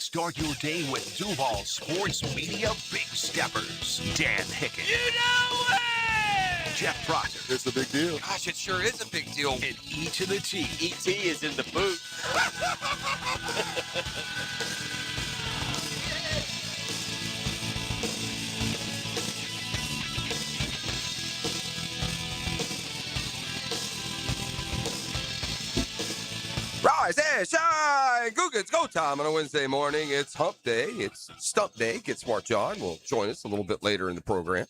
Start your day with Duval Sports Media Big Steppers. Dan Hicken. You know it! Jeff Proctor. It's a big deal. Gosh, it sure is a big deal. And E to the T. E.T. is in the booth. Rise and shine! Google, it's go time on a Wednesday morning. It's hump day. It's stump day. Get Smart John will join us a little bit later in the program.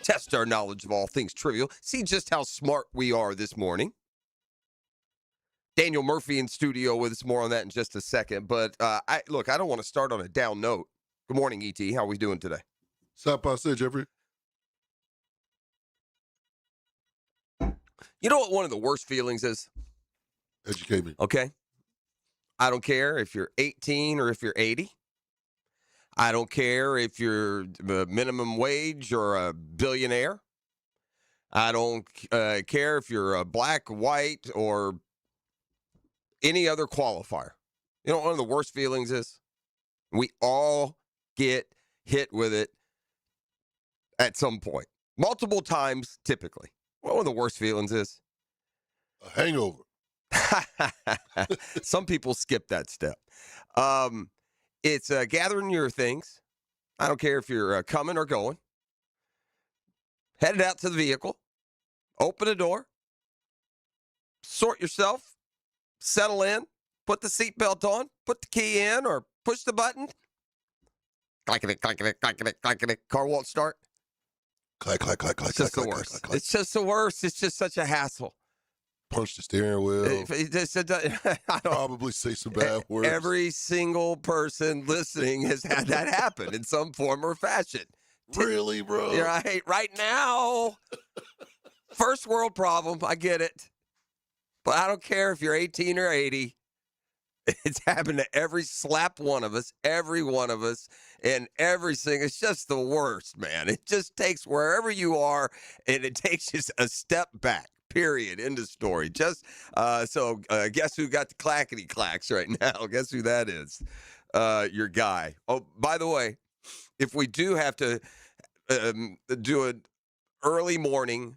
Test our knowledge of all things trivial. See just how smart we are this morning. Daniel Murphy in studio with us. More on that in just a second. But I don't want to start on a down note. Good morning, E.T. How are we doing today? Stop by, say, Jeffrey. You know what one of the worst feelings is? Educate me. Okay. I don't care if you're 18 or if you're 80. I don't care if you're minimum wage or a billionaire. I don't care if you're a black, white, or any other qualifier. You know what one of the worst feelings is? We all get hit with it at some point. Multiple times, typically. What one of the worst feelings is? A hangover. Some people skip that step. It's gathering your things. I don't care if you're coming or going. Headed out to the vehicle. Open the door. Sort yourself. Settle in. Put the seatbelt on. Put the key in or push the button. Clacking it, clacking it, clacking it, clacking it. Car won't start. Clack, clack, clack, clack, It's just clack, the clack, worst. clack, clack. It's just the worst. It's just such a hassle. Punch the steering wheel. I don't, Probably say some bad words. Every single person listening has had that happen in some form or fashion. Really, bro? You're right now. First world problem. I get it. But I don't care if you're 18 or 80. It's happened to every slap one of us, every one of us, and everything. It's just the worst, man. It just takes wherever you are, and it takes just a step back. Period. End of story. Just so guess who got the clackety clacks right now? Guess who that is? Your guy. Oh, by the way, if we do have to do an early morning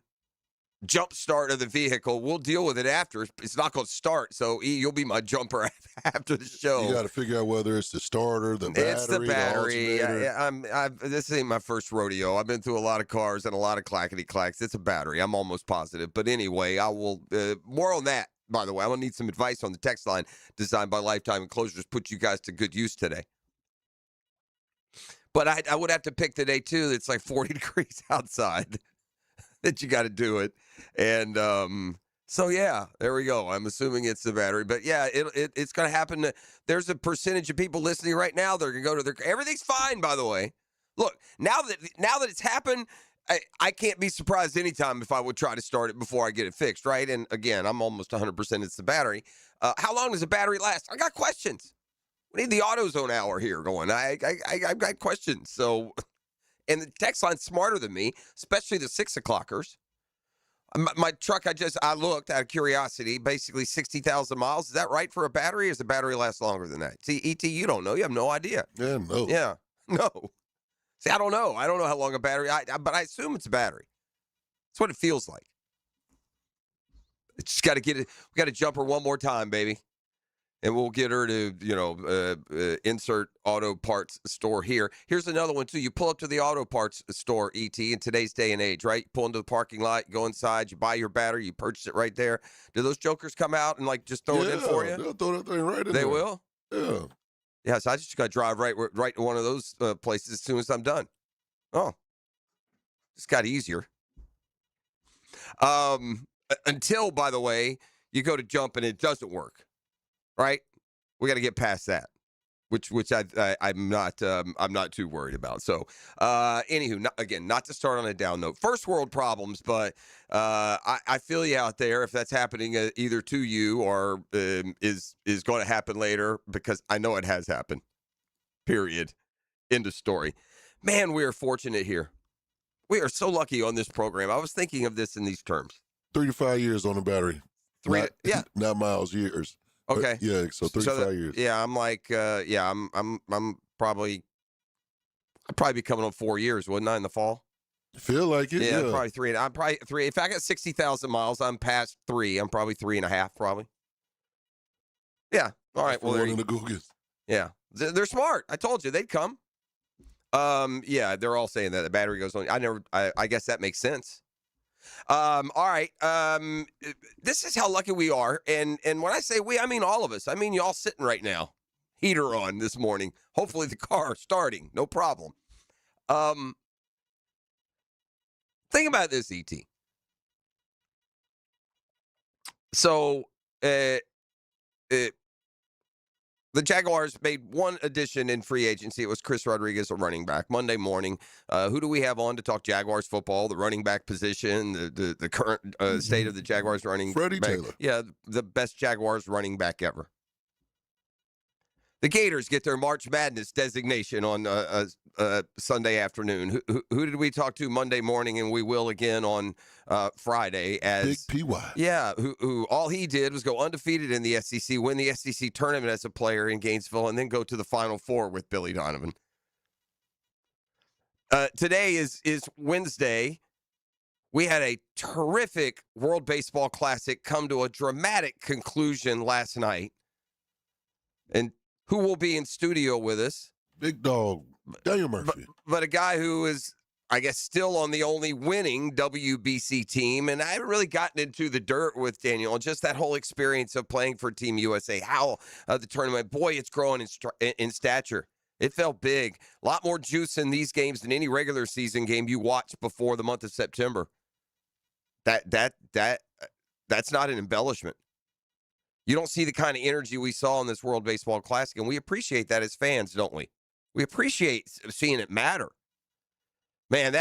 jump start of the vehicle, we'll deal with it after. It's not going to start, so E, you'll be my jumper after the show. You got to figure out whether it's the starter, the battery, It's the battery. alternator. This ain't my first rodeo. I've been through a lot of cars and a lot of clackety clacks. It's a battery. I'm almost positive. But anyway, I will more on that. By the way, I'm gonna need some advice on the text line designed by Lifetime Enclosures. Put you guys to good use today. But I would have to pick the day too. It's like 40 degrees outside. That you got to do it. And so, yeah, there we go. I'm assuming it's the battery. But, yeah, it's going to happen. There's a percentage of people listening right now. They're going to go to their – everything's fine, by the way. Look, now that it's happened, I can't be surprised anytime if I would try to start it before I get it fixed, right? And, again, I'm almost 100% it's the battery. How long does the battery last? I got questions. We need the AutoZone hour here going. I've got questions. So – and the text line's smarter than me, especially the 6 o'clockers. My truck, I looked out of curiosity, basically 60,000 miles. Is that right for a battery, or does the battery last longer than that? See, E.T., you don't know. You have no idea. Yeah, no. Yeah, no. See, I don't know. I don't know how long a battery, but I assume it's a battery. That's what it feels like. It's just got to get it. We got to jump her one more time, baby. And we'll get her to, insert auto parts store here. Here's another one, too. You pull up to the auto parts store, ET, in today's day and age, right? You pull into the parking lot, you go inside, you buy your battery, you purchase it right there. Do those jokers come out and, just throw it in for you? They'll throw that thing right in there. They will? Yeah. Yeah, so I just got to drive right to one of those places as soon as I'm done. Oh. Just got easier. Until, by the way, you go to jump and it doesn't work. Right, we got to get past that, which I'm not too worried about. So, anywho, not to start on a down note. First world problems, but I feel you out there if that's happening either to you or is going to happen later, because I know it has happened. Period. End of story. Man, we are fortunate here. We are so lucky on this program. I was thinking of this in these terms. 3 to 5 years on the battery. Yeah. Not miles, years. Okay. Yeah, so 35 years. Yeah, I'm like, I'm probably, I'd probably be coming on 4 years, wouldn't I, in the fall? Feel like it, Yeah, yeah. probably three. I'm probably three. If I got 60,000 miles, I'm past 3. I'm probably 3.5, probably. Yeah. All right. Well, there you the Googans. Yeah. They're smart. I told you they'd come. Yeah, they're all saying that the battery goes on. I guess that makes sense. All right. This is how lucky we are. And when I say we, I mean all of us. I mean y'all sitting right now. Heater on this morning. Hopefully the car starting. No problem. Think about this, ET. So, the Jaguars made one addition in free agency. It was Chris Rodriguez, a running back. Monday morning, who do we have on to talk Jaguars football? The running back position, the current state of the Jaguars running Freddie back. Taylor. Yeah, the best Jaguars running back ever. The Gators get their March Madness designation on Sunday afternoon. Who did we talk to Monday morning, and we will again on Friday? As Big PY. Yeah, who all he did was go undefeated in the SEC, win the SEC tournament as a player in Gainesville, and then go to the Final Four with Billy Donovan. Today is Wednesday. We had a terrific World Baseball Classic come to a dramatic conclusion last night. And who will be in studio with us? Big dog, Daniel Murphy. But a guy who is, I guess, still on the only winning WBC team. And I haven't really gotten into the dirt with Daniel, just that whole experience of playing for Team USA, how the tournament, boy, it's growing in stature. It felt big. A lot more juice in these games than any regular season game you watched before the month of September. That's not an embellishment. You don't see the kind of energy we saw in this World Baseball Classic, and we appreciate that as fans, don't we? We appreciate seeing it matter. Man,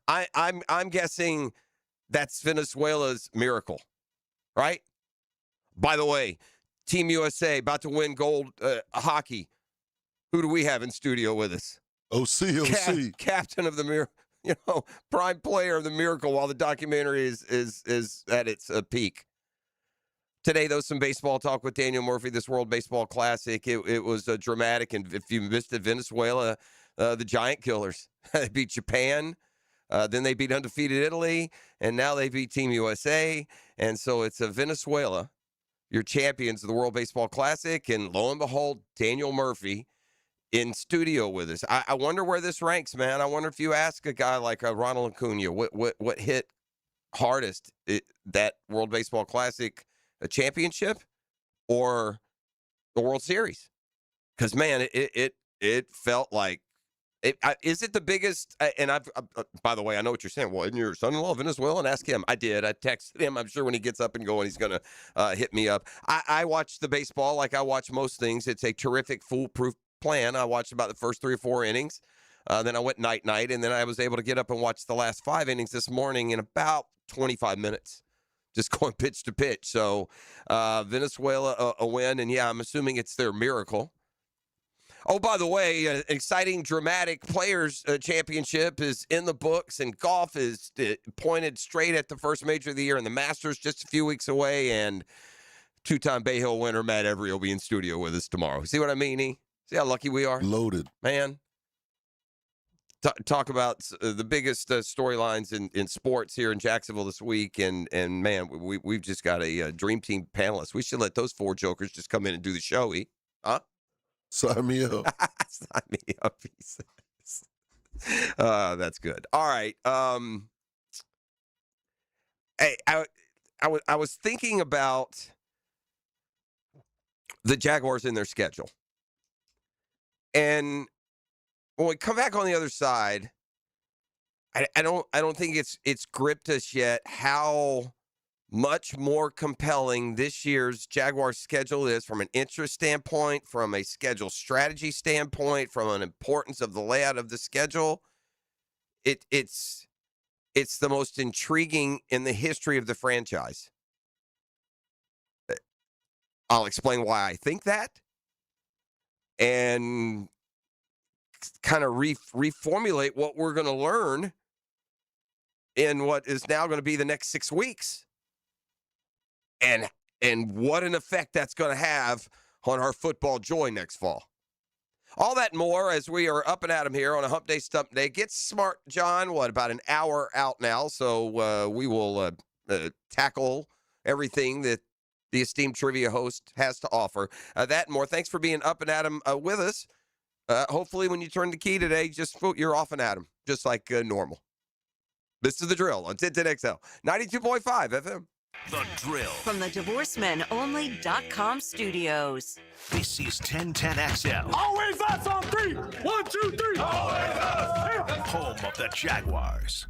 I'm guessing that's Venezuela's miracle, right? By the way, Team USA about to win gold hockey. Who do we have in studio with us? OC. Captain of the miracle, prime player of the miracle while the documentary is at its peak. Today, though, some baseball talk with Daniel Murphy, this World Baseball Classic. It was dramatic, and if you missed it, Venezuela, the Giant Killers. They beat Japan, then they beat undefeated Italy, and now they beat Team USA. And so it's Venezuela, your champions of the World Baseball Classic, and lo and behold, Daniel Murphy in studio with us. I wonder where this ranks, man. I wonder if you ask a guy like Ronald Acuna, what hit hardest, that World Baseball Classic, a championship or the World Series? Because, man, it felt like it. Is it the biggest? And by the way, I know what you're saying. Well, isn't your son-in-law Venezuelan? Ask him. I did. I texted him. I'm sure when he gets up and going, he's going to hit me up. I watch the baseball like I watch most things. It's a terrific, foolproof plan. I watched about the first 3 or 4 innings. Then I went night, and then I was able to get up and watch the last 5 innings this morning in about 25 minutes. Just going pitch to pitch. So Venezuela a win, and yeah, I'm assuming it's their miracle. Oh, by the way, exciting, dramatic Players Championship is in the books, and golf is pointed straight at the first major of the year, and the Masters just a few weeks away, and 2-time Bay Hill winner Matt Every will be in studio with us tomorrow. See what I mean, E? See how lucky we are? Loaded. Man. Talk about the biggest storylines in sports here in Jacksonville this week, and man, we've just got a dream team panelist. We should let those 4 jokers just come in and do the show, huh? Sign me up. Sign me up, he says. That's good. All right. Hey, I was thinking about the Jaguars in their schedule, and when we come back on the other side, I don't think it's gripped us yet how much more compelling this year's Jaguars schedule is from an interest standpoint, from a schedule strategy standpoint, from an importance of the layout of the schedule. It's the most intriguing in the history of the franchise. I'll explain why I think that, and kind of reformulate what we're going to learn in what is now going to be the next 6 weeks. And and what an effect that's going to have on our football joy next fall. All that and more as we are up and at 'em here on a Hump Day Stump Day. Get smart, John. What, about an hour out now? So we will tackle everything that the esteemed trivia host has to offer. That and more. Thanks for being up and at 'em with us. Hopefully when you turn the key today, you're off and at 'em, just like normal. This is The Drill on 1010XL, 92.5 FM. The Drill. From the DivorceMenOnly.com studios. This is 1010XL. Always us on three. 1, 2, 3. Always us. Home of the Jaguars.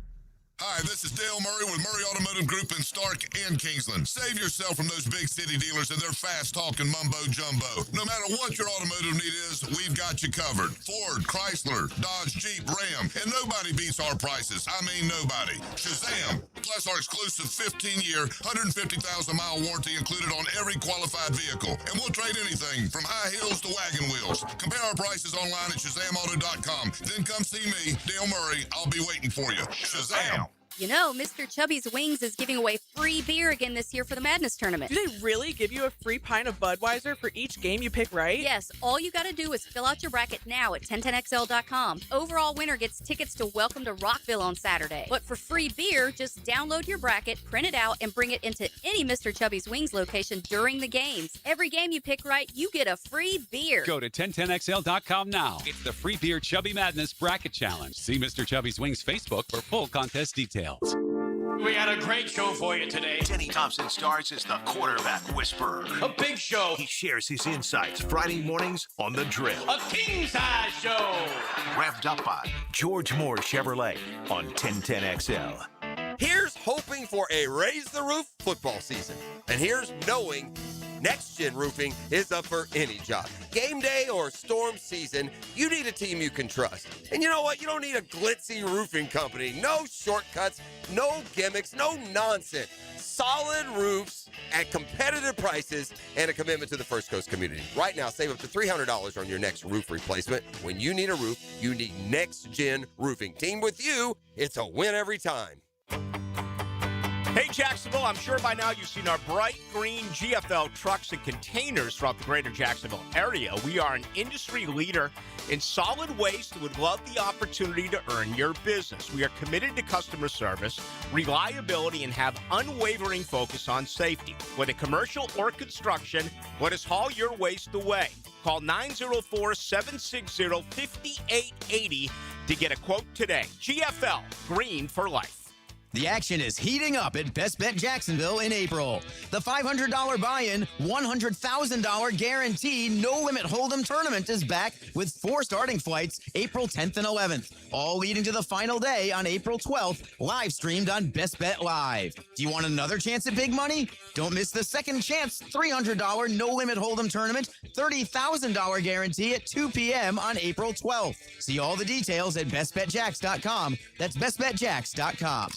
Hi, this is Dale Murray with Murray Automotive Group in Stark and Kingsland. Save yourself from those big city dealers and their fast-talking mumbo-jumbo. No matter what your automotive need is, we've got you covered. Ford, Chrysler, Dodge, Jeep, Ram, and nobody beats our prices. I mean nobody. Shazam! Plus our exclusive 15-year, 150,000-mile warranty included on every qualified vehicle. And we'll trade anything from high heels to wagon wheels. Compare our prices online at ShazamAuto.com. Then come see me, Dale Murray. I'll be waiting for you. Shazam! You know, Mr. Chubby's Wings is giving away free beer again this year for the Madness Tournament. Do they really give you a free pint of Budweiser for each game you pick right? Yes, all you got to do is fill out your bracket now at 1010XL.com. Overall winner gets tickets to Welcome to Rockville on Saturday. But for free beer, just download your bracket, print it out, and bring it into any Mr. Chubby's Wings location during the games. Every game you pick right, you get a free beer. Go to 1010XL.com now. It's the Free Beer Chubby Madness Bracket Challenge. See Mr. Chubby's Wings Facebook for full contest details. We got a great show for you today. Denny Thompson stars as the quarterback whisperer. A big show. He shares his insights Friday mornings on The Drill. A king-size show. Revved up by George Moore Chevrolet on 1010XL. Here's hoping for a Raise the Roof football season. And here's knowing Next Gen Roofing is up for any job. Game day or storm season, you need a team you can trust. And you know what? You don't need a glitzy roofing company. No shortcuts, no gimmicks, no nonsense. Solid roofs at competitive prices and a commitment to the First Coast community. Right now, save up to $300 on your next roof replacement. When you need a roof, you need Next Gen Roofing. Team with you, it's a win every time. Hey, Jacksonville, I'm sure by now you've seen our bright green GFL trucks and containers throughout the greater Jacksonville area. We are an industry leader in solid waste and would love the opportunity to earn your business. We are committed to customer service, reliability, and have unwavering focus on safety. Whether commercial or construction, let us haul your waste away. Call 904-760-5880 to get a quote today. GFL, green for life. The action is heating up at Best Bet Jacksonville in April. The $500 buy-in, $100,000 guaranteed no-limit hold'em tournament is back with 4 starting flights April 10th and 11th, all leading to the final day on April 12th, live streamed on Best Bet Live. Do you want another chance at big money? Don't miss the second chance $300 no-limit hold'em tournament, $30,000 guarantee at 2 p.m. on April 12th. See all the details at bestbetjacks.com. That's bestbetjacks.com.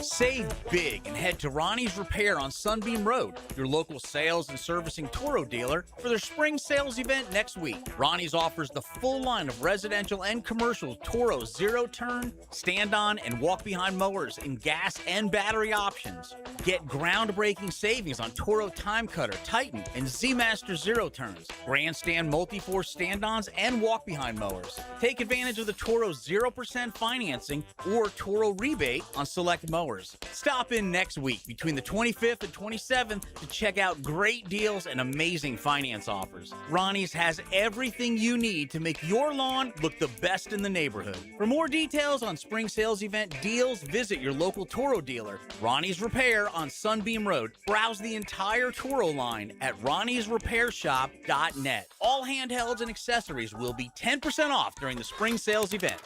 Save big and head to Ronnie's Repair on Sunbeam Road, your local sales and servicing Toro dealer, for their spring sales event next week. Ronnie's offers the full line of residential and commercial Toro zero-turn, stand-on, and walk-behind mowers in gas and battery options. Get groundbreaking savings on Toro Time Cutter, Titan, and Z-Master zero-turns, Grandstand multi-force stand-ons, and walk-behind mowers. Take advantage of the Toro 0% financing or Toro rebate on select mowers. Stop in next week between the 25th and 27th to check out great deals and amazing finance offers. Ronnie's has everything you need to make your lawn look the best in the neighborhood. For more details on spring sales event deals, visit your local Toro dealer. Ronnie's Repair on Sunbeam Road. Browse the entire Toro line at ronniesrepairshop.net. All handhelds and accessories will be 10% off during the spring sales event.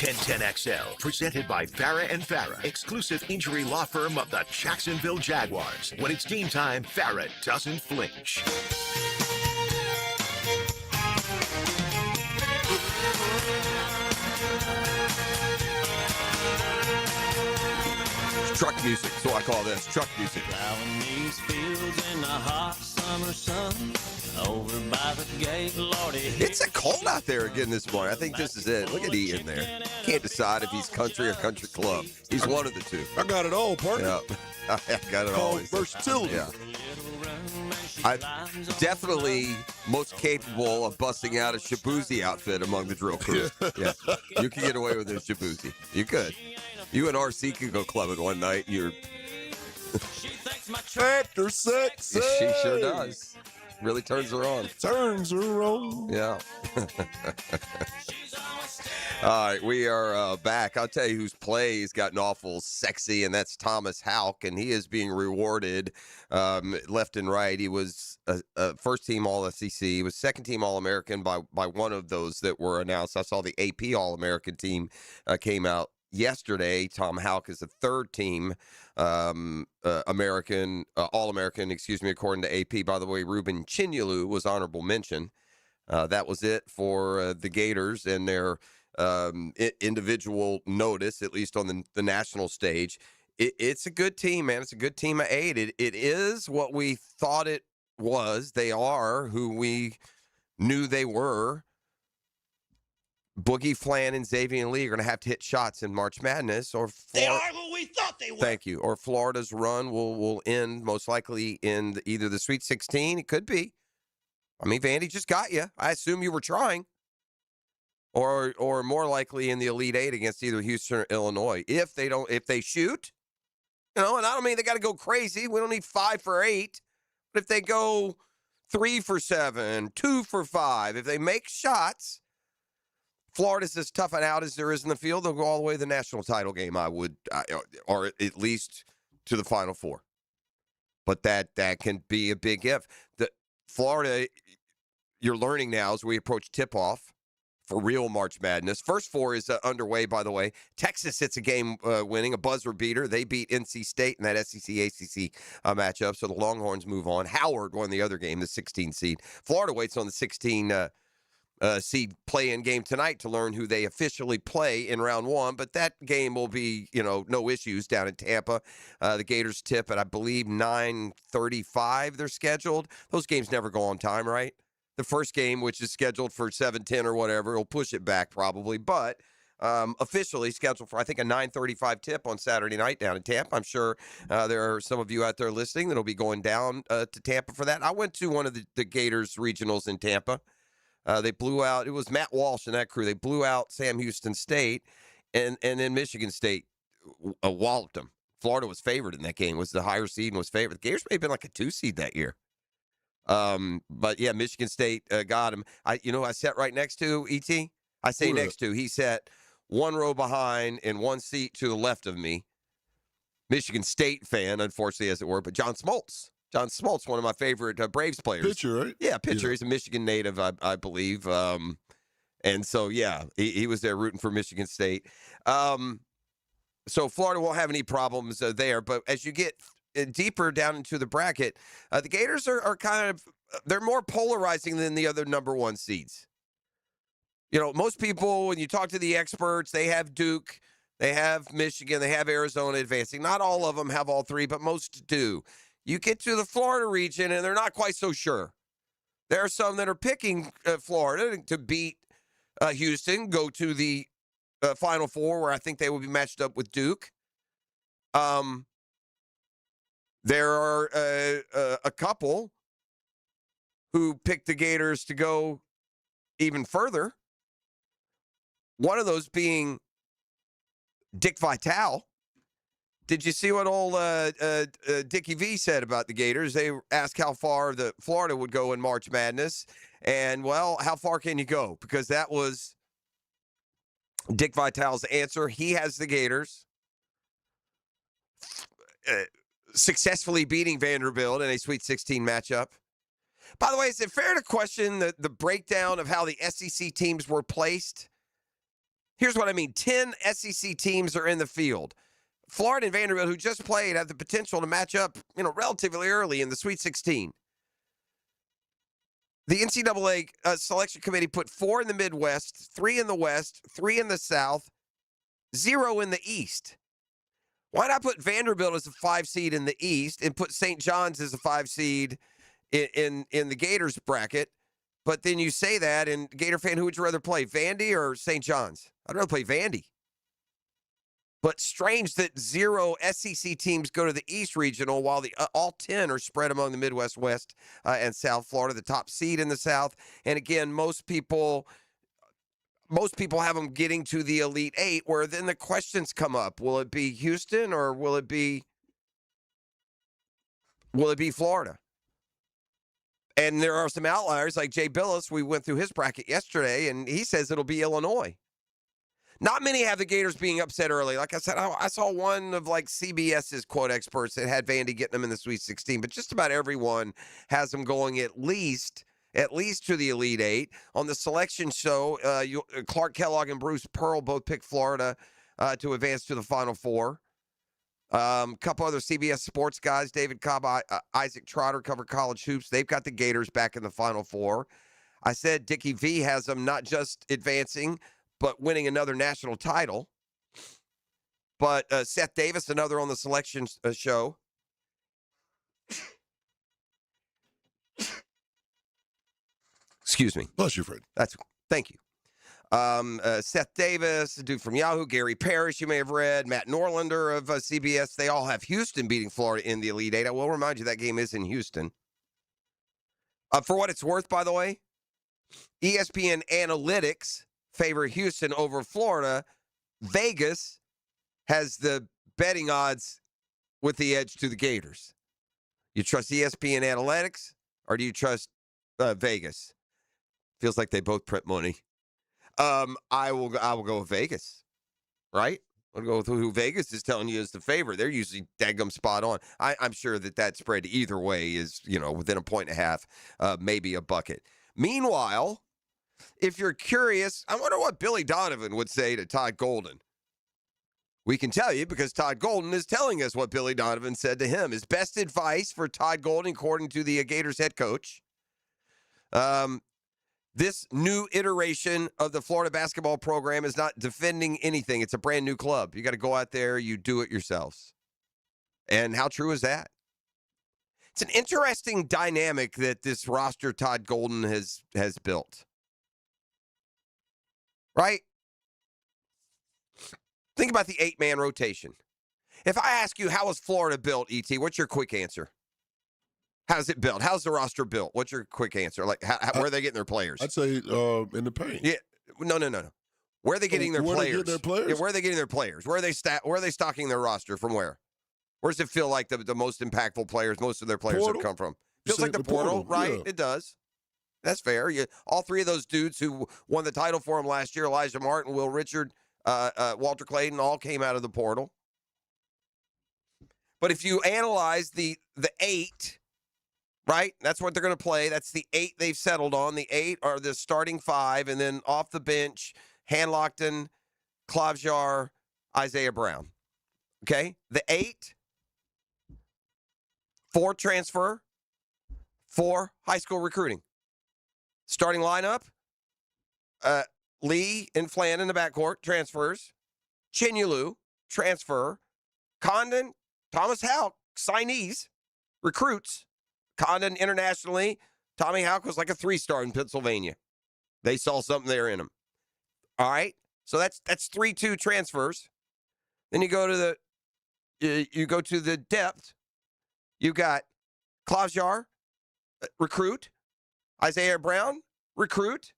1010XL, presented by Farah & Farah, exclusive injury law firm of the Jacksonville Jaguars. When it's team time, Farah doesn't flinch. Truck music, so I call this truck music. Plowing these fields in the hot summer sun. Over by the gate, Lordy. It's a cold out there again this morning. I think this is it. Look at Ian there. Can't decide if he's country or country club. He's one of the two. I got it all, partner. Yeah, I got it all. Versatility. Yeah. I'm definitely most capable of busting out a Shabuzi outfit among the drill crew. Yeah. You can get away with a Shabuzi. You could. You and RC could go clubbing one night. You're After sexy. She sure does. Really turns her on. Turns her on. Yeah. All right, we are back. I'll tell you whose play has gotten awful sexy, and that's Thomas Houck, and he is being rewarded left and right. He was a first-team All-SEC. He was second-team All-American by one of those that were announced. I saw the AP All-American team came out yesterday. Tom Houck is the third-team American, All-American, according to AP. By the way, Ruben Chinyelu was honorable mention. That was it for the Gators and their individual notice, at least on the national stage. It's a good team, man. It's a good team of 8. It is what we thought it was. They are who we knew they were. Boogie Flan and Xavier Lee are going to have to hit shots in March Madness, or They are who we thought they were. Thank you. Or Florida's run will end most likely in either the Sweet 16. It could be. I mean, Vandy just got you. I assume you were trying. Or more likely in the Elite Eight against either Houston or Illinois. If they shoot, and I don't mean they got to go crazy. We don't need 5 for 8. But if they go 3 for 7, 2 for 5, if they make shots, Florida's as tough an out as there is in the field. They'll go all the way to the national title game, or at least to the Final Four. But that can be a big if. The Florida, you're learning now as we approach tip-off for real March Madness. First 4 is underway, by the way. Texas hits a game winning, a buzzer beater. They beat NC State in that SEC-ACC matchup, so the Longhorns move on. Howard won the other game, the 16 seed. Florida waits on the 16 seed play-in game tonight to learn who they officially play in round 1, but that game will be, no issues down in Tampa. The Gators tip at, I believe, 9:35 they're scheduled. Those games never go on time, right? The first game, which is scheduled for 7:10 or whatever, will push it back probably, but officially scheduled for, I think, a 9:35 tip on Saturday night down in Tampa. I'm sure there are some of you out there listening that will be going down to Tampa for that. I went to one of the Gators regionals in Tampa. They blew out, it was Matt Walsh and that crew. They blew out Sam Houston State, and then Michigan State walloped them. Florida was favored in that game, was the higher seed and was favored. The Gators may have been like a 2 seed that year. But yeah, Michigan State got him. I sat right next to E.T. I say next to. He sat one row behind and one seat to the left of me. Michigan State fan, unfortunately, as it were, but John Smoltz. John Smoltz, one of my favorite Braves players. Pitcher, right? Yeah, pitcher. Yeah. He's a Michigan native, I believe. And so, yeah, he was there rooting for Michigan State. So Florida won't have any problems there. But as you get deeper down into the bracket, the Gators are kind of, they're more polarizing than the other number 1 seeds. Most people, when you talk to the experts, they have Duke, they have Michigan, they have Arizona advancing. Not all of them have all 3, but most do. You get to the Florida region, and they're not quite so sure. There are some that are picking Florida to beat Houston, go to the Final Four, where I think they will be matched up with Duke. There are a couple who picked the Gators to go even further. One of those being Dick Vitale. Did you see what old Dickie V said about the Gators? They asked how far the Florida would go in March Madness. And, well, how far can you go? Because that was Dick Vitale's answer. He has the Gators successfully beating Vanderbilt in a Sweet 16 matchup. By the way, is it fair to question the breakdown of how the SEC teams were placed? Here's what I mean. 10 SEC teams are in the field. Florida and Vanderbilt, who just played, have the potential to match up, relatively early in the Sweet 16. The NCAA selection committee put 4 in the Midwest, 3 in the West, 3 in the South, 0 in the East. Why not put Vanderbilt as a 5 seed in the East and put St. John's as a 5 seed in the Gators bracket. But then you say that, and Gator fan, who would you rather play, Vandy or St. John's? I'd rather play Vandy. But strange that 0 SEC teams go to the East Regional while the all 10 are spread among the Midwest, West, and South Florida, the top seed in the South. And again, most people have them getting to the Elite Eight, where then the questions come up. Will it be Houston or will it be Florida? And there are some outliers like Jay Billis. We went through his bracket yesterday, and he says it'll be Illinois. Not many have the Gators being upset early. Like I said, I saw one of like CBS's quote experts that had Vandy getting them in the Sweet 16, but just about everyone has them going at least to the Elite Eight. On the selection show, Clark Kellogg and Bruce Pearl both picked Florida to advance to the Final Four. A couple other CBS sports guys, David Cobb, Isaac Trotter, cover college hoops. They've got the Gators back in the Final Four. I said Dickie V has them not just advancing, but winning another national title. But Seth Davis, another on the selection show. Excuse me. Bless you, Fred. Thank you. Seth Davis, a dude from Yahoo, Gary Parrish, you may have read, Matt Norlander of CBS. They all have Houston beating Florida in the Elite Eight. I will remind you that game is in Houston. For what it's worth, by the way, ESPN Analytics favor Houston over Florida. Vegas has the betting odds with the edge to the Gators. You trust ESPN Analytics or do you trust Vegas? Feels like they both print money. I will go with Vegas, right? I'll go with who Vegas is telling you is the favorite. They're usually daggum spot on. I'm sure that spread either way is, within 1.5, maybe a bucket. Meanwhile, if you're curious, I wonder what Billy Donovan would say to Todd Golden. We can tell you because Todd Golden is telling us what Billy Donovan said to him. His best advice for Todd Golden, according to the Gators head coach, this new iteration of the Florida basketball program is not defending anything. It's a brand new club. You got to go out there, you do it yourselves. And how true is that? It's an interesting dynamic that this roster Todd Golden has built. Right? Think about the 8-man rotation. If I ask you, how was Florida built, E.T., what's your quick answer? How's it built? How's the roster built? What's your quick answer? Like, where are they getting their players? I'd say in the paint. Yeah. No. Where are they getting their players? Where are they getting their players? Yeah, where are they getting their players? Where are they stocking their roster? From where? Where does it feel like the most impactful players, most of their players have come from? Feels like the portal, right? Yeah. It does. That's fair. All three of those dudes who won the title for him last year, Elijah Martin, Will Richard, Walter Clayton, all came out of the portal. But if you analyze the 8, right, that's what they're going to play. That's the 8 they've settled on. The 8 are the starting 5, and then off the bench, Hanlockton, Klavjar, Isaiah Brown. Okay? The 8, 4 transfer, 4 high school recruiting. Starting lineup, Lee and Flan in the backcourt, transfers. Chinulu, transfer. Condon, Thomas Houck, signees, recruits. Condon internationally, Tommy Houck was like a 3-star in Pennsylvania. They saw something there in him. All right, so that's 3-2 transfers. Then you go to the depth. You got Klavjar, recruit. Isaiah Brown, recruit.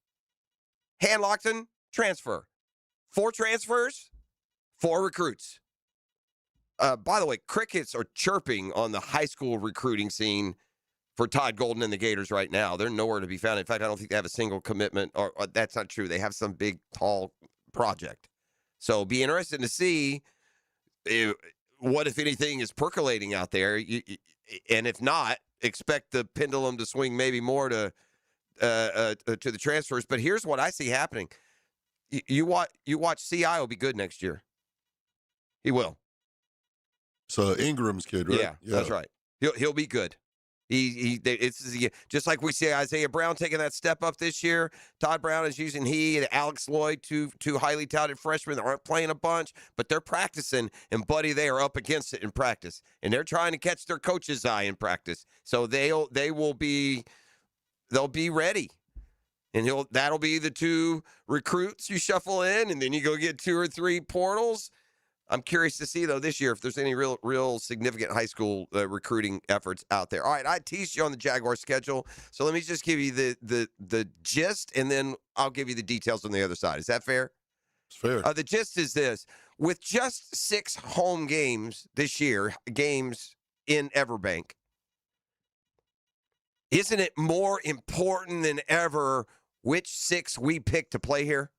Hanlockton, transfer. 4 transfers, 4 recruits. By the way, crickets are chirping on the high school recruiting scene for Todd Golden and the Gators right now. They're nowhere to be found. In fact, I don't think they have a single commitment, or that's not true. They have some big, tall project. So be interested to see what, if anything, is percolating out there. And if not, expect the pendulum to swing maybe more to the transfers. But here's what I see happening. You watch CI will be good next year. He will. So Ingram's kid, right? Yeah, that's right. He'll be good. It's just like we see Isaiah Brown taking that step up this year. Todd Brown is using he and Alex Lloyd, two highly touted freshmen that aren't playing a bunch, but they're practicing. And, buddy, they are up against it in practice. And they're trying to catch their coach's eye in practice. So they'll be ready. And that'll be the 2 recruits you shuffle in, and then you go get 2 or 3 portals. I'm curious to see, though, this year if there's any real significant high school recruiting efforts out there. All right, I teased you on the Jaguar schedule, so let me just give you the gist, and then I'll give you the details on the other side. Is that fair? It's fair. The gist is this. With just 6 home games this year, games in Everbank, isn't it more important than ever which 6 we pick to play here?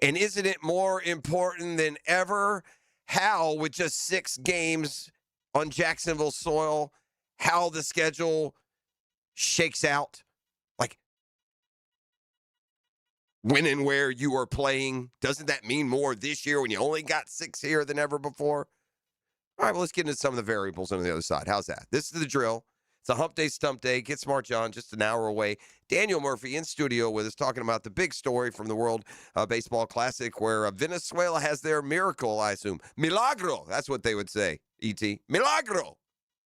And isn't it more important than ever how, with just 6 games on Jacksonville soil, how the schedule shakes out? Like, when and where you are playing, doesn't that mean more this year when you only got 6 here than ever before? All right, well, let's get into some of the variables on the other side. How's that? This is the drill. It's a hump day, stump day. Get smart, John, just an hour away. Daniel Murphy in studio with us talking about the big story from the World Baseball Classic where Venezuela has their miracle, I assume. Milagro. That's what they would say, E.T. Milagro.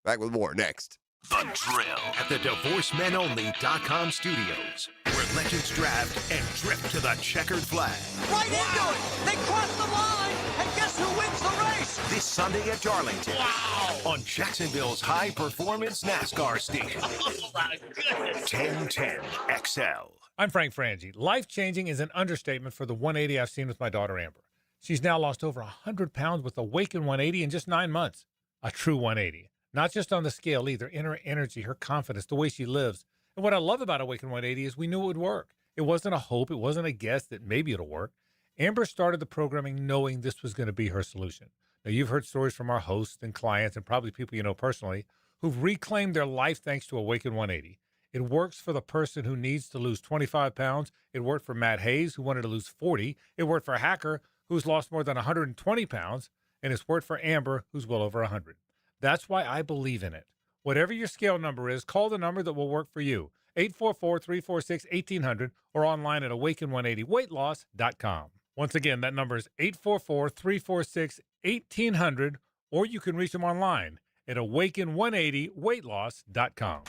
Back with more next. The Drill at the DivorceMenOnly.com studios, where legends draft and drift to the checkered flag. Right into it! They crossed the line! And guess who wins the race? This Sunday at Darlington. Wow! On Jacksonville's high-performance NASCAR station. Oh, my goodness! 1010 XL. I'm Frank Frangie. Life-changing is an understatement for the 180 I've seen with my daughter, Amber. She's now lost over 100 pounds with Awaken 180 in just 9 months. A true 180. Not just on the scale either, in her energy, her confidence, the way she lives. And what I love about Awaken 180 is we knew it would work. It wasn't a hope. It wasn't a guess that maybe it'll work. Amber started the programming knowing this was going to be her solution. Now, you've heard stories from our hosts and clients and probably people you know personally who've reclaimed their life thanks to Awaken 180. It works for the person who needs to lose 25 pounds. It worked for Matt Hayes, who wanted to lose 40. It worked for Hacker, who's lost more than 120 pounds. And it's worked for Amber, who's well over 100. That's why I believe in it. Whatever your scale number is, call the number that will work for you. 844-346-1800 or online at awaken180weightloss.com. Once again, that number is 844-346-1800 or you can reach them online at awaken180weightloss.com.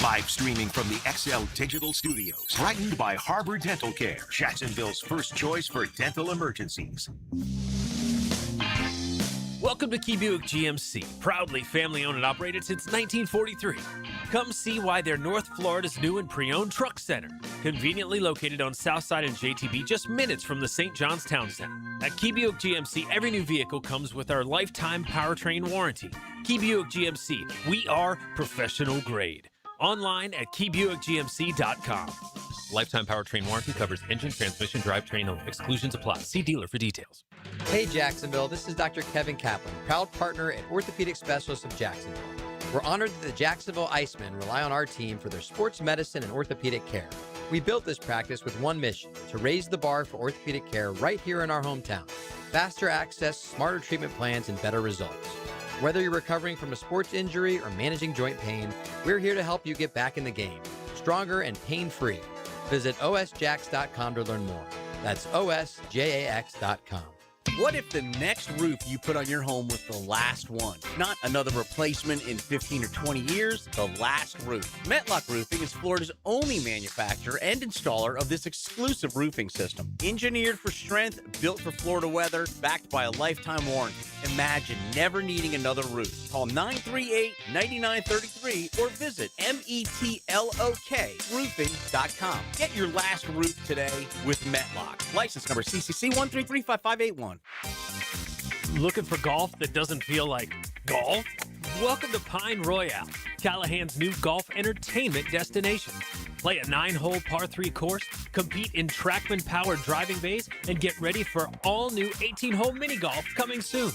Live streaming from the XL Digital Studios. Brightened by Harbor Dental Care, Jacksonville's first choice for dental emergencies. Welcome to Key Buick GMC, proudly family-owned and operated since 1943. Come see why they're North Florida's new and pre-owned truck center, conveniently located on Southside and JTB, just minutes from the St. John's Town Center. At Key Buick GMC, every new vehicle comes with our lifetime powertrain warranty. Key Buick GMC, we are professional grade. Online at keybuickgmc.com. Lifetime powertrain warranty covers engine, transmission, drivetrain only. Exclusions apply. See dealer for details. Hey Jacksonville, this is Dr. Kevin Kaplan, proud partner at Orthopedic Specialists of Jacksonville. We're honored that the Jacksonville Icemen rely on our team for their sports medicine and orthopedic care. We built this practice with one mission, to raise the bar for orthopedic care right here in our hometown. Faster access, smarter treatment plans, and better results. Whether you're recovering from a sports injury or managing joint pain, we're here to help you get back in the game, stronger and pain-free. Visit osjax.com to learn more. That's osjax.com. What if the next roof you put on your home was the last one? Not another replacement in 15 or 20 years, the last roof. Metlock Roofing is Florida's only manufacturer and installer of this exclusive roofing system. Engineered for strength, built for Florida weather, backed by a lifetime warranty. Imagine never needing another roof. Call 938-9933 or visit metlokroofing.com. Get your last roof today with Metlock. License number CCC 1335581. Looking for golf that doesn't feel like golf? Welcome to Pine Royale, Callahan's new golf entertainment destination. Play a 9-hole par 3 course, compete in Trackman-powered driving bays, and get ready for all-new 18-hole mini golf coming soon.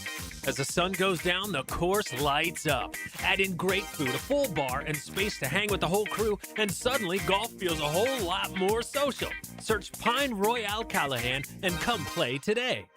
As the sun goes down, the course lights up. Add in great food, a full bar, and space to hang with the whole crew, and suddenly golf feels a whole lot more social. Search Pine Royale Callahan and come play today.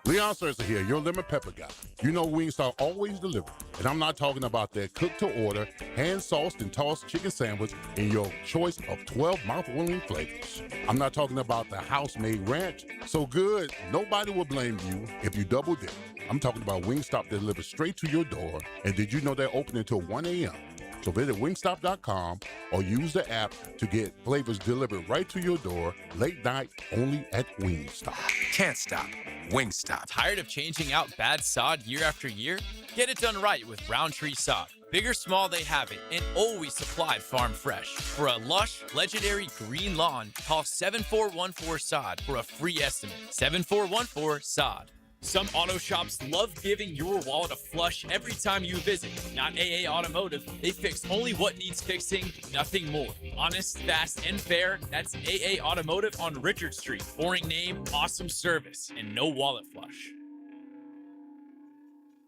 Leon Sersa here, your lemon pepper guy. You know Wingstop always delivers, and I'm not talking about their cook-to-order, hand-sauced and tossed chicken sandwich in your choice of 12 mouth-watering flavors. I'm not talking about the house-made ranch, so good nobody will blame you if you double dip. I'm talking about Wingstop that delivers straight to your door, and did you know they're open until 1 a.m.? So visit wingstop.com or use the app to get flavors delivered right to your door late night only at Wingstop. Can't stop. Wingstop. Tired of changing out bad sod year after year? Get it done right with Roundtree Sod. Big or small, they have it, and always supplied farm fresh. For a lush, legendary green lawn, call 7414-SOD for a free estimate. 7414-SOD. Some auto shops love giving your wallet a flush every time you visit. Not AA Automotive. They fix only what needs fixing, nothing more. Honest, fast, and fair. That's AA Automotive on Richard Street. Boring name, awesome service, and no wallet flush.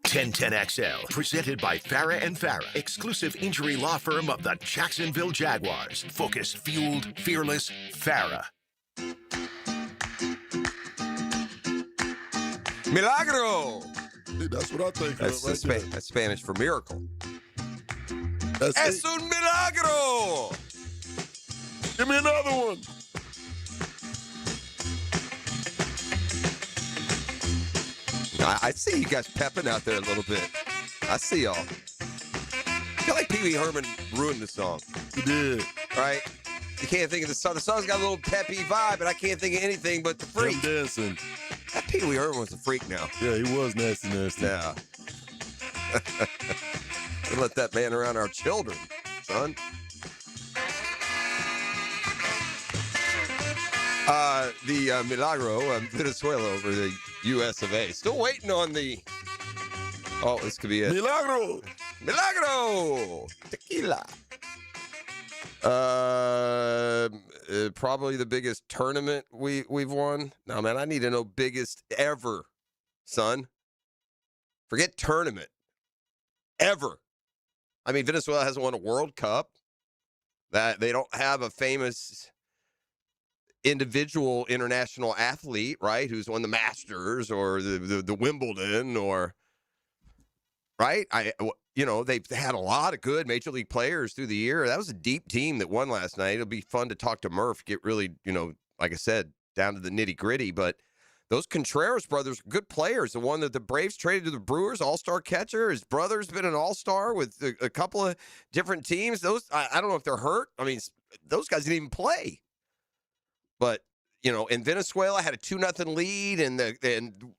1010XL, presented by Farah and Farah, exclusive injury law firm of the Jacksonville Jaguars. Focus, fueled, fearless, Farah. Milagro. Dude, that's what I think. That's Spanish for miracle. Es un milagro. Give me another one. I see you guys pepping out there a little bit. I see y'all. I feel like Pee Wee Herman ruined the song. He did. Right? You can't think of the song. The song's got a little peppy vibe, but I can't think of anything but the freak. Him dancing. That Pee Wee Herman was a freak now. Yeah, he was nasty. Yeah. We let that man around our children, son. The Milagro, Venezuela over the U.S. of A. Still waiting on the... Oh, this could be it. Milagro! Milagro! Tequila. Probably the biggest tournament we've won. No, man, I need to know biggest ever, son. Forget tournament. Ever. I mean, Venezuela hasn't won a World Cup. That they don't have a famous individual international athlete, right, who's won the Masters or the Wimbledon or right. They've had a lot of good major league players through the year. That was a deep team that won last night. It'll be fun to talk to Murph, get really, like I said, down to the nitty gritty. But those Contreras brothers, good players. The one that the Braves traded to the Brewers, all-star catcher. His brother's been an all-star with a couple of different teams. Those, I don't know if they're hurt. I mean, those guys didn't even play. But, and Venezuela had a 2-0 lead, and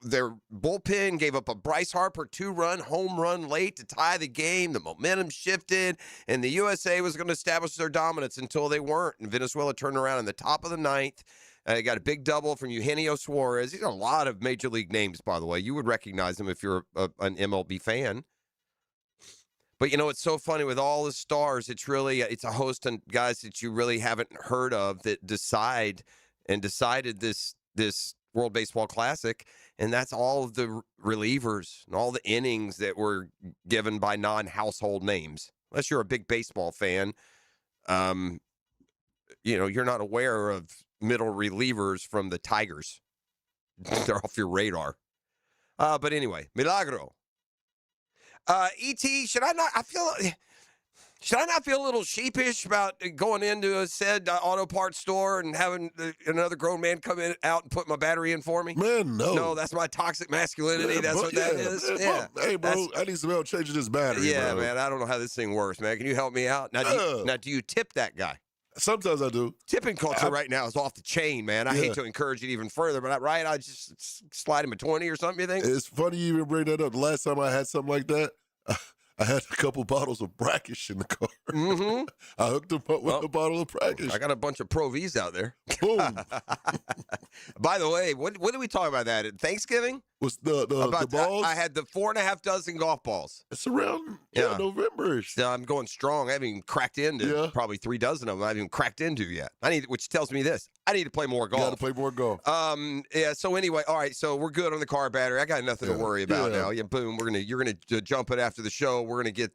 their bullpen gave up a Bryce Harper 2-run home run late to tie the game. The momentum shifted, and the USA was going to establish their dominance until they weren't. And Venezuela turned around in the top of the ninth. They got a big double from Eugenio Suarez. These are a lot of major league names, by the way. You would recognize them if you're an MLB fan. But, it's so funny with all the stars. It's a host of guys that you really haven't heard of that decided this World Baseball Classic. And that's all of the relievers and all the innings that were given by non-household names. Unless you're a big baseball fan, you're not aware of middle relievers from the Tigers. They're off your radar. But anyway, Milagro. E.T., should I not feel a little sheepish about going into a said auto parts store and having another grown man come out and put my battery in for me? Man, no. No, that's my toxic masculinity. That's what that is. Yeah. Hey, bro, I need some help changing this battery. Yeah, bro. man, I don't know how this thing works, man. Can you help me out? Now, do you tip that guy? Sometimes I do. Tipping culture right now is off the chain, man. I hate to encourage it even further, but I just slide him a 20 or something, you think? It's funny you even bring that up. The last time I had something like that, I had a couple bottles of brackish in the car. Mm-hmm. I hooked him up with a bottle of brackish. I got a bunch of Pro Vs out there. Boom. By the way, what did we talk about that at Thanksgiving? Was the balls? I had the 4.5 dozen golf balls. It's around November-ish. I'm going strong. I haven't even cracked into probably 3 dozen of them. I haven't even cracked into yet. Which tells me this. I need to play more golf. You got to play more golf. So anyway, all right. So we're good on the car battery. I got nothing to worry about now. Yeah, boom. You're gonna jump it after the show.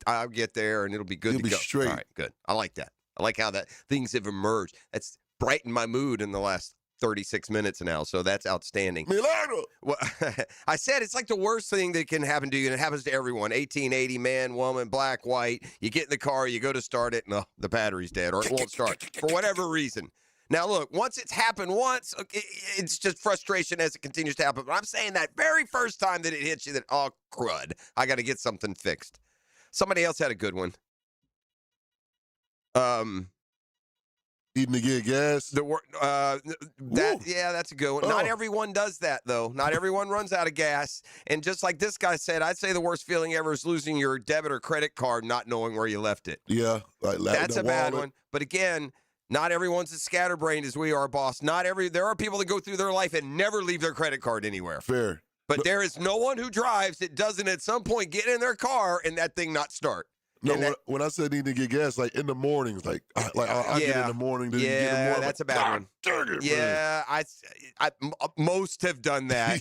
I'll get there and it'll be good to go. You'll be straight. All right, good. I like that. I like how that things have emerged. That's brightened my mood in the last 36 minutes now, so that's outstanding. Milano. Well, I said it's like the worst thing that can happen to you, and it happens to everyone. 1880, man, woman, black, white. You get in the car, you go to start it, and the battery's dead, or it won't start for whatever reason. Now, look, once it's happened once, it's just frustration as it continues to happen. But I'm saying that very first time that it hits you that, oh, crud, I got to get something fixed. Somebody else had a good one. Eating to get gas. Yeah, that's a good one. Not everyone does that, though. Not everyone runs out of gas. And just like this guy said, I'd say the worst feeling ever is losing your debit or credit card, not knowing where you left it. Yeah, that's a bad one. But again, not everyone's as scatterbrained as we are, boss. There are people that go through their life and never leave their credit card anywhere. Fair. But there is no one who drives that doesn't at some point get in their car and that thing not start. No, when I said need to get gas, like in the mornings, I get in the morning. Then get in the morning, that's a bad one. Yeah, I most have done that.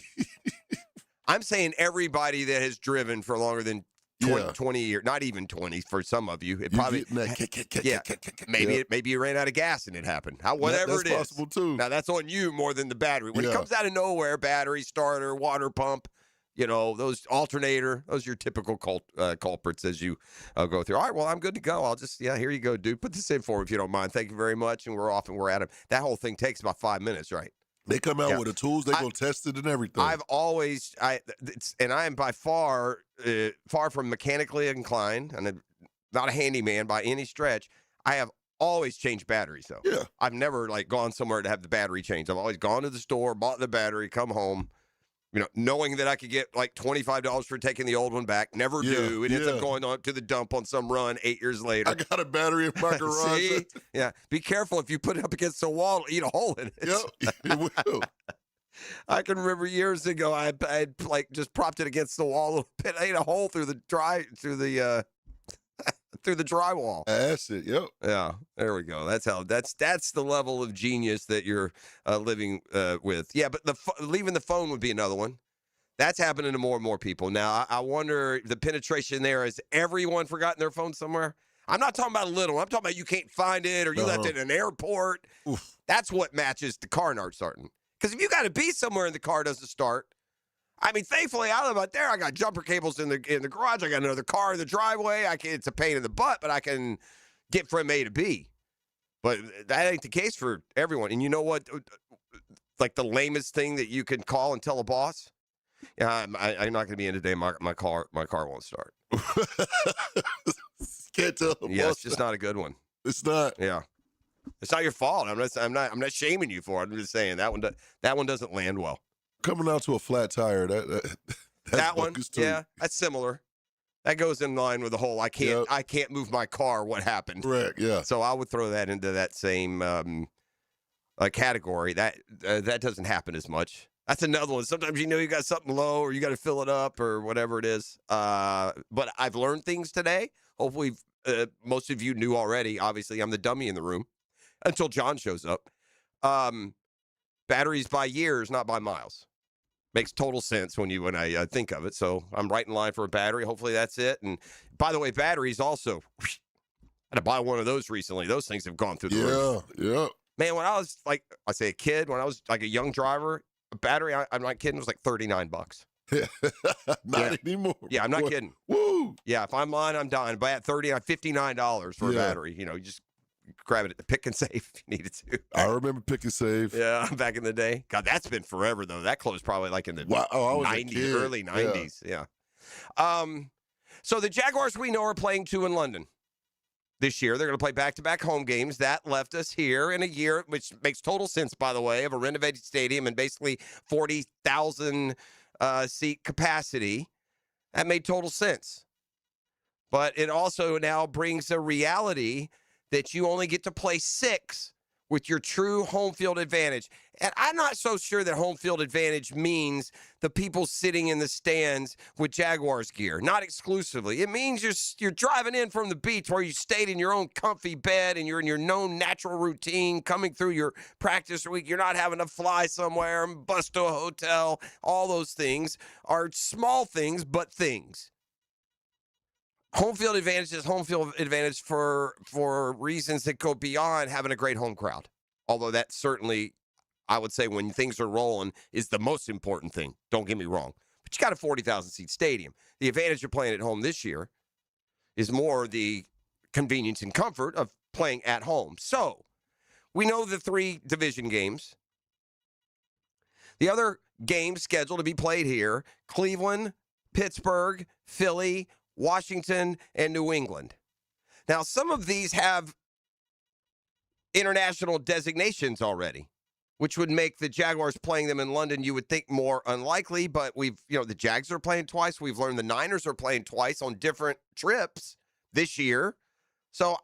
I'm saying everybody that has driven for longer than 20 years, not even 20 for some of you. It probably maybe you ran out of gas and it happened. Whatever it is, that's possible too. Now that's on you more than the battery. When it comes out of nowhere, battery, starter, water pump. Those alternator, those are your typical culprits as you go through. All right, well, I'm good to go. I'll just, here you go, dude. Put this in for me if you don't mind. Thank you very much. And we're off and we're at it. That whole thing takes about 5 minutes, right? They come out with the tools. They go test it and everything. I've always, I am by far from mechanically inclined and not a handyman by any stretch. I have always changed batteries, though. Yeah. I've never, gone somewhere to have the battery changed. I've always gone to the store, bought the battery, come home. Knowing that I could get $25 for taking the old one back. Never do. It ends up going on to the dump on some run 8 years later. I got a battery in my garage. See? Yeah. Be careful if you put it up against the wall, it'll eat a hole in it. Yep, it will. I can remember years ago, I had just propped it against the wall a little bit. I ate a hole through the drywall. That's it. Yep. Yeah. There we go. That's the level of genius that you're living with. Yeah, but leaving the phone would be another one. That's happening to more and more people. Now, I wonder the penetration there. Has everyone forgotten their phone somewhere? I'm not talking about a little. I'm talking about you can't find it or you left it in an airport. Oof. That's what matches the car not starting. Because if you got to be somewhere and the car doesn't start, I mean, thankfully, I live out there. I got jumper cables in the garage. I got another car in the driveway. It's a pain in the butt, but I can get from A to B. But that ain't the case for everyone. And you know what? Like the lamest thing that you can call and tell a boss? Yeah, I'm not going to be in today. My car won't start. Can't tell. Yeah, it's just not a good one. It's not. Yeah, it's not your fault. I'm not shaming you for it. I'm just saying that one doesn't land well. Coming out to a flat tire, that one, that's similar. That goes in line with the whole I can't move my car. What happened? Correct. Yeah. So I would throw that into that same category. That doesn't happen as much. That's another one. Sometimes you got something low, or you got to fill it up, or whatever it is. But I've learned things today. Hopefully, most of you knew already. Obviously, I'm the dummy in the room until John shows up. Batteries by years, not by miles. Makes total sense when I think of it. So I'm right in line for a battery. Hopefully that's it. And by the way, batteries also. I had to buy one of those recently. Those things have gone through the roof. Yeah. Man, when I was a kid, when I was a young driver, a battery, I'm not kidding, was like $39. Not anymore. Yeah, I'm not kidding. Woo! Yeah, if I'm lying, I'm dying. Buy at $59 for a battery. You just grab it at the Pick and Save if you needed to. I remember Pick and Save. Yeah, back in the day. God, that's been forever, though. That closed probably in the 90s, early 90s. Yeah. So the Jaguars we know are playing 2 in London this year. They're going to play back-to-back home games. That left us here in a year, which makes total sense, by the way, of a renovated stadium and basically 40,000 seat capacity. That made total sense. But it also now brings a reality that you only get to play 6 with your true home field advantage. And I'm not so sure that home field advantage means the people sitting in the stands with Jaguars gear. Not exclusively. It means you're driving in from the beach where you stayed in your own comfy bed and you're in your known natural routine coming through your practice week. You're not having to fly somewhere and bus to a hotel. All those things are small things, but things. Home field advantage is home field advantage for reasons that go beyond having a great home crowd. Although that certainly I would say when things are rolling, is the most important thing. Don't get me wrong. But you got a 40,000-seat stadium. The advantage of playing at home this year is more the convenience and comfort of playing at home. So we know the 3 division games. The other games scheduled to be played here, Cleveland, Pittsburgh, Philly, Washington, and New England. Now, some of these have international designations already, which would make the Jaguars playing them in London, you would think, more unlikely. But the Jags are playing twice. We've learned the Niners are playing twice on different trips this year. So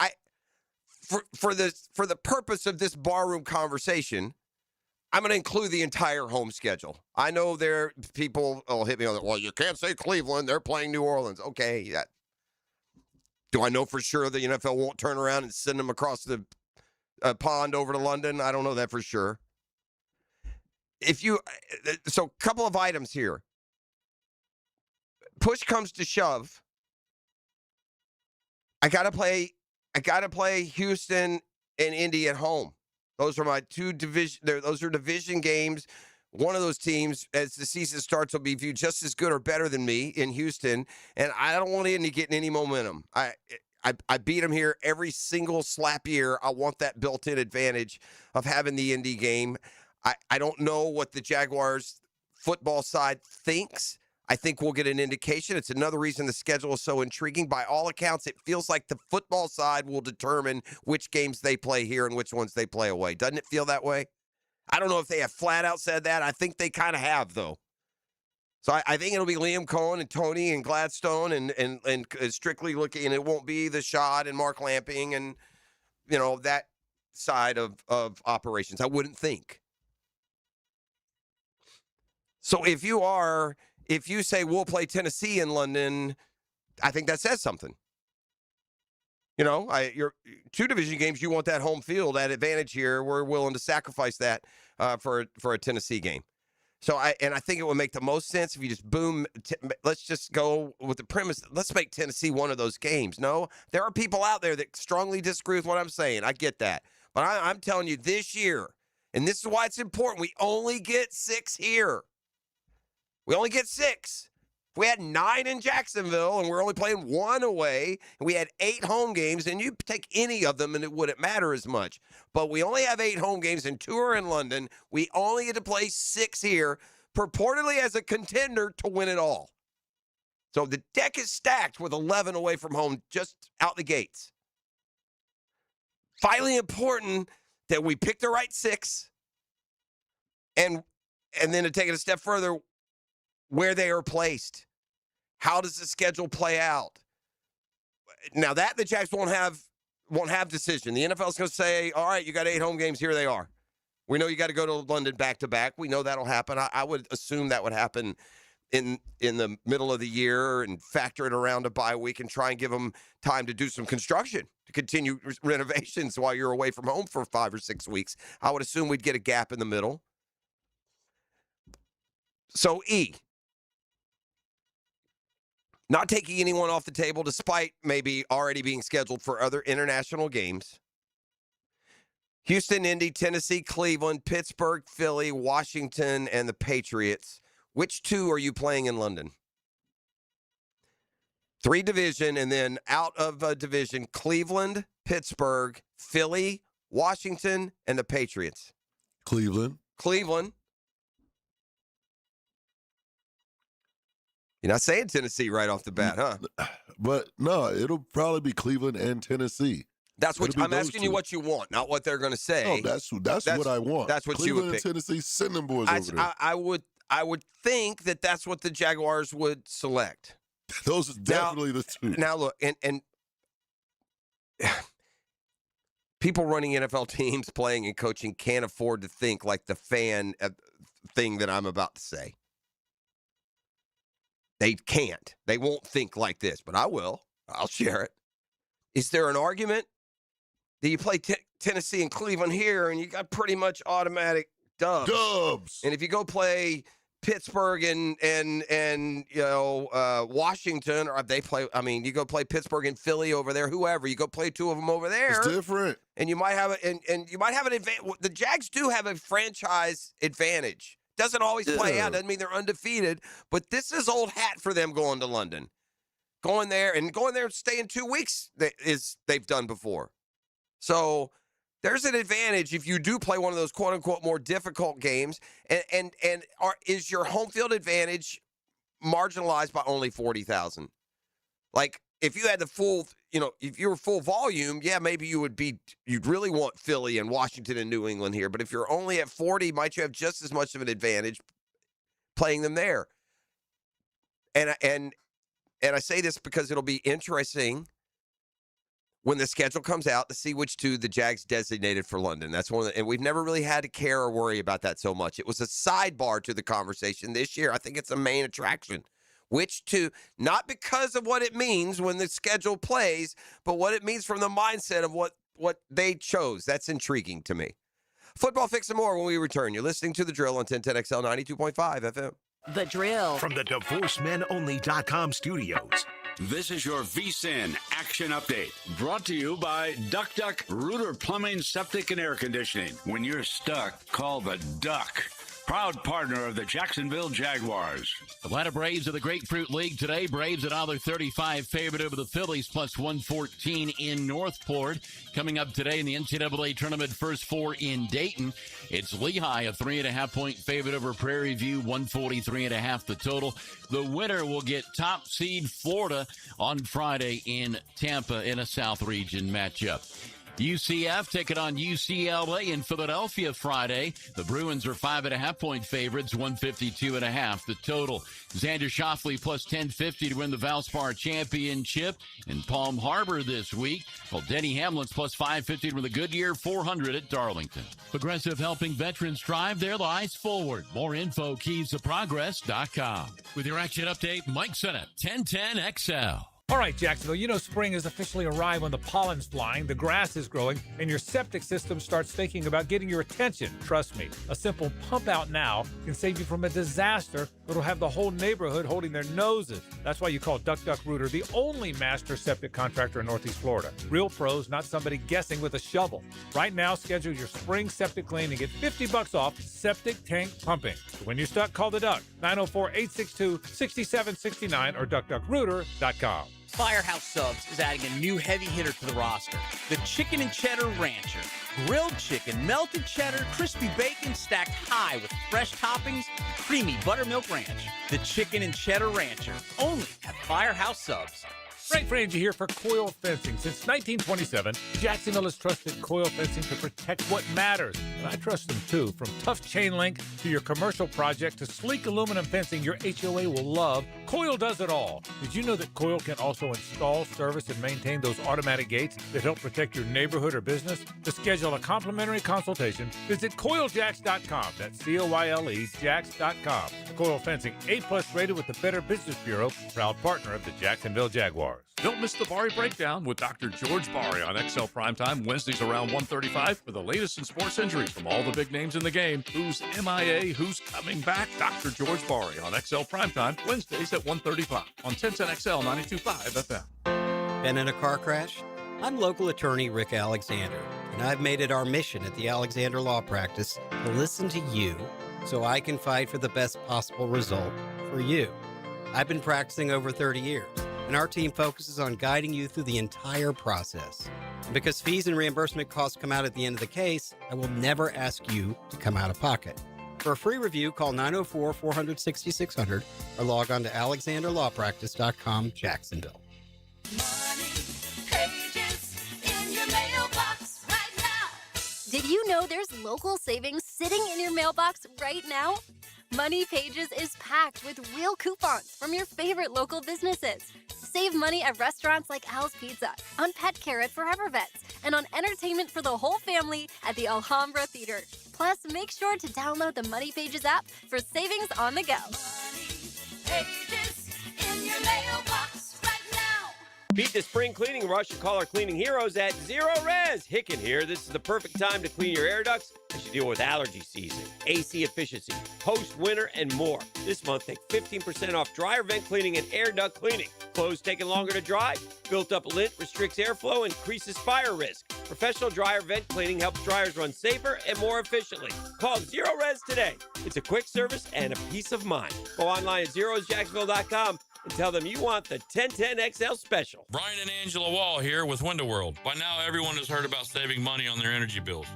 for the purpose of this barroom conversation, I'm going to include the entire home schedule. I know people will hit me on that. Well, you can't say Cleveland. They're playing New Orleans. Okay. Do I know for sure the NFL won't turn around and send them across the pond over to London? I don't know that for sure. So a couple of items here. Push comes to shove. I gotta play Houston and Indy at home. Those are my 2 division. Those are division games. One of those teams, as the season starts, will be viewed just as good or better than me in Houston, and I don't want Indy getting any momentum. I beat them here every single slap year. I want that built-in advantage of having the Indy game. I don't know what the Jaguars football side thinks. I think we'll get an indication. It's another reason the schedule is so intriguing. By all accounts, it feels like the football side will determine which games they play here and which ones they play away. Doesn't it feel that way? I don't know if they have flat out said that. I think they kind of have, though. So I think it'll be Liam Cohen and Tony and Gladstone and strictly looking, and it won't be the Shad and Mark Lamping and, that side of operations. I wouldn't think. So if you say we'll play Tennessee in London, I think that says something. Your 2 division games, you want that home field, that advantage here. We're willing to sacrifice that for a Tennessee game. So I think it would make the most sense if you just let's just go with the premise. Let's make Tennessee one of those games. No, there are people out there that strongly disagree with what I'm saying. I get that. But I'm telling you this year, and this is why it's important, we only get 6 here. We only get 6. If we had 9 in Jacksonville and we're only playing 1 away, and we had 8 home games, and you take any of them and it wouldn't matter as much. But we only have 8 home games and 2 are in London. We only get to play 6 here, purportedly as a contender to win it all. So the deck is stacked with 11 away from home just out the gates. Finally important that we pick the right 6, and then to take it a step further, where they are placed. How does the schedule play out? Now that the Jags won't have decision. The NFL is going to say, all right, you got 8 home games. Here they are. We know you got to go to London back-to-back. We know that'll happen. I would assume that would happen in the middle of the year and factor it around a bye week and try and give them time to do some construction, to continue renovations while you're away from home for 5 or 6 weeks. I would assume we'd get a gap in the middle. So not taking anyone off the table despite maybe already being scheduled for other international games. Houston, Indy, Tennessee, Cleveland, Pittsburgh, Philly, Washington, and the Patriots. Which 2 are you playing in London? 3 division, and then out of a division, Cleveland, Pittsburgh, Philly, Washington, and the Patriots. Cleveland. You're not saying Tennessee right off the bat, huh? But no, it'll probably be Cleveland and Tennessee. That's what I'm asking you what you want, not what they're going to say. No, that's what I want. That's what Cleveland you would pick. and Tennessee, send them boys over there. I would think that that's what the Jaguars would select. Those are definitely the 2. Now look, and people running NFL teams, playing and coaching, can't afford to think like the fan thing that I'm about to say. They can't. They won't think like this, but I will. I'll share it. Is there an argument that you play Tennessee and Cleveland here and you got pretty much automatic dubs? Dubs. And if you go play Pittsburgh and Washington, or they play. I mean, you go play Pittsburgh and Philly over there, whoever. You go play two of them over there. It's different. And you might have an advantage. The Jags do have a franchise advantage. Doesn't always play out. Doesn't mean they're undefeated. But this is old hat for them going to London. Going there and staying 2 weeks they've done before. So there's an advantage if you do play one of those quote unquote more difficult games. And is your home field advantage marginalized by only 40,000? Like if you had the full, if you were full volume, yeah, maybe you'd really want Philly and Washington and New England here. But if you're only at 40, might you have just as much of an advantage playing them there? And I say this because it'll be interesting when the schedule comes out to see which two the Jags designated for London. That's and we've never really had to care or worry about that so much. It was a sidebar to the conversation this year. I think it's a main attraction. Which two, not because of what it means when the schedule plays, but what it means from the mindset of what they chose. That's intriguing to me. Football Fix and more when we return. You're listening to The Drill on 1010XL 92.5 FM. The Drill. From the DivorceMenOnly.com studios. This is your VSIN Action Update, brought to you by Duck Duck Rooter Plumbing, Septic, and Air Conditioning. When you're stuck, call the Duck. Proud partner of the Jacksonville Jaguars. Atlanta Braves of the Grapefruit League today. Braves at $1.35 favorite over the Phillies, plus 114 in Northport. Coming up today in the NCAA Tournament, first four in Dayton. It's Lehigh, a 3.5-point favorite over Prairie View, 143.5 the total. The winner will get top seed Florida on Friday in Tampa in a South Region matchup. UCF taking on UCLA in Philadelphia Friday. The Bruins are 5.5-point favorites, 152.5 the total. Xander Schauffele plus 1050 to win the Valspar Championship in Palm Harbor this week. Well, Denny Hamlin's plus 550 to win the Goodyear 400 at Darlington. Progressive helping veterans drive their lives forward. More info, keysofprogress.com. With your action update, Mike Sennett, 1010XL. All right, Jacksonville, spring has officially arrived when the pollen's flying, the grass is growing, and your septic system starts thinking about getting your attention. Trust me, a simple pump out now can save you from a disaster that'll have the whole neighborhood holding their noses. That's why you call Duck Duck Rooter the only master septic contractor in Northeast Florida. Real pros, not somebody guessing with a shovel. Right now, schedule your spring septic clean and get $50 off septic tank pumping. So when you're stuck, call the Duck, 904-862-6769 or duckduckrooter.com. Firehouse Subs is adding a new heavy hitter to the roster, the Chicken and Cheddar Rancher. Grilled chicken, melted cheddar, crispy bacon stacked high with fresh toppings, and creamy buttermilk ranch. The Chicken and Cheddar Rancher, only at Firehouse Subs. Frank Frangie here for Coil Fencing. Since 1927, Jacksonville has trusted Coil Fencing to protect what matters. And I trust them too. From tough chain link to your commercial project to sleek aluminum fencing your HOA will love, Coil does it all. Did you know that Coil can also install, service, and maintain those automatic gates that help protect your neighborhood or business? To schedule a complimentary consultation, visit CoilJacks.com. That's COYLE Jacks.com. Coil Fencing, A+ rated with the Better Business Bureau, proud partner of the Jacksonville Jaguars. Don't miss the Bari Breakdown with Dr. George Bari on XL Primetime, Wednesdays around 1:35 for the latest in sports injuries from all the big names in the game. Who's MIA, who's coming back? Dr. George Bari on XL Primetime, Wednesdays at 1:35 on 1010XL 92.5 FM. Been in a car crash? I'm local attorney Rick Alexander, and I've made it our mission at the Alexander Law Practice to listen to you so I can fight for the best possible result for you. I've been practicing over 30 years. And our team focuses on guiding you through the entire process. And because fees and reimbursement costs come out at the end of the case, I will never ask you to come out of pocket. For a free review, call 904-400-6600 or log on to alexanderlawpractice.com, Jacksonville. Did you know there's local savings sitting in your mailbox right now? Money Pages is packed with real coupons from your favorite local businesses. Save money at restaurants like Al's Pizza, on pet care at Forever Vets, and on entertainment for the whole family at the Alhambra Theater. Plus, make sure to download the Money Pages app for savings on the go. Money Pages in your mailbox right now. Beat the spring cleaning rush and call our cleaning heroes at Zero Res. Hicken here. This is the perfect time to clean your air ducts as you deal with allergy season, AC efficiency, post-winter, and more. This month, take 15% off dryer vent cleaning and air duct cleaning. Clothes taking longer to dry? Built up lint restricts airflow and increases fire risk. Professional dryer vent cleaning helps dryers run safer and more efficiently. Call Zero Res today. It's a quick service and a peace of mind. Go online at zerosjacksonville.com and tell them you want the 1010XL special. Brian and Angela Wall here with Window World. By now, everyone has heard about saving money on their energy bills.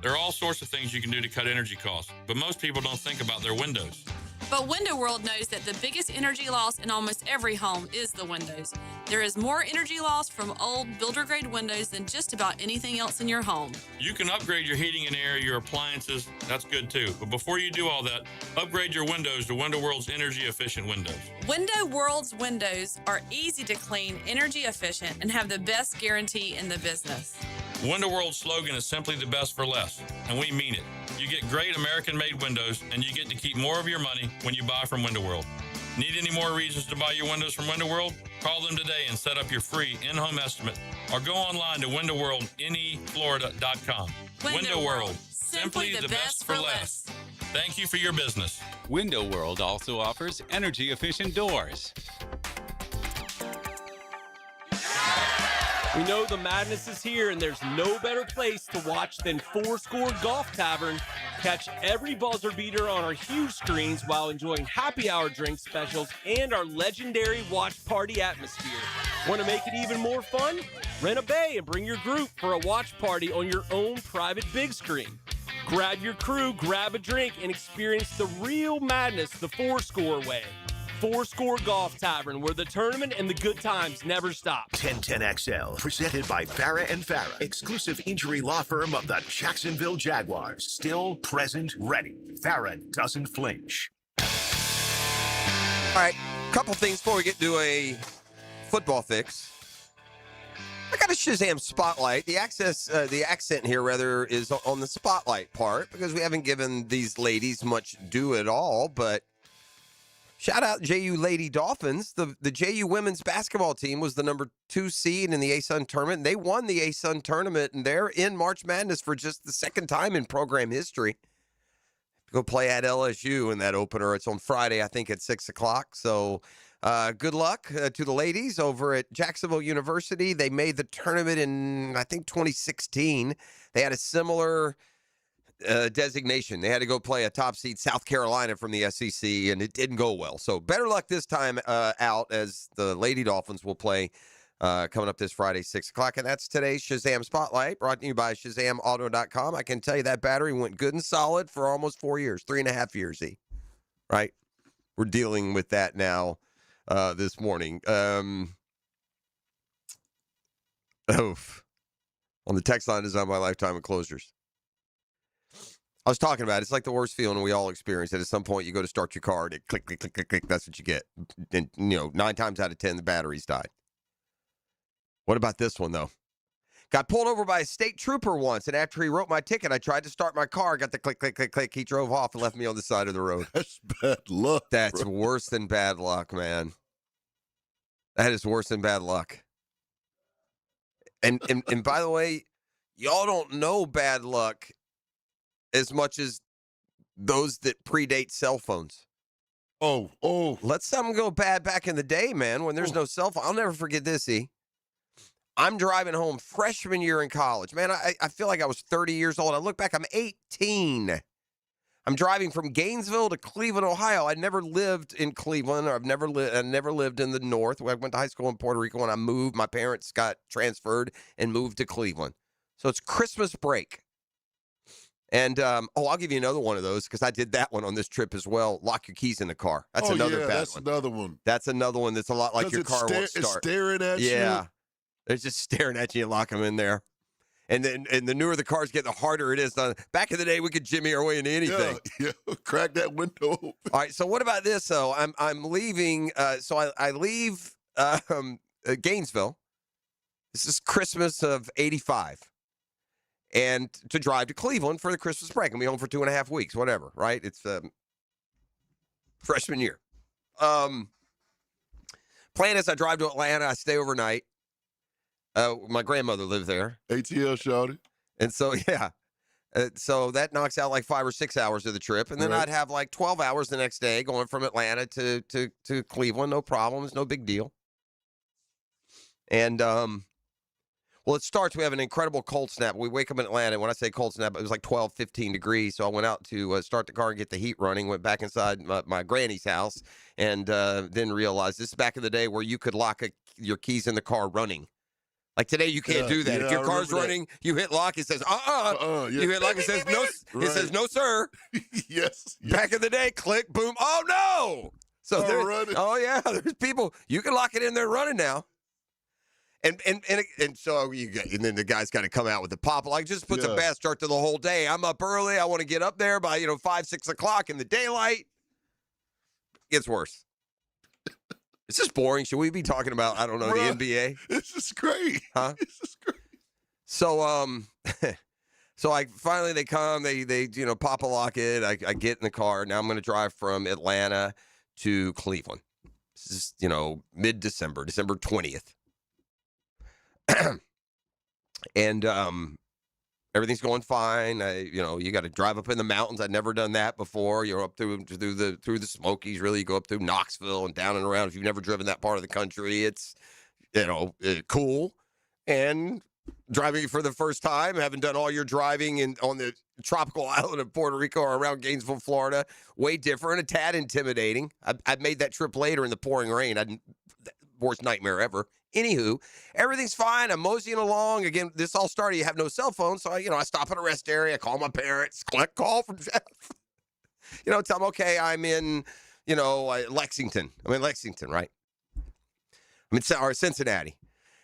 There are all sorts of things you can do to cut energy costs, but most people don't think about their windows. But Window World knows that the biggest energy loss in almost every home is the windows. There is more energy loss from old builder-grade windows than just about anything else in your home. You can upgrade your heating and air, your appliances. That's good too. But before you do all that, upgrade your windows to Window World's energy-efficient windows. Window World's windows are easy to clean, energy efficient, and have the best guarantee in the business. Window World's slogan is simply the best for less, and we mean it. You get great American-made windows, and you get to keep more of your money when you buy from Window World. Need any more reasons to buy your windows from Window World? Call them today and set up your free in-home estimate, or go online to windowworldneflorida.com. Window World, simply the best for less. Thank you for your business. Window World also offers energy-efficient doors. We know the madness is here, and there's no better place to watch than Fourscore Golf Tavern. Catch every buzzer beater on our huge screens while enjoying happy hour drink specials and our legendary watch party atmosphere. Want to make it even more fun? Rent a bay and bring your group for a watch party on your own private big screen. Grab your crew, grab a drink, and experience the real madness the Fourscore way. Fourscore Golf Tavern, where the tournament and the good times never stop. 1010XL, presented by Farah and Farah, exclusive injury law firm of the Jacksonville Jaguars. Still present, ready. Farah doesn't flinch. All right, couple things before we get to a football fix. I got a Shazam spotlight. The accent here, rather, is on the spotlight part because we haven't given these ladies much due at all, but shout out JU Lady Dolphins. The JU women's basketball team was the number 2 seed in the ASUN tournament. They won the ASUN tournament, and they're in March Madness for just the second time in program history. Go play at LSU in that opener. It's on Friday, I think, at 6 o'clock. So good luck to the ladies over at Jacksonville University. They made the tournament in, I think, 2016. They had a similar designation. They had to go play a top seed South Carolina from the SEC, and it didn't go well. So better luck this time out, as the Lady Dolphins will play coming up this Friday, 6 o'clock. And that's today's Shazam Spotlight, brought to you by ShazamAuto.com. I can tell you that battery went good and solid for almost 4 years, 3.5 years, right? We're dealing with that now this morning. On the text line, Design My Lifetime Enclosures. I was talking about it. It's like the worst feeling we all experience. That at some point you go to start your car and it click, click, click, click, click. That's what you get. And 9 times out of 10, the batteries died. What about this one, though? Got pulled over by a state trooper once, and after he wrote my ticket, I tried to start my car. Got the click, click, click, click. He drove off and left me on the side of the road. That's bad luck. That's worse than bad luck, man. That is worse than bad luck. And by the way, y'all don't know bad luck as much as those that predate cell phones. Oh. Let something go bad back in the day, man, when there's no cell phone. I'll never forget this, I'm driving home freshman year in college. Man, I feel like I was 30 years old. I look back, I'm 18. I'm driving from Gainesville to Cleveland, Ohio. I never lived in Cleveland, or I never lived in the North. I went to high school in Puerto Rico. When I moved, my parents got transferred and moved to Cleveland. So it's Christmas break. And, I'll give you another one of those because I did that one on this trip as well. Lock your keys in the car. That's another bad that's one. another one. That's another one that's a lot like your car won't start. It's staring at you. Yeah. They're just staring at you and lock them in there. And then, and the newer the cars get, the harder it is. Back in the day, we could jimmy our way into anything. Yeah. Crack that window open. All right, so what about this, though? I'm leaving. So I leave Gainesville. This is Christmas of '85. And to drive to Cleveland for the Christmas break. And be home for 2.5 weeks, whatever, right? It's freshman year. Plan is I drive to Atlanta. I stay overnight. My grandmother lived there. ATL shouted. And so, yeah. So that knocks out like 5 or 6 hours of the trip. And then Right. I'd have like 12 hours the next day going from Atlanta to Cleveland. No problems. No big deal. And, well, it starts. We have an incredible cold snap. We wake up in Atlanta. When I say cold snap, it was like 12, 15 degrees. So I went out to start the car and get the heat running, went back inside my granny's house, and then realized this is back in the day where you could lock your keys in the car running. Like today, you can't do that. If your car's running, you hit lock, it says, Yeah. You hit lock, it says, no, it says, no, sir. yes. Back in the day, click, boom, oh, no. So yeah, there's people, you can lock it in there running now. And so and then the guy's got to come out with the pop lock. Just puts a bad start to the whole day. I'm up early. I want to get up there by 5, 6 o'clock in the daylight. Gets worse. Is this boring? Should we be talking about the NBA? This is great. Huh? This is great. So so finally they come. They pop a lock it. I get in the car. Now I'm going to drive from Atlanta to Cleveland. This is mid-December, December 20th. And everything's going fine. You got to drive up in the mountains. I'd never done that before. You're up through the Smokies. Really, you go up through Knoxville and down and around. If you've never driven that part of the country, it's cool. And driving for the first time, having done all your driving on the tropical island of Puerto Rico or around Gainesville, Florida, way different, a tad intimidating. I've made that trip later in the pouring rain. Worst nightmare ever. Anywho, everything's fine. I'm moseying along. Again, this all started, you have no cell phone. So, I stop at a rest area, call my parents, collect call from Jeff. Tell them, okay, I'm in, Lexington. I'm in Lexington, right? I'm in Cincinnati.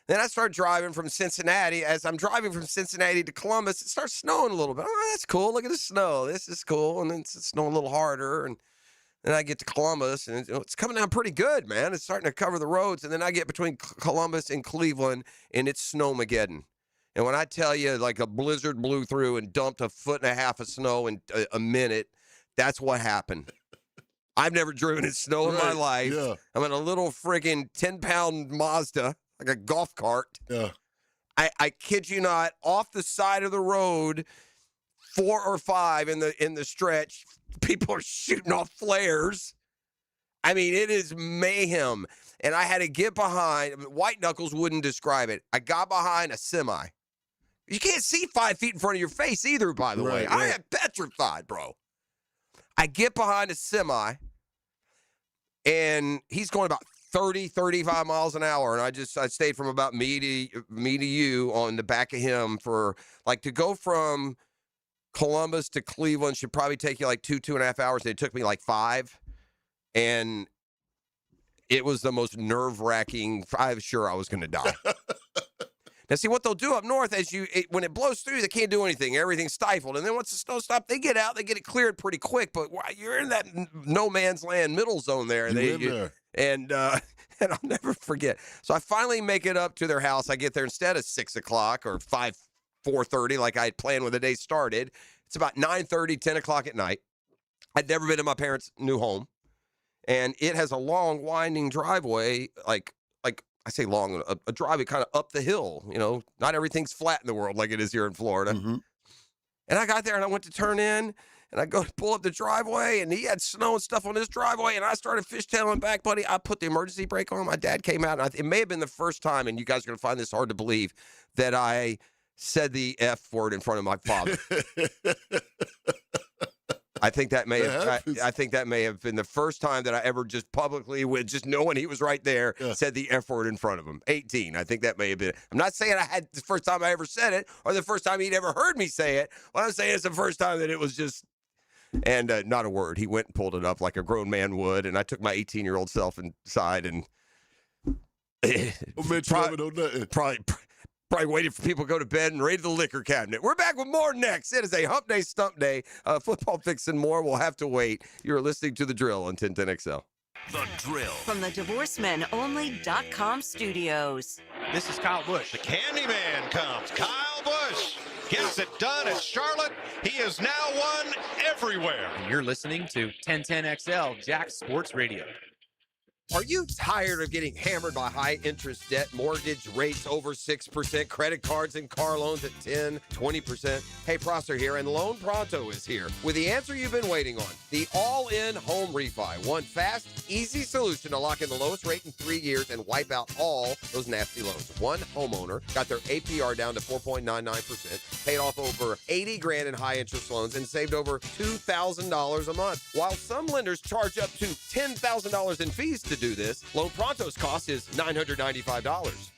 Then I start driving from Cincinnati. As I'm driving from Cincinnati to Columbus, it starts snowing a little bit. Oh, that's cool. Look at the snow. This is cool. And then it's snowing a little harder. And then I get to Columbus, and it's coming down pretty good, man. It's starting to cover the roads. And then I get between Columbus and Cleveland, and it's snowmageddon. And when I tell you, like a blizzard blew through and dumped 1.5 feet of snow in a minute, that's what happened. I've never driven in snow in my life. Yeah. I'm in a little friggin' 10-pound Mazda, like a golf cart. Yeah. I kid you not, off the side of the road, 4 or 5 in the stretch, people are shooting off flares. I mean, it is mayhem. And I had to get behind, White Knuckles wouldn't describe it. I got behind a semi. You can't see 5 feet in front of your face either, by the way. I am petrified, bro. I get behind a semi, and he's going about 30, 35 miles an hour. And I stayed from about me to you on the back of him for, like, to go from Columbus to Cleveland should probably take you like 2.5 hours. It took me like 5. And it was the most nerve-wracking. I'm sure I was going to die. Now, see, what they'll do up north, when it blows through, they can't do anything. Everything's stifled. And then once the snow stops, they get out. They get it cleared pretty quick. But you're in that no man's land middle zone there. There. And I'll never forget. So I finally make it up to their house. I get there instead of 6 o'clock or 4:30 like I had planned when the day started. It's about 9:30, 10 o'clock at night. I'd never been in my parents' new home. And it has a long, winding driveway, like I say long, a driveway kind of up the hill. Not everything's flat in the world like it is here in Florida. Mm-hmm. And I got there and I went to turn in and I go to pull up the driveway and he had snow and stuff on his driveway and I started fishtailing back, buddy. I put the emergency brake on. My dad came out and it may have been the first time, and you guys are going to find this hard to believe, that I said the F word in front of my father. I think that may have been the first time that I ever just publicly, with just knowing he was right there, said the F word in front of him. 18. I think that may have been. I'm not saying I had the first time I ever said it or the first time he'd ever heard me say it. What I'm saying is the first time that it was just, and not a word. He went and pulled it up like a grown man would, and I took my 18-year-old self inside and probably waited for people to go to bed and raided the liquor cabinet. We're back with more next. It is a hump day, stump day. Football fix and more. We'll have to wait. You're listening to The Drill on 1010XL. The Drill. From the DivorceMenOnly.com studios. This is Kyle Busch. The Candyman comes. Kyle Busch gets it done at Charlotte. He is now won everywhere. And you're listening to 1010XL Jack Sports Radio. Are you tired of getting hammered by high-interest debt, mortgage rates over 6%, credit cards and car loans at 10, 20%? Hey, Prosser here, and Loan Pronto is here with the answer you've been waiting on, the all-in home refi. One fast, easy solution to lock in the lowest rate in 3 years and wipe out all those nasty loans. One homeowner got their APR down to 4.99%, paid off over $80,000 in high-interest loans, and saved over $2,000 a month. While some lenders charge up to $10,000 in fees to do this, Loan Pronto's cost is $995.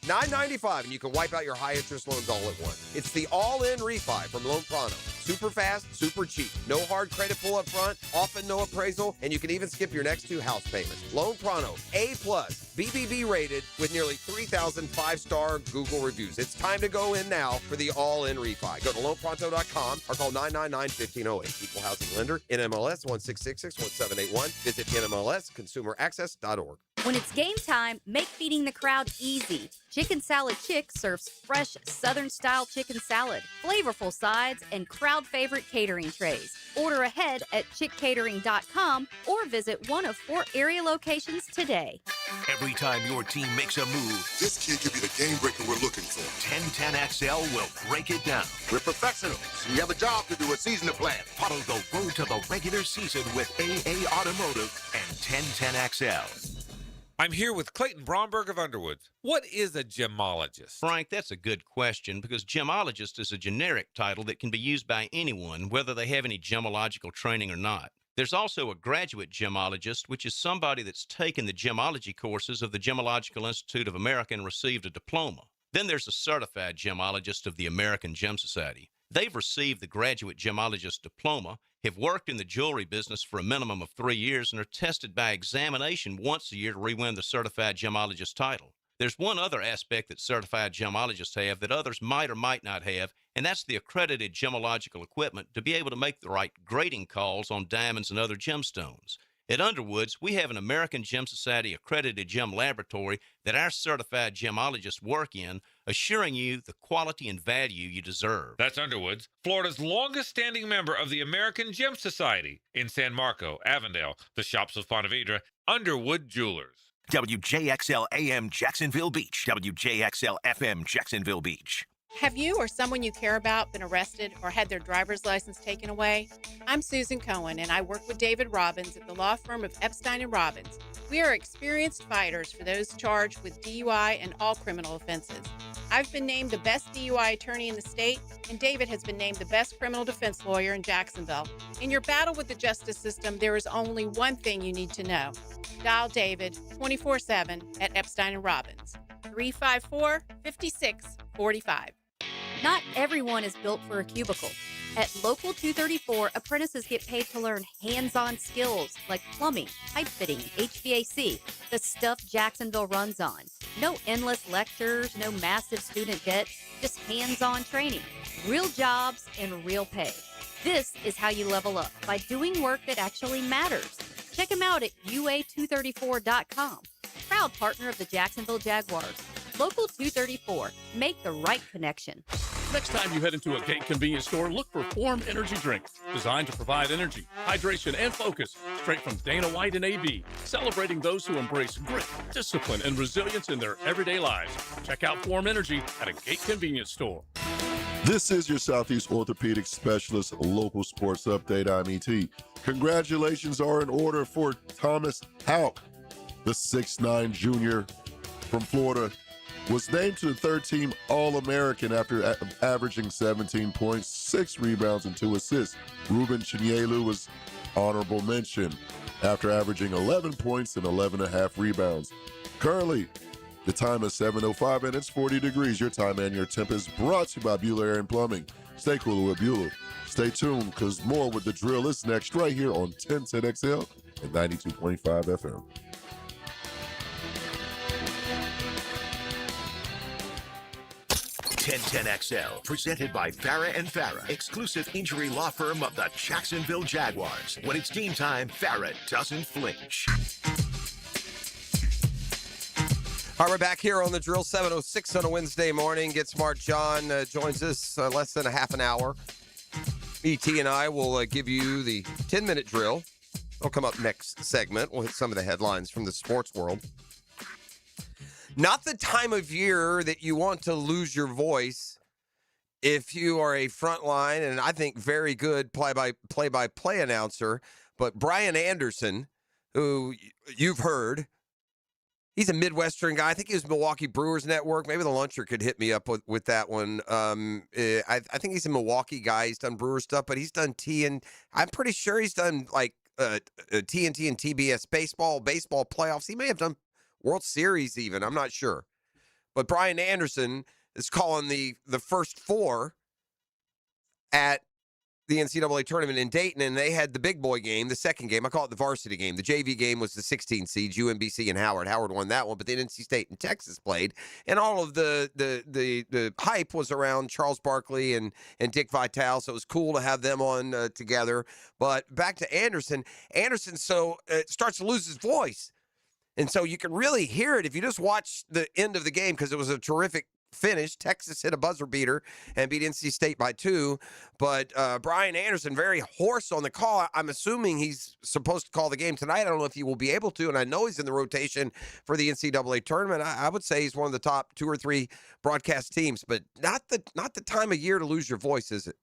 $995, and you can wipe out your high interest loans all at once. It's the all-in refi from Loan Pronto. Super fast, super cheap. No hard credit pull up front, often no appraisal, and you can even skip your next 2 house payments. Loan Pronto, A+, BBB rated with nearly 3,000 5-star Google reviews. It's time to go in now for the all-in refi. Go to loanpronto.com or call 999-1508. Equal housing lender, NMLS 1666781. Visit NMLSconsumeraccess.org. When it's game time, make feeding the crowd easy. Chicken Salad Chick serves fresh Southern-style chicken salad, flavorful sides, and crowd-favorite catering trays. Order ahead at chickcatering.com or visit one of 4 area locations today. Every time your team makes a move, This kid could be the game breaker we're looking for. 1010XL will break it down. We're professionals. We have a job to do, a season to plan. Follow the road to the regular season with AA Automotive and 1010XL. I'm here with Clayton Bromberg of Underwoods. What is a gemologist? Frank, that's a good question because gemologist is a generic title that can be used by anyone, whether they have any gemological training or not. There's also a graduate gemologist, which is somebody that's taken the gemology courses of the Gemological Institute of America and received a diploma. Then there's a certified gemologist of the American Gem Society. They've received the graduate gemologist diploma, have worked in the jewelry business for a minimum of 3 years, and are tested by examination once a year to re-win the certified gemologist title. There's one other aspect that certified gemologists have that others might or might not have, and that's the accredited gemological equipment to be able to make the right grading calls on diamonds and other gemstones. At Underwoods, we have an American Gem Society accredited gem laboratory that our certified gemologists work in, assuring you the quality and value you deserve. That's Underwoods, Florida's longest-standing member of the American Gem Society in San Marco, Avondale, the Shops of Ponte Vedra, Underwood Jewelers. WJXL AM Jacksonville Beach. WJXL FM Jacksonville Beach. Have you or someone you care about been arrested or had their driver's license taken away? I'm Susan Cohen, and I work with David Robbins at the law firm of Epstein & Robbins. We are experienced fighters for those charged with DUI and all criminal offenses. I've been named the best DUI attorney in the state, and David has been named the best criminal defense lawyer in Jacksonville. In your battle with the justice system, there is only one thing you need to know. Dial David 24/7 at Epstein & Robbins, 354-5645. Not everyone is built for a cubicle. At Local 234, apprentices get paid to learn hands-on skills like plumbing, pipe fitting, HVAC, the stuff Jacksonville runs on. No endless lectures, no massive student debt, just hands-on training, real jobs, and real pay. This is how you level up, by doing work that actually matters. Check them out at UA234.com. Proud partner of the Jacksonville Jaguars. Local 234. Make the right connection. Next time you head into a Gate convenience store, look for Form Energy Drink, designed to provide energy, hydration, and focus straight from Dana White and AB, celebrating those who embrace grit, discipline, and resilience in their everyday lives. Check out Form Energy at a Gate convenience store. This is your Southeast Orthopedic Specialist local sports update. I'm ET. Congratulations are in order for Thomas Houck, the 6'9 junior from Florida. Was named to the third-team All-American after averaging 17 points, 6 rebounds, and 2 assists. Ruben Chinyelu was honorable mention after averaging 11 points and 11.5 rebounds. Currently, the time is 7:05 and it's 40 degrees. Your time and your temp is brought to you by Bueller Air and Plumbing. Stay cooler with Bueller. Stay tuned because more with the drill is next right here on 1010XL and 92.5 FM. XL, presented by Farah and Farah, exclusive injury law firm of the Jacksonville Jaguars. When it's team time, Farah doesn't flinch. All right, we're back here on the drill, 7:06 on a Wednesday morning. Get Smart John joins us less than a half an hour. ET and I will give you the 10-minute drill It'll come up next segment. We'll hit some of the headlines from the sports world. Not the time of year that you want to lose your voice if you are a frontline and I think very good play-by-play announcer, but Brian Anderson, who you've heard, he's a Midwestern guy. I think he was Milwaukee Brewers Network. Maybe the Luncher could hit me up with that one. I think he's a Milwaukee guy. He's done Brewer stuff, but he's done I'm pretty sure he's done like TNT and TBS baseball playoffs. He may have done World Series even. I'm not sure. But Brian Anderson is calling the first four at the NCAA tournament in Dayton, and they had the big boy game, the second game. I call it the varsity game. The JV game was the 16 seeds, UMBC and Howard. Howard won that one, but then NC State and Texas played, and all of the hype was around Charles Barkley and Dick Vitale, so it was cool to have them on together. But back to Anderson. Anderson starts to lose his voice, and so you can really hear it if you just watch the end of the game because it was a terrific finish. Texas hit a buzzer beater and beat NC State by 2. But Brian Anderson, very hoarse on the call. I'm assuming he's supposed to call the game tonight. I don't know if he will be able to, and I know he's in the rotation for the NCAA tournament. I would say he's one of the top 2 or 3 broadcast teams, but not the time of year to lose your voice, is it?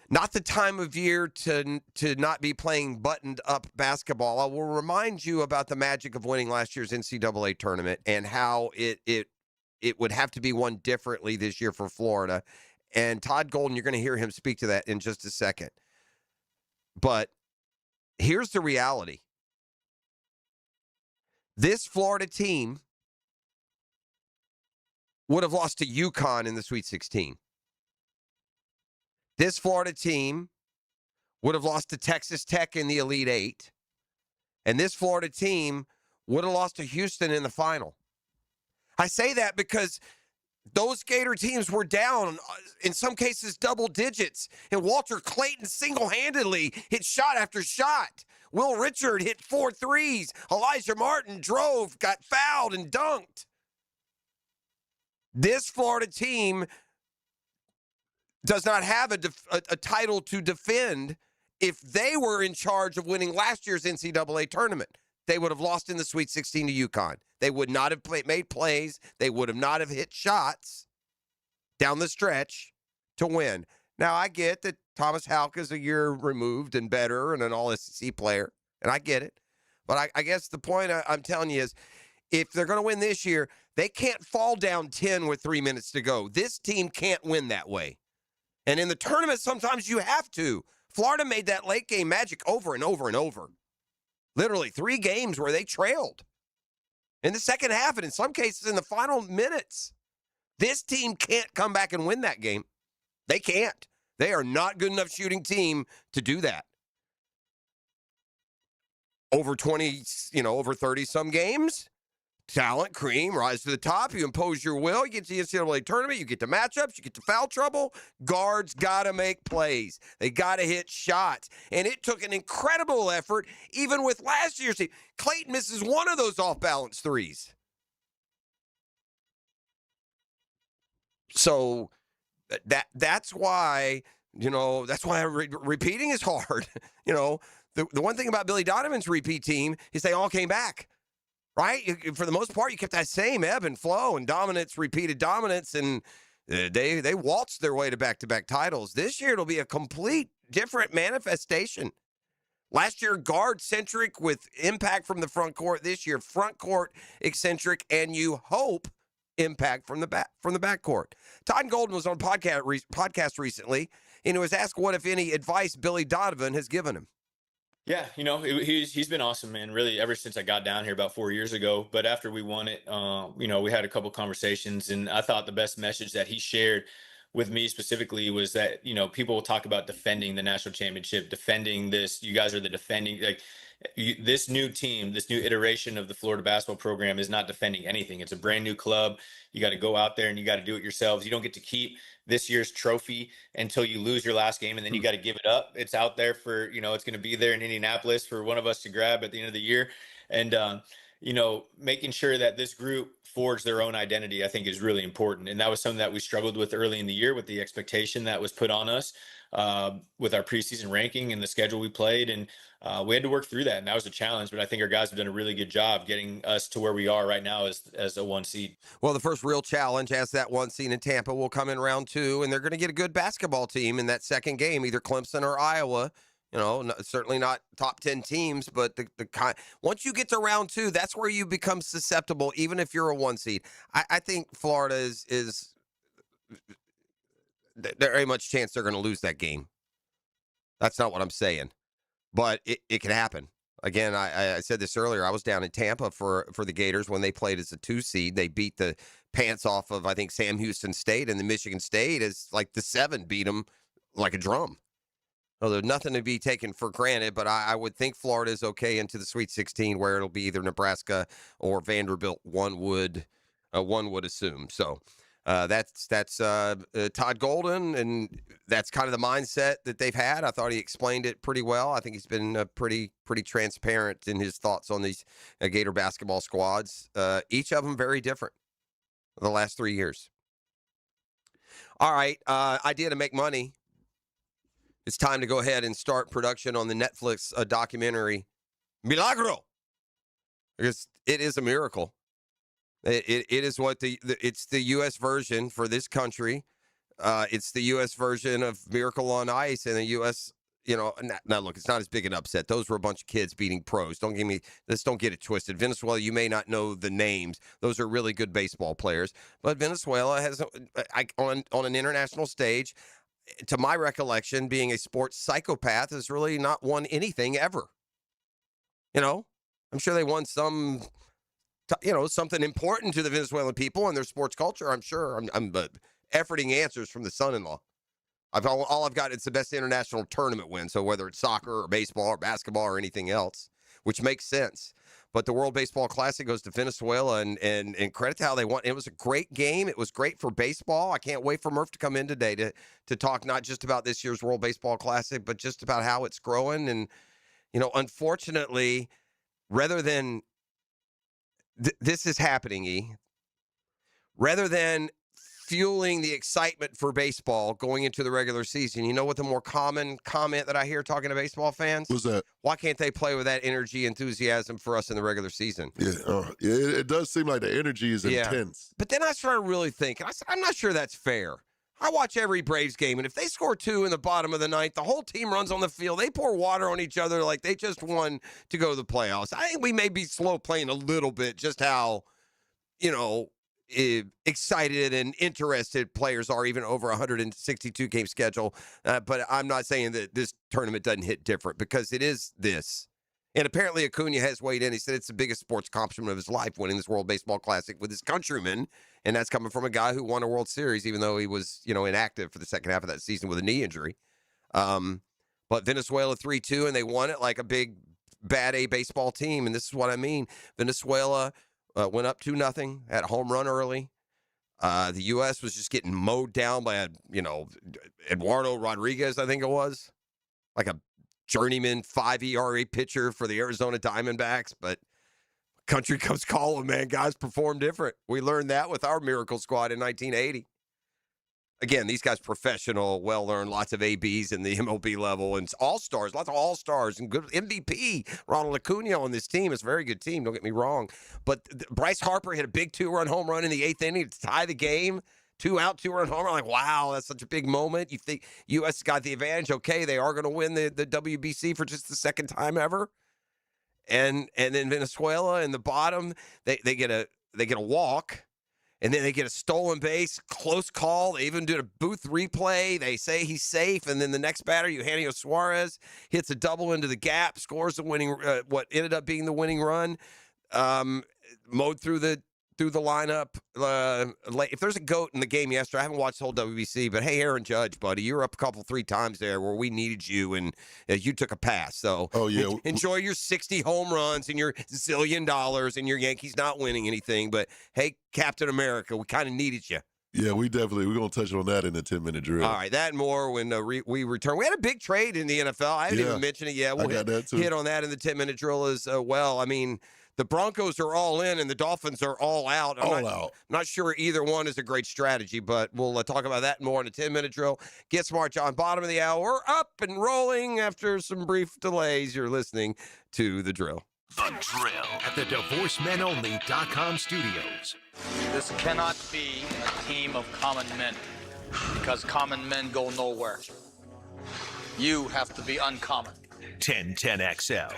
Not the time of year to not be playing buttoned-up basketball. I will remind you about the magic of winning last year's NCAA tournament and how it would have to be won differently this year for Florida. And Todd Golden, you're going to hear him speak to that in just a second. But here's the reality. This Florida team would have lost to UConn in the Sweet 16. This Florida team would have lost to Texas Tech in the Elite Eight. And this Florida team would have lost to Houston in the final. I say that because those Gator teams were down, in some cases, double digits. And Walter Clayton single-handedly hit shot after shot. Will Richard hit 4 threes. Elijah Martin drove, got fouled, and dunked. This Florida team does not have a title to defend. If they were in charge of winning last year's NCAA tournament, they would have lost in the Sweet 16 to UConn. They would not have made plays. They would have not have hit shots down the stretch to win. Now, I get that Thomas Houck is a year removed and better and an all-SEC player, and I get it. But I guess the point I'm telling you is if they're going to win this year, they can't fall down 10 with 3 minutes to go. This team can't win that way. And in the tournament, sometimes you have to. Florida made that late game magic over and over and over. Literally 3 games where they trailed in the second half and in some cases in the final minutes. This team can't come back and win that game. They can't. They are not good enough shooting team to do that. Over 20, over 30 some games. Talent, cream, rise to the top. You impose your will. You get to the NCAA tournament. You get to matchups. You get to foul trouble. Guards got to make plays. They got to hit shots. And it took an incredible effort, even with last year's team. Clayton misses one of those off-balance threes. So that's why, repeating is hard. The one thing about Billy Donovan's repeat team is they all came back. Right? For the most part, you kept that same ebb and flow and dominance, repeated dominance, and they waltzed their way to back-to-back titles. This year, it'll be a complete different manifestation. Last year, guard-centric with impact from the front court. This year, front court eccentric, and you hope impact from the back court. Todd Golden was on podcast recently, and he was asked what, if any, advice Billy Donovan has given him. Yeah, he's been awesome, man, really, ever since I got down here about 4 years ago. But after we won it, we had a couple conversations, and I thought the best message that he shared with me specifically was that, people will talk about defending the national championship, defending this. You guys are the defending, this new team, this new iteration of the Florida basketball program is not defending anything. It's a brand new club. You got to go out there and you got to do it yourselves. You don't get to keep this year's trophy until you lose your last game, and then you got to give it up. It's out there for, it's going to be there in Indianapolis for one of us to grab at the end of the year. And, making sure that this group forged their own identity, I think, is really important. And that was something that we struggled with early in the year with the expectation that was put on us with our preseason ranking and the schedule we played. And we had to work through that. And that was a challenge. But I think our guys have done a really good job getting us to where we are right now as a 1 seed. Well, the first real challenge as that 1 seed in Tampa will come in round 2, and they're going to get a good basketball team in that second game, either Clemson or Iowa. Certainly not top 10 teams, but once you get to round 2, that's where you become susceptible, even if you're a 1 seed. I think Florida is very much chance they're going to lose that game. That's not what I'm saying, but it can happen. Again, I said this earlier. I was down in Tampa for the Gators when they played as a 2 seed. They beat the pants off of, I think, Sam Houston State, and the Michigan State is like the 7 beat them like a drum. So there's nothing to be taken for granted, but I would think Florida is okay into the Sweet 16, where it'll be either Nebraska or Vanderbilt. One would assume. So that's Todd Golden, and that's kind of the mindset that they've had. I thought he explained it pretty well. I think he's been pretty transparent in his thoughts on these Gator basketball squads. Each of them very different the last 3 years. All right, idea to make money. It's time to go ahead and start production on the Netflix documentary Milagro, because it is a miracle. It is what it's the U.S. version for this country. It's the U.S. version of Miracle on Ice, and the U.S. Now look, it's not as big an upset. Those were a bunch of kids beating pros. Don't get it twisted. Venezuela, you may not know the names. Those are really good baseball players, but Venezuela has on an international stage, to my recollection, being a sports psychopath, has really not won anything ever. I'm sure they won some, something important to the Venezuelan people and their sports culture. I'm sure. I'm efforting answers from the son-in-law. All I've got is the best international tournament win. So whether it's soccer or baseball or basketball or anything else, which makes sense. But the World Baseball Classic goes to Venezuela, and credit to how they won. It was a great game. It was great for baseball. I can't wait for Murph to come in today to talk not just about this year's World Baseball Classic, but just about how it's growing. And, unfortunately, rather than this is happening, E. Rather than fueling the excitement for baseball going into the regular season, you know what the more common comment that I hear talking to baseball fans? What's that? Why can't they play with that energy, enthusiasm for us in the regular season? Yeah, it does seem like the energy is intense. But then I started really thinking, I said, I'm not sure that's fair. I watch every Braves game, and if they score 2 in the bottom of the ninth, the whole team runs on the field. They pour water on each other like they just won to go to the playoffs. I think we may be slow playing a little bit, just how, excited and interested players are, even over 162 game schedule. But I'm not saying that this tournament doesn't hit different, because it is this. And apparently Acuna has weighed in. He said it's the biggest sports accomplishment of his life, winning this World Baseball Classic with his countrymen. And that's coming from a guy who won a World Series, even though he was, inactive for the second half of that season with a knee injury. But Venezuela 3-2, and they won it like a big, bad A baseball team. And this is what I mean. Venezuela went up 2-0, had a home run early. The U.S. was just getting mowed down by, Eduardo Rodriguez, I think it was. Like a journeyman 5 ERA pitcher for the Arizona Diamondbacks. But country comes calling, man. Guys perform different. We learned that with our Miracle Squad in 1980. Again, these guys professional, well-learned, lots of ABs in the MLB level, and all-stars, lots of all-stars, and good MVP. Ronald Acuna on this team. It's a very good team, don't get me wrong. But Bryce Harper hit a big 2-run home run in the 8th inning to tie the game. 2-out, 2-run home run. Like, wow, that's such a big moment. You think U.S. got the advantage. Okay, they are going to win the WBC for just the second time ever. And then Venezuela in the bottom, they get a walk. And then they get a stolen base, close call. They even did a booth replay. They say he's safe. And then the next batter, Eugenio Suarez, hits a double into the gap, scores the winning, what ended up being the winning run. Mowed through the lineup. If there's a GOAT in the game yesterday, I haven't watched the whole WBC, but hey, Aaron Judge, buddy, you were up 3 times there where we needed you, and you took a pass. So enjoy your 60 home runs and your $1 zillion and your Yankees not winning anything. But hey, Captain America, we kind of needed you. Yeah, we're going to touch on that in the 10-minute drill. All right, that and more when we return. We had a big trade in the NFL. I haven't even mentioned it yet. We'll got that too. Hit on that in the 10-minute drill as well. I mean, The Broncos are all in and the Dolphins are all out. I'm out. Not sure either one is a great strategy, but we'll talk about that more in a 10-minute drill. Get smart, John. Bottom of the hour. We're up and rolling after some brief delays. You're listening to The Drill. The Drill at the DivorceMenOnly.com studios. This cannot be a team of common men, because common men go nowhere. You have to be uncommon. 1010XL.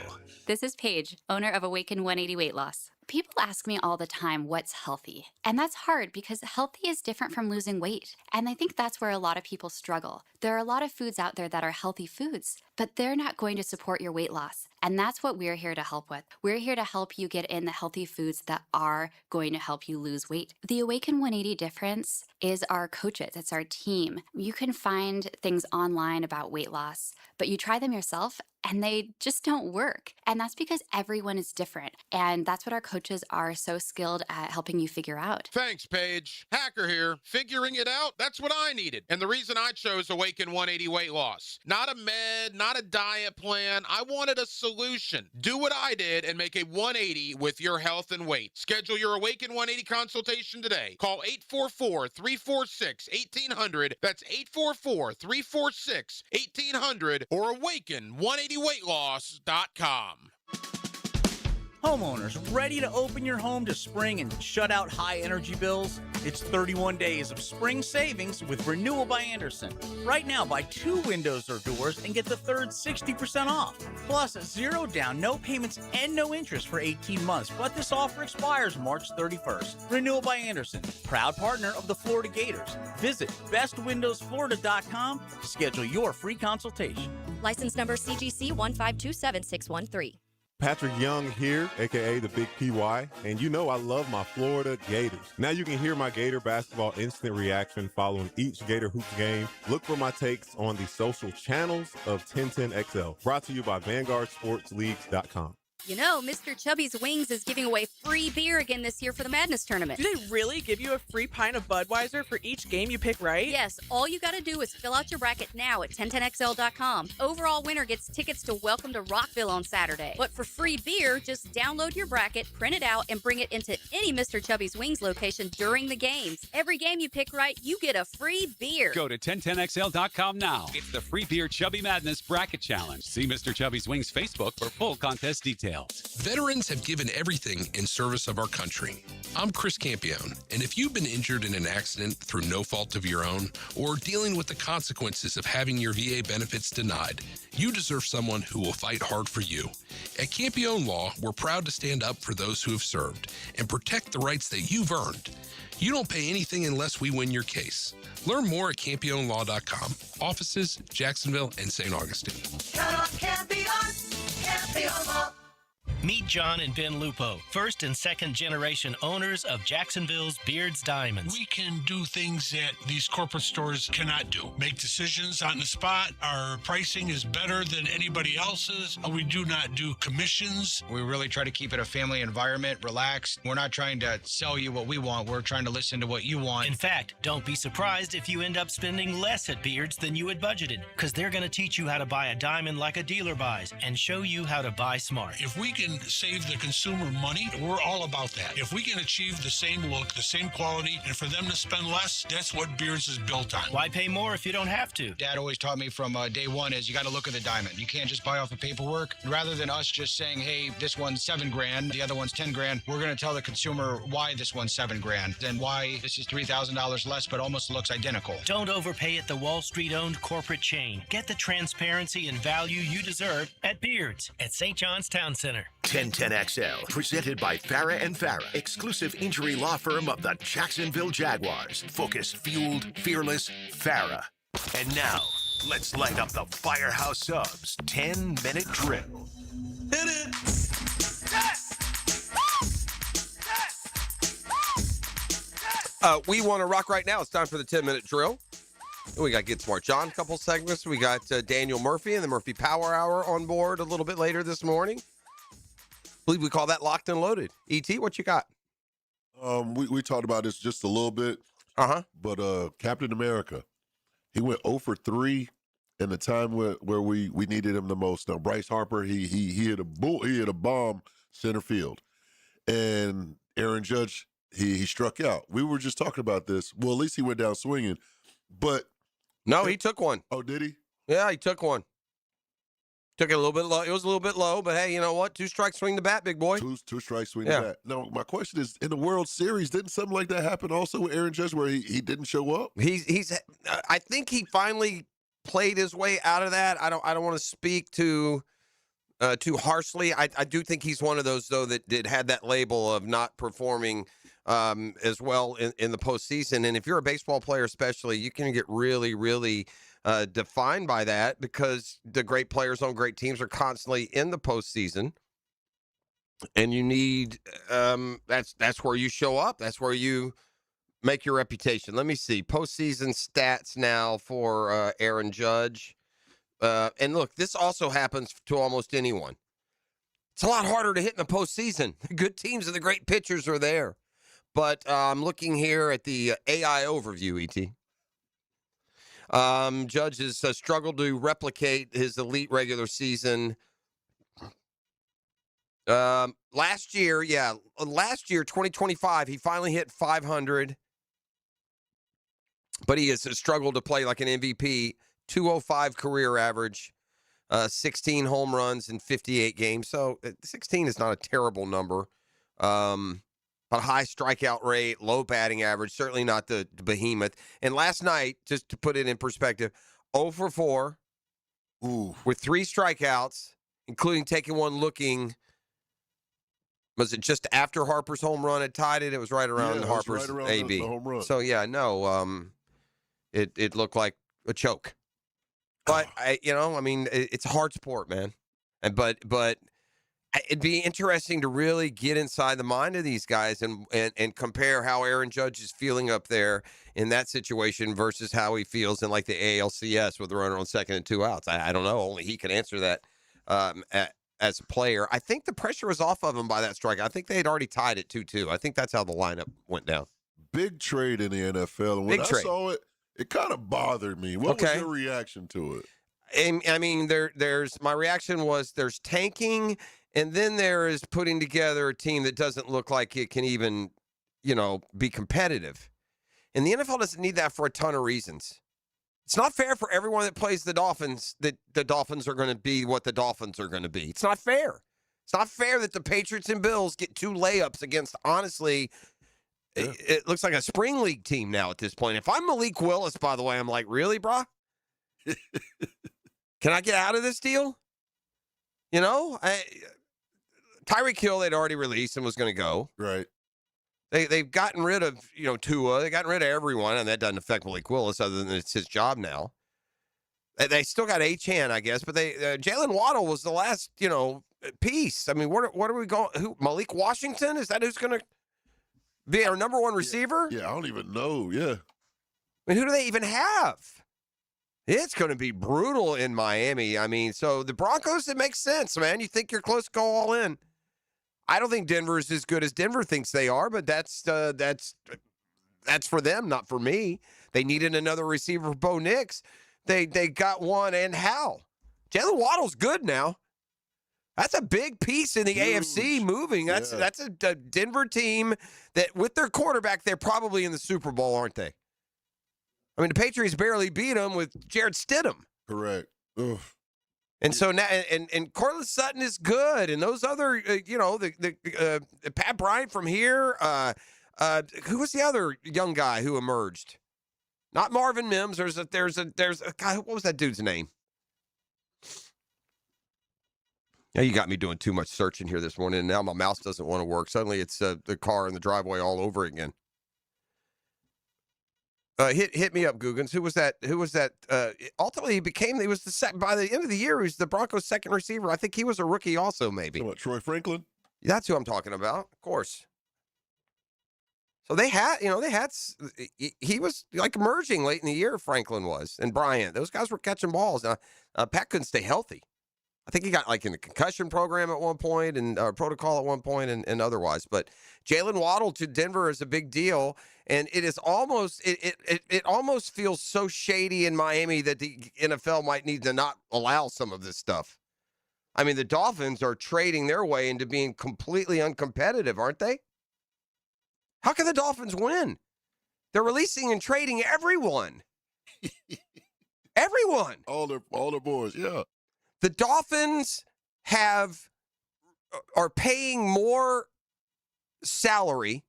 This is Paige, owner of Awaken 180 Weight Loss. People ask me all the time what's healthy. And that's hard because healthy is different from losing weight. And I think that's where a lot of people struggle. There are a lot of foods out there that are healthy foods, but they're not going to support your weight loss. And that's what we're here to help with. We're here to help you get in the healthy foods that are going to help you lose weight. The Awaken 180 difference is our coaches. It's our team. You can find things online about weight loss, but you try them yourself and they just don't work. And that's because everyone is different. And that's what our coaches are so skilled at helping you figure out. Thanks, Paige. Hacker here. Figuring it out, that's what I needed. And the reason I chose Awaken 180 Weight Loss. Not a med, not a diet plan. I wanted a solution. Do what I did and make a 180 with your health and weight. Schedule your Awaken 180 consultation today. Call 844-346-1800. That's 844-346-1800 or awaken180weightloss.com. Homeowners, ready to open your home to spring and shut out high energy bills? It's 31 days of spring savings with Renewal by Andersen. Right now, buy 2 windows or doors and get the third 60% off. Plus, 0 down, no payments, and no interest for 18 months. But this offer expires March 31st. Renewal by Andersen, proud partner of the Florida Gators. Visit bestwindowsflorida.com to schedule your free consultation. License number CGC 1527613. Patrick Young here, a.k.a. the Big PY, and you know I love my Florida Gators. Now you can hear my Gator basketball instant reaction following each Gator Hoops game. Look for my takes on the social channels of 1010XL, brought to you by VanguardSportsLeagues.com. You know, Mr. Chubby's Wings is giving away free beer again this year for the Madness Tournament. Do they really give you a free pint of Budweiser for each game you pick right? Yes, all you got to do is fill out your bracket now at 1010XL.com. Overall winner gets tickets to Welcome to Rockville on Saturday. But for free beer, just download your bracket, print it out, and bring it into any Mr. Chubby's Wings location during the games. Every game you pick right, you get a free beer. Go to 1010XL.com now. It's the Free Beer Chubby Madness Bracket Challenge. See Mr. Chubby's Wings Facebook for full contest details. Veterans have given everything in service of our country. I'm Chris Campione, and if you've been injured in an accident through no fault of your own, or dealing with the consequences of having your VA benefits denied, you deserve someone who will fight hard for you. At Campione Law, we're proud to stand up for those who have served and protect the rights that you've earned. You don't pay anything unless we win your case. Learn more at CampioneLaw.com. Offices, Jacksonville and St. Augustine. Count on Campione, Campione Law. Meet John and Ben Lupo, first and second generation owners of Jacksonville's Beards Diamonds. We can do things that these corporate stores cannot do. Make decisions on the spot. Our pricing is better than anybody else's. We do not do commissions. We really try to keep it a family environment, relaxed. We're not trying to sell you what we want. We're trying to listen to what you want. In fact, don't be surprised if you end up spending less at Beards than you had budgeted, because they're going to teach you how to buy a diamond like a dealer buys and show you how to buy smart. If we can save the consumer money, we're all about that. If we can achieve the same look, the same quality, and for them to spend less, that's what Beards is built on. Why pay more if you don't have to? Dad always taught me from day one is you got to look at the diamond. You can't just buy off the paperwork. Rather than us just saying, hey, this one's $7,000, the other one's $10,000, we're going to tell the consumer why this one's $7,000 and why this is $3,000 less, but almost looks identical. Don't overpay at the Wall Street-owned corporate chain. Get the transparency and value you deserve at Beards at St. John's Town Center. 1010XL, presented by Farah and Farah, exclusive injury law firm of the Jacksonville Jaguars. Focused, fueled, fearless, Farah. And now, let's light up the Firehouse Subs 10-minute drill. Hit it! We want to rock right now. It's time for the 10-minute drill. We got Get Smart John, a couple segments. We got Daniel Murphy and the Murphy Power Hour on board a little bit later this morning. I believe we call that Locked and Loaded. E.T., what you got? We talked about this just a little bit. But Captain America, he went 0 for 3 in the time where we needed him the most. Now Bryce Harper, he hit a bomb center field. and Aaron Judge, he struck out. We were just talking about this. Well, at least he went down swinging. But no, he took one. Oh, did he? Yeah, he took one. Took it a little bit low. It was a little bit low, but hey, you know what? 2 strikes, swing the bat, big boy. Two strikes, swing the bat. No, my question is, in the World Series, didn't something like that happen also with Aaron Judge where he didn't show up? He's. I think he finally played his way out of that. I don't want to speak too harshly. I do think he's one of those though that had that label of not performing as well in the postseason. And if you're a baseball player, especially, you can get really, really defined by that because the great players on great teams are constantly in the postseason, and you need that's where you show up. That's where you make your reputation. Let me see postseason stats now for Aaron Judge. And look, this also happens to almost anyone. It's a lot harder to hit in the postseason. The good teams and the great pitchers are there. But I'm looking here at the AI overview, ET. Judge has struggled to replicate his elite regular season. Last year, 2025, he finally hit 500. But he has struggled to play like an MVP. 205 career average, 16 home runs in 58 games. So 16 is not a terrible number. But high strikeout rate, low batting average, certainly not the behemoth. And last night, just to put it in perspective, 0 for 4 with 3 strikeouts, including taking one looking. Was it just after Harper's home run had tied it? It was right around Harper's AB. The home run. So, yeah, no, it looked like a choke. But, it's a hard sport, man. But it'd be interesting to really get inside the mind of these guys and compare how Aaron Judge is feeling up there in that situation versus how he feels in, like, the ALCS with the runner on second and 2 outs. I don't know. Only he can answer that as a player. I think the pressure was off of him by that strike. I think they had already tied it 2-2. I think that's how the lineup went down. Big trade in the NFL. And when I saw it, it kind of bothered me. What was your reaction to it? And, I mean, there's my reaction was there's tanking, and then there is putting together a team that doesn't look like it can even, be competitive. And the NFL doesn't need that for a ton of reasons. It's not fair for everyone that plays the Dolphins that the Dolphins are going to be what the Dolphins are going to be. It's not fair. It's not fair that the Patriots and Bills get 2 layups against, honestly, it looks like a spring league team now at this point. If I'm Malik Willis, by the way, I'm like, really, brah? Can I get out of this deal? Tyreek Hill they'd already released and was going to go. Right. They've gotten rid of, Tua. They've gotten rid of everyone, and that doesn't affect Malik Willis other than it's his job now. They still got Achane, I guess, but Jalen Waddle was the last, piece. I mean, what are we going? Malik Washington? Is that who's going to be our number 1 receiver? Yeah, I don't even know. Yeah. I mean, who do they even have? It's going to be brutal in Miami. I mean, so the Broncos, it makes sense, man. You think you're close to go all in. I don't think Denver is as good as Denver thinks they are, but that's for them, not for me. They needed another receiver for Bo Nix. They got one, and how? Jalen Waddle's good now. That's a big piece in the AFC moving. That's a Denver team that, with their quarterback, they're probably in the Super Bowl, aren't they? I mean, the Patriots barely beat them with Jared Stidham. Correct. Ugh. And so now, and Cortland Sutton is good, and those other, the Pat Bryant from here. Who was the other young guy who emerged? Not Marvin Mims. There's a guy. What was that dude's name? Now you got me doing too much searching here this morning, and now my mouse doesn't want to work. Suddenly, it's the car in the driveway all over again. Hit me up, Googans. Who was that? Ultimately, he was by the end of the year, he was the Broncos' second receiver. I think he was a rookie also, maybe. What, Troy Franklin? That's who I'm talking about, of course. So he was like emerging late in the year, Franklin was, and Bryant. Those guys were catching balls. Now, Pat couldn't stay healthy. I think he got like in the concussion program at one point and protocol at one point and otherwise. But Jalen Waddle to Denver is a big deal. And it is almost it almost feels so shady in Miami that the NFL might need to not allow some of this stuff. I mean, the Dolphins are trading their way into being completely uncompetitive, aren't they? How can the Dolphins win? They're releasing and trading everyone. Everyone. All their boys, yeah. The Dolphins are paying more salary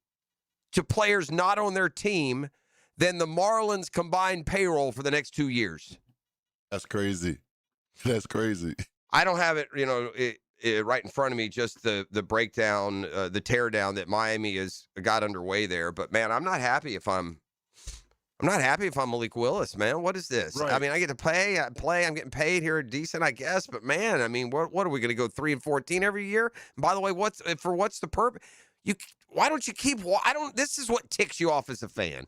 to players not on their team than the Marlins combined payroll for the next 2 years. That's crazy. That's crazy. I don't have it, right in front of me, just the breakdown, the teardown that Miami has got underway there. But man, I'm not happy if I'm Malik Willis, man. What is this? Right. I mean, I get to play. I'm getting paid here decent, I guess. But man, I mean, what are we going to go 3-14 every year? And by the way, what's the purpose? Why don't you keep? This is what ticks you off as a fan.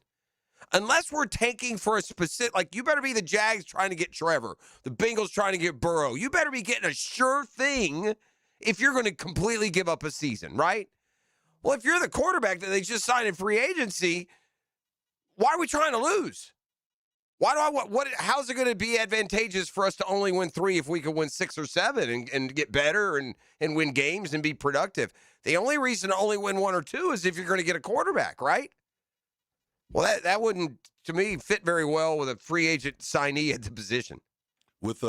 Unless we're tanking for a specific, like you better be the Jags trying to get Trevor, the Bengals trying to get Burrow. You better be getting a sure thing if you're going to completely give up a season, right? Well, if you're the quarterback that they just signed in free agency, why are we trying to lose? How's it going to be advantageous for us to only win 3 if we could win 6 or 7 and get better and win games and be productive? The only reason to only win 1 or 2 is if you're going to get a quarterback, right? Well, that wouldn't, to me, fit very well with a free agent signee at the position. With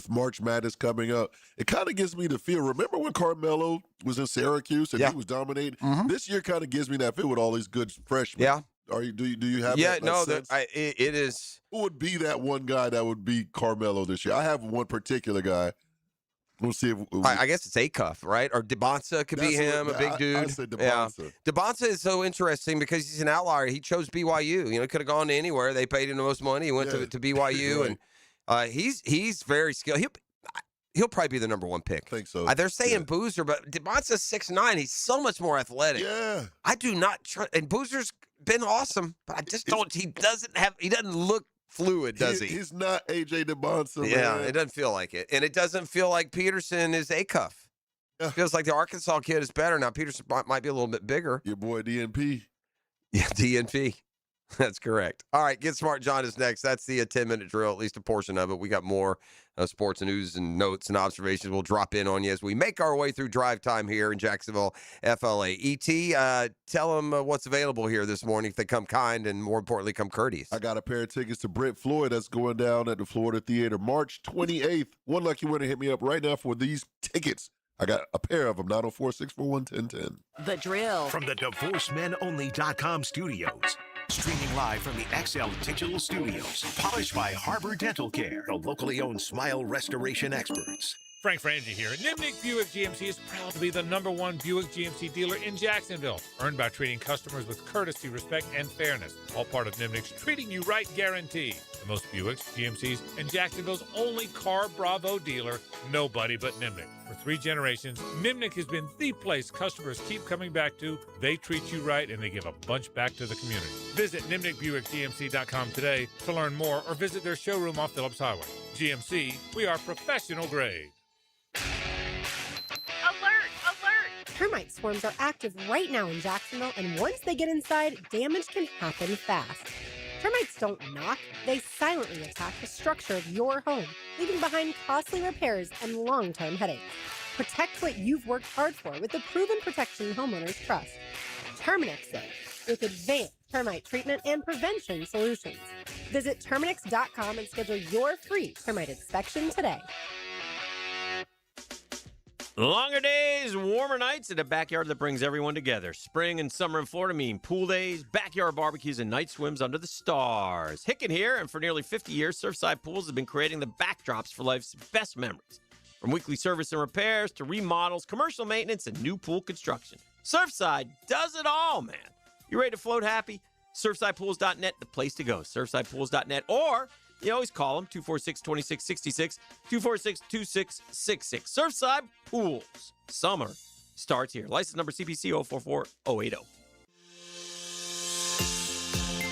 March Madness coming up, it kind of gives me the feel. Remember when Carmelo was in Syracuse and he was dominating? Mm-hmm. This year kind of gives me that feel with all these good freshmen. Yeah. Do you have that? Yeah, no, sense? It is. Who would be that one guy that would be Carmelo this year? I have one particular guy. We'll see if I guess it's Acuff, right? Or DeBonsa could be him, a big dude. I said DeBonsa. Yeah. DeBonsa is so interesting because he's an outlier. He chose BYU. He could have gone to anywhere. They paid him the most money. He went to BYU, right. And he's very skilled. He'll probably be the number 1 pick. I think so. They're saying Boozer, but DeBonsa's 6'9". He's so much more athletic. Yeah. I do not trust. And Boozer's been awesome, but I just don't. He doesn't look fluid, does he? He's not AJ DeBonsa. Yeah, man. it doesn't feel like it. And it doesn't feel like Peterson is Acuff. Yeah. It feels like the Arkansas kid is better. Now, Peterson might be a little bit bigger. Your boy DNP. Yeah, DNP. That's correct. All right, Get Smart John is next. That's the 10-minute drill, at least a portion of it. We got more sports news and notes and observations we'll drop in on you as we make our way through drive time here in Jacksonville, FLA. ET, tell them what's available here this morning if they come kind and, more importantly, come courteous. I got a pair of tickets to Brent Floyd that's going down at the Florida Theater March 28th. One lucky winner hit me up right now for these tickets. I got a pair of them, 904-641-1010. The Drill. From the DivorceMenOnly.com studios. Streaming live from the XL Digital Studios. Polished by Harbor Dental Care, the locally owned smile restoration experts. Frank Frangie here. Nimnick Buick GMC is proud to be the #1 Buick GMC dealer in Jacksonville. Earned by treating customers with courtesy, respect, and fairness. All part of Nimnick's Treating You Right guarantee. The most Buicks, GMCs, and Jacksonville's only Car Bravo dealer. Nobody but Nimnick. For 3 generations, Nimnick has been the place customers keep coming back to. They treat you right, and they give a bunch back to the community. Visit NimnickBuickGMC.com today to learn more or visit their showroom off Phillips Highway. GMC, we are professional grade. Alert! Alert! Termite swarms are active right now in Jacksonville, and once they get inside, damage can happen fast. Termites don't knock, they silently attack the structure of your home, leaving behind costly repairs and long-term headaches. Protect what you've worked hard for with the proven protection homeowners trust. Terminix Safe, with advanced termite treatment and prevention solutions. Visit Terminix.com and schedule your free termite inspection today. Longer days, warmer nights, and a backyard that brings everyone together. Spring and summer in Florida mean pool days, backyard barbecues, and night swims under the stars. Hicken here, and for nearly 50 years, Surfside Pools has been creating the backdrops for life's best memories. From weekly service and repairs to remodels, commercial maintenance, and new pool construction. Surfside does it all, man. You ready to float happy? SurfsidePools.net, the place to go. SurfsidePools.net, or you always call them, 246-2666, 246-2666. Surfside Pools. Summer starts here. License number CPC 044080.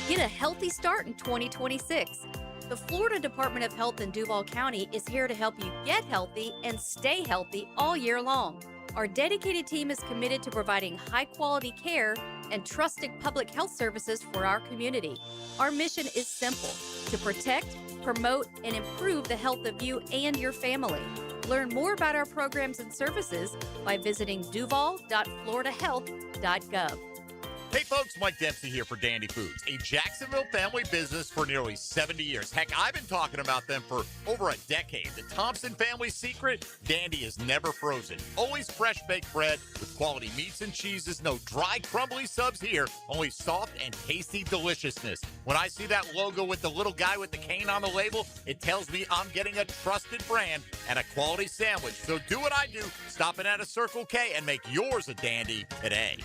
Get a healthy start in 2026. The Florida Department of Health in Duval County is here to help you get healthy and stay healthy all year long. Our dedicated team is committed to providing high-quality care and trusted public health services for our community. Our mission is simple: to protect, promote, and improve the health of you and your family. Learn more about our programs and services by visiting duval.floridahealth.gov. Hey folks, Mike Dempsey here for Dandy Foods, a Jacksonville family business for nearly 70 years. Heck, I've been talking about them for over a decade. The Thompson family secret, Dandy is never frozen. Always fresh baked bread with quality meats and cheeses, no dry, crumbly subs here, only soft and tasty deliciousness. When I see that logo with the little guy with the cane on the label, it tells me I'm getting a trusted brand and a quality sandwich. So do what I do, stop in at a Circle K and make yours a Dandy today.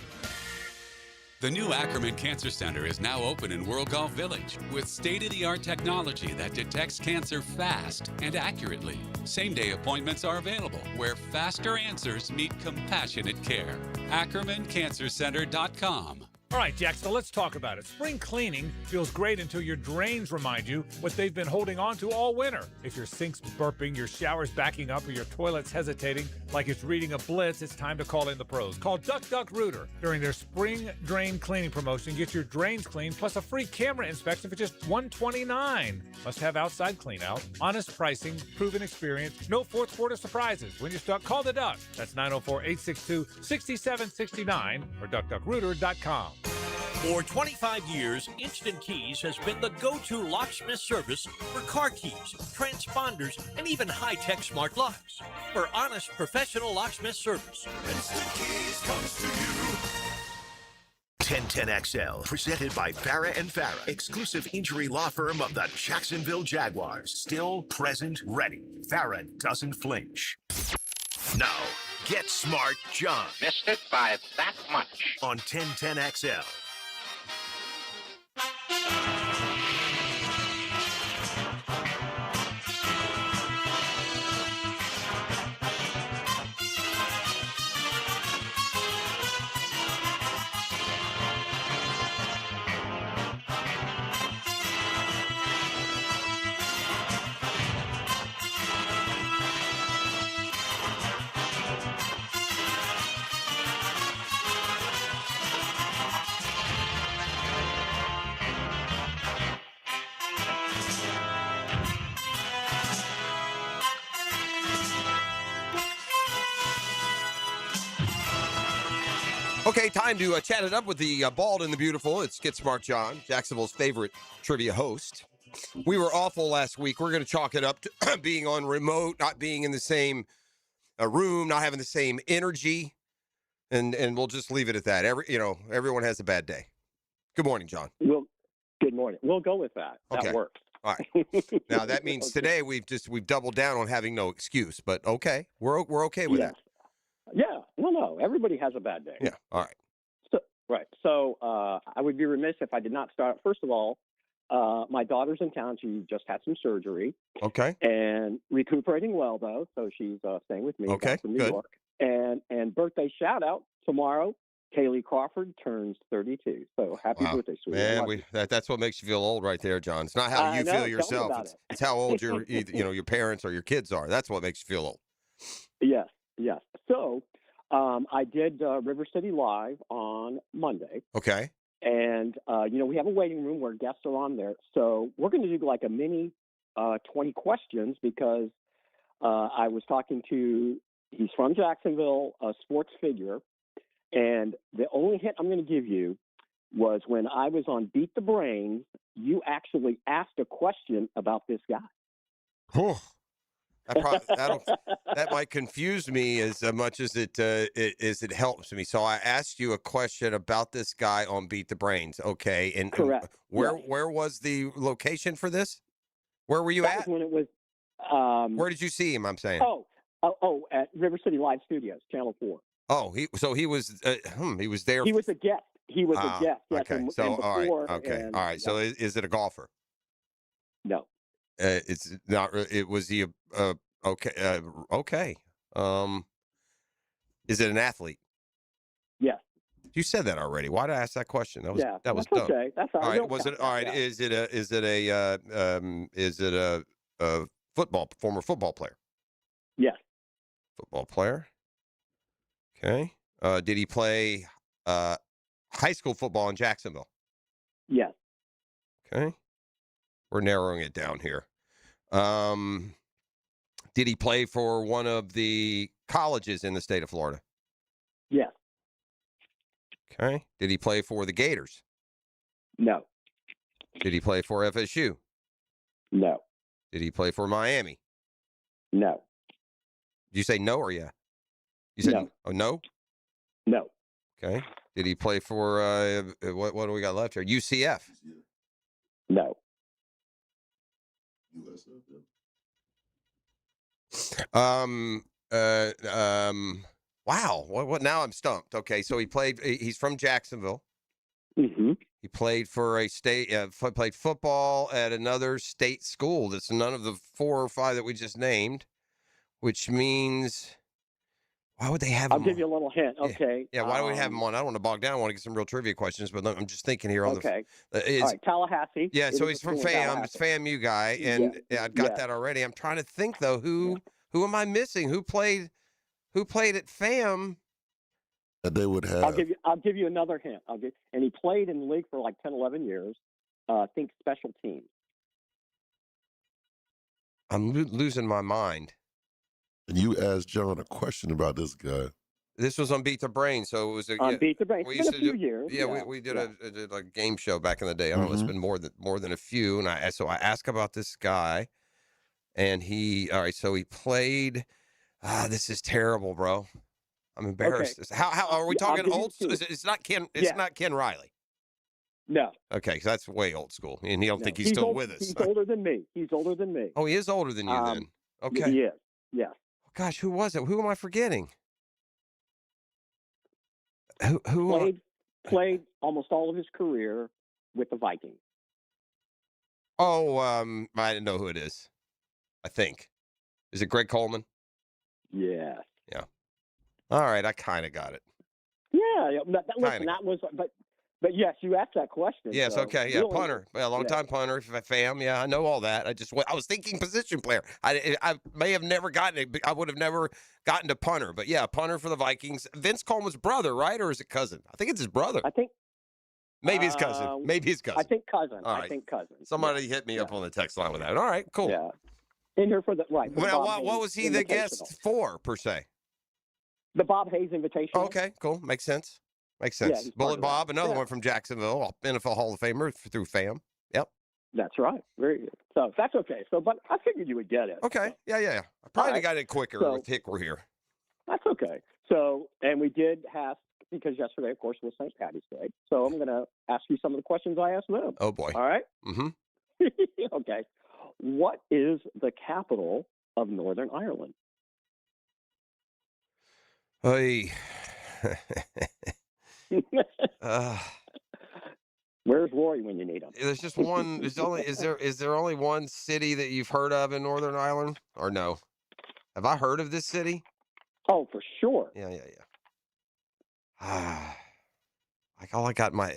The new Ackerman Cancer Center is now open in World Golf Village with state-of-the-art technology that detects cancer fast and accurately. Same-day appointments are available where faster answers meet compassionate care. AckermanCancerCenter.com. All right, Jacksonville, let's talk about it. Spring cleaning feels great until your drains remind you what they've been holding on to all winter. If your sink's burping, your shower's backing up, or your toilet's hesitating like it's reading a blitz, it's time to call in the pros. Call Duck Duck Rooter. During their spring drain cleaning promotion, get your drains cleaned plus a free camera inspection for just $129. Must have outside clean out, honest pricing, proven experience, no fourth quarter surprises. When you're stuck, call the Duck. That's 904-862-6769 or duckduckrooter.com. For 25 years, Instant Keys has been the go-to locksmith service for car keys, transponders, and even high-tech smart locks. For honest, professional locksmith service. Instant Keys comes to you. 1010XL, presented by Farah and Farah, exclusive injury law firm of the Jacksonville Jaguars. Still, present, ready. Farah doesn't flinch. Now, get smart, John. Missed it by that much. On 1010XL. Okay, time to chat it up with the bald and the beautiful. It's Get Smart John, Jacksonville's favorite trivia host. We were awful last week. We're going to chalk it up to being on remote, not being in the same room, not having the same energy, and we'll just leave it at that. Everyone has a bad day. Good morning, John. Well, good morning. We'll go with that. Okay. That works. All right. Now that means today we've doubled down on having no excuse, but okay, we're okay with that. Yeah. No. Everybody has a bad day. Yeah. All right. So I would be remiss if I did not start. First of all, my daughter's in town. She just had some surgery. Okay. And recuperating well, though. So she's staying with me. Okay, From New good. York. And birthday shout out tomorrow. Kaylee Crawford turns 32. So happy birthday, sweetheart. Man, that's what makes you feel old right there, John. It's not how I you know, feel tell me yourself. about It's how old your parents or your kids are. That's what makes you feel old. Yes. So I did River City Live on Monday. Okay. And, we have a waiting room where guests are on there. So we're going to do like a mini 20 questions because I was talking to, he's from Jacksonville, a sports figure. And the only hint I'm going to give you was when I was on Beat the Brains, you actually asked a question about this guy. Oh, that might confuse me as much as it helps me. So I asked you a question about this guy on Beat the Brains. Okay. And correct. Where was the location for this? Where were you That at? was when it was. Where did you see him? I'm saying. At River City Live Studios, Channel 4. Oh, he was there. He was a guest. He was a guest. Yes, Okay. and So before, all right. So is it a golfer? No. It's not. It was the okay. Okay. Is it an athlete? Yes. You said that already. Why did I ask that question? That was that's dumb. okay. That's all right. All right. Don't Was count it all right? that. Is it a former football player? Yes. Football player. Okay. Did he play high school football in Jacksonville? Yes. Okay. We're narrowing it down here. Did he play for one of the colleges in the state of Florida? Yes. Okay. Did he play for the Gators? No. Did he play for FSU? No. Did he play for Miami? No. Did you say no or yeah? You said No. Oh, no? No. Okay. Did he play for what do we got left here? UCF? No. Wow. What now I'm stumped. Okay, so he's from Jacksonville. Mm-hmm. He played for a state played football at another state school that's none of the 4 or 5 that we just named, which means why would they have I'll him give on? you a little hint. Okay. Yeah, why do we have him on? I don't want to bog down. I want to get some real trivia questions, but I'm just thinking here on Okay. the All right, Tallahassee. Yeah, It so is he's a from school in FAM. Tallahassee. It's FAMU guy, and I got that already. I'm trying to think though, who am I missing? Who played at FAM? That they would have. I'll give you another hint. And he played in the league for like 10, 11 years. Think special teams. I'm losing my mind. And you asked John a question about this guy. This was on Beat the Brain, so it was On Beat the Brain. We It's used been a to few do, years. Yeah, we did a game show back in the day. I don't know, it's been more than a few, and I asked about this guy, and he played. This is terrible, bro. I'm embarrassed. Okay. How are we talking give you old? two. It's not Ken. It's not Ken Riley. No. Okay, so that's way old school, and you don't No. think he's still old- with us. He's older than me. Oh, he is older than you then. Okay. He is. Yes. Gosh, who was it? Who am I forgetting? Who Played almost all of his career with the Vikings. Oh, I didn't know who it is. I think. Is it Greg Coleman? Yes. Yeah. All right, I kind of got it. Yeah. Listen, Kinda. that was, but yes, you asked that question. Yes, so okay, yeah, really- punter. Well, long time punter, FAM. Yeah, I know all that. I was thinking position player. I may have never gotten it. I would have never gotten to punter. But yeah, punter for the Vikings. Vince Coleman's brother, right, or is it cousin? I think it's his brother. I think maybe his cousin. Maybe his cousin. I think cousin. All I right. think cousin. Somebody hit me up on the text line with that. All right, cool. Yeah. In here for the right. for the Well, Bob what Hayes was he the Invitational. guest for per se? The Bob Hayes Invitational. Okay, cool. Makes sense. Makes Yeah, sense. he's part Bullet of that. Bob, another Yeah. one from Jacksonville, NFL Hall of Famer through FAM. Yep. That's right. Very good. So that's okay. So, but I figured you would get it. Okay. Yeah. I probably right. got it quicker So- with Hick were here. That's okay. So, and we did have, because yesterday, of course, was St. Patty's Day. So I'm going to ask you some of the questions I asked them. Oh, boy. All right? Mm-hmm. Okay. What is the capital of Northern Ireland? Hey. Where's Rory when you need him? There's just one. Is there only one city that you've heard of in Northern Ireland, or no? Have I heard of this city? Oh, for sure. Yeah. Like all I got in my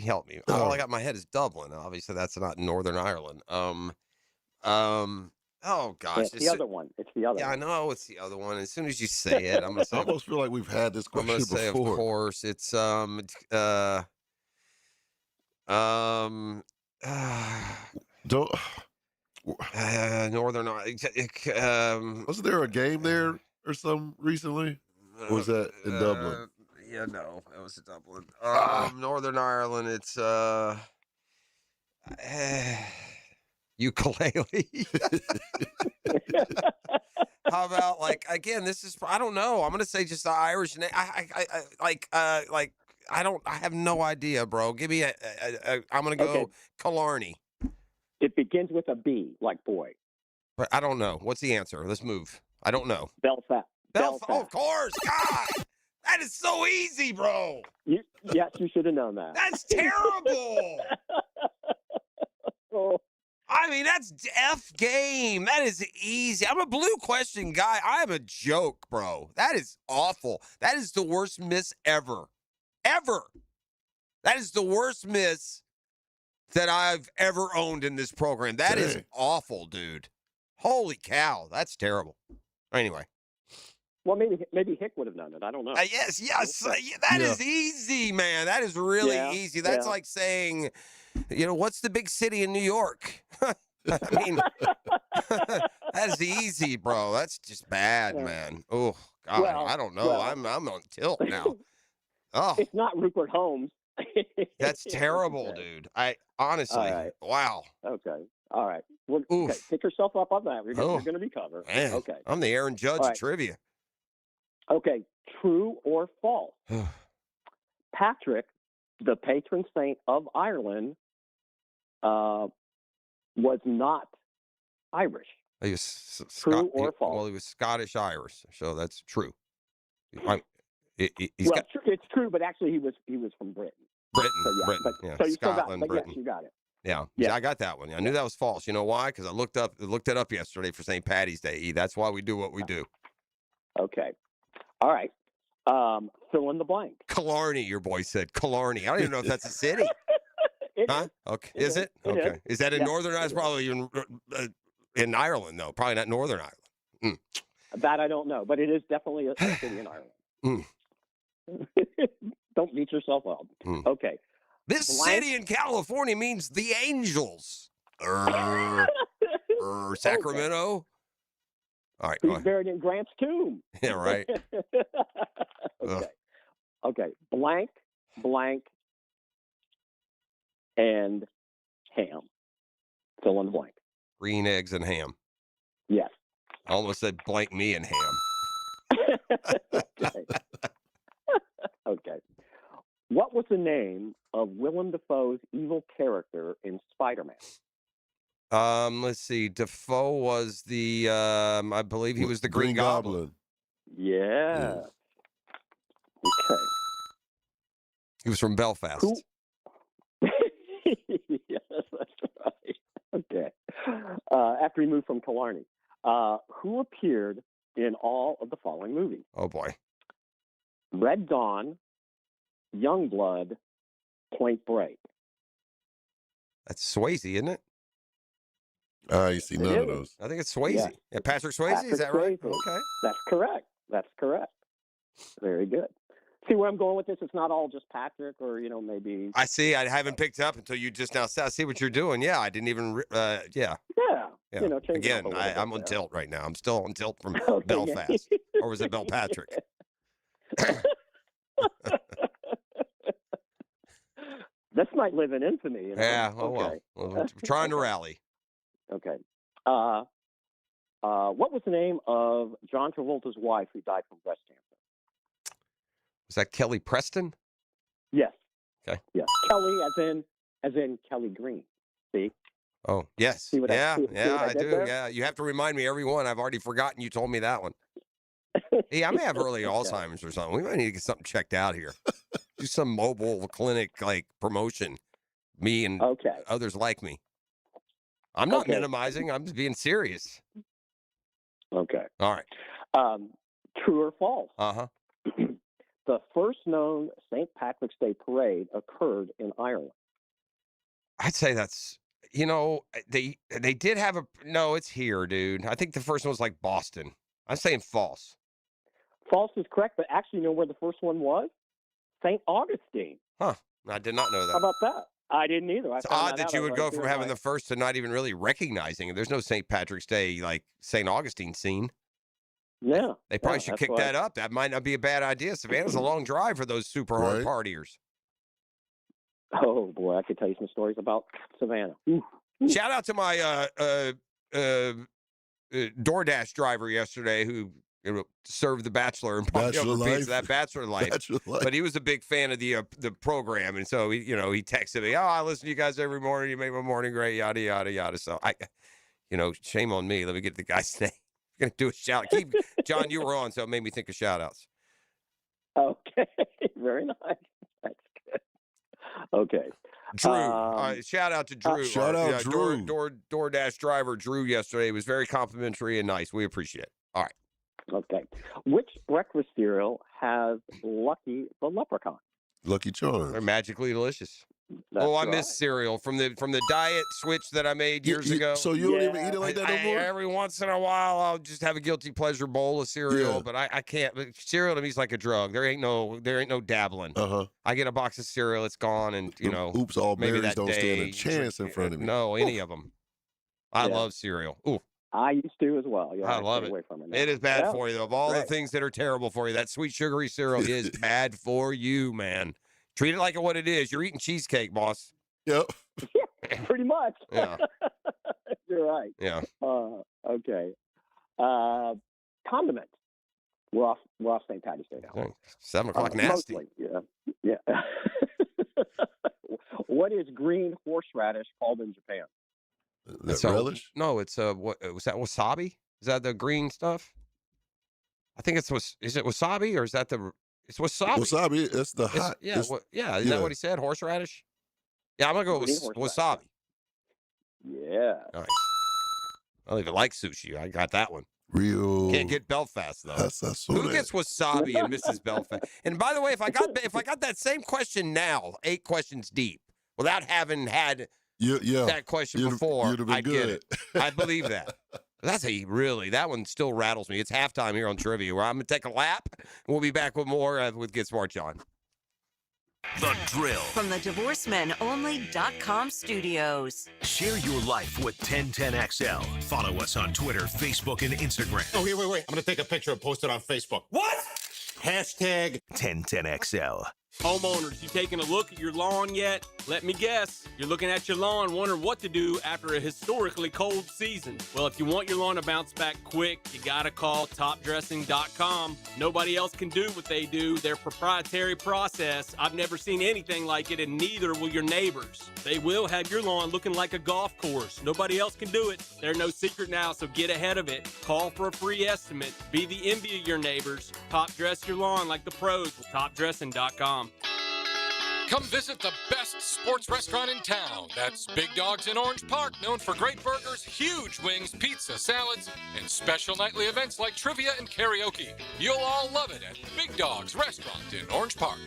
help me. All I got in my head is Dublin. Obviously, that's not Northern Ireland. Oh gosh, It's the other one. It's the other Yeah, I one. know it's the other one. As soon as you say it, I'm gonna say. I almost feel like we've had this I'm question gonna say, before. of course, it's Don't. Northern. Wasn't there a game there or something recently? Or was that in Dublin? Yeah, no, that was in Dublin. Northern Ireland. It's ukulele. How about again? This is I don't know. I'm gonna say just the Irish name. I have no idea, bro. Give me I'm gonna go Okay. Killarney. It begins with a B, like boy. But I don't know. What's the answer? Let's move. I don't know. Belfast. Belfast. Oh, of course. God, that is so easy, bro. Yes, you should have known that. That's terrible. Oh. I mean, that's F game. That is easy. I'm a blue question guy. I'm a joke, bro. That is awful. That is the worst miss ever. Ever. That is the worst miss that I've ever owned in this program. That is awful, dude. Holy cow. That's terrible. Anyway. Well, maybe Hick would have known it. I don't know. Yes. That is easy, man. That is really Yeah, easy. That's yeah. like saying, what's the big city in New York? I mean, That's easy, bro. That's just bad, man. Oh, God, Well, I don't know. well. I'm on tilt now. Oh, It's not Rupert Holmes. that's terrible, Okay. dude. I honestly, All right. wow. Okay. All right. Well, Oof. okay. Pick yourself up on that. You're Oh. going to be covered. Man, Okay. I'm the Aaron Judge All of right. trivia. Okay. True or false? Patrick, the patron saint of Ireland, was not Irish. He was True or false? Well, he was Scottish Irish, so that's true. He's Well, got it's true, but actually he was from Britain. Britain, So, yeah, Britain, but, yeah, so you still got it. Scotland, But Britain. yes, you got it. Yeah, Yeah. I got that one. I knew that was false. You know why? Because I looked it up yesterday for St. Patty's Day. E. That's why we do what we do. Okay. All right. Fill in the blank. Killarney, your boy said. Killarney. I don't even know if that's a city. It Huh? is. Okay. It Is it? It Okay. Is that in Yeah, Northern Ireland? it Probably in Ireland, though. Probably not Northern Ireland. That I don't know, but it is definitely a city in Ireland. Don't beat yourself up. Okay. This Blank. city in California means the Angels. Sacramento. All right. Go He's ahead. buried in Grant's tomb. Yeah, right. Okay. Okay. Blank, and ham. Fill in the blank. Green eggs and ham. Yes. I almost said blank me and ham. Okay. Okay. What was the name of Willem Dafoe's evil character in Spider-Man? Let's see. Defoe was the I believe he was the Green Goblin. Yeah. Okay. He was from Belfast. Who? Yes, that's right. Okay. After he moved from Killarney, who appeared in all of the following movies? Oh boy. Red Dawn, Youngblood, Point Break. That's Swayze, isn't it? You see none of is. those. I think it's Swayze. Yeah. Yeah, Patrick Swayze, Patrick is that right? Swayze. Okay. That's correct. That's correct. Very good. See where I'm going with this? It's not all just Patrick, or maybe. I see. I haven't picked up until you just now said. I see what you're doing. Yeah, I didn't even. Yeah. Yeah. Yeah. Change it Again, up a little I'm bit on there. tilt right now. I'm still on tilt from Okay. Belfast, or was it Belpatrick? This might live in infamy. Yeah. Oh Okay. well. We're trying to rally. Okay. What was the name of John Travolta's wife who died from breast cancer? Was that Kelly Preston? Yes. Okay. Yes. Kelly, as in Kelly Green. See? Oh yes. See what I- Yeah. see what Yeah. I I did do. there? Yeah. You have to remind me every one. I've already forgotten. You told me that one. Hey, I may have early Alzheimer's or something. We might need to get something checked out here. Do some mobile clinic like promotion. Me and others like me. I'm not Okay. minimizing. I'm just being serious. Okay. All right. True or false? Uh-huh. The first known St. Patrick's Day parade occurred in Ireland. I'd say that's they did have a no, it's here, dude. I think the first one was like Boston. I'm saying false. False is correct, but actually, you know where the first one was? St. Augustine. Huh. I did not know that. How about that? I didn't either. It's odd that you would go from having the first to not even really recognizing it. There's no St. Patrick's Day like St. Augustine scene. Yeah. They probably yeah, should that's kick why- that up. That might not be a bad idea. Savannah's a long drive for those super hard partiers. Oh boy, I could tell you some stories about Savannah. Ooh. Shout out to my DoorDash driver yesterday who served the Bachelor and Bachelor life. that Bachelor life. Bachelor life. But he was a big fan of the program, and so he texted me, "Oh, I listen to you guys every morning. You make my morning great, yada yada yada." So shame on me. Let me get the guy's name. I'm gonna do a shout. John, you were on, so it made me think of shout outs. Okay, very nice. That's good. Okay. Drew, shout out to Drew. shout out Drew. DoorDash driver Drew yesterday. It was very complimentary and nice. We appreciate it. All right. Okay. Which breakfast cereal has Lucky the Leprechaun? Lucky Charms. They're magically delicious. That's I right. miss cereal from the diet switch that I made years ago. So you don't even eat it like that no more? Every once in a while, I'll just have a guilty pleasure bowl of cereal, Yeah. but I can't. Cereal to me is like a drug. There ain't no dabbling. I get a box of cereal, it's gone, and Oops, all maybe berries that don't stand a day, chance in front of me. No, any of them. I love cereal. Ooh, I used to as well. Yeah, I love stay it. away from it now. It is bad Yeah, for you, though. Of all the right. things that are terrible for you, that sweet sugary cereal is bad for you, man. Treat it like what it is. You're eating cheesecake, boss. Yep. Pretty much. Yeah. You're right. Yeah. Okay. Condiment. We're off St. Patty's Day now. 7 o'clock nasty. Mostly, yeah. What is green horseradish called in Japan? That So- relish? No, it's what was that wasabi? Is that the green stuff? I think it's is it wasabi or is that it's wasabi? Wasabi, it's the It's- hot. yeah, it's- isn't that what he said? Horseradish? Yeah, I'm gonna go with Green wasabi. Yeah. Nice. I don't even like sushi. I got that one. Real. Can't get Belfast though. That's Who gets wasabi and Mrs. Belfast? And by the way, if I got that same question now, 8 questions deep, without having had yeah. that question You'd- before, you'd have been I'd get good. it. I believe that. That one still rattles me. It's halftime here on Trivia, where I'm gonna take a lap, and we'll be back with more with Get Smart John. The Drill. From the DivorceMenOnly.com studios. Share your life with 1010XL. Follow us on Twitter, Facebook, and Instagram. Oh, wait. I'm going to take a picture and post it on Facebook. What? Hashtag 1010XL. Homeowners, you taking a look at your lawn yet? Let me guess, you're looking at your lawn wondering what to do after a historically cold season. Well, if you want your lawn to bounce back quick, you gotta call topdressing.com. Nobody else can do what they do. Their proprietary process. I've never seen anything like it, and neither will your neighbors. They will have your lawn looking like a golf course. Nobody else can do it. They're no secret now, so get ahead of it. Call for a free estimate. Be the envy of your neighbors. Top dress your lawn like the pros with topdressing.com. Come visit the best sports restaurant in town. That's Big Dogs in Orange Park, known for great burgers, huge wings, pizza, salads, and special nightly events like trivia and karaoke. You'll all love it at Big Dogs Restaurant in Orange Park.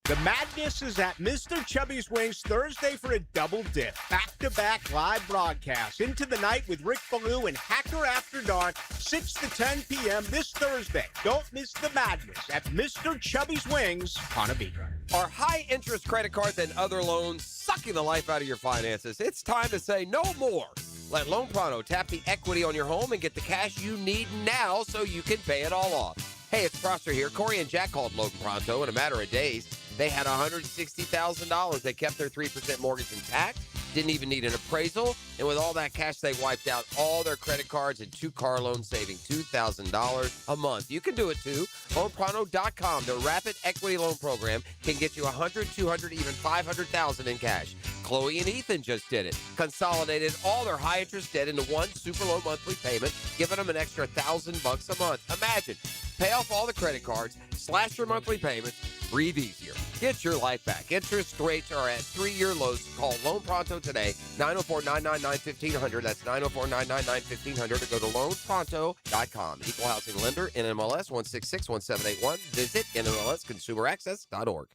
The madness is at Mr. Chubby's Wings Thursday for a double dip. Back-to-back live broadcasts into the night with Rick Ballou and Hacker After Dark, 6 to 10 p.m. this Thursday. Don't miss the madness at Mr. Chubby's Wings on a beat. Are high-interest credit cards and other loans sucking the life out of your finances? It's time to say no more. Let Loan Pronto tap the equity on your home and get the cash you need now so you can pay it all off. Hey, it's Prosser here. Corey and Jack called Loan Pronto in a matter of days. They had $160,000. They kept their 3% mortgage intact, didn't even need an appraisal, and with all that cash, they wiped out all their credit cards and 2 car loans, saving $2,000 a month. You can do it too. LoanPronto.com, the rapid equity loan program, can get you $100,000, $200,000, even $500,000 in cash. Chloe and Ethan just did it. Consolidated all their high-interest debt into one super low monthly payment, giving them an extra $1,000 a month. Imagine, pay off all the credit cards, slash your monthly payments, breathe easier. Get your life back. Interest rates are at 3-year lows. Call Loan Pronto today, 904-999-1500. That's 904-999-1500. Or go to loanpronto.com. Equal housing lender, NMLS 1661781. Visit NMLSconsumeraccess.org.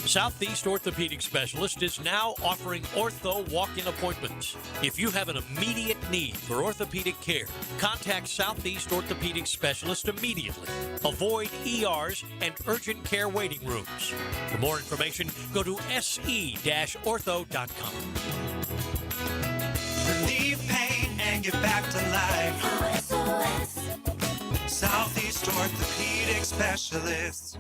Southeast Orthopedic Specialist is now offering ortho walk-in appointments. If you have an immediate need for orthopedic care, contact Southeast Orthopedic Specialist immediately. Avoid ERs and urgent care waiting rooms. For more information, go to se-ortho.com. Relieve pain and get back to life. Southeast Orthopedic Specialists.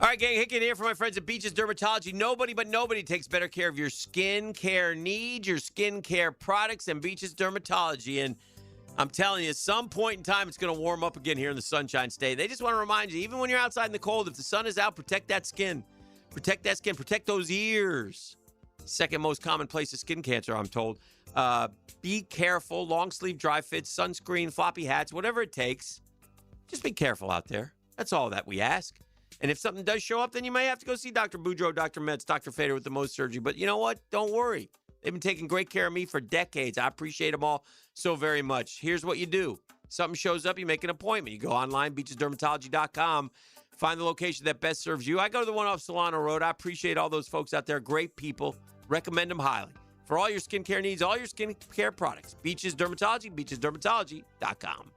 All right, gang, Hicken here for my friends at Beaches Dermatology. Nobody but nobody takes better care of your skin care needs, your skin care products, and Beaches Dermatology. And I'm telling you, at some point in time, it's going to warm up again here in the Sunshine State. They just want to remind you, even when you're outside in the cold, if the sun is out, protect that skin. Protect that skin. Protect those ears. Second most common place of skin cancer, I'm told. Be careful. Long sleeve dry fits, sunscreen, floppy hats, whatever it takes. Just be careful out there. That's all that we ask. And if something does show up, then you may have to go see Dr. Boudreaux, Dr. Metz, Dr. Fader with the Mohs surgery. But you know what? Don't worry. They've been taking great care of me for decades. I appreciate them all so very much. Here's what you do. Something shows up, you make an appointment. You go online, beachesdermatology.com, find the location that best serves you. I go to the one off Solano Road. I appreciate all those folks out there. Great people. Recommend them highly. For all your skincare needs, all your skincare products, Beaches Dermatology, beachesdermatology.com.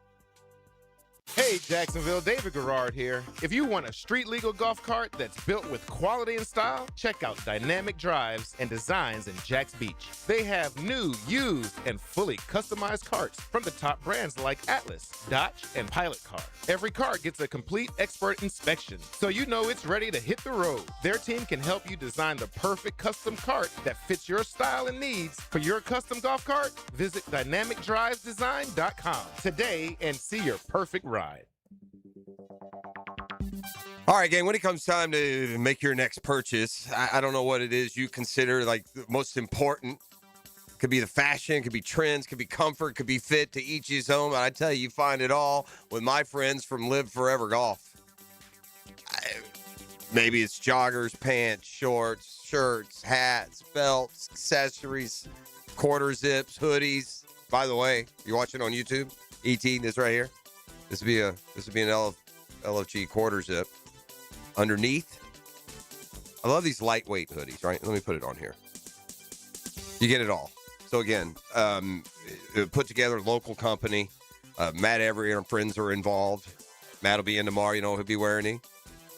Hey, Jacksonville, David Garrard here. If you want a street-legal golf cart that's built with quality and style, check out Dynamic Drives and Designs in Jacks Beach. They have new, used, and fully customized carts from the top brands like Atlas, Dodge, and Pilot Car. Every cart gets a complete expert inspection, so you know it's ready to hit the road. Their team can help you design the perfect custom cart that fits your style and needs. For your custom golf cart, visit dynamicdrivesdesign.com today and see your perfect ride. All right, gang, when it comes time to make your next purchase, I don't know what it is you consider like the most important. Could be the fashion, could be trends, could be comfort, could be fit, to each his own. But I tell you find it all with my friends from Live Forever Golf. Maybe it's joggers, pants, shorts, shirts, hats, belts, accessories, quarter zips, hoodies. By the way, you're watching on YouTube, ET, this right here. This would be an LFG quarter zip. Underneath, I love these lightweight hoodies, right? Let me put it on here. You get it all. So again, put together, local company. Matt Every and friends are involved. Matt will be in tomorrow. You know who'll be wearing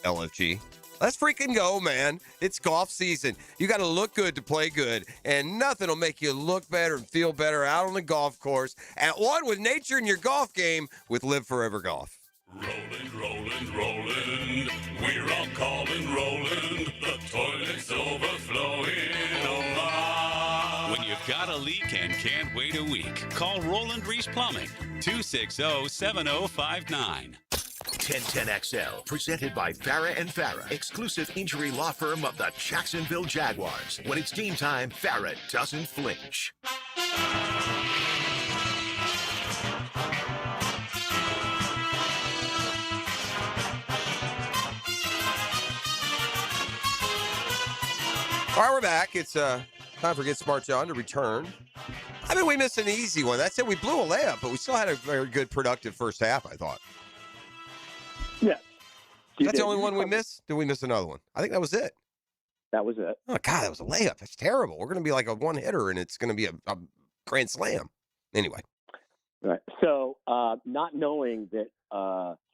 LFG. Let's freaking go, man. It's golf season. You got to look good to play good, and nothing will make you look better and feel better out on the golf course at one with nature in your golf game with Live Forever Golf. Roland, Roland, Roland, we're all calling Roland, the toilet's overflowing, oh my. When you've got a leak and can't wait a week, call Roland Reese Plumbing, 260-7059. 1010XL, presented by Farah and Farah, exclusive injury law firm of the Jacksonville Jaguars. When it's team time, Farah doesn't flinch. All right, we're back. It's time for Get Smart John to return. I mean, we missed an easy one. That's it. We blew a layup, but we still had a very good, productive first half, I thought. Yeah. That's the only one we missed? Did we miss another one? I think that was it. That was it. Oh, God, that was a layup. That's terrible. We're going to be like a one-hitter, and it's going to be a grand slam. Anyway. Right. So, not knowing that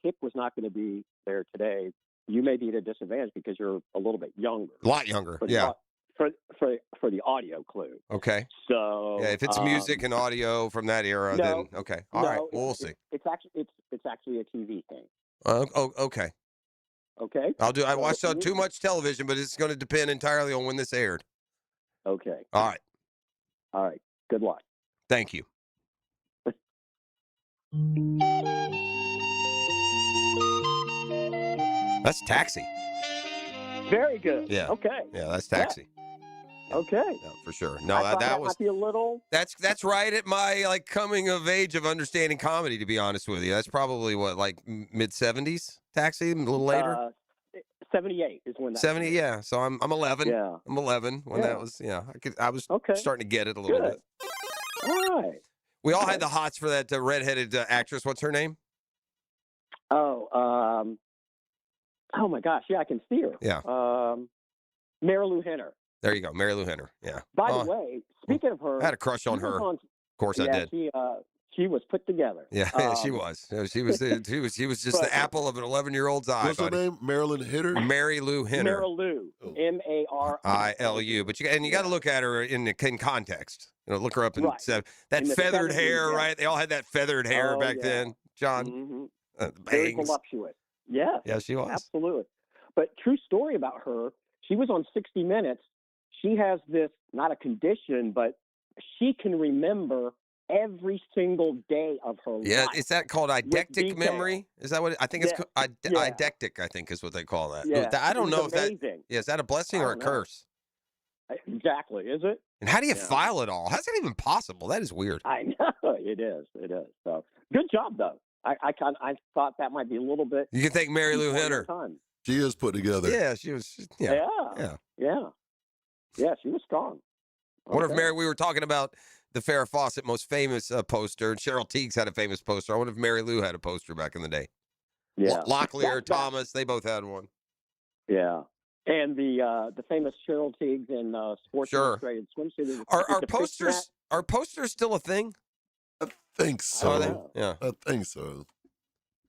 Hip was not going to be there today, you may be at a disadvantage because you're a little bit younger. A lot younger, yeah. For the audio clue. Okay. So yeah, if it's music and audio from that era, then okay. All right, we'll see. It's actually a TV thing. Okay. Okay. I watched too much television, but it's going to depend entirely on when this aired. Okay. All right. All right. Good luck. Thank you. That's Taxi. Very good. Yeah. Okay. Yeah, that's Taxi. Yeah. Okay. Yeah, for sure. No, that was. Might be a little. That's right at my coming of age of understanding comedy. To be honest with you, that's probably what mid 70s. Taxi, a little later. 78 is when that. 70, yeah. So I'm 11. Yeah. I'm 11 when that was. Yeah, I was starting to get it a little bit. All right. We all had the hots for that redheaded actress. What's her name? Oh my gosh, yeah, I can see her. Yeah. Mary Lou Henner. There you go, Mary Lou Henner. Yeah. By the way, speaking of her, I had a crush on her. Of course, I did. She was put together. Yeah, she was. She was just the apple of an 11-year-old's eye. What's her name? Marilyn Hitter. Mary Lou Henner. Mary Lou. MARILU. But you got to look at her in context. Look her up and that feathered hair, right? They all had that feathered hair back then. John. Very voluptuous. Yes. Yeah, she was. Absolutely. But true story about her, she was on 60 Minutes. She has this, not a condition, but she can remember every single day of her life. Yeah, is that called eidetic memory? Is that what I think it's called? Eidetic, I think is what they call that. Yeah, I don't know if amazing. is that a blessing or a curse? Exactly, is it? And how do you file it all? How's that even possible? That is weird. I know, it is. So good job, though. I thought that might be a little bit. You can thank Mary Lou Henner. She is put together. Yeah, she was. Yeah, she was strong. I wonder if Mary. We were talking about the Farrah Fawcett most famous poster, and Cheryl Tiegs had a famous poster. I wonder if Mary Lou had a poster back in the day. Yeah, Locklear, Thomas, they both had one. Yeah, and the famous Cheryl Tiegs in Sports Illustrated swimsuit. Are posters still a thing? I think so. Are they? Yeah, I think so.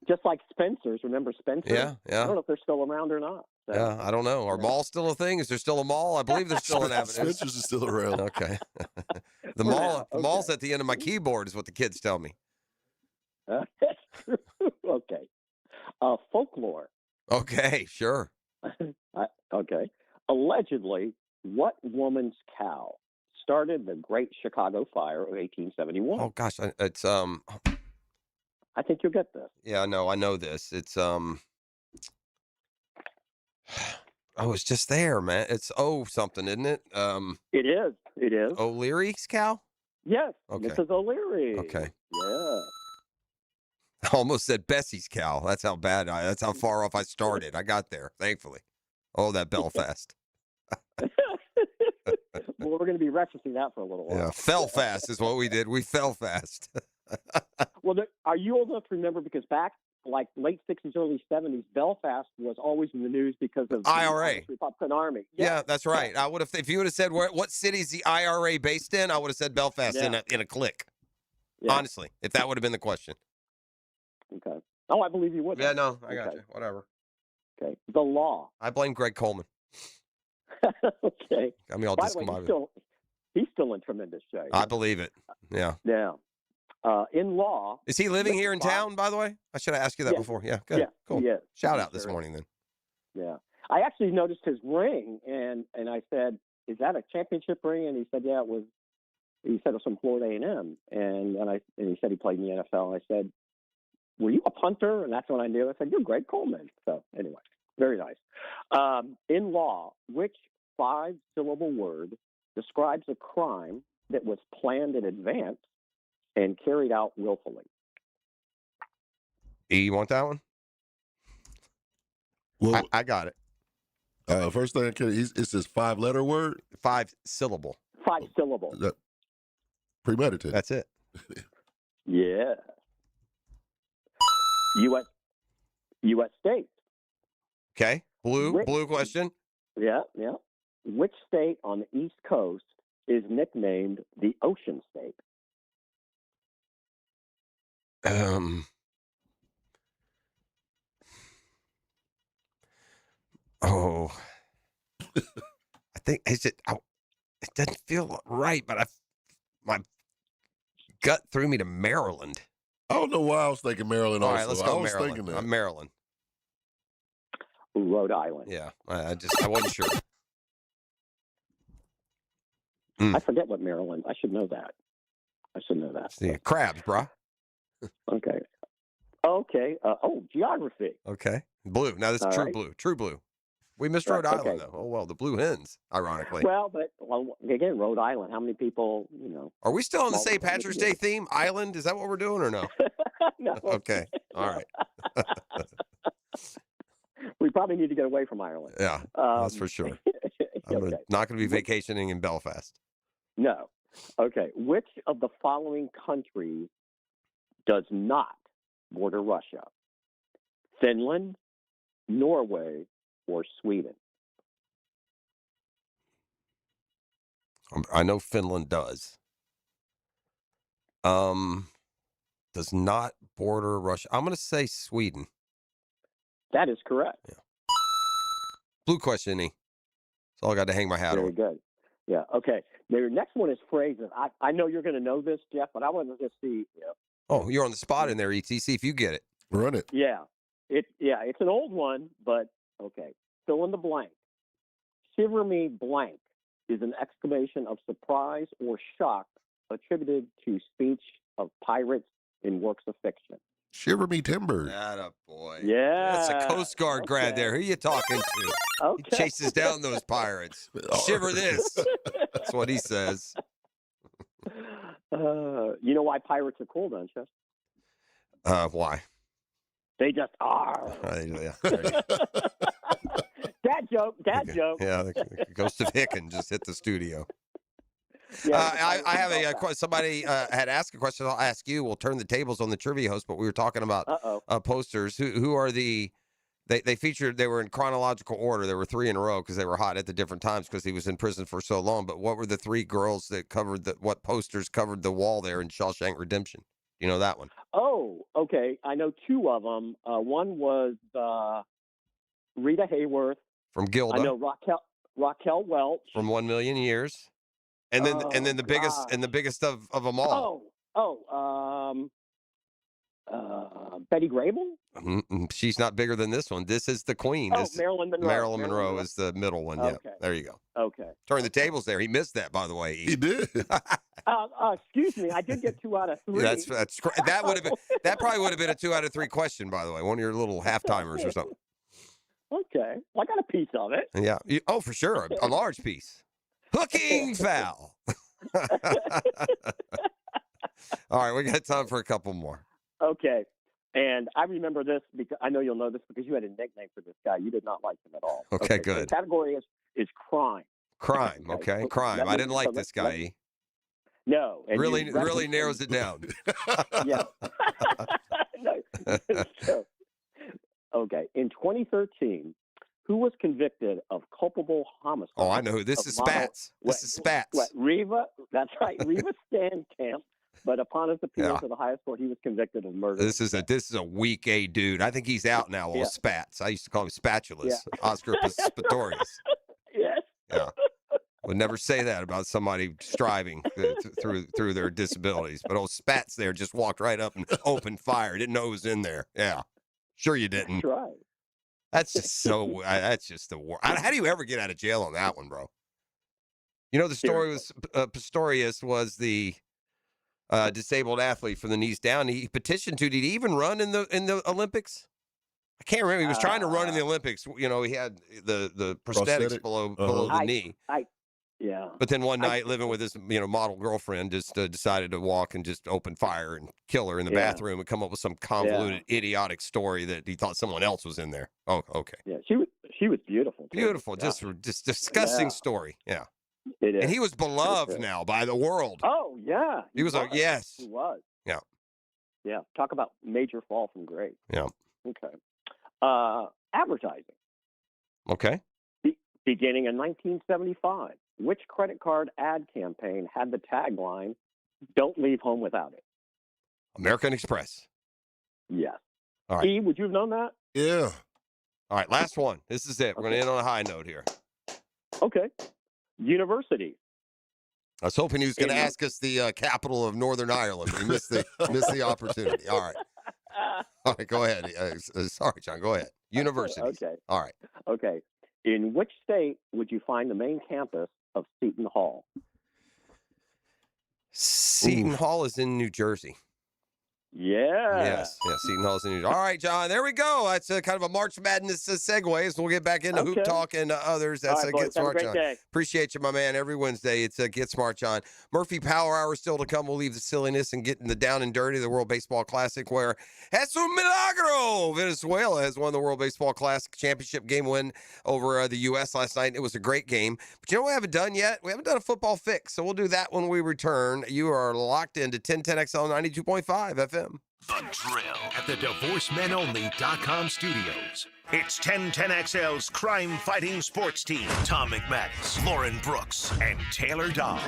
Just like Spencer's. Remember Spencer's? Yeah, yeah. I don't know if they're still around or not. So. Yeah, I don't know. Are malls still a thing? Is there still a mall? I believe there's still an avenue. Spencer's is still around. Okay. The For mall, now, the mall's at the end of my keyboard, is what the kids tell me. That's true. Okay. Folklore. Okay, sure. Okay. Allegedly, what woman's cow started the Great Chicago Fire of 1871? Oh gosh, it's I think you'll get this. Yeah, no, I know this. It's oh, it's just there, man. It's something, isn't it? It is. It is. O'Leary's cow? Yes. Okay. Mrs. O'Leary. Okay. Yeah. I almost said Bessie's cow. That's how bad that's how far off I started. I got there, thankfully. Oh, that Belfast. Well, we're going to be referencing that for a little while. Yeah, fell fast is what we did. We fell fast. Well, are you old enough to remember? Because back like late 60s, early 70s, Belfast was always in the news because of IRA. the Republican Army. Yeah, that's right. I would have, if you would have said what city is the IRA based in, I would have said Belfast in a click. Yeah. Honestly, if that would have been the question. Okay. Oh, I believe you would. Yeah, no, I got you. Whatever. Okay. The law. I blame Greg Coleman. Okay. Got me all By the way, discombobulated. he's still in tremendous shape. I believe it. Yeah. Yeah. In law. Is he living here in town, by the way? I should have asked you that Yeah. before. Yeah, good. Yeah, Cool. he is. Shout He out this sure is. morning then. Yeah. I actually noticed his ring, and I said, "Is that a championship ring?" And he said, "Yeah, it was." He said it was from Florida A&M, and he said he played in the NFL. I said, "Were you a punter?" And that's when I knew. I said, "You're Greg Coleman." So anyway, very nice. In law, which 5-syllable word describes a crime that was planned in advance and carried out willfully? E, you want that one? Well, I got it. First thing, it's this 5-letter word. 5-syllable. 5-syllable. Premeditated. That's it. Yeah. U.S. state. Okay. Blue question. Yeah, yeah. Which state on the East Coast is nicknamed the Ocean State? Oh, I think it doesn't feel right, but my gut threw me to Maryland. I don't know why I was thinking Maryland. All Also, right, let's I go was Maryland. thinking that. Maryland. Rhode Island. Yeah, I wasn't sure. I forget what Maryland. I should know that. Yeah, crabs, bro. Okay. Okay. Geography. Okay. Blue. Now this is All true right. blue. True blue. We missed Right, Rhode Island okay. though. Oh well, the Blue Hens, ironically. Well, again, Rhode Island. How many people? Are we still on the small St. Patrick's Day theme? Island? Is that what we're doing or no? No. Okay. All right. We probably need to get away from Ireland. Yeah, that's for sure. I'm Okay. not going to be vacationing in Belfast. No. Okay. Which of the following countries does not border Russia? Finland, Norway, or Sweden? I know Finland does. Does not border Russia. I'm going to say Sweden. That is correct. Yeah. Blue question, E. That's all I got to hang my hat Very on. good. Yeah. Okay. The next one is phrases. I know you're going to know this, Jeff, but I want to just see. Oh, you're on the spot in there, ET. See if you get it. Run it. Yeah. It's an old one, but okay. Fill in the blank. Shiver me blank is an exclamation of surprise or shock attributed to speech of pirates in works of fiction. Shiver me timbers. That boy. Yeah. That's a Coast Guard grad there. Who you talking to? Okay. He chases down those pirates. Shiver this. That's what he says. You know why pirates are cool, don't you? Why? They just are. Yeah. Dad joke. Yeah, the ghost of Hicken just hit the studio. Yeah, I have a somebody had asked a question. I'll ask you. We'll turn the tables on the trivia host, but we were talking about posters. Who are the? They featured. They were in chronological order. There were 3 in a row because they were hot at the different times because he was in prison for so long. But what were the 3 girls that covered what posters covered the wall there in Shawshank Redemption? You know that one? Oh, okay. I know two of them. One was Rita Hayworth. From Gilda. I know Raquel Welch. From 1 Million Years. And then the biggest gosh. and the biggest of them all. Betty Grable? She's not bigger than this one. This is the queen. Oh, This, Marilyn Monroe. Marilyn Monroe is the middle one. Yeah, Okay. there you go. Okay. Turn the tables there. He missed that, by the way. He did. Excuse me. I did get 2 out of 3. That probably would have been a 2 out of 3 question, by the way. One of your little half timers or something. Okay. Well, I got a piece of it. Yeah. Oh, for sure. A large piece. Hooking foul. All right, we got time for a couple more. Okay. And I remember this because I know you'll know this because you had a nickname for this guy. You did not like him at all. Okay, So good. the category is crime. Crime. Okay, crime. Let I me- didn't like so this let- guy. No. And Really, you really referenced- narrows it down. Yeah. No. So, okay. In 2013, who was convicted of culpable homicide? Oh, I know who. This of is model- Spats. This is Spats. What, Reva? That's right. Reva Stankamp. But upon his appeal Yeah. to the highest court, he was convicted of murder. This is a weak A dude. I think he's out now. Old Yeah. Spats. I used to call him Spatulas. Yeah. Oscar Pistorius. Yes. Yeah. Would never say that about somebody striving through their disabilities. But old Spats there just walked right up and opened fire. Didn't know it was in there. Yeah. Sure you didn't. That's right. That's just so. That's just the war. How do you ever get out of jail on that one, bro? You know the story was Pistorius was the disabled athlete from the knees down. He petitioned to. Did he even run in the Olympics? I can't remember. He was trying to run in the Olympics. You know, he had the prosthetics Prosthetic. below the knee. Yeah. But then one night, living with his model girlfriend, just decided to walk and just open fire and kill her in the Yeah. bathroom and come up with some convoluted, idiotic story that he thought someone else was in there. Oh, okay. Yeah, she was beautiful. Too. Beautiful, Yeah. just disgusting Yeah. story. Yeah. It is. And he was beloved now by the world. Oh yeah. He was a yes. He was. Yeah. Yeah. Talk about major fall from grace. Yeah. Okay. Advertising. Okay. Beginning in 1975, which credit card ad campaign had the tagline "Don't leave home without it"? American Express. Yes. All right. E, would you have known that? Yeah. All right, last one. This is it. We're going to end on a high note here. Okay. University. I was hoping he was going to ask us the capital of Northern Ireland. But he missed the opportunity. All right. All right, go ahead. Sorry, John. Go ahead. University. Okay. All right. Okay. In which state would you find the main campus of Seton Hall? Seton Hall is in New Jersey. Yeah. Yes. Seton Hall's in New Jersey. All right, John. There we go. That's kind of a March Madness segue. So we'll get back into hoop Okay. talk and others. That's All right, Get boys. Have a Smart, great John. day. Appreciate you, my man. Every Wednesday, it's Get Smart, John. Murphy Power Hour still to come. We'll leave the silliness and get in the down and dirty, the World Baseball Classic, where Es un Milagro! Venezuela has won the World Baseball Classic championship game win over the U.S. last night. It was a great game. But you know what we haven't done yet? We haven't done a football fix. So we'll do that when we return. You are locked into 1010XL 92.5 FM. The Drill at the DivorceMenOnly.com studios. It's 1010XL's crime-fighting sports team. Tom McManus, Lauren Brooks, and Taylor Dahl.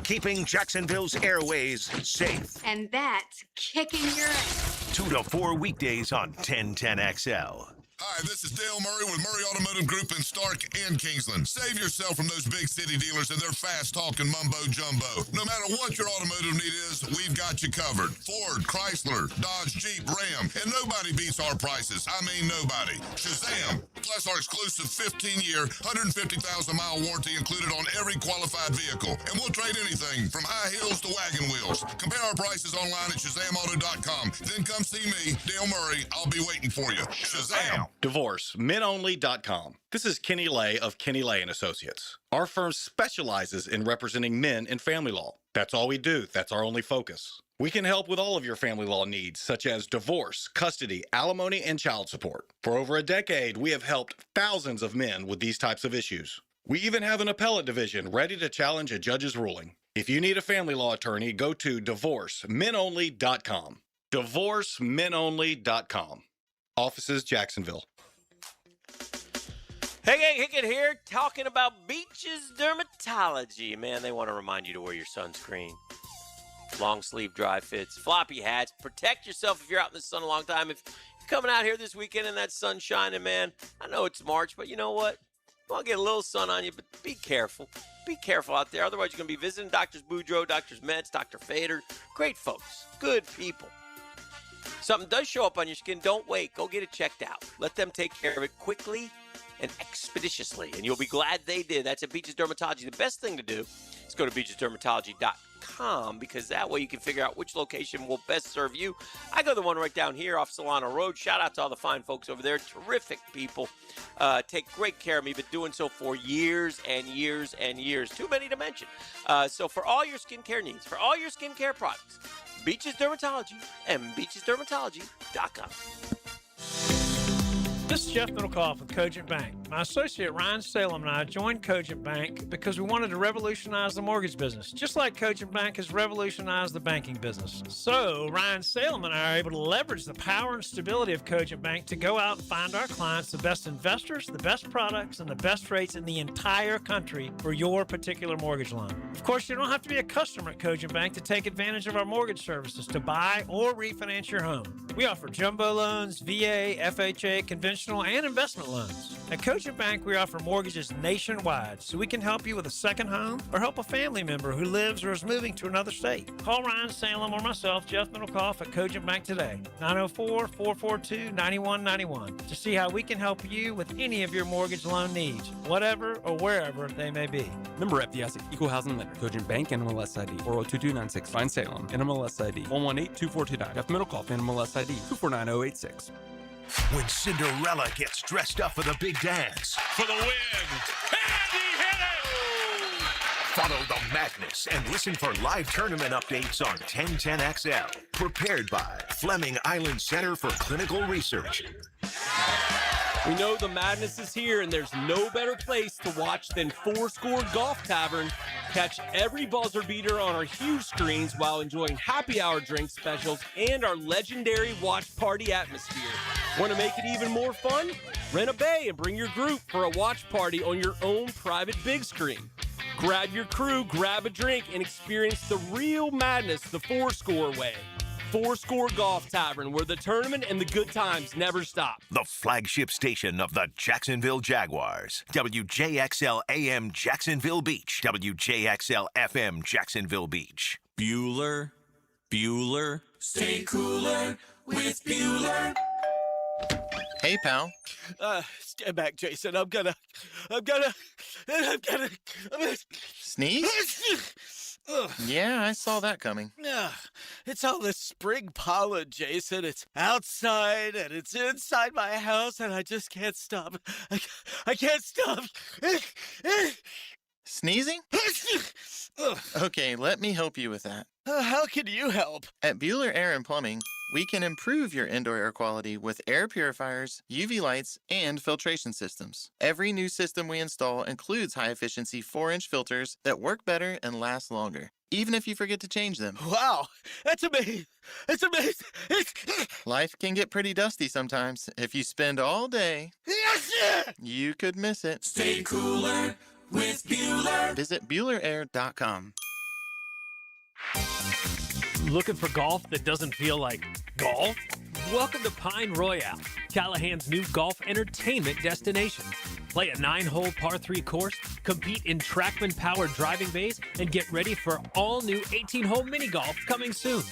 Keeping Jacksonville's airways safe. And that's kicking your ass. 2 to 4 weekdays on 1010XL. Hi, this is Dale Murray with Murray Automotive Group in Stark and Kingsland. Save yourself from those big city dealers and their fast-talking mumbo-jumbo. No matter what your automotive need is, we've got you covered. Ford, Chrysler, Dodge, Jeep, Ram, and nobody beats our prices. I mean nobody. Shazam! Plus our exclusive 15-year, 150,000-mile warranty included on every qualified vehicle. And we'll trade anything from high heels to wagon wheels. Compare our prices online at ShazamAuto.com. Then come see me, Dale Murray. I'll be waiting for you. Shazam! DivorceMenOnly.com. This is Kenny Lay of Kenny Lay & Associates. Our firm specializes in representing men in family law. That's all we do. That's our only focus. We can help with all of your family law needs, such as divorce, custody, alimony, and child support. For over a decade, we have helped thousands of men with these types of issues. We even have an appellate division ready to challenge a judge's ruling. If you need a family law attorney, go to DivorceMenOnly.com. DivorceMenOnly.com. Offices, Jacksonville. Hey, gang, Hickett here, talking about Beaches Dermatology. Man, they want to remind you to wear your sunscreen. long sleeve dry fits, floppy hats. Protect yourself if you're out in the sun a long time. If you're coming out here this weekend and that sun's shining, man, I know it's March, but you know what? You want to get a little sun on you, but be careful. Be careful out there. Otherwise, you're going to be visiting Doctors Boudreaux, Doctors Metz, Dr. Fader. Great folks. Good people. Something does show up on your skin, don't wait. Go get it checked out. Let them take care of it quickly and expeditiously, and you'll be glad they did. That's at Beaches Dermatology. The best thing to do is go to beachesdermatology.com, because that way you can figure out which location will best serve you. I go to the one right down here off Solano Road. Shout out to all the fine folks over there. Terrific people. Take great care of me. Been doing so for years and years and years. Too many to mention. So for all your skincare needs, for all your skincare products, Beaches Dermatology and beachesdermatology.com. This is Jeff Middlecoff with Cogent Bank. My associate Ryan Salem and I joined Cogent Bank because we wanted to revolutionize the mortgage business, just like Cogent Bank has revolutionized the banking business. So Ryan Salem and I are able to leverage the power and stability of Cogent Bank to go out and find our clients the best investors, the best products, and the best rates in the entire country for your particular mortgage loan. Of course, you don't have to be a customer at Cogent Bank to take advantage of our mortgage services to buy or refinance your home. We offer jumbo loans, VA, FHA, conventional, and investment loans. At Cogent Bank, we offer mortgages nationwide, so we can help you with a second home or help a family member who lives or is moving to another state. Call Ryan Salem or myself, Jeff Middlecoff, at Cogent Bank today, 904-442-9191, to see how we can help you with any of your mortgage loan needs, whatever or wherever they may be. Member FDIC, Equal Housing Lender, Cogent Bank, NMLS ID 402296, Ryan Salem, NMLS ID 1182429, Jeff Middlecoff, NMLS ID 249086. When Cinderella gets dressed up for the big dance. For the win. Follow the madness and listen for live tournament updates on 1010XL. Prepared by Fleming Island Center for Clinical Research. We know the madness is here, and there's no better place to watch than Fourscore Golf Tavern. Catch every buzzer beater on our huge screens while enjoying happy hour drink specials and our legendary watch party atmosphere. Want to make it even more fun? Rent a bay and bring your group for a watch party on your own private big screen. Grab your crew, grab a drink, and experience the real madness the Fourscore way. Fourscore Golf Tavern, where the tournament and the good times never stop. The flagship station of the Jacksonville Jaguars. WJXL AM Jacksonville Beach. WJXL FM Jacksonville Beach. Bueller, stay cooler with Bueller. Hey, pal. Stand back, Jason. I'm gonna Sneeze? Yeah, I saw that coming. It's all this spring pollen, Jason. It's outside and it's inside my house, and I just can't stop. I can't stop. Sneezing? Okay, let me help you with that. How can you help? At Bueller Air and Plumbing, we can improve your indoor air quality with air purifiers, UV lights, and filtration systems. Every new system we install includes high-efficiency 4-inch filters that work better and last longer, even if you forget to change them. Wow, that's amazing. It's amazing. Life can get pretty dusty sometimes. If you spend all day, you could miss it. Stay cooler with Bueller. Visit BuellerAir.com. Looking for golf that doesn't feel like golf? Welcome to Pine Royale, Callahan's new golf entertainment destination. Play a 9-hole par 3 course, compete in TrackMan-powered driving bays, and get ready for all-new 18-hole mini golf coming soon.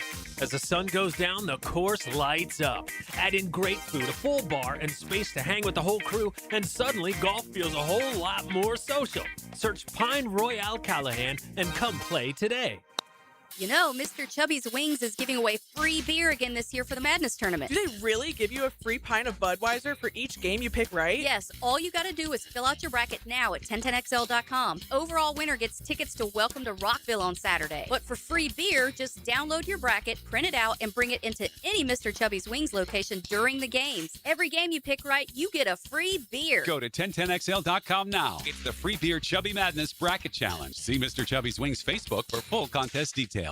As the sun goes down, the course lights up. Add in great food, a full bar, and space to hang with the whole crew, and suddenly golf feels a whole lot more social. Search Pine Royale Callahan and come play today. You know, Mr. Chubby's Wings is giving away free beer again this year for the Madness Tournament. Do they really give you a free pint of Budweiser for each game you pick right? Yes, all you gotta do is fill out your bracket now at 1010XL.com. Overall winner gets tickets to Welcome to Rockville on Saturday. But for free beer, just download your bracket, print it out, and bring it into any Mr. Chubby's Wings location during the games. Every game you pick right, you get a free beer. Go to 1010XL.com now. It's the Free Beer Chubby Madness Bracket Challenge. See Mr. Chubby's Wings Facebook for full contest details.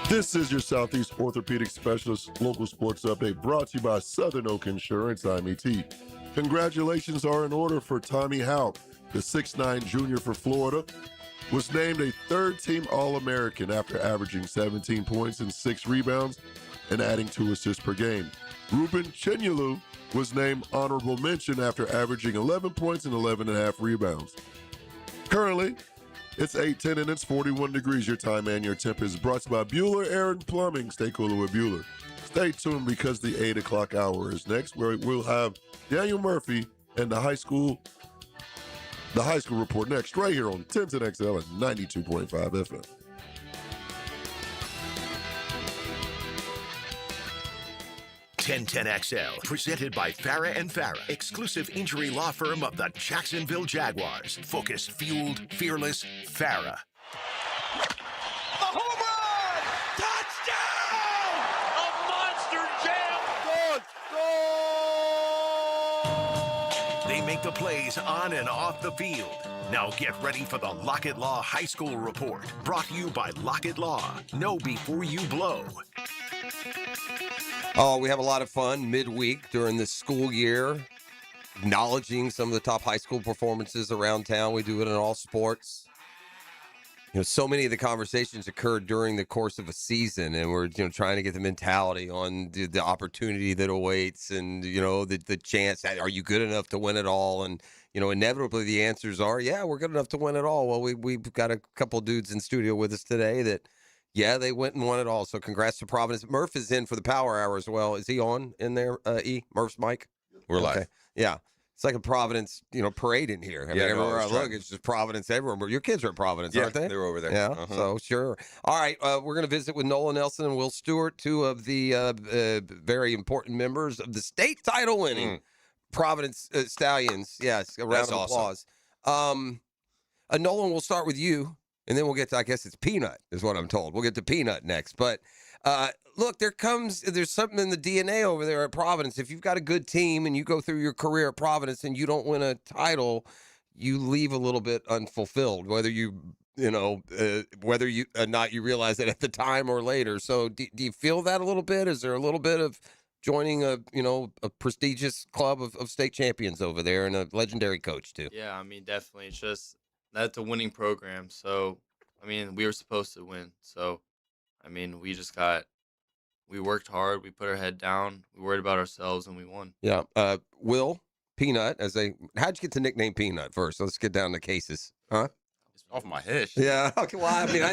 This is your Southeast Orthopedic Specialist local sports update brought to you by Southern Oak Insurance. I'm ET. Congratulations are in order for Tommy Houck, the 6'9 junior for Florida. was named a third-team All-American after averaging 17 points and 6 rebounds and adding 2 assists per game. Ruben Chinyelu was named honorable mention after averaging 11 points and 11.5 rebounds. Currently, it's 8:10 and it's 41 degrees. Your time and your temp is brought to you by Bueller Air and Plumbing. Stay cooler with Bueller. Stay tuned because the 8 o'clock hour is next, where we'll have Daniel Murphy and the high school report next, right here on 1010XL at 92.5 FM. XL, presented by Farah and Farah, exclusive injury law firm of the Jacksonville Jaguars. Focused, fueled, fearless, Farah. The home run! Touchdown! A monster jam! They make the plays on and off the field. Now get ready for the Lockett Law High School Report, brought to you by Lockett Law. Know before you blow. Oh, we have a lot of fun midweek during the school year, acknowledging some of the top high school performances around town. We do it in all sports. You know, so many of the conversations occurred during the course of a season, and we're trying to get the mentality on the opportunity that awaits, and the chance. Are you good enough to win it all? And inevitably the answers are, yeah, we're good enough to win it all. Well, we've got a couple dudes in studio with us today that. Yeah, they went and won it all. So congrats to Providence. Murph is in for the power hour as well. Is he on in there, Murph's mic? We're live. Yeah. It's like a Providence, parade in here. I mean, everywhere I look, it's just Providence everywhere. Your kids are at Providence, aren't they? They're over there. Yeah, so sure. All right, we're going to visit with Nolan Nelson and Will Stewart, two of the very important members of the state title winning Providence Stallions. Yes, a round of applause. Nolan, we'll start with you. And then we'll get to, I guess it's Peanut, is what I'm told. We'll get to Peanut next. But look, there's something in the DNA over there at Providence. If you've got a good team and you go through your career at Providence and you don't win a title, you leave a little bit unfulfilled, whether you not you realize it at the time or later. So do you feel that a little bit? Is there a little bit of joining a prestigious club of state champions over there and a legendary coach too? Yeah, I mean, definitely. It's just that's a winning program. So, I mean, we were supposed to win. So, I mean, we worked hard. We put our head down. We worried about ourselves, and we won. Yeah. Will, Peanut, how'd you get the nickname Peanut first? Let's get down to cases. Huh? Off my head. Yeah. Okay. Well, I mean,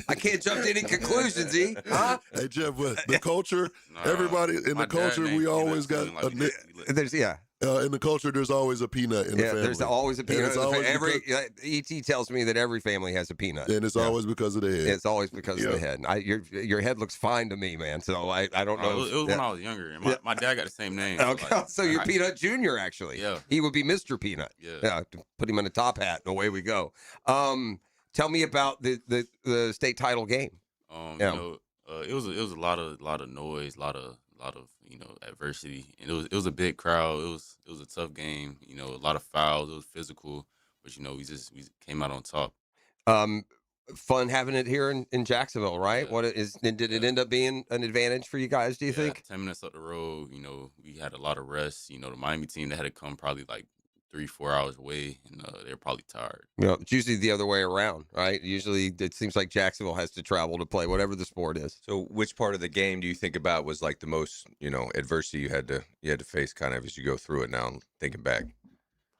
I can't jump to any conclusions, Huh? Hey, Jeff, the culture, everybody in the culture, we always got in the culture, there's always a peanut in the family. There's always a peanut. ET tells me that every family has a peanut. And it's always because of the head. It's always because of the head. Your head looks fine to me, man. So I don't know. It was when I was younger. And my dad got the same name. Okay. So you're Peanut Jr., actually. Yeah. He would be Mr. Peanut. Yeah. Put him in a top hat, and away we go. Tell me about the state title game. It was a lot of noise, a lot of adversity, and it was a big crowd. It was a tough game. A lot of fouls. It was physical, but we came out on top. Fun having it here in Jacksonville, right? Yeah. Did it end up being an advantage for you guys? Do you think? 10 minutes up the road, we had a lot of rest. The Miami team that had to come probably like 3-4 hours away, and they're probably tired. It's usually the other way around, right? Usually it seems like Jacksonville has to travel to play whatever the sport is. So which part of the game do you think about was like the most, adversity you had to face kind of as you go through it now, thinking back?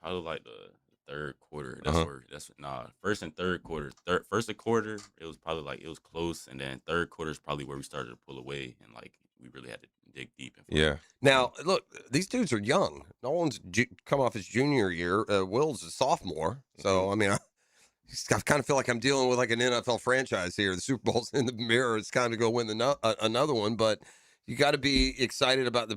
Probably like the third quarter. First and third quarter. First and quarter, it was probably like it was close, and then third quarter is probably where we started to pull away, and like we really had to dig deep. Now, look, these dudes are young. Nolan's come off his junior year. Will's a sophomore. So, I mean, I kind of feel like I'm dealing with like an NFL franchise here. The Super Bowl's in the mirror. It's time to go win another one. But you got to be excited about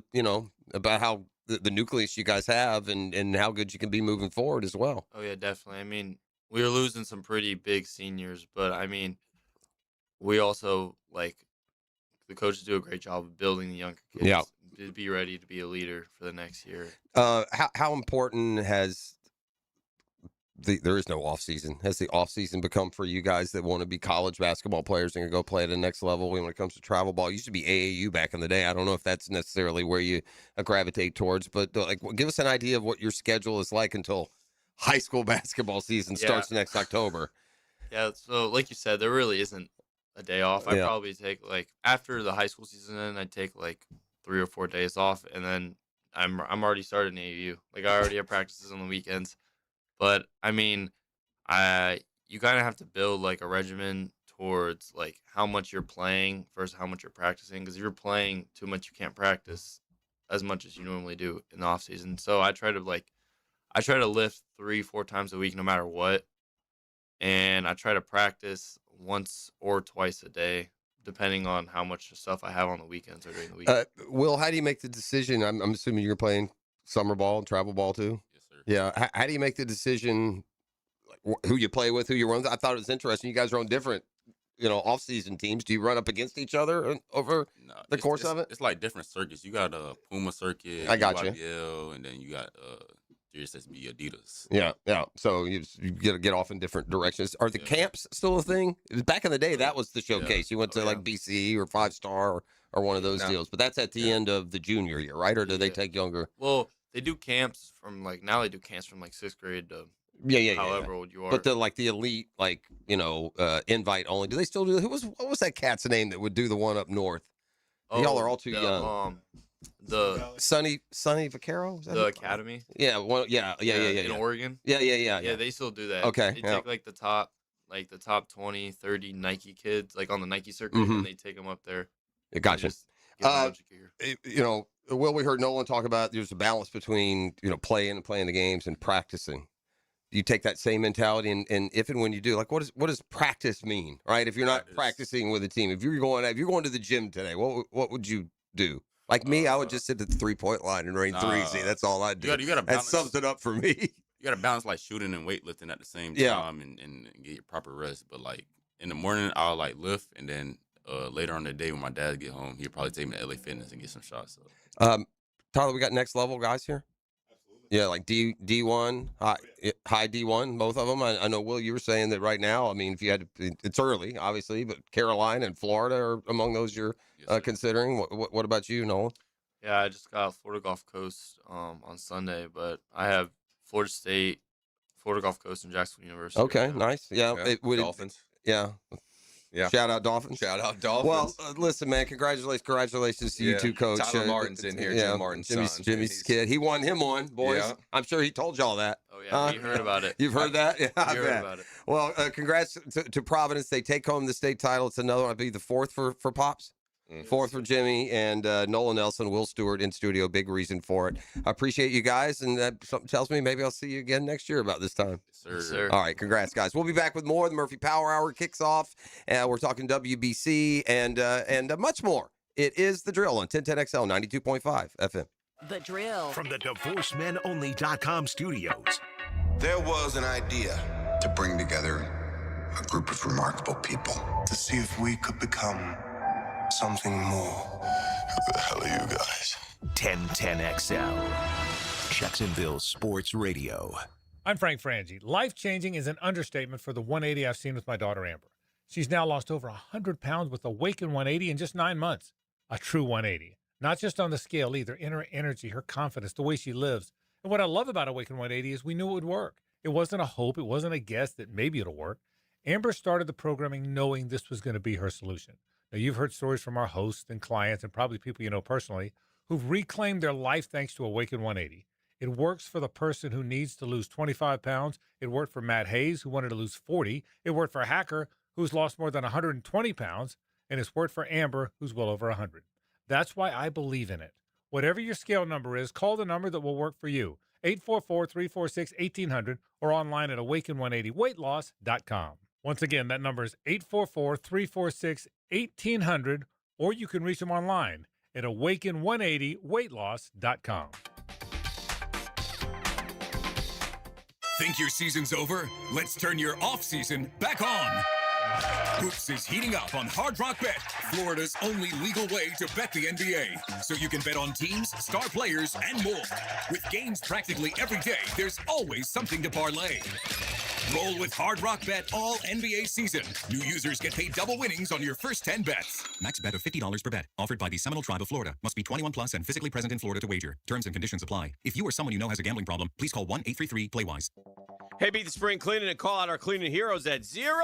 about how the nucleus you guys have and how good you can be moving forward as well. Oh, yeah, definitely. I mean, we were losing some pretty big seniors, but I mean, we also the coaches do a great job of building the younger kids. Yeah. To be ready to be a leader for the next year. How important has there is no off season? Has the off season become for you guys that want to be college basketball players and go play at the next level when it comes to travel ball? It used to be AAU back in the day. I don't know if that's necessarily where you gravitate towards, but give us an idea of what your schedule is like until high school basketball season starts next October. Yeah, so like you said, there really isn't a day off. I Yeah. probably take like after the high school season end, I take like 3 or 4 days off, and then I'm already starting AAU. Like I already have practices on the weekends. But I mean, you kind of have to build like a regimen towards like how much you're playing versus how much you're practicing. Because if you're playing too much, you can't practice as much as you normally do in the off season. So I try to lift 3-4 times a week, no matter what, and I try to practice once or twice a day, depending on how much stuff I have on the weekends or during the week. Will, how do you make the decision? I'm assuming you're playing summer ball, travel ball too. Yes, sir. Yeah. How do you make the decision? Like, who you play with, who you run with? I thought it was interesting. You guys are on different, off-season teams. Do you run up against each other over the course of it? It's like different circuits. You got a Puma circuit. I got you. UYBL, and then you got Sirius SB Adidas. Yeah. So you got to get off in different directions. Are the camps still a thing? Back in the day, that was the showcase. You went to like BC or 5-star or one of those deals. But that's at the end of the junior year, right? Or do they take younger? Well, they do camps from like now. They do camps from like 6th grade to however old you are. But the elite, invite only. Do they still do? What was that cat's name that would do the one up north? Y'all are all too young. The Sonny Vaccaro? The academy. Yeah. Well. Yeah. In Oregon. Yeah. Yeah, they still do that. Okay, They yeah. take like the top 20, 30 Nike kids, like on the Nike circuit, Mhm. and they take them up there. Gotcha. Just give them a bunch of gear. Will, we heard Nolan talk about there's a balance between playing the games and practicing. Do you take that same mentality, and if and when you do, like what does practice mean, right? If you're not practicing with a team, if you're going to the gym today, what would you do? Like me, I would just sit at the 3-point line and rain threes. See, that's all I do. You gotta that balance. sums it up for me. You got to balance like shooting and weightlifting at the same Yeah. time and get your proper rest. But like in the morning, I'll like lift, and then later on in the day when my dad get home, he'll probably take me to LA Fitness and get some shots. So. Tyler, we got next level guys here. Yeah, like D1, high D1, both of them. I know, Will, you were saying that right now. I mean, if you had to, it's early, obviously, but Carolina and Florida are among those you're considering. What about you, Nolan? Yeah, I just got Florida Gulf Coast on Sunday, but I have Florida State, Florida Gulf Coast, and Jacksonville University. Okay, nice. Yeah, Dolphins. Yeah. Shout out Dolphins. Shout out Dolphins. Well, listen, man, congratulations to you too, Coach. Tyler Martin's in here. Jim Martin's son. Jimmy's kid. He won him one, boys. Yeah. I'm sure he told y'all that. Oh yeah, you heard about it. You've heard that? Yeah, I You heard bet. about it. Well, congrats to Providence. They take home the state title. It's another one. I'd be the fourth for Pops. Fourth for Jimmy and Nolan Nelson, Will Stewart in studio. Big reason for it. I appreciate you guys, and that something tells me maybe I'll see you again next year about this time. Yes, sir. All right, congrats, guys. We'll be back with more. The Murphy Power Hour kicks off. We're talking WBC and much more. It is The Drill on 1010XL 92.5 FM. The Drill. From the DivorceMenOnly.com studios. There was an idea to bring together a group of remarkable people to see if we could become something more. Who the hell are you guys? 1010XL. Jacksonville Sports Radio. I'm Frank Frangie. Life-changing is an understatement for the 180 I've seen with my daughter Amber. She's now lost over 100 pounds with Awaken 180 in just 9 months. A true 180. Not just on the scale either, in her energy, her confidence, the way she lives. And what I love about Awaken 180 is we knew it would work. It wasn't a hope. It wasn't a guess that maybe it'll work. Amber started the programming knowing this was going to be her solution. Now, you've heard stories from our hosts and clients and probably people you know personally who've reclaimed their life thanks to Awaken 180. It works for the person who needs to lose 25 pounds. It worked for Matt Hayes, who wanted to lose 40. It worked for Hacker, who's lost more than 120 pounds. And it's worked for Amber, who's well over 100. That's why I believe in it. Whatever your scale number is, call the number that will work for you. 844-346-1800 or online at awaken180weightloss.com. Once again, that number is 844-346-1800 or you can reach them online at awaken180weightloss.com. Think your season's over? Let's turn your off season back on. Hoops is heating up on Hard Rock Bet, Florida's only legal way to bet the NBA. So you can bet on teams, star players, and more. With games practically every day, there's always something to parlay. Roll with Hard Rock Bet all NBA season. New users get paid double winnings on your first 10 bets. Max bet of $50 per bet. Offered by the Seminole Tribe of Florida. Must be 21 plus and physically present in Florida to wager. Terms and conditions apply. If you or someone you know has a gambling problem, please call 1-833-PLAY-WISE. Hey, beat the spring cleaning and call out our cleaning heroes at Zero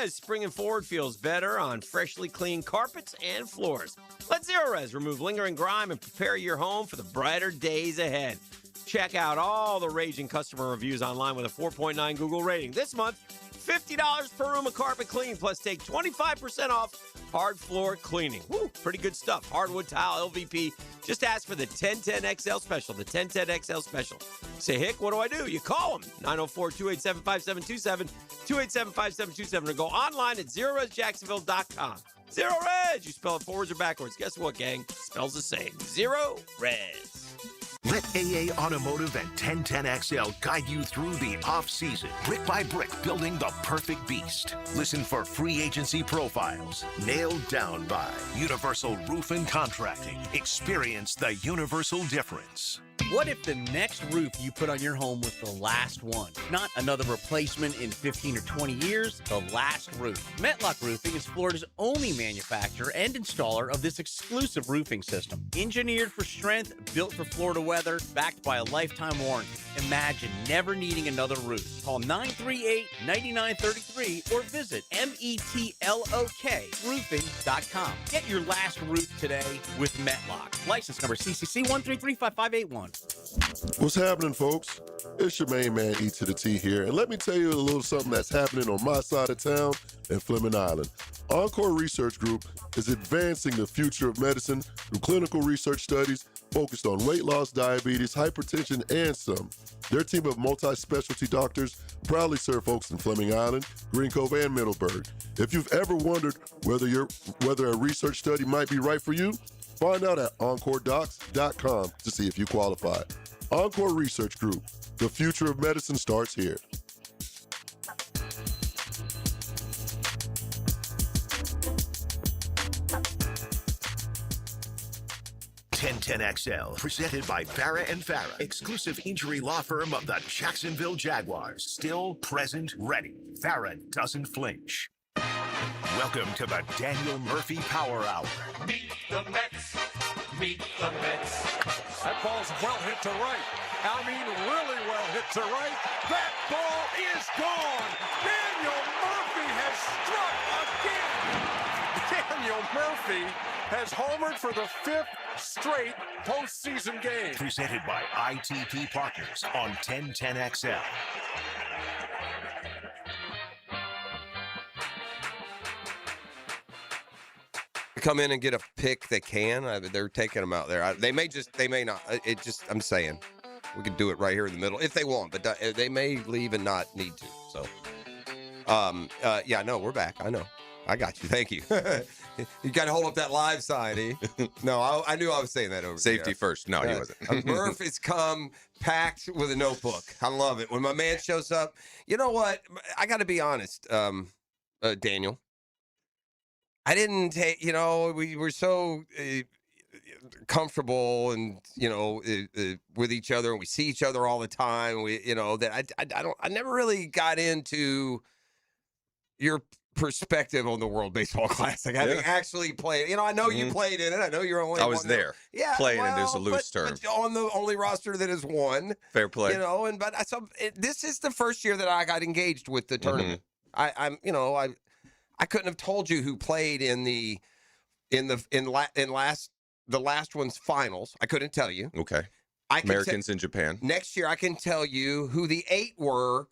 Res. Spring and forward feels better on freshly cleaned carpets and floors. Let Zero Res remove lingering grime and prepare your home for the brighter days ahead. Check out all the raging customer reviews online with a 4.9 Google rating. This month, $50 per room of carpet clean, plus take 25% off hard floor cleaning. Woo, pretty good stuff. Hardwood tile, LVP. Just ask for the 1010XL special, the 1010XL special. Say, Hick, what do I do? You call them, 904-287-5727, 287-5727, or go online at ZeroResJacksonville.com. Zero Res, you spell it forwards or backwards. Guess what, gang? Spells the same. Zero Res. Let AA Automotive and 1010XL guide you through the off-season, brick by brick, building the perfect beast. Listen for free agency profiles, nailed down by Universal Roof and Contracting. Experience the universal difference. What if the next roof you put on your home was the last one? Not another replacement in 15 or 20 years, the last roof. Metlock Roofing is Florida's only manufacturer and installer of this exclusive roofing system. Engineered for strength, built for Florida weather, backed by a lifetime warranty. Imagine never needing another roof. Call 938-9933 or visit metlokroofing.com. Get your last roof today with Metlock. License number CCC 1335581. What's happening, folks? It's your main man, E to the T here, and let me tell you a little something that's happening on my side of town in Fleming Island. Encore Research Group is advancing the future of medicine through clinical research studies focused on weight loss, diabetes, hypertension, and some. Their team of multi-specialty doctors proudly serve folks in Fleming Island, Green Cove, and Middleburg. If you've ever wondered whether a research study might be right for you, find out at EncoreDocs.com to see if you qualify. Encore Research Group. The future of medicine starts here. XL, presented by Farah and Farah, exclusive injury law firm of the Jacksonville Jaguars. Still present, ready. Farah doesn't flinch. Welcome to the Daniel Murphy Power Hour. Meet the Mets. Meet the Mets. That ball's well hit to right. I mean, really well hit to right. That ball is gone. Daniel Murphy has struck again. Daniel Murphy has homered for the 5th straight postseason game. Presented by ITP Partners on 1010XL. Come in and get a pick, they can. They're taking them out there. They may not. I'm saying we could do it right here in the middle if they want, but they may leave and not need to. So, no, we're back. I know. I got you. Thank you. You got to hold up that live sign, eh? No, I knew I was saying that over Safety first. No, he wasn't. Murph has come packed with a notebook. I love it. When my man shows up, you know what? I got to be honest, Daniel. I didn't take, we were so comfortable and, with each other, and we see each other all the time. That I never really got into your perspective on the World Baseball Classic. I think actually played. I know you played in it. I know you're only. I was there. Yeah, playing and there's a loose term but on the only roster that has won. Fair play. This is the first year that I got engaged with the tournament. I couldn't have told you who played in the last one's finals. I couldn't tell you. Okay. Americans in Japan. Next year, I can tell you who the 8 were.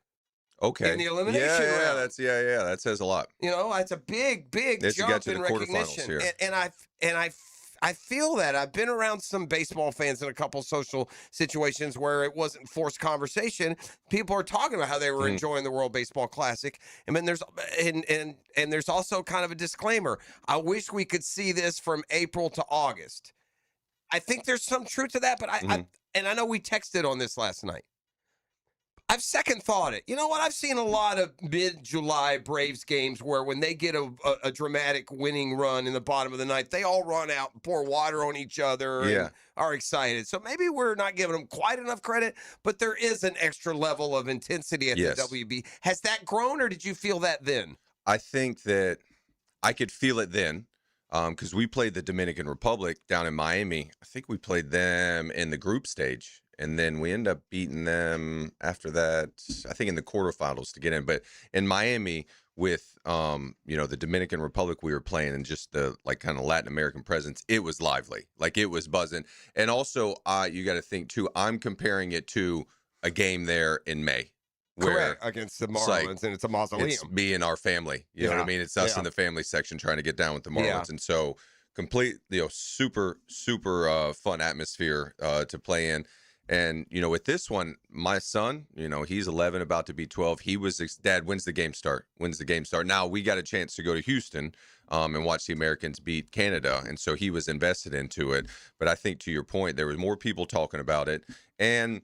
Okay. In the elimination round. That says a lot. It's a big jump in recognition. And I feel that I've been around some baseball fans in a couple social situations where it wasn't forced conversation. People are talking about how they were enjoying the World Baseball Classic. And then there's also kind of a disclaimer. I wish we could see this from April to August. I think there's some truth to that, but I know we texted on this last night. I've second thought it. You know what? I've seen a lot of mid-July Braves games where when they get a dramatic winning run in the bottom of the ninth, they all run out and pour water on each other and are excited. So maybe we're not giving them quite enough credit, but there is an extra level of intensity at the WB. Has that grown, or did you feel that then? I think that I could feel it then. because we played the Dominican Republic down in Miami. I think we played them in the group stage, and then we end up beating them after that, I think in the quarterfinals to get in. But in Miami with, the Dominican Republic we were playing and just the like kind of Latin American presence, it was lively. Like it was buzzing. And also, you got to think too, I'm comparing it to a game there in May. Correct, against the Marlins, and it's a mausoleum. It's me and our family. You know what I mean? It's us in the family section trying to get down with the Marlins. And so complete, super, super fun atmosphere to play in. And, with this one, my son, he's 11, about to be 12. He was, Dad, when's the game start? Now we got a chance to go to Houston and watch the Americans beat Canada. And so he was invested into it. But I think to your point, there was more people talking about it. And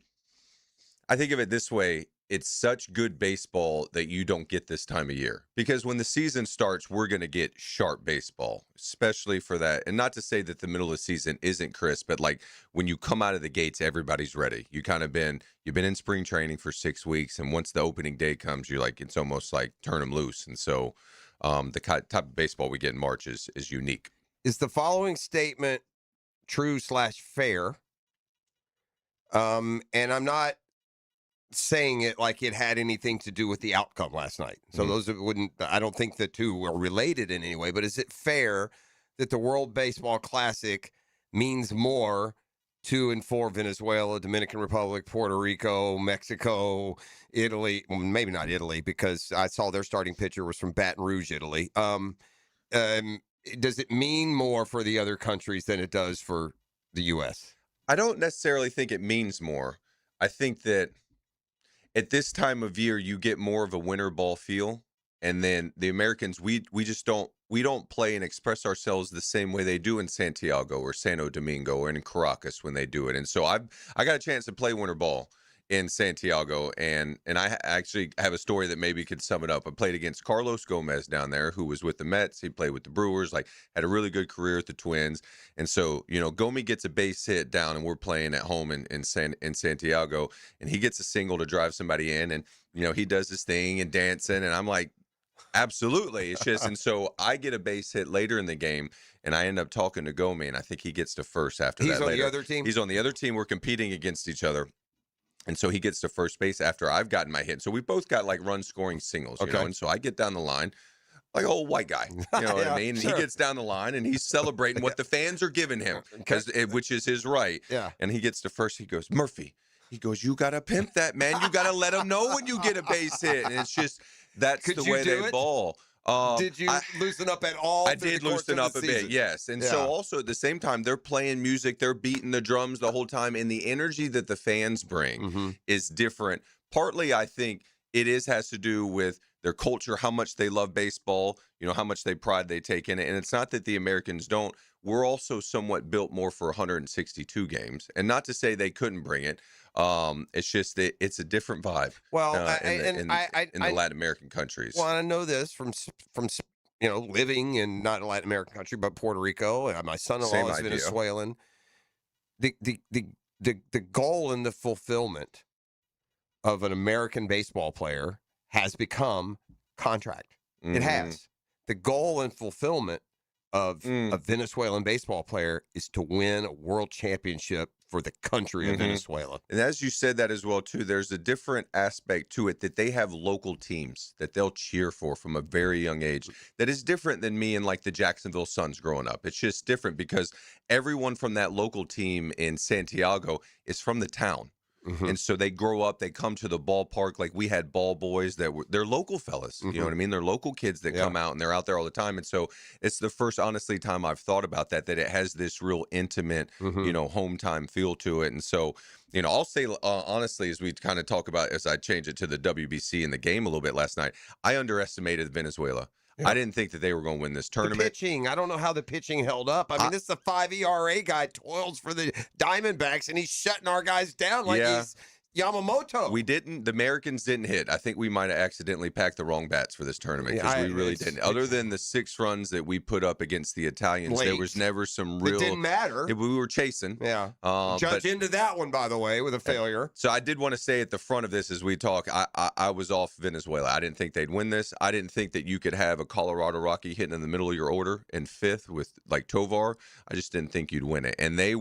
I think of it this way. It's such good baseball that you don't get this time of year, because when the season starts, we're going to get sharp baseball, especially for that. And not to say that the middle of the season isn't crisp, but like when you come out of the gates, everybody's ready. You've been in spring training for 6 weeks. And once the opening day comes, you're like, it's almost like turn them loose. And so the type of baseball we get in March is unique. Is the following statement true/fair? And I'm not saying it like it had anything to do with the outcome last night. So I don't think the two are related in any way, but is it fair that the World Baseball Classic means more to and for Venezuela, Dominican Republic, Puerto Rico, Mexico, Italy? Well, maybe not Italy, because I saw their starting pitcher was from Baton Rouge, Italy. Does it mean more for the other countries than it does for the U.S.? I don't necessarily think it means more. I think that at this time of year, you get more of a winter ball feel, and then the Americans, we don't play and express ourselves the same way they do in Santiago or Santo Domingo or in Caracas when they do it. And so I got a chance to play winter ball in Santiago, and I actually have a story that maybe could sum it up. I played against Carlos Gomez down there, who was with the Mets. He played with the Brewers, had a really good career at the Twins. And so, Gomi gets a base hit down, and we're playing at home in Santiago, and he gets a single to drive somebody in, and he does his thing and dancing, and I'm like, absolutely. It's just, and so I get a base hit later in the game, and I end up talking to Gomi, and I think he gets to first after that. He's on the other team? He's on the other team. We're competing against each other. And so he gets to first base after I've gotten my hit. So we both got run scoring singles, And so I get down the line like an old white guy, you know what I mean? Sure. He gets down the line and he's celebrating what the fans are giving him, which is his right. Yeah. And he gets to first. He goes, Murphy. He goes, you got to pimp that, man. You got to let him know when you get a base hit. And it's just, that's the way they ball. Did you loosen up at all? I did loosen up a bit, yes. And so also at the same time, they're playing music, they're beating the drums the whole time, and the energy that the fans bring is different. Partly, I think has to do with their culture, how much they love baseball, how much pride they take in it. And it's not that the Americans don't. We're also somewhat built more for 162 games. And not to say they couldn't bring it. It's just that it's a different vibe. Well, in the Latin American countries. Well, I know this from living in not a Latin American country, but Puerto Rico. My son-in-law is Venezuelan. The goal and the fulfillment of an American baseball player has become contract. It has. The goal and fulfillment of a Venezuelan baseball player is to win a world championship for the country of Venezuela. And as you said that as well, too, there's a different aspect to it that they have local teams that they'll cheer for from a very young age that is different than me and the Jacksonville Suns growing up. It's just different because everyone from that local team in Santiago is from the town. And so they grow up, they come to the ballpark. Like we had ball boys they're local fellas, you know what I mean? They're local kids that come out and they're out there all the time. And so it's the first, honestly, time I've thought about that it has this real intimate, home time feel to it. And so, I'll say, honestly, as we kind of talk about, as I change it to the WBC and the game a little bit last night, I underestimated Venezuela. Yeah. I didn't think that they were going to win this tournament. The pitching, I don't know how the pitching held up. I mean, this is a 5 ERA guy, toils for the Diamondbacks, and he's shutting our guys down like he's Yamamoto. We didn't. The Americans didn't hit. I think we might have accidentally packed the wrong bats for this tournament because we really didn't. Other than the 6 runs that we put up against the Italians, there was never some real. It didn't matter. We were chasing. Yeah. Judge into that one, by the way, with a failure. So I did want to say at the front of this as we talk, I was off Venezuela. I didn't think they'd win this. I didn't think that you could have a Colorado Rocky hitting in the middle of your order in 5th with like Tovar. I just didn't think you'd win it. And they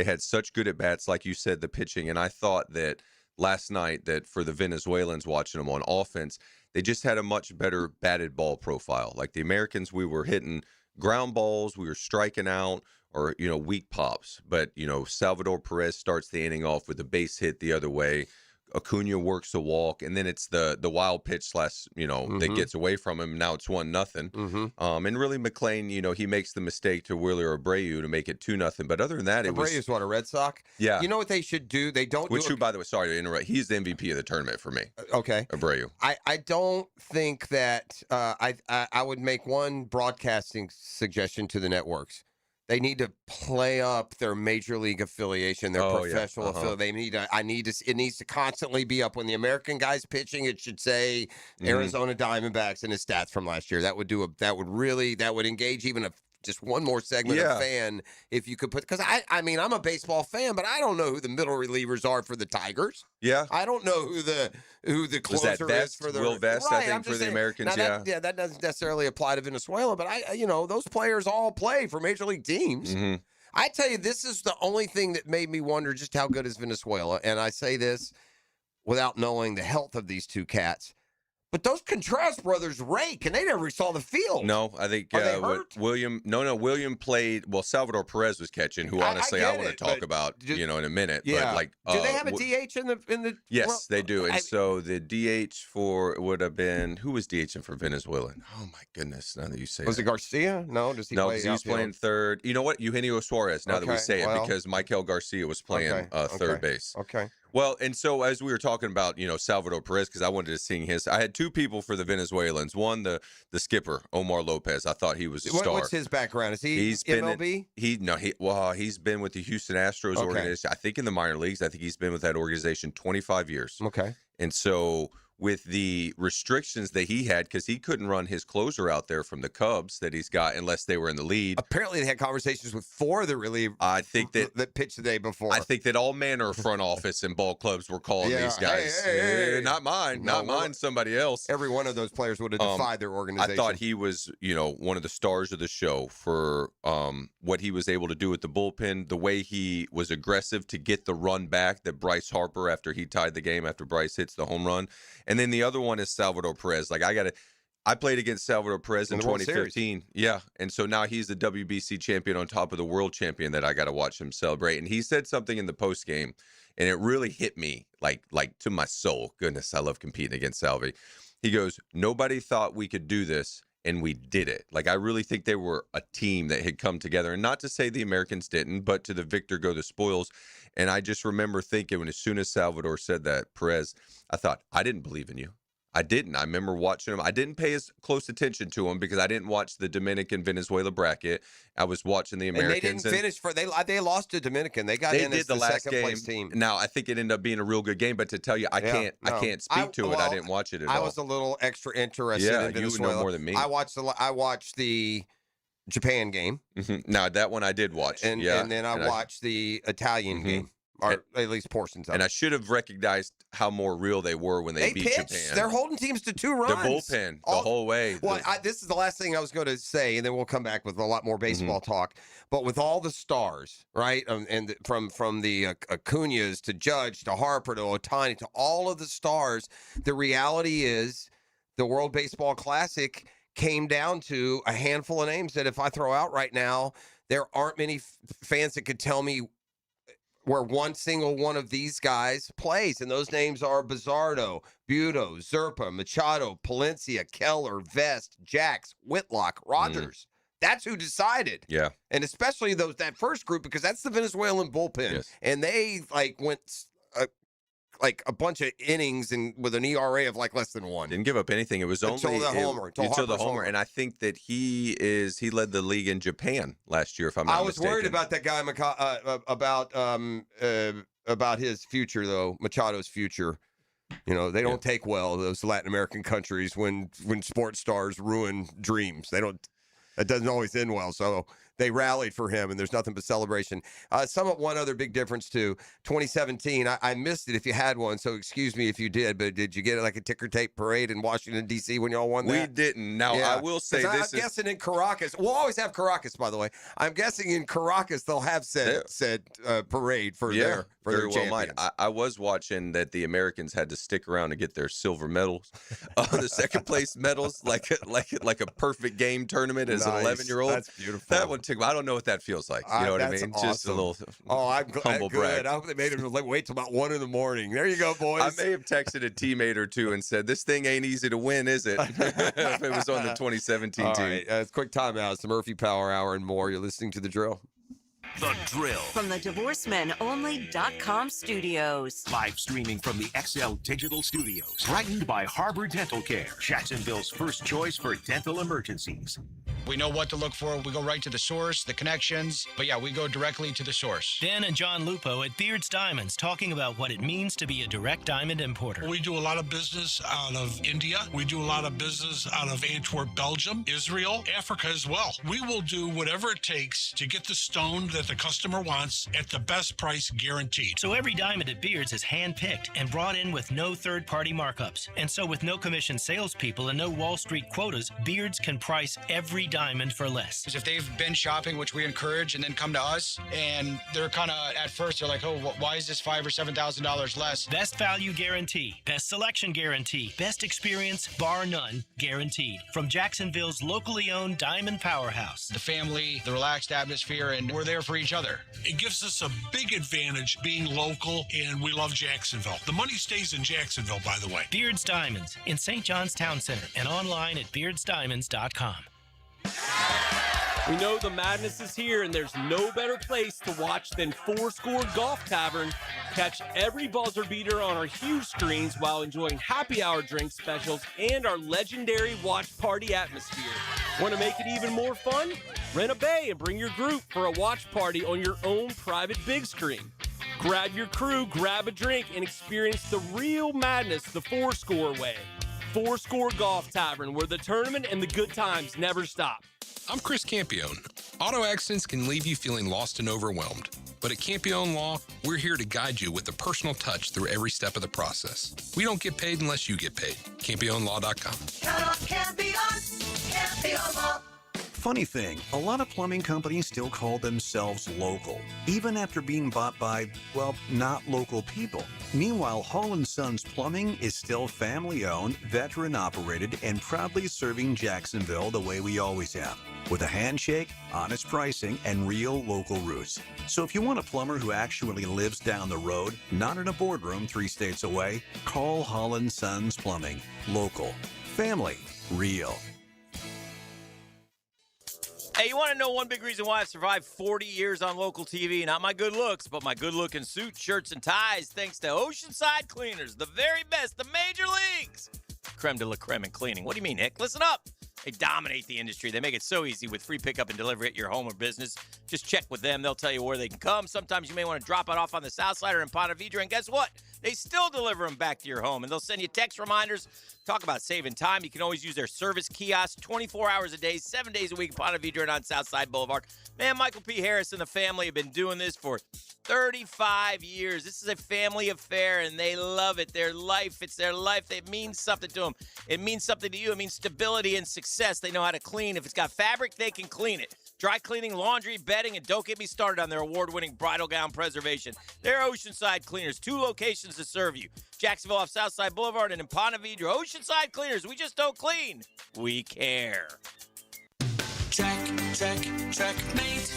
had such good at bats, like you said, the pitching. And I thought that last night that for the Venezuelans watching them on offense, they just had a much better batted ball profile. Like the Americans, we were hitting ground balls, we were striking out, or, weak pops. But, Salvador Perez starts the inning off with a base hit the other way. Acuna works a walk, and then it's the wild pitch / that gets away from him. Now it's 1-0. And really McClain, he makes the mistake to Wheeler Abreu to make it 2-0. But other than that, Abreu's what, a Red Sox? Yeah. You know what they should do? They don't. Which, by the way, sorry to interrupt. He's the MVP of the tournament for me. Okay. Abreu. I don't think that I would make one broadcasting suggestion to the networks. They need to play up their major league affiliation, their professional affiliation. It needs to constantly be up. When the American guy's pitching, it should say Arizona Diamondbacks and his stats from last year. That would engage even just one more segment of fan if you could put, because I'm a baseball fan, but I don't know who the middle relievers are for the Tigers. Yeah. I don't know who the closer is for the Will Vest, right, I think, for the Americans. That doesn't necessarily apply to Venezuela, but those players all play for major league teams. I tell you, this is the only thing that made me wonder just how good is Venezuela. And I say this without knowing the health of these two cats. But those Contreras brothers rake, and they never saw the field. No, I think William played. Well, Salvador Perez was catching, who honestly I want to talk about, in a minute. Yeah. But do they have a DH in the? Yes, they do. And so the DH would have been, who was DHing for Venezuela? Oh my goodness! Now that you say, was it Garcia? No, does he? No, play because he was playing third. You know what? Eugenio Suarez. Now that we say it, because Michael Garcia was playing third base. Okay. Well, and so as we were talking about, Salvador Perez, because I wanted to sing his. I had 2 people for the Venezuelans. One, the skipper, Omar Lopez. I thought he was a star. What's his background? Is he MLB? He's been with the Houston Astros organization. I think in the minor leagues. I think he's been with that organization 25 years. Okay. And so with the restrictions that he had, because he couldn't run his closer out there from the Cubs that he's got unless they were in the lead. Apparently, they had conversations with 4 of the relievers. I think that pitched the day before. I think that all manner of front office and ball clubs were calling these guys. Hey. Not mine, not mine. Somebody else. Every one of those players would have defied their organization. I thought he was, one of the stars of the show for what he was able to do with the bullpen, the way he was aggressive to get the run back that Bryce Harper after he tied the game after Bryce hits the home run. And then the other one is Salvador Perez. I played against Salvador Perez in 2015. Yeah. And so now he's the WBC champion on top of the world champion that I got to watch him celebrate. And he said something in the post game, and it really hit me like to my soul. Goodness, I love competing against Salvi. He goes, nobody thought we could do this, and we did it. I really think they were a team that had come together. And not to say the Americans didn't, but to the victor go the spoils. And I just remember thinking, when as soon as Salvador said that, Perez, I thought, I didn't believe in you. I didn't. I remember watching him. I didn't pay as close attention to him because I didn't watch the Dominican-Venezuela bracket. I was watching the Americans. And they didn't finish they lost to Dominican. They got in as the last second place team. Now I think it ended up being a real good game. But to tell you, I can't speak to it. I didn't watch it at all. I was a little extra interested in Venezuela. You know more than me. I watched the Japan game. Now that one I did watch. And then I watched the Italian game. Or at least portions of it. And I should have recognized how more real they were when they beat pitched. Japan. They're holding teams to 2 runs. The bullpen the whole way. Well, this is the last thing I was going to say, and then we'll come back with a lot more baseball talk. But with all the stars, right, and from the Acuñas to Judge to Harper to Ohtani to all of the stars, the reality is the World Baseball Classic came down to a handful of names that if I throw out right now, there aren't many fans that could tell me where one single one of these guys plays. And those names are Bizardo, Budo, Zerpa, Machado, Palencia, Keller, Vest, Jax, Whitlock, Rogers. That's who decided. Yeah. And especially that first group, because that's the Venezuelan bullpen. Yes. And they went a bunch of innings and with an ERA of less than 1. Didn't give up anything. It was only until the homer. And I think that he led the league in Japan last year, if I'm not mistaken. I was worried about that guy about about his future, though, Machado's future. You know, they don't take well, those Latin American countries, when sports stars ruin dreams. It doesn't always end well. So they rallied for him, and there's nothing but celebration. One other big difference, too. 2017, I missed it if you had one, so excuse me if you did, but did you get like a ticker tape parade in Washington, D.C. when y'all won that? We didn't. Now, I will say I'm guessing in Caracas. We'll always have Caracas, by the way. I'm guessing in Caracas they'll have said parade for their very well champions. might. I was watching that the Americans had to stick around to get their silver medals. The second place medals, like a perfect game tournament as an 11-year-old. That's beautiful. That one took. I don't know what that feels like. You know what I mean? Awesome. Just a little I'm humble brag. I hope they made him wait till about 1 a.m. There you go, boys. I may have texted a teammate or two and said, "This thing ain't easy to win, is it?" If it was on the 2017 All team. right, it's quick timeout. It's the Murphy Power Hour and more. You're listening to The Drill. The Drill. From the DivorceMenOnly.com studios. Live streaming from the XL Digital Studios. Brightened by Harbor Dental Care, Jacksonville's first choice for dental emergencies. We know what to look for. We go right to the source, the connections. But yeah, we go directly to the source. Dan and John Lupo at Beards Diamonds talking about what it means to be a direct diamond importer. We do a lot of business out of India. We do a lot of business out of Antwerp, Belgium, Israel, Africa as well. We will do whatever it takes to get the stone that the customer wants at the best price guaranteed. So every diamond at Beards is hand-picked and brought in with no third-party markups. And so with no commission salespeople and no Wall Street quotas, Beards can price every diamond for less. If they've been shopping, which we encourage, and then come to us, and they're kind of, at first, they're like, oh, why is this $5,000 or $7,000 less? Best value guarantee, best selection guarantee, best experience, bar none, guaranteed. From Jacksonville's locally owned Diamond Powerhouse. The family, the relaxed atmosphere, and we're there for each other. It gives us a big advantage being local, and we love Jacksonville. The money stays in Jacksonville, by the way. Beards Diamonds in St. John's Town Center and online at beardsdiamonds.com. We know the madness is here, and there's no better place to watch than Fourscore Golf Tavern. Catch every buzzer beater on our huge screens while enjoying happy hour drink specials and our legendary watch party atmosphere. Want to make it even more fun? Rent a bay and bring your group for a watch party on your own private big screen. Grab your crew, grab a drink, and experience the real madness the Fourscore way. Fourscore Golf Tavern, where the tournament and the good times never stop. I'm Chris Campione. Auto accidents can leave you feeling lost and overwhelmed. But at Campione Law, we're here to guide you with a personal touch through every step of the process. We don't get paid unless you get paid. CampioneLaw.com. Count on Campione, Campione Law. Funny thing, a lot of plumbing companies still call themselves local, even after being bought by, well, not local people. Meanwhile, Hall & Sons Plumbing is still family-owned, veteran-operated, and proudly serving Jacksonville the way we always have, with a handshake, honest pricing, and real local roots. So if you want a plumber who actually lives down the road, not in a boardroom 3 states away, call Hall & Sons Plumbing. Local. Family. Real. Hey, you want to know one big reason why I've survived 40 years on local TV? Not my good looks, but my good-looking suits, shirts, and ties, thanks to Oceanside Cleaners, the very best, the major leagues. Creme de la creme in cleaning. What do you mean, Nick? Listen up. They dominate the industry. They make it so easy with free pickup and delivery at your home or business. Just check with them. They'll tell you where they can come. Sometimes you may want to drop it off on the south side or in Ponte Vedra, and guess what? They still deliver them back to your home, and they'll send you text reminders. Talk about saving time. You can always use their service kiosk 24 hours a day, 7 days a week in Ponte Vedra and on Southside Boulevard. Man, Michael P. Harris and the family have been doing this for 35 years. This is a family affair, and they love it. Their life, it's their life. It means something to them. It means something to you. It means stability and success. They know how to clean. If it's got fabric, they can clean it. Dry cleaning, laundry, bedding, and don't get me started on their award-winning bridal gown preservation. They're Oceanside Cleaners, 2 locations to serve you. Jacksonville off Southside Boulevard and in Ponte Vedra. Oceanside Cleaners, we just don't clean. We care. Checkmate.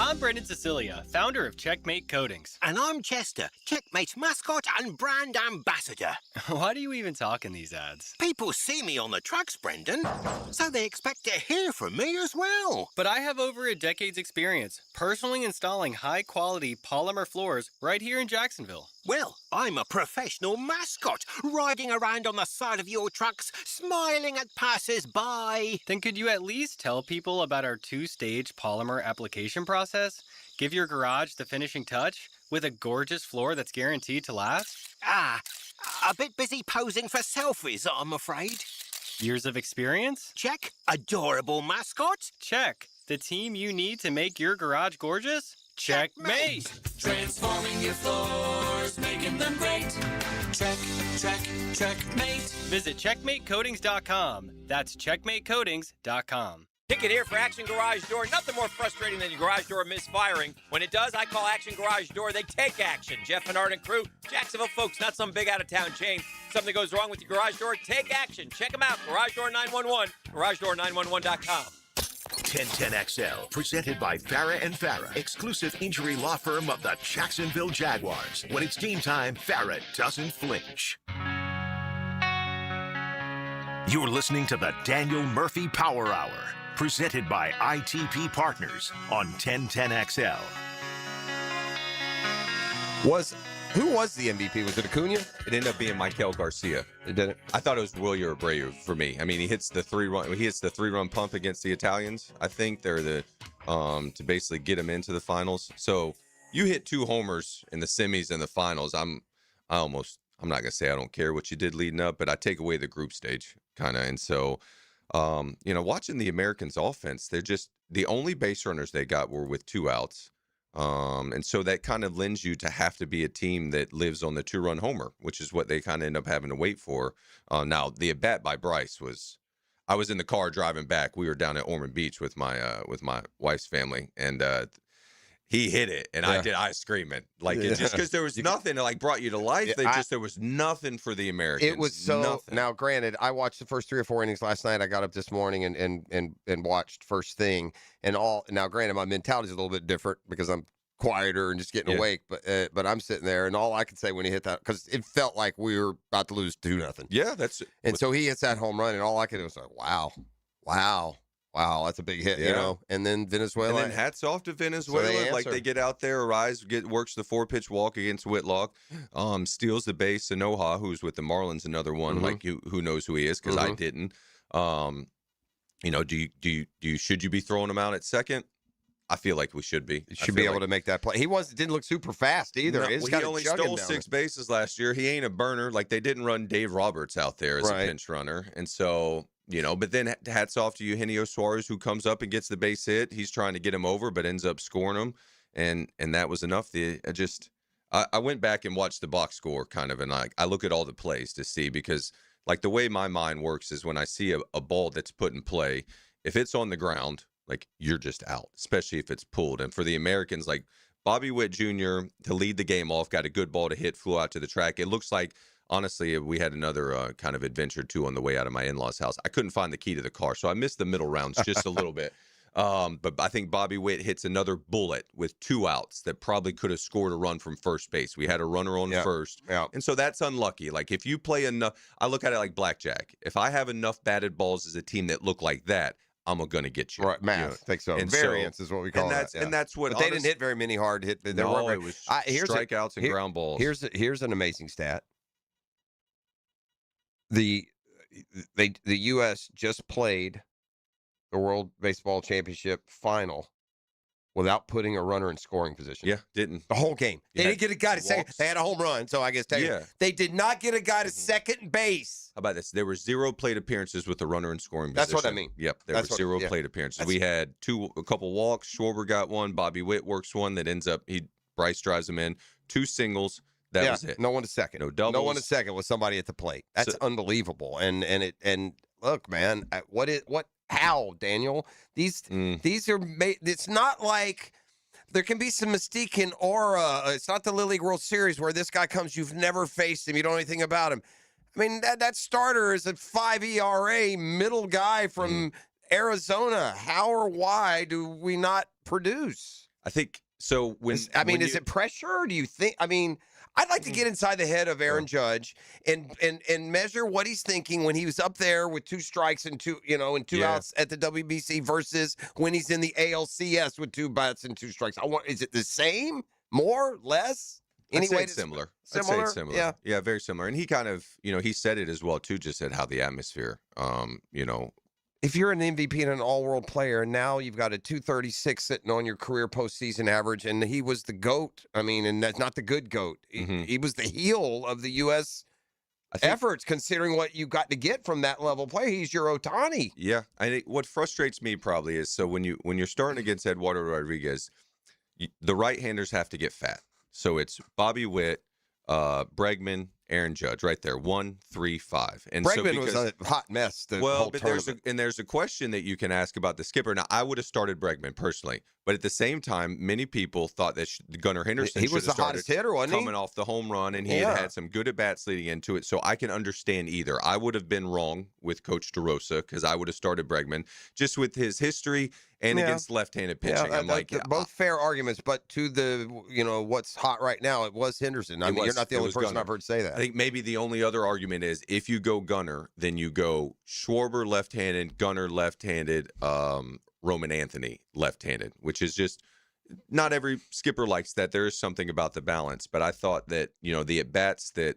I'm Brendan Cecilia, founder of Checkmate Coatings. And I'm Chester, Checkmate's mascot and brand ambassador. Why do you even talk in these ads? People see me on the trucks, Brendan, so they expect to hear from me as well. But I have over a decade's experience personally installing high-quality polymer floors right here in Jacksonville. Well, I'm a professional mascot, riding around on the side of your trucks, smiling at passers-by. Then could you at least tell people about our 2-stage polymer application process? Give your garage the finishing touch with a gorgeous floor that's guaranteed to last? A bit busy posing for selfies, I'm afraid. Years of experience? Check. Adorable mascot? Check. The team you need to make your garage gorgeous? Checkmate! Transforming your floors, making them great. Checkmate. Visit checkmatecoatings.com. That's checkmatecoatings.com. Ticket here for Action Garage Door. Nothing more frustrating than your garage door misfiring. When it does, I call Action Garage Door. They take action. Jeff Menard and crew, Jacksonville folks, not some big out-of-town chain. Something goes wrong with your garage door, take action. Check them out. Garage Door 911, garagedoor911.com. 1010XL, presented by Farah and Farah, exclusive injury law firm of the Jacksonville Jaguars. When it's game time, Farah doesn't flinch. You're listening to the Daniel Murphy Power Hour, presented by ITP Partners on 1010XL. Who was the MVP? Was it Acuna? It ended up being Michael Garcia. It didn't. I thought it was Wilyer Abreu for me. I mean, he hits the three-run pump against the Italians. I think they're to basically get him into the finals. So you hit 2 homers in the semis and the finals. I'm not gonna say I don't care what you did leading up, but I take away the group stage kind of. And so, watching the Americans' offense, they're just the only base runners they got were with 2 outs. And so that kind of lends you to have to be a team that lives on the 2-run homer, which is what they kind of end up having to wait for. Now, the at-bat by Bryce I was in the car driving back. We were down at Ormond Beach with my wife's family, and he hit it, and I screaming. It's just because there was nothing that brought you to life. There was nothing for the Americans. It was so nothing. Now, granted, I watched the first 3 or 4 innings last night. I got up this morning and watched first thing and all. Now, granted, my mentality is a little bit different because I'm quieter and just getting awake. But I'm sitting there, and all I could say when he hit that, because it felt like we were about to lose 2-0. Yeah, that's it. And so he hits that home run, and all I could do was like, wow, that's a big hit, And then Venezuela. And then hats off to Venezuela. They get out there, works the 4-pitch walk against Whitlock, steals the base. Sanoja, who's with the Marlins, another one, who knows who he is, because I didn't. Should you be throwing him out at second? I feel like we should be. Should be able to make that play. He didn't look super fast either. No, he only stole 6 bases last year. He ain't a burner. They didn't run Dave Roberts out there as a pinch runner. And so, but then hats off to Eugenio Suarez, who comes up and gets the base hit. He's trying to get him over, but ends up scoring him. And that was enough. I went back and watched the box score kind of, and I look at all the plays to see, because the way my mind works is when I see a ball that's put in play, if it's on the ground, you're just out, especially if it's pulled. And for the Americans, Bobby Witt Jr. to lead the game off, got a good ball to hit, flew out to the track. It looks like, honestly, we had another kind of adventure, too, on the way out of my in-laws' house. I couldn't find the key to the car, so I missed the middle rounds just a little bit. But I think Bobby Witt hits another bullet with 2 outs that probably could have scored a run from first base. We had a runner on first. Yeah. And so that's unlucky. If you play enough, I look at it like blackjack. If I have enough batted balls as a team that look like that, I'm going to get you. Right, math. I think so. And variance is what we call it. And that's what. But they didn't hit very many hard hit. It was strikeouts and ground balls. Here's an amazing stat. The U.S. just played the World Baseball Championship final without putting a runner in scoring position. Yeah, didn't. The whole game. They didn't get a guy to second. They had a home run, so I guess they did not get a guy to second base. How about this? There were 0 plate appearances with a runner in scoring position. That's what I mean. Yep, there were 0 plate appearances. We had a couple walks. Schwarber got one. Bobby Witt works one that ends up, Bryce drives him in. 2 singles. That was it. No one to second. No doubles. No one to second with somebody at the plate. That's unbelievable. And look, man, how, Daniel? These are made. It's not like there can be some mystique in aura. It's not the Little League World Series where this guy comes, you've never faced him, you don't know anything about him. I mean, that starter is a 5 ERA middle guy from Arizona. How or why do we not produce? I think so. Is it pressure? Or do you think? I mean, I'd like to get inside the head of Aaron Judge and measure what he's thinking when he was up there with 2 strikes and 2 outs at the WBC versus when he's in the ALCS with 2 bats and 2 strikes. Is it the same? More? Less? Any I'd say way it's similar. Similar? I'd say it's similar. Yeah. Very similar. And he kind of, he said it as well too. Just said how the atmosphere, If you're an MVP and an all-world player, and now you've got a 236 sitting on your career postseason average, and he was the GOAT. I mean, and that's not the good GOAT. He was the heel of the U.S. efforts, considering what you got to get from that level play. He's your Ohtani. Yeah, I think what frustrates me probably is so when you're starting against Eduardo Rodriguez, the right-handers have to get fat. So it's Bobby Witt, Bregman, Aaron Judge, right there, 1, 3, 5. And Bregman was a hot mess. Whole but tournament. there's a question that you can ask about the skipper. Now, I would have started Bregman personally, but at the same time, many people thought that Gunnar Henderson he was the hottest hitter, wasn't he? coming off the home run, and he had some good at bats leading into it. So I can understand either. I would have been wrong with Coach DeRosa because I would have started Bregman just with his history and against left-handed pitching. I'm like, both fair arguments, but to the what's hot right now, it was Henderson. I mean, you're not the only person I've heard say that. I think maybe the only other argument is if you go Gunnar, then you go Schwarber left-handed, Gunnar left-handed, Roman Anthony left-handed, which is just not every skipper likes that. There is something about the balance, but I thought that the at bats that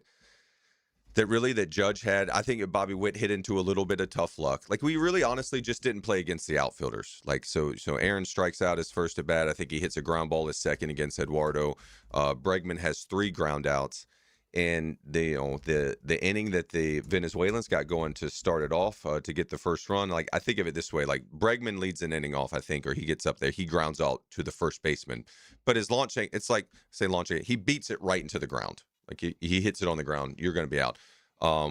Judge had, I think Bobby Witt hit into a little bit of tough luck. Like we really honestly just didn't play against the outfielders. Like so Aaron strikes out his first at bat. I think he hits a ground ball his second against Eduardo. Bregman has 3 ground outs. And the inning that the Venezuelans got going to start it off to get the first run, like I think of it this way, like Bregman leads an inning off, I think, or he gets up there, he grounds out to the first baseman, but his launching, it's like launching, he beats it right into the ground, like he hits it on the ground, you're going to be out.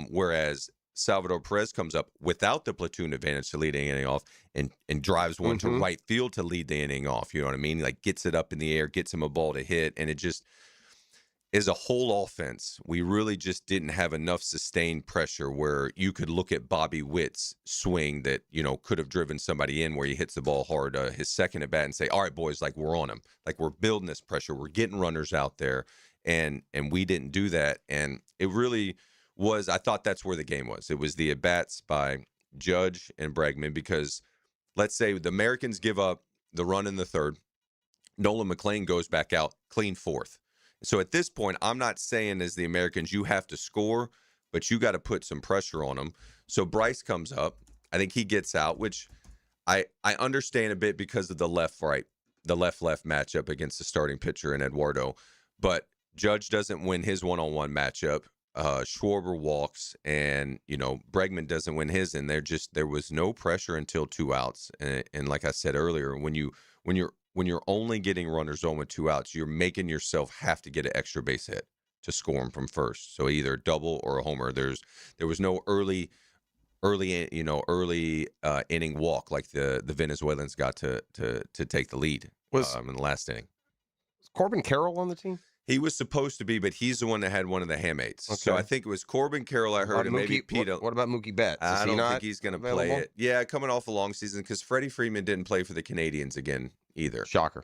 Whereas Salvador Perez comes up without the platoon advantage to lead the inning off and drives one to right field to lead the inning off. You know what I mean? Like gets it up in the air, gets him a ball to hit, and it just. As a whole offense, we really just didn't have enough sustained pressure where you could look at Bobby Witt's swing that, could have driven somebody in where he hits the ball hard, his second at bat and say, all right, boys, like we're on him. Like we're building this pressure. We're getting runners out there. And we didn't do that. And it really was, I thought that's where the game was. It was the at bats by Judge and Bregman because let's say the Americans give up the run in the third. Nolan McLean goes back out, clean fourth. So at this point, I'm not saying as the Americans you have to score, but you got to put some pressure on them. So Bryce comes up. I think he gets out, which I understand a bit because of the left-right, the left-left matchup against the starting pitcher in Eduardo. But Judge doesn't win his one-on-one matchup. Schwarber walks, and Bregman doesn't win his, and there was no pressure until 2 outs. And like I said earlier, when you're only getting runners on with 2 outs, you're making yourself have to get an extra base hit to score them from first. So either a double or a homer. There was no early inning walk like the Venezuelans got to take the lead in the last inning. Was Corbin Carroll on the team? He was supposed to be, but he's the one that had one of the hammates. Okay. So I think it was Corbin Carroll. I heard, and maybe Pete. What about Mookie Betts? I don't think he's going to play it. Yeah, coming off a long season because Freddie Freeman didn't play for the Canadians again either. Shocker.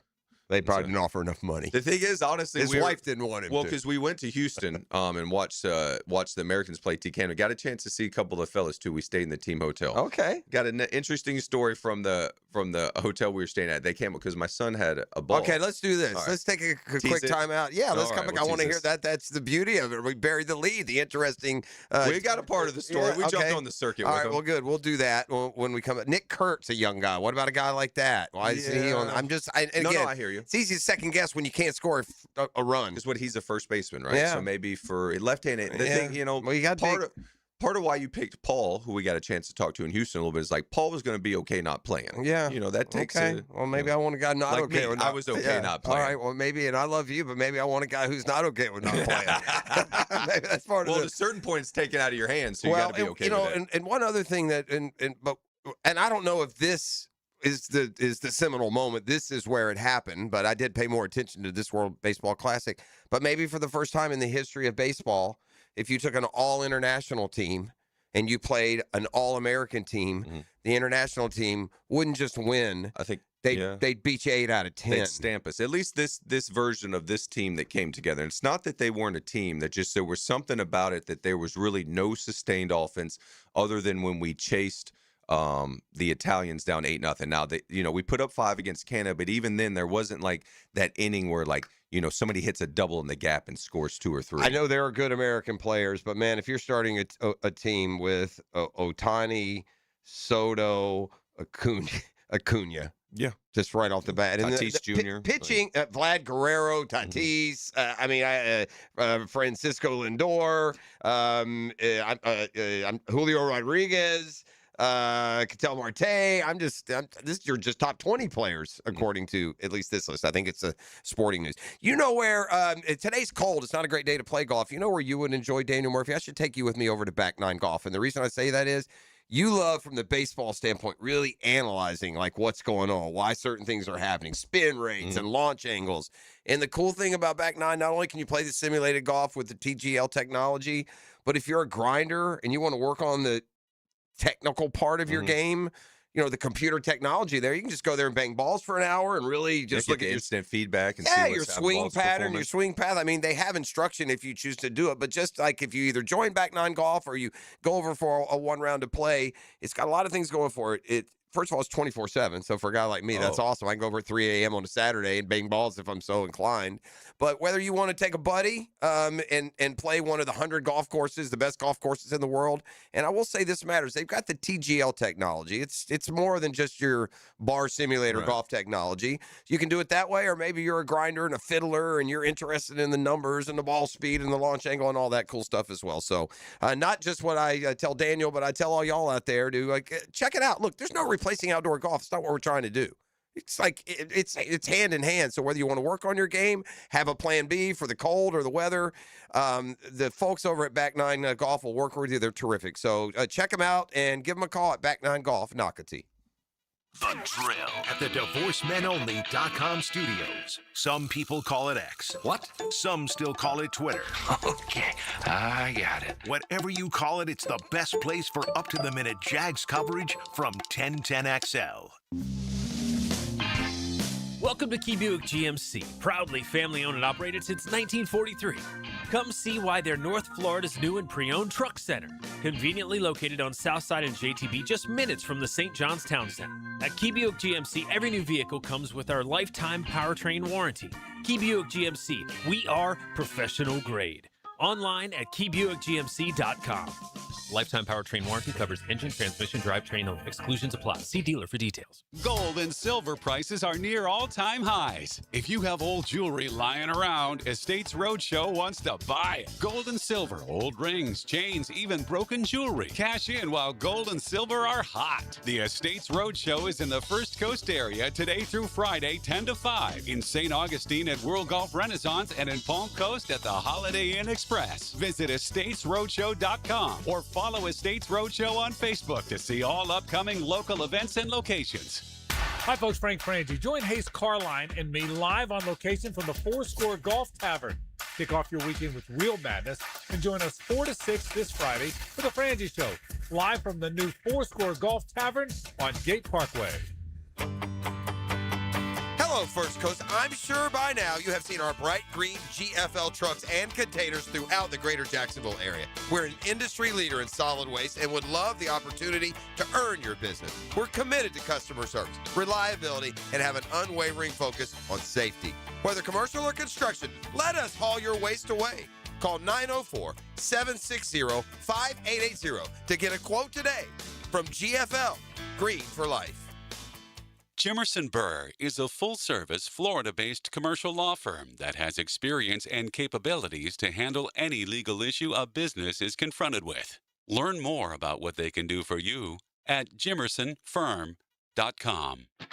They probably didn't offer enough money. The thing is, honestly, his wife didn't want him. Well, because we went to Houston and watched the Americans play TCAM. We got a chance to see a couple of fellas too. We stayed in the team hotel. Okay, got an interesting story from the hotel we were staying at. They came up because my son had a ball. Okay, let's do this. Let's take a quick time out. Yeah, let's come back. I want to hear that. That's the beauty of it. We buried the lead. The interesting. We got a part of the story. We jumped on the circuit. All right, well, good. We'll do that when we come. Nick Kurt's a young guy. What about a guy like that? Why is he on? No, I hear you. It's easy to second guess when you can't score a run. Because he's a first baseman, right? Yeah. So maybe for left-handed, the thing, well, you got part of why you picked Paul, who we got a chance to talk to in Houston a little bit, is like Paul was going to be okay not playing. Yeah, that takes. Well, maybe I want a guy not like okay me, with not. I was okay not playing. All right, well maybe, and I love you, but maybe I want a guy who's not okay with not playing. Maybe that's part of it. Well, at a certain point, it's taken out of your hands, so you got to be okay with it. And one other thing that, and I don't know if this is the seminal moment. This is where it happened, but I did pay more attention to this World Baseball Classic. But maybe for the first time in the history of baseball, if you took an all-international team and you played an all-American team, the international team wouldn't just win. I think they'd beat you 8 out of 10. They'd stamp us. At least this version of this team that came together. And it's not that they weren't a team, that just there was something about it that there was really no sustained offense other than when we chased the Italians down 8-0. Now we put up 5 against Canada, but even then there wasn't like that inning where like somebody hits a double in the gap and scores 2 or 3. I know there are good American players, but man, if you're starting a team with Ohtani, Soto, Acuna, yeah, just right off the bat, and Tatis Jr. pitching, Vlad Guerrero, Tatis, Francisco Lindor, I'm Julio Rodriguez. Ketel Marte. This you're just top 20 players according to at least this list. I think it's a Sporting News. You know where today's cold. It's not a great day to play golf. You know where you would enjoy, Daniel Murphy? I should take you with me over to Back Nine Golf. And the reason I say that is you love, from the baseball standpoint, really analyzing like what's going on, why certain things are happening, spin rates and launch angles. And the cool thing about Back Nine, not only can you play the simulated golf with the TGL technology, but if you're a grinder and you want to work on the technical part of your game, the computer technology there, you can just go there and bang balls for an hour and really just look at your instant feedback and see your swing pattern, your swing path. I mean, they have instruction if you choose to do it, but just like if you either join Back Nine Golf or you go over for a one round of play, it's got a lot of things going for it. First of all, it's 24/7. So for a guy like me, that's awesome. I can go over at 3 a.m. on a Saturday and bang balls if I'm so inclined. But whether you want to take a buddy and play one of the 100 golf courses, the best golf courses in the world, and I will say this matters. They've got the TGL technology. It's more than just your bar simulator golf technology. You can do it that way, or maybe you're a grinder and a fiddler and you're interested in the numbers and the ball speed and the launch angle and all that cool stuff as well. So not just what I tell Daniel, but I tell all y'all out there to check it out. Look, there's no replacing outdoor golf. It's not what we're trying to do. It's like it's hand in hand. So whether you want to work on your game, have a plan B for the cold or the weather, the folks over at Back Nine Golf will work with you. They're terrific. So check them out and give them a call at Back Nine Golf, Nocatee. The Drill at the DivorceMenOnly.com studios. Some people call it X. What? Some still call it Twitter. Okay, I got it. Whatever you call it, it's the best place for up-to-the-minute Jags coverage from 1010XL. Welcome to Key Buick GMC, proudly family-owned and operated since 1943. Come see why they're North Florida's new and pre-owned truck center, conveniently located on Southside and JTB, just minutes from the St. John's Town Center. At Key Buick GMC, every new vehicle comes with our lifetime powertrain warranty. Key Buick GMC, we are professional grade. Online at KeyBuickGMC.com. Lifetime powertrain warranty covers engine, transmission, drivetrain only. Exclusions apply. See dealer for details. Gold and silver prices are near all-time highs. If you have old jewelry lying around, Estates Roadshow wants to buy it. Gold and silver, old rings, chains, even broken jewelry. Cash in while gold and silver are hot. The Estates Roadshow is in the First Coast area today through Friday, 10 to 5. In St. Augustine at World Golf Renaissance and in Palm Coast at the Holiday Inn Express. Visit estatesroadshow.com or follow Estates Roadshow on Facebook to see all upcoming local events and locations. Hi, folks. Frank Frangie. Join Hayes Carline and me live on location from the Fourscore Golf Tavern. Kick off your weekend with real madness and join us 4 to 6 this Friday for the Frangie Show, live from the new Fourscore Golf Tavern on Gate Parkway. Hello, First Coast. I'm sure by now you have seen our bright green GFL trucks and containers throughout the greater Jacksonville area. We're an industry leader in solid waste and would love the opportunity to earn your business. We're committed to customer service, reliability, and have an unwavering focus on safety. Whether commercial or construction, let us haul your waste away. Call 904-760-5880 to get a quote today from GFL, Green for Life. Jimerson Burr is a full-service, Florida-based commercial law firm that has experience and capabilities to handle any legal issue a business is confronted with. Learn more about what they can do for you at jimersonfirm.com.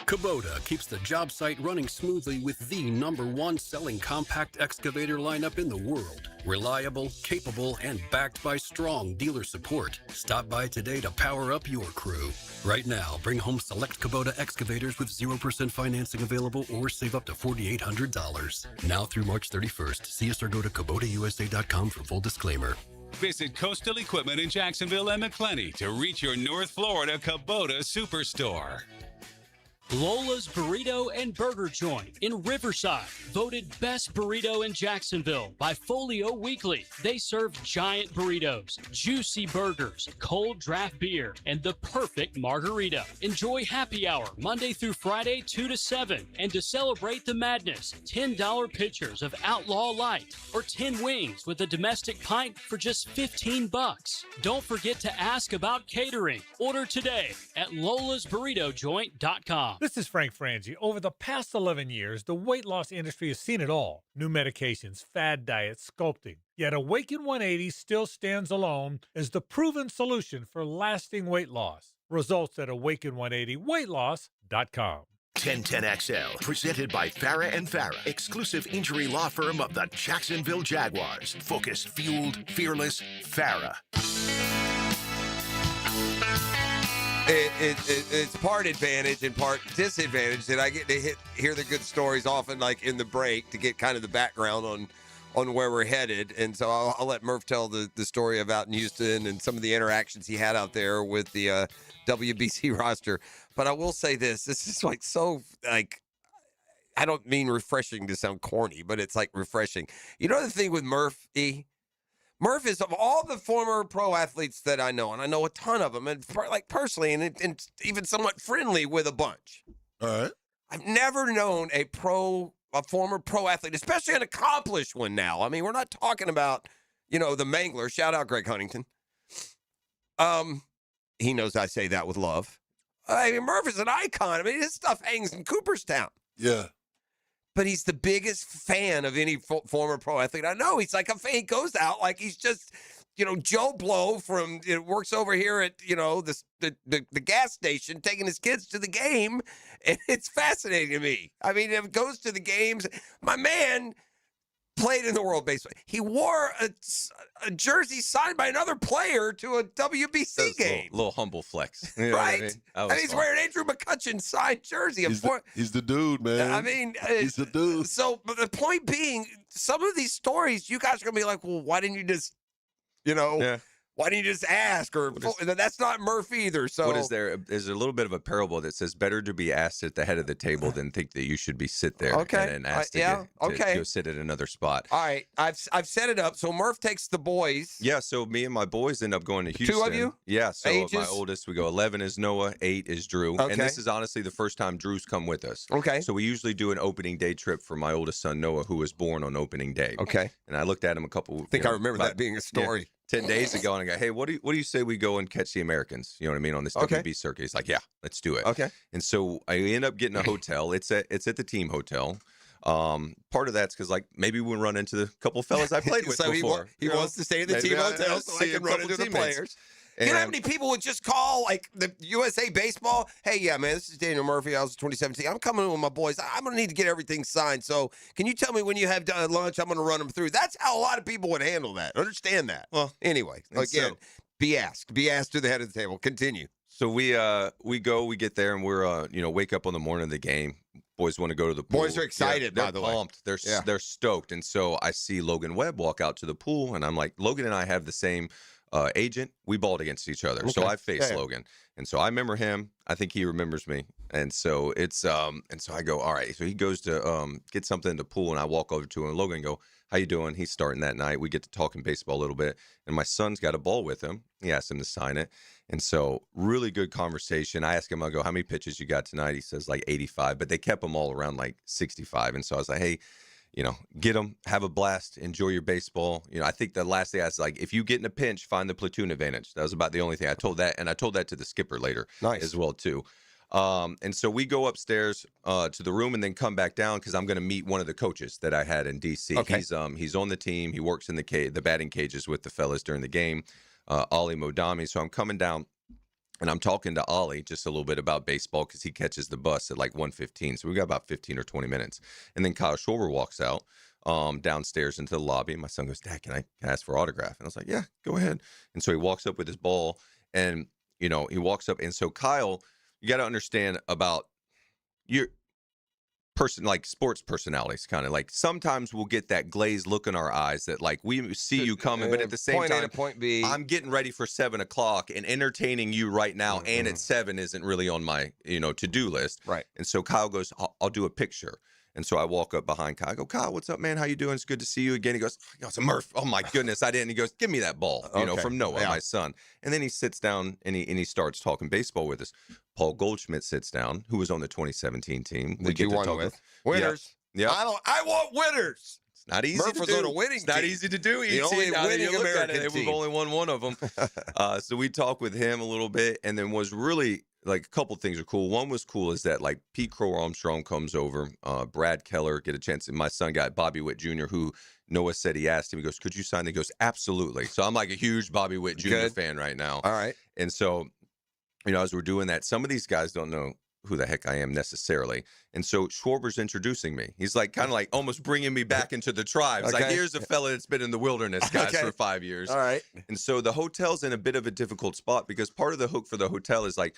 Kubota keeps the job site running smoothly with the #1 selling compact excavator lineup in the world. Reliable, capable, and backed by strong dealer support. Stop by today to power up your crew. Right now, bring home select Kubota excavators with 0% financing available or save up to $4,800. Now through March 31st. See us or go to KubotaUSA.com for full disclaimer. Visit Coastal Equipment in Jacksonville and McClenny to reach your North Florida Kubota Superstore. Lola's Burrito and Burger Joint in Riverside, voted best burrito in Jacksonville by Folio Weekly. They serve giant burritos, juicy burgers, cold draft beer, and the perfect margarita. Enjoy happy hour Monday through Friday 2 to 7. And to celebrate the madness, $10 pitchers of Outlaw Light or 10 wings with a domestic pint for just $15. Don't forget to ask about catering. Order today at lolasburritojoint.com. This is Frank Frangie. Over the past 11 years, the weight loss industry has seen it all. New medications, fad diets, sculpting. Yet Awaken 180 still stands alone as the proven solution for lasting weight loss. Results at awaken180weightloss.com. 1010XL, presented by Farah and Farah, exclusive injury law firm of the Jacksonville Jaguars. Focused, fueled, fearless, Farah. It's part advantage and part disadvantage that I get to hear the good stories often, like in the break, to get kind of the background on where we're headed. And so I'll let Murph tell the story of out in Houston and some of the interactions he had out there with the WBC roster. But I will say this is like so, like, I don't mean refreshing to sound corny, but it's like refreshing. You know the thing with Murph, E? Murph is, of all the former pro athletes that I know, and I know a ton of them, and like personally, and even somewhat friendly with a bunch. All right. I've never known a former pro athlete, especially an accomplished one now. I mean, we're not talking about, the Mangler. Shout out Greg Huntington. He knows I say that with love. I mean, Murph is an icon. I mean, his stuff hangs in Cooperstown. Yeah. But he's the biggest fan of any former pro athlete I know. He's like a fan. He goes out like he's just, Joe Blow from works over here at the gas station, taking his kids to the game, and it's fascinating to me. I mean, it goes to the games. My man played in the World Baseball. He wore a jersey signed by another player to a WBC game. Little humble flex, right? I mean? He's wearing Andrew McCutcheon signed jersey. He's the dude, man. I mean, he's the dude. So, but the point being, some of these stories, you guys are gonna be like, well, why didn't you just, why didn't you just ask? Or that's not Murph either. So, what is there? There's a little bit of a parable that says, "Better to be asked at the head of the table than think that you should be sit there." Okay. And asked to go sit at another spot. All right, I've set it up. So Murph takes the boys. Yeah. So me and my boys end up going to Houston. 2 of you? Yeah. So Ages? my oldest, we go 11 is Noah, 8 is Drew, Okay. and this is honestly the first time Drew's come with us. Okay. So we usually do an opening day trip for my oldest son Noah, who was born on opening day. Okay. And I looked at him a couple. I think I remember that being a story. 10 days ago, and I go, hey, what do you say we go and catch the Americans? You know what I mean, on this WB circuit. He's like, yeah, let's do it. Okay. And so I end up getting a hotel. It's at the team hotel. Part of that's because like maybe we'll run into the couple fellas I played with So before. he wants to stay in the team hotel so I can run into the players. You know how many people would just call, like, the USA Baseball? Hey, yeah, man, this is Daniel Murphy. I was 2017. I'm coming in with my boys. I'm going to need to get everything signed. So can you tell me when you have lunch? I'm going to run them through. That's how a lot of people would handle that. Understand that. Well, anyway, again, be asked. Be asked to the head of the table. Continue. So we get there, and we're, wake up on the morning of the game. Boys want to go to the pool. Boys are excited, they're by the way. pumped. They're stoked. And so I see Logan Webb walk out to the pool, and I'm like, Logan and I have the same agent. We balled against each other. So I faced Logan. And so I remember him. I think he remembers me. And so it's and so I go, all right. So he goes to get something in the pool, and I walk over to him, and Logan go, how you doing? He's starting that night. We get to talking baseball a little bit. And my son's got a ball with him. He asked him to sign it. And so really good conversation. I asked him, I go, how many pitches you got tonight? He says like 85, but they kept them all around like 65. And so I was like, hey, get them, have a blast, enjoy your baseball. I think the last thing I was like, if you get in a pinch, find the platoon advantage. That was about the only thing I told that. And I told that to the skipper later as well, too. And so we go upstairs to the room and then come back down because I'm going to meet one of the coaches that I had in D.C. Okay. He's on the team. He works in the batting cages with the fellas during the game, Ali Modami. So I'm coming down. And I'm talking to Ollie just a little bit about baseball because he catches the bus at like 1:15. So we got about 15 or 20 minutes. And then Kyle Schwarber walks out downstairs into the lobby. My son goes, Dad, can I ask for autograph? And I was like, yeah, go ahead. And so he walks up with his ball and, he walks up. And so Kyle, you got to understand about sports personalities, kind of like sometimes we'll get that glazed look in our eyes that like we see you coming, but at the same point time, A to point B. I'm getting ready for 7 o'clock and entertaining you right now, and at 7 isn't really on my to-do list. Right. And so Kyle goes, I'll do a picture. And so I walk up behind Kyle. I go, Kyle, what's up, man? How you doing? It's good to see you again. He goes, Murph. Oh my goodness, I didn't. He goes, give me that ball, from Noah, my son. And then he sits down and he starts talking baseball with us. Paul Goldschmidt sits down, who was on the 2017 team. That you won with. Winners. Yeah. I want winners. It's not easy Murph to was do. on a winning It's not team. easy to do. The only winning American team. We've only won one of them. So we talked with him a little bit, and then was really like a couple things are cool. One was cool is that like Pete Crow Armstrong comes over, Brad Keller get a chance. And my son got Bobby Witt Jr., who Noah said he asked him. He goes, "Could you sign?" He goes, "Absolutely." So I'm like a huge Bobby Witt Jr. fan right now. All right. And so, as we're doing that, some of these guys don't know who the heck I am necessarily. And so Schwarber's introducing me. He's like kind of like almost bringing me back into the tribe. It's like, here's a fella that's been in the wilderness, guys, for 5 years. All right. And so the hotel's in a bit of a difficult spot because part of the hook for the hotel is like,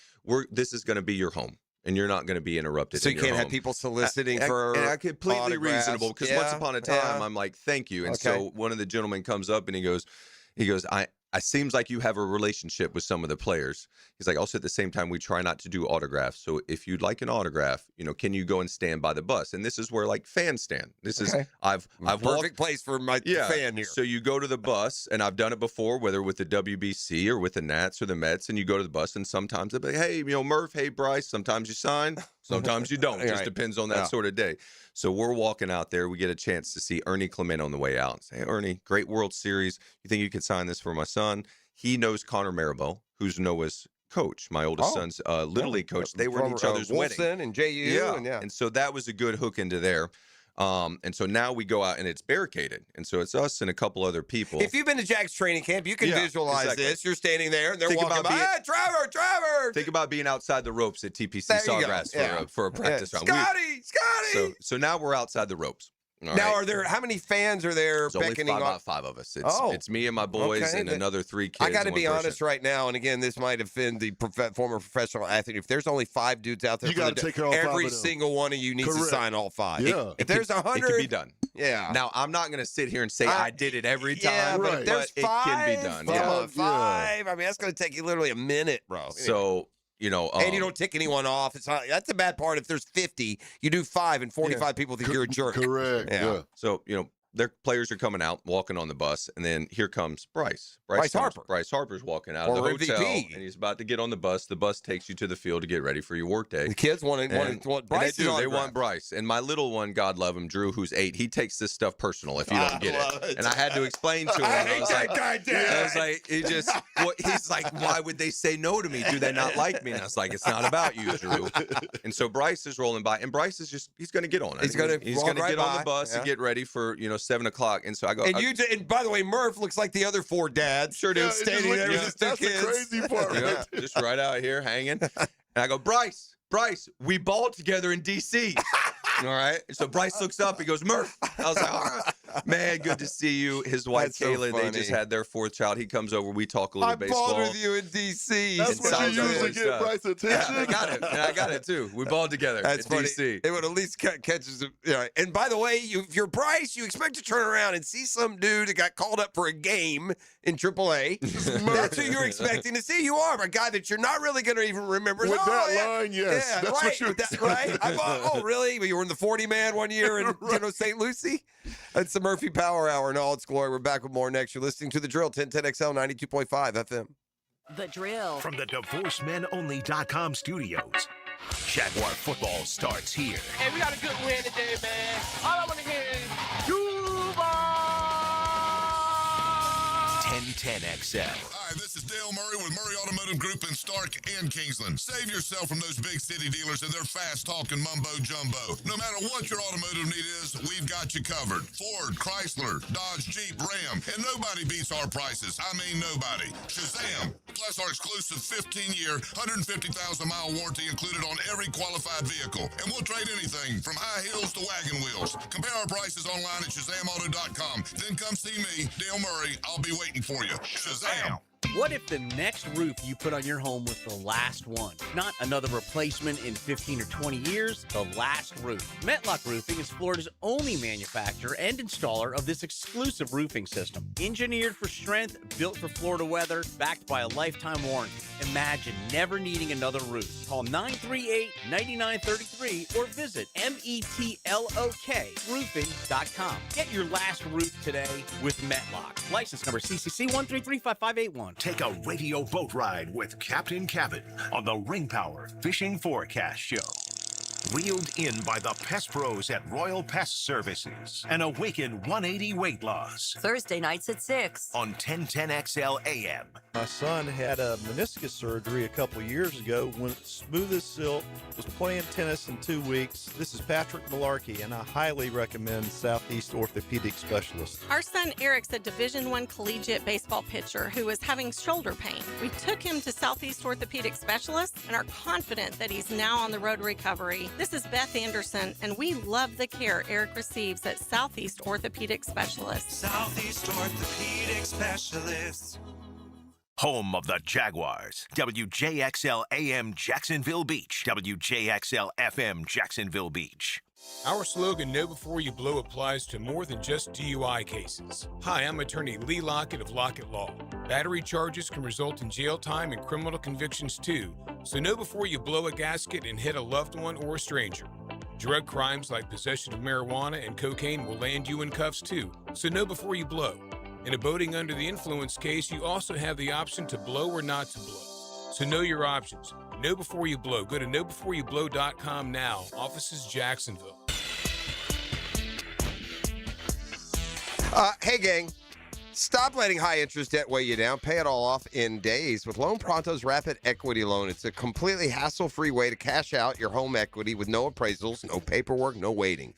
this is going to be your home. And you're not going to be interrupted. So in you your can't have home. people soliciting for and I completely autographs. reasonable because once upon a time I'm like, thank you. And so one of the gentlemen comes up and he goes, I seems like you have a relationship with some of the players. He's like, also at the same time, we try not to do autographs. So if you'd like an autograph, can you go and stand by the bus? And this is where like fans stand. This is I've perfect place for my fan here. So you go to the bus, and I've done it before, whether with the WBC or with the Nats or the Mets, and you go to the bus, and sometimes they'll be like, hey, Murph, hey, Bryce. Sometimes you sign, sometimes you don't. It just depends on that sort of day. So we're walking out there. We get a chance to see Ernie Clement on the way out. Say, hey, Ernie, great World Series. You think you could sign this for my son? He knows Connor Maribel, who's Noah's coach, my oldest son's Little League coach. They were in each other's wedding. Wilson and JU. And so that was a good hook into there. And so now we go out and it's barricaded. And so it's us and a couple other people. If you've been to Jack's training camp, you can visualize this. You're standing there and they're walking by. Hey, Trevor! Think about being outside the ropes at TPC Sawgrass for a practice round. Scotty! So now we're outside the ropes. Now, how many fans are there beckoning on? About 5 of us. It's me and my boys and another 3 kids. I got to be honest right now, and again, this might offend the former professional athlete. If there's only 5 dudes out there, you got to take care of all 5 every of them. single one of you needs to sign all 5. Yeah. If there's 100, it can be done. Yeah. Now, I'm not going to sit here and say I did it every time, but if there's 5, it can be done. 5. I mean, that's going to take you literally a minute, bro. So. And you don't tick anyone off. That's the bad part. If there's 50, you do 5, and 45 people think you're a jerk. Correct. Yeah. So their players are coming out, walking on the bus, and then here comes Bryce. Harper. Bryce Harper's walking out of the hotel, and he's about to get on the bus. The bus takes you to the field to get ready for your workday. The kids want Bryce. They want Bryce. And my little one, God love him, Drew, who's 8, he takes this stuff personal if you don't get it. And I had to explain to him. I was like, he's like, why would they say no to me? Do they not like me? And I was like, it's not about you, Drew. And so Bryce is rolling by, and Bryce is he's going to get on. He's going to get on the bus and get ready for 7 o'clock. And so I go. And by the way, Murph looks like the other 4 dads. Sure do. Standing there with his 2 kids. That's the crazy part. Just right out here hanging. And I go, Bryce, we balled together in D.C. All right. So Bryce looks up. He goes, Murph. I was like, all right, man, good to see you. His wife, Kayla, they just had their 4th child. He comes over. We talk a little baseball. I balled with you in D.C. That's what you usually get Bryce attention. Yeah, I got it. And I got it, too. We balled together in D.C. It would at least catches him. And by the way, if you're Bryce, you expect to turn around and see some dude that got called up for a game in AAA. That's who you're expecting to see. You are a guy that you're not really going to even remember. With that line, yes. Yeah, that's what you're right? Oh, really? But you were in the 40-man one year in St. Lucie? That's the Murphy Power Hour in all its glory. We're back with more next. You're listening to The Drill, 1010XL 92.5 FM. The Drill. From the DivorceMenOnly.com studios. Jaguar football starts here. Hey, we got a good win today, man. All I want to hear is Duval. 1010XL. Hi, this is Dale Murray with Murray Automotive Group in Stark and Kingsland. Save yourself from those big city dealers and their fast-talking mumbo-jumbo. No matter what your automotive need is, we've got you covered. Ford, Chrysler, Dodge, Jeep, Ram, and nobody beats our prices. I mean nobody. Shazam! Plus our exclusive 15-year, 150,000-mile warranty included on every qualified vehicle. And we'll trade anything from high heels to wagon wheels. Compare our prices online at ShazamAuto.com. Then come see me, Dale Murray. I'll be waiting for you. Shazam! What if the next roof you put on your home was the last one? Not another replacement in 15 or 20 years, the last roof. Metlock Roofing is Florida's only manufacturer and installer of this exclusive roofing system. Engineered for strength, built for Florida weather, backed by a lifetime warranty. Imagine never needing another roof. Call 938-9933 or visit metlokroofing.com. Get your last roof today with Metlock. License number CCC 1335581. Take a radio boat ride with Captain Cabin on the Ring Power Fishing Forecast Show. Reeled in by the Pest Pros at Royal Pest Services and awaken 180 weight loss. Thursday nights at 6 on 1010XL AM. My son had a meniscus surgery a couple years ago. Went smooth as silk, was playing tennis in 2 weeks. This is Patrick Malarkey, and I highly recommend Southeast Orthopedic Specialists. Our son Eric's a Division I collegiate baseball pitcher who is having shoulder pain. We took him to Southeast Orthopedic Specialists and are confident that he's now on the road to recovery. This is Beth Anderson, and we love the care Eric receives at Southeast Orthopedic Specialists. Southeast Orthopedic Specialists. Home of the Jaguars. WJXL AM Jacksonville Beach. WJXL FM Jacksonville Beach. Our slogan, Know Before You Blow, applies to more than just DUI cases. Hi, I'm attorney Lee Lockett of Lockett Law. Battery charges can result in jail time and criminal convictions too, so know before you blow a gasket and hit a loved one or a stranger. Drug crimes like possession of marijuana and cocaine will land you in cuffs too, so know before you blow. In a boating under the influence case, you also have the option to blow or not to blow. So know your options. Know before you blow. Go to knowbeforeyoublow.com now. Offices Jacksonville. Hey, gang. Stop letting high interest debt weigh you down. Pay it all off in days with Loan Pronto's Rapid Equity Loan. It's a completely hassle-free way to cash out your home equity with no appraisals, no paperwork, no waiting.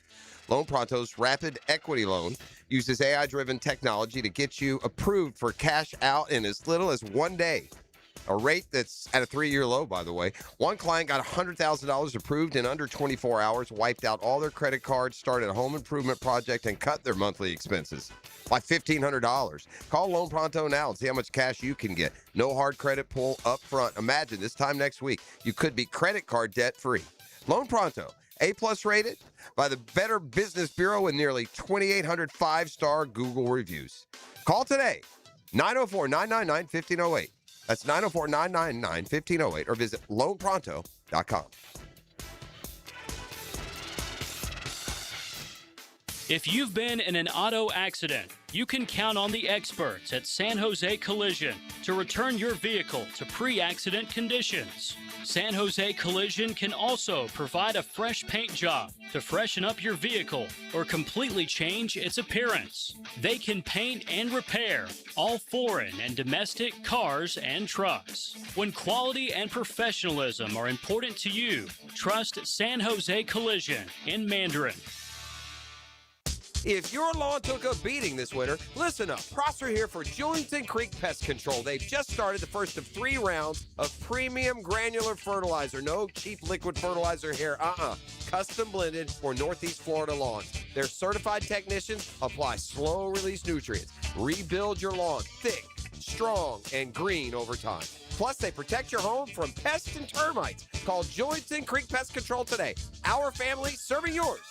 Loan Pronto's Rapid Equity Loan uses AI-driven technology to get you approved for cash out in as little as 1 day. A rate that's at a 3-year low, by the way. One client got $100,000 approved in under 24 hours, wiped out all their credit cards, started a home improvement project, and cut their monthly expenses by $1,500. Call Loan Pronto now and see how much cash you can get. No hard credit pull up front. Imagine this time next week, you could be credit card debt free. Loan Pronto, A+ rated by the Better Business Bureau with nearly 2,800 5-star Google reviews. Call today, 904-999-1508. That's 904-999-1508 or visit loanpronto.com. If you've been in an auto accident, you can count on the experts at San Jose Collision to return your vehicle to pre-accident conditions. San Jose Collision can also provide a fresh paint job to freshen up your vehicle or completely change its appearance. They can paint and repair all foreign and domestic cars and trucks. When quality and professionalism are important to you, trust San Jose Collision in Mandarin. If your lawn took a beating this winter, listen up. Prosser here for Julington Creek Pest Control. They've just started the first of 3 rounds of premium granular fertilizer. No cheap liquid fertilizer here. Custom blended for Northeast Florida lawns. Their certified technicians apply slow-release nutrients. Rebuild your lawn thick, strong, and green over time. Plus, they protect your home from pests and termites. Call Julington Creek Pest Control today. Our family serving yours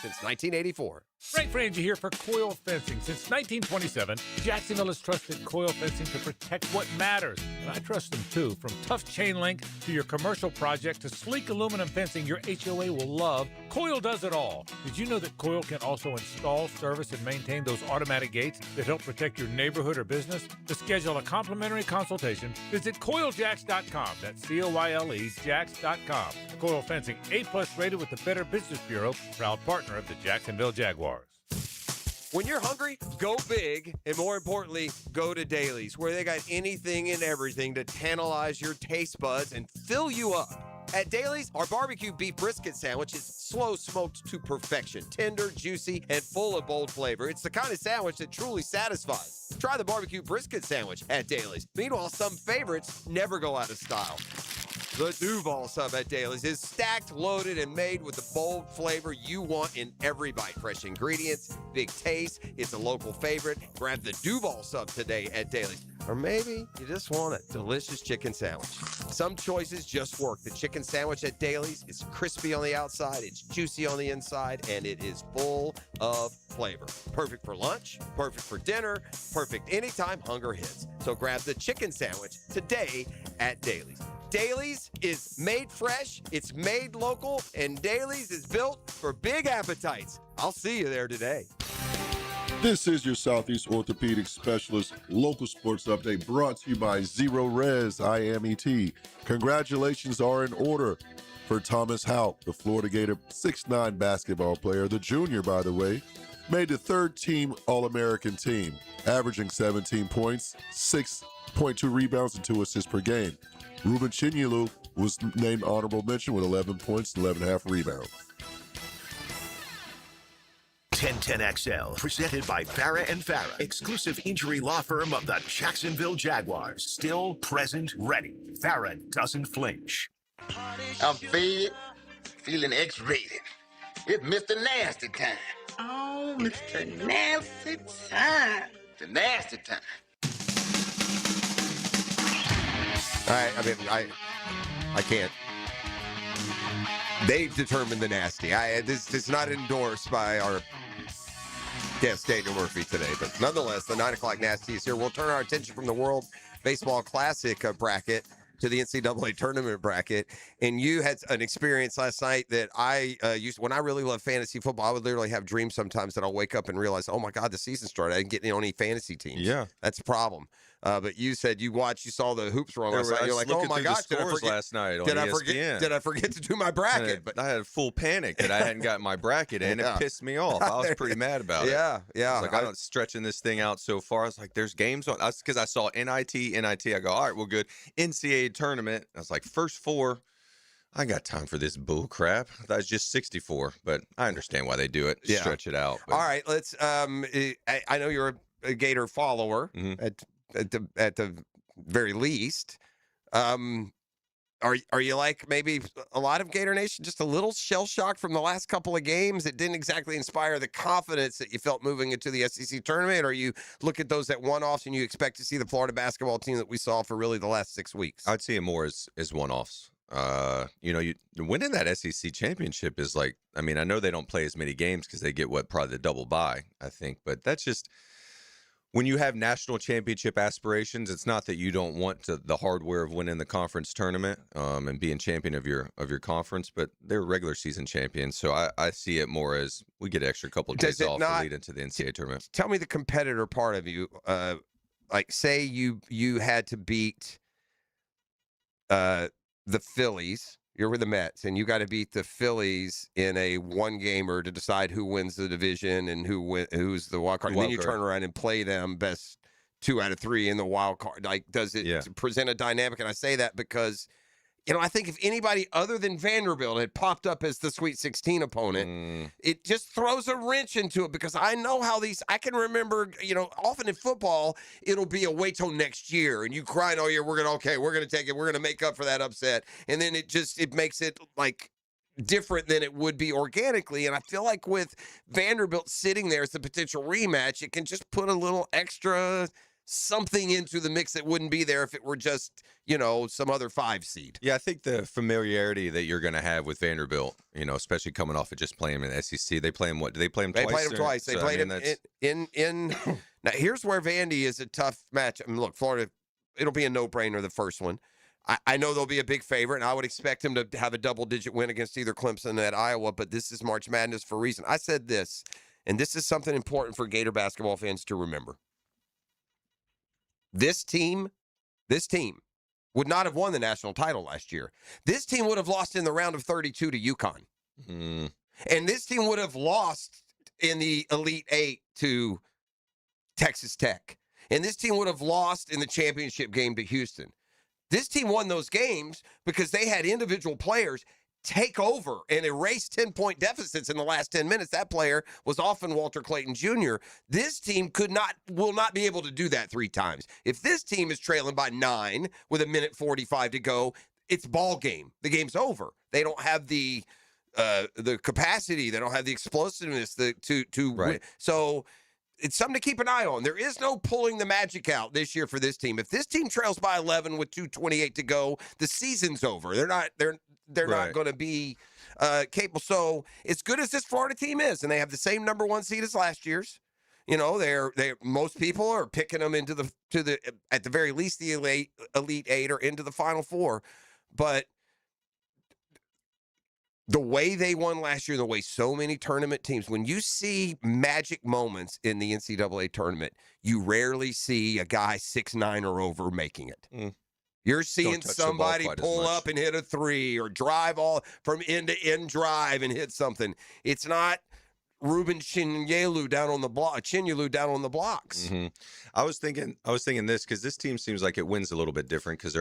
since 1984. Frank Frangie here for Coil Fencing. Since 1927, Jacksonville has trusted Coil Fencing to protect what matters. And I trust them too. From tough chain link to your commercial project to sleek aluminum fencing your HOA will love, Coil does it all. Did you know that Coil can also install, service, and maintain those automatic gates that help protect your neighborhood or business? To schedule a complimentary consultation, visit CoilJacks.com. That's COYLE Jacks.com. Coil Fencing, A+ rated with the Better Business Bureau, proud partner of the Jacksonville Jaguars. When you're hungry, go big, and more importantly, go to Dailies, where they got anything and everything to tantalize your taste buds and fill you up. At Dailies, our barbecue beef brisket sandwich is slow smoked to perfection, tender, juicy, and full of bold flavor. It's the kind of sandwich that truly satisfies. Try the barbecue brisket sandwich at Dailies. Meanwhile, some favorites never go out of style. The Duval sub at Dailies is stacked, loaded, and made with the bold flavor you want in every bite. Fresh ingredients, big taste. It's a local favorite. Grab the Duval sub today at Dailies. Or maybe you just want a delicious chicken sandwich. Some choices just work. The chicken sandwich at Daly's is crispy on the outside, it's juicy on the inside, and it is full of flavor. Perfect for lunch, perfect for dinner, perfect anytime hunger hits. So grab the chicken sandwich today at Daly's. Daly's is made fresh, it's made local, and Daly's is built for big appetites. I'll see you there today. This is your Southeast Orthopedic Specialist local sports update brought to you by Zero Res IMET. Congratulations are in order for Thomas Houck, the Florida Gator 6'9" basketball player, the junior, by the way, made the third-team All-American team, averaging 17 points, 6.2 rebounds, and 2 assists per game. Ruben Chinyelu was named honorable mention with 11 points and 11.5 rebounds. 1010XL, presented by Farah and Farah, exclusive injury law firm of the Jacksonville Jaguars. Still present, ready. Farah doesn't flinch. I'm fed, feeling X-rated. It's Mr. Nasty time. Oh, Mr. Nasty time. The nasty time. I can't. They've determined the nasty. This is not endorsed by our guest, Daniel Murphy, today. But nonetheless, the 9 o'clock nasty is here. We'll turn our attention from the World Baseball Classic bracket to the NCAA tournament bracket. And you had an experience last night that I used when I really love fantasy football. I would literally have dreams sometimes that I'll wake up and realize, oh my God, the season started. I didn't get on any fantasy teams. Yeah. That's a problem. But you said you saw the hoops run last night. You're like, oh my gosh, did I forget last night on did ESPN. I forget to do my bracket? But I had a full panic that I hadn't gotten my bracket in. Yeah. It pissed me off. I was pretty mad about it. Yeah. I was like, I'm stretching this thing out so far. I was like, there's games on. Because I saw NIT. I go, all right, well, good. NCAA tournament. I was like, first four. I got time for this bull crap. I thought it was just 64, but I understand why they do it. Yeah. Stretch it out. But. All right, let's. I know you're a Gator follower at the very least. Are you like maybe a lot of Gator Nation, just a little shell shocked from the last couple of games? It didn't exactly inspire the confidence that you felt moving into the SEC tournament, or you look at those at one-offs and you expect to see the Florida basketball team that we saw for really the last 6 weeks? I'd see it more as one-offs. You winning that SEC championship is like, I mean, I know they don't play as many games because they get probably the double bye, I think, but that's just when you have national championship aspirations. It's not that you don't want the hardware of winning the conference tournament and being champion of your conference, but they're regular season champions. So I see it more as we get an extra couple of days off to lead into the NCAA tournament. Tell me the competitor part of you. Like, say you had to beat the Phillies. You're with the Mets, and you got to beat the Phillies in a one-gamer to decide who wins the division and who's the wild card. And then you turn around and play them best 2 out of 3 in the wild card. Like, does it present a dynamic? And I say that because, I think if anybody other than Vanderbilt had popped up as the Sweet 16 opponent, it just throws a wrench into it, because I know how I can remember, often in football, it'll be a wait till next year, and you grind all year, we're going to take it, we're going to make up for that upset. And then it makes it like different than it would be organically. And I feel like with Vanderbilt sitting there as the potential rematch, it can just put a little extra something into the mix that wouldn't be there if it were just, some other 5 seed. Yeah, I think the familiarity that you're going to have with Vanderbilt, especially coming off of just playing them in the SEC, they play them what? Do they play them twice? They played them twice. They played them in Now, here's where Vandy is a tough match. I mean, look, Florida, it'll be a no-brainer, the first one. I know they'll be a big favorite, and I would expect them to have a double-digit win against either Clemson at Iowa, but this is March Madness for a reason. I said this, and this is something important for Gator basketball fans to remember. This team would not have won the national title last year. This team would have lost in the round of 32 to UConn. And this team would have lost in the Elite 8 to Texas Tech. And this team would have lost in the championship game to Houston. This team won those games because they had individual players take over and erase 10-point deficits in the last 10 minutes. That player was often Walter Clayton Jr. This team will not be able to do that 3 times. If this team is trailing by 9 with 1:45 to go, it's ball game. The game's over. They don't have the capacity. They don't have the explosiveness to right. win. So it's something to keep an eye on. There is no pulling the magic out this year for this team. If this team trails by 11 with 2:28 to go, the season's over. They're not going to be capable. So as good as this Florida team is, and they have the same number 1 seed as last year's. You know, they most people are picking them into the at the very least the elite 8 or into the Final Four, but the way they won last year, the way so many tournament teams, when you see magic moments in the NCAA tournament, you rarely see a guy 6'9" or over making it. You're seeing somebody pull up and hit a 3 or drive all from end to end drive and hit something. It's not Ruben Chinyelu down on the block. Chinyelu down on the blocks. Mm-hmm. I was thinking this because this team seems like it wins a little bit different because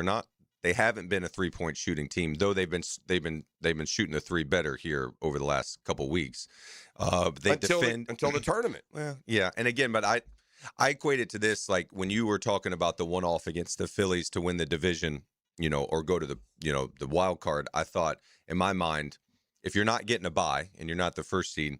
they haven't been a 3-point shooting team, though they've been shooting the 3 better here over the last couple weeks. Until the tournament. Well, yeah, and again, but I equate it to this, like when you were talking about the one-off against the Phillies to win the division, or go to the wild card. I thought in my mind, if you're not getting a bye and you're not the first seed,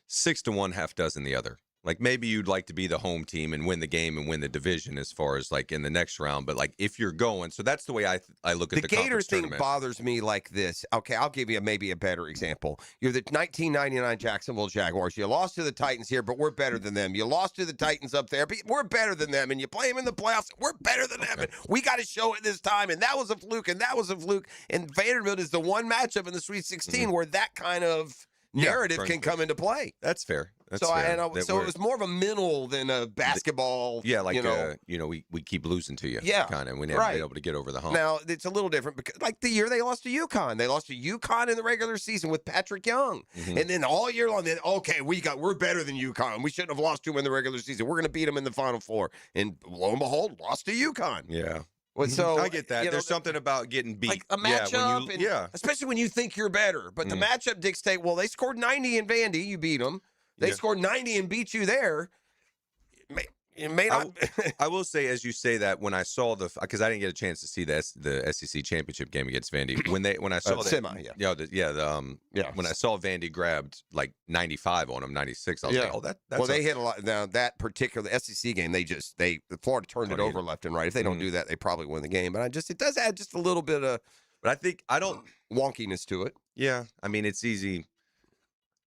6 to 1, half dozen the other. Like maybe you'd like to be the home team and win the game and win the division as far as like in the next round. But like if you're going, so that's the way I look at the Gators thing tournament. bothers me like this. Okay, I'll give you maybe a better example. You're the 1999 Jacksonville Jaguars. You lost to the Titans here, but we're better than them. You lost to the Titans up there, but we're better than them. And you play them in the playoffs, we're better than them. And we got to show it this time. And that was a fluke, and that was a fluke. And Vanderbilt is the one matchup in the Sweet 16 where that kind of narrative can come into play. That's fair. That's so fair. So it was more of a mental than a basketball. Yeah, like we keep losing to you. Yeah, kind of. We never been able to get over the hump. Now it's a little different because, like the year they lost to UConn, in the regular season with Patrick Young, and then all year long, we're better than UConn. We shouldn't have lost to them in the regular season. We're going to beat them in the Final Four, and lo and behold, lost to UConn. Yeah. Well, so I get that. There's something about getting beat. Like a matchup, especially when you think you're better. But the matchup dictates, well, they scored 90 in Vandy, you beat them. They scored 90 and beat you there. It may not. I will say, as you say that, when I saw because I didn't get a chance to see the SEC championship game against Vandy. When I saw that, when I saw Vandy grabbed like 95 on them, 96, I was like, that's they hit a lot. Now that particular SEC game, Florida turned it over left and right. If they don't do that, they probably win the game. But it does add just a little bit of. But I don't wonkiness to it. Yeah, I mean it's easy.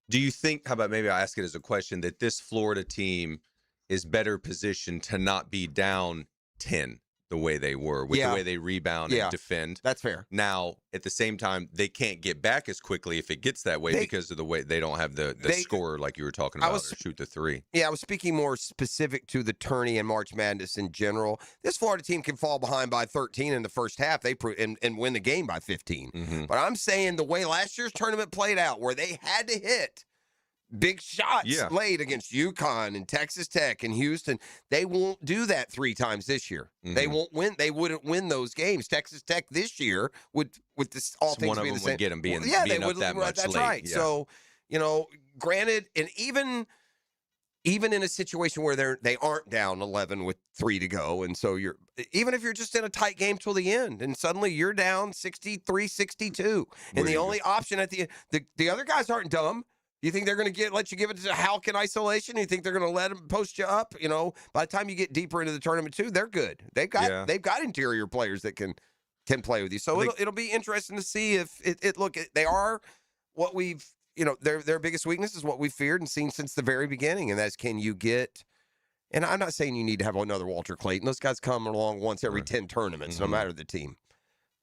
Do you think? How about maybe I ask it as a question that this Florida team is better positioned to not be down 10 the way they were with the way they rebound and defend. That's fair. Now, at the same time, they can't get back as quickly if it gets that way because of the way they don't have the scorer like you were talking about or shoot the 3. Yeah, I was speaking more specific to the tourney and March Madness in general. This Florida team can fall behind by 13 in the first half and win the game by 15. But I'm saying the way last year's tournament played out where they had to hit big shots late against UConn and Texas Tech and Houston. They won't do that 3 times this year. They won't win. They wouldn't win those games. Texas Tech this year would, with this all things being the same, would get them being they up would. That much that's late. right. Yeah. So granted, and even in a situation where they aren't down 11 with 3 to go, and so even if you're just in a tight game till the end, and suddenly you're down 63-62, and the only option at the other guys aren't dumb. You think they're going to let you give it to Halk in isolation? You think they're going to let them post you up? By the time you get deeper into the tournament too, they're good. They've got interior players that can play with you. So it'll be interesting to see if they are what we've their biggest weakness is what we've feared and seen since the very beginning, and that's can you get. And I'm not saying you need to have another Walter Clayton. Those guys come along once every 10 tournaments, no matter the team.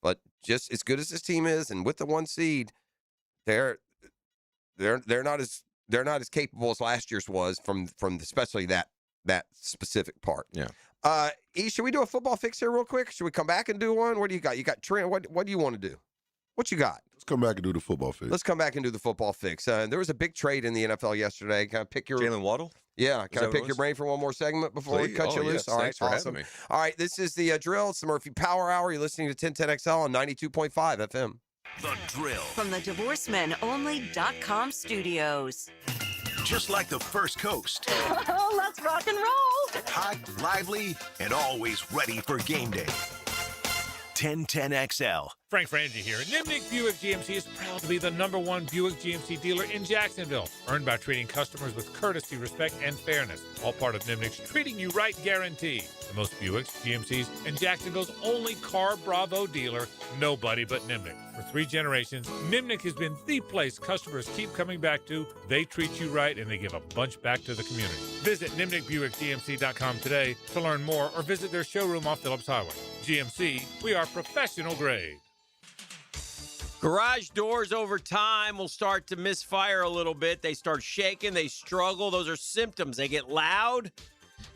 But just as good as this team is, and with the 1 seed, they're not as capable as last year's was from especially that specific part. Yeah. Should we do a football fix here real quick? Should we come back and do one? What do you got? You got Trent. What do you want to do? What you got? Let's come back and do the football fix. Let's come back and do the football fix. There was a big trade in the NFL yesterday. Can I pick your Jalen Waddle? Yeah. Can I pick your brain for one more segment before we cut you loose? Yes. All right. Thanks for having me. All right. This is the drill. It's the Murphy Power Hour. You're listening to 1010XL on 92.5 FM. The Drill. From the DivorceMenOnly.com studios. Just like the First Coast. Oh, let's rock and roll. Hot, lively, and always ready for game day. 1010XL. Frank Frangie here. Nimnick Buick GMC is proud to be the #1 Buick GMC dealer in Jacksonville. Earned by treating customers with courtesy, respect, and fairness. All part of Nimnick's Treating You Right guarantee. The most Buicks, GMCs, and Jacksonville's only Car Bravo dealer. Nobody but Nimnick. For 3 generations, Nimnick has been the place customers keep coming back to. They treat you right, and they give a bunch back to the community. Visit NimnickBuickGMC.com today to learn more or visit their showroom off Phillips Highway. GMC, we are professional grade. Garage doors over time will start to misfire a little bit. They start shaking. They struggle. Those are symptoms. They get loud.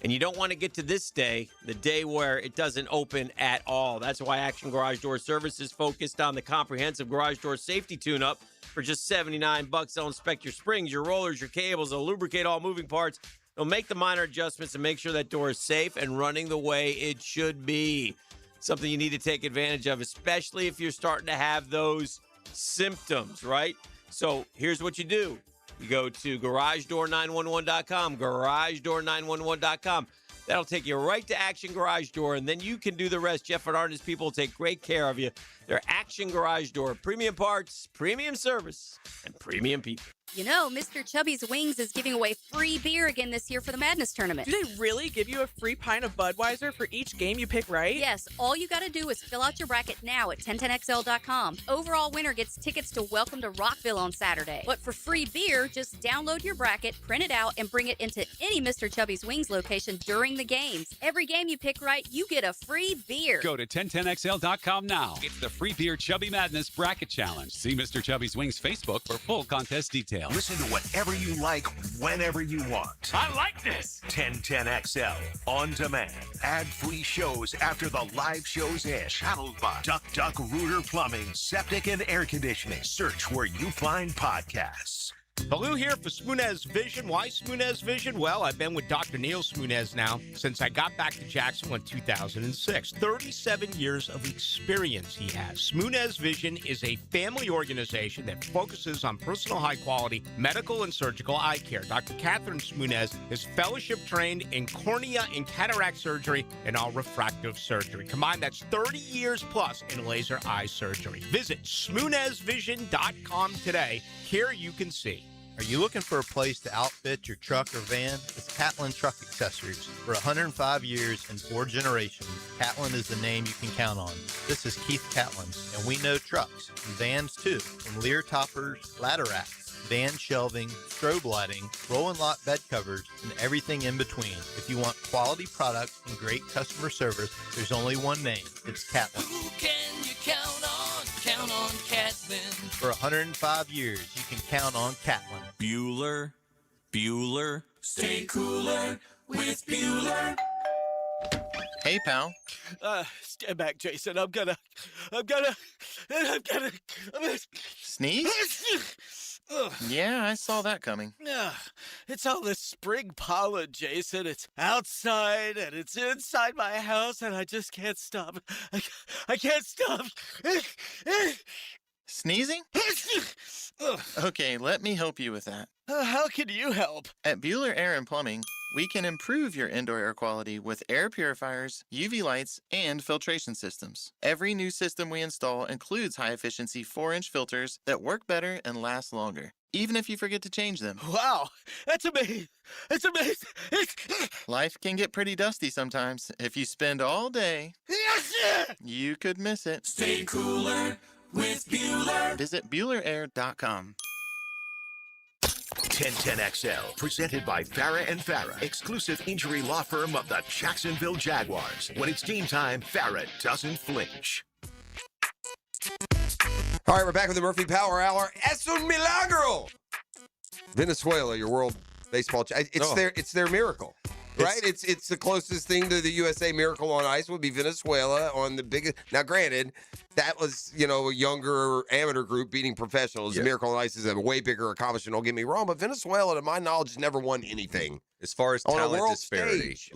And you don't want to get to this day, the day where it doesn't open at all. That's why Action Garage Door Service is focused on the comprehensive garage door safety tune-up for just $79. They'll inspect your springs, your rollers, your cables. They'll lubricate all moving parts. They'll make the minor adjustments and make sure that door is safe and running the way it should be. Something you need to take advantage of, especially if you're starting to have those symptoms, right? So here's what you do. You go to GarageDoor911.com, GarageDoor911.com. That'll take you right to Action Garage Door, and then you can do the rest. Jeff and Art and his people will take great care of you. They're Action Garage Door. Premium parts, premium service, and premium people. You know, Mr. Chubby's Wings is giving away free beer again this year for the Madness Tournament. Do they really give you a free pint of Budweiser for each game you pick right? Yes, all you got to do is fill out your bracket now at 1010XL.com. Overall winner gets tickets to Welcome to Rockville on Saturday. But for free beer, just download your bracket, print it out, and bring it into any Mr. Chubby's Wings location during the games. Every game you pick right, you get a free beer. Go to 1010XL.com now. It's the Free Beer Chubby Madness Bracket Challenge. See Mr. Chubby's Wings Facebook for full contest details. Listen to whatever you like, whenever you want. I like this. 1010XL on demand. Ad-free shows after the live shows end. Channeled by Duck Rooter Plumbing, Septic and Air Conditioning. Search where you find podcasts. Baloo here for Smoonez Vision. Why Smoonez Vision? Well, I've been with Dr. Neil Smoonez now since I got back to Jacksonville in 2006. 37 years of experience he has. Smoonez Vision is a family organization that focuses on personal high-quality medical and surgical eye care. Dr. Catherine Smoonez is fellowship-trained in cornea and cataract surgery and all refractive surgery. Combined, that's 30 years plus in laser eye surgery. Visit SmoonezVision.com today. Here you can see. Are you looking for a place to outfit your truck or van? It's Catlin Truck Accessories. For 105 years and 4 generations, Catlin is the name you can count on. This is Keith Catlin, and we know trucks and vans too, from Lear toppers, ladder racks, van shelving, strobe lighting, roll and lock bed covers, and everything in between. If you want quality products and great customer service, there's only one name. It's Catlin. Who can you count on? Count on Catlin. For 105 years, you can count on Catlin. Bueller. Stay cooler with Bueller. Hey, pal. Stand back, Jason. I'm gonna Sneeze? Yeah, I saw that coming. It's all this spring pollen, Jason. It's outside and it's inside my house, and I just can't stop. I can't stop. Sneezing? Okay, let me help you with that. How can you help? At Bueller Air and Plumbing, we can improve your indoor air quality with air purifiers, UV lights, and filtration systems. Every new system we install includes high-efficiency 4-inch filters that work better and last longer, even if you forget to change them. Wow, that's amazing. It's amazing. Life can get pretty dusty sometimes. If you spend all day, you could miss it. Stay cooler with Bueller. Visit BuellerAir.com. 1010XL, presented by Farah and Farah, exclusive injury law firm of the Jacksonville Jaguars. When it's game time, Farah doesn't flinch. All right, we're back with the Murphy Power Hour. Es un milagro! Venezuela, your world baseball. It's their miracle, right? It's the closest thing to the USA Miracle on Ice would be Venezuela on the biggest. Now, granted, that was, a younger amateur group beating professionals. Yeah. The Miracle on Ice is a way bigger accomplishment, don't get me wrong, but Venezuela, to my knowledge, has never won anything. As far as on a talent world disparity, stage.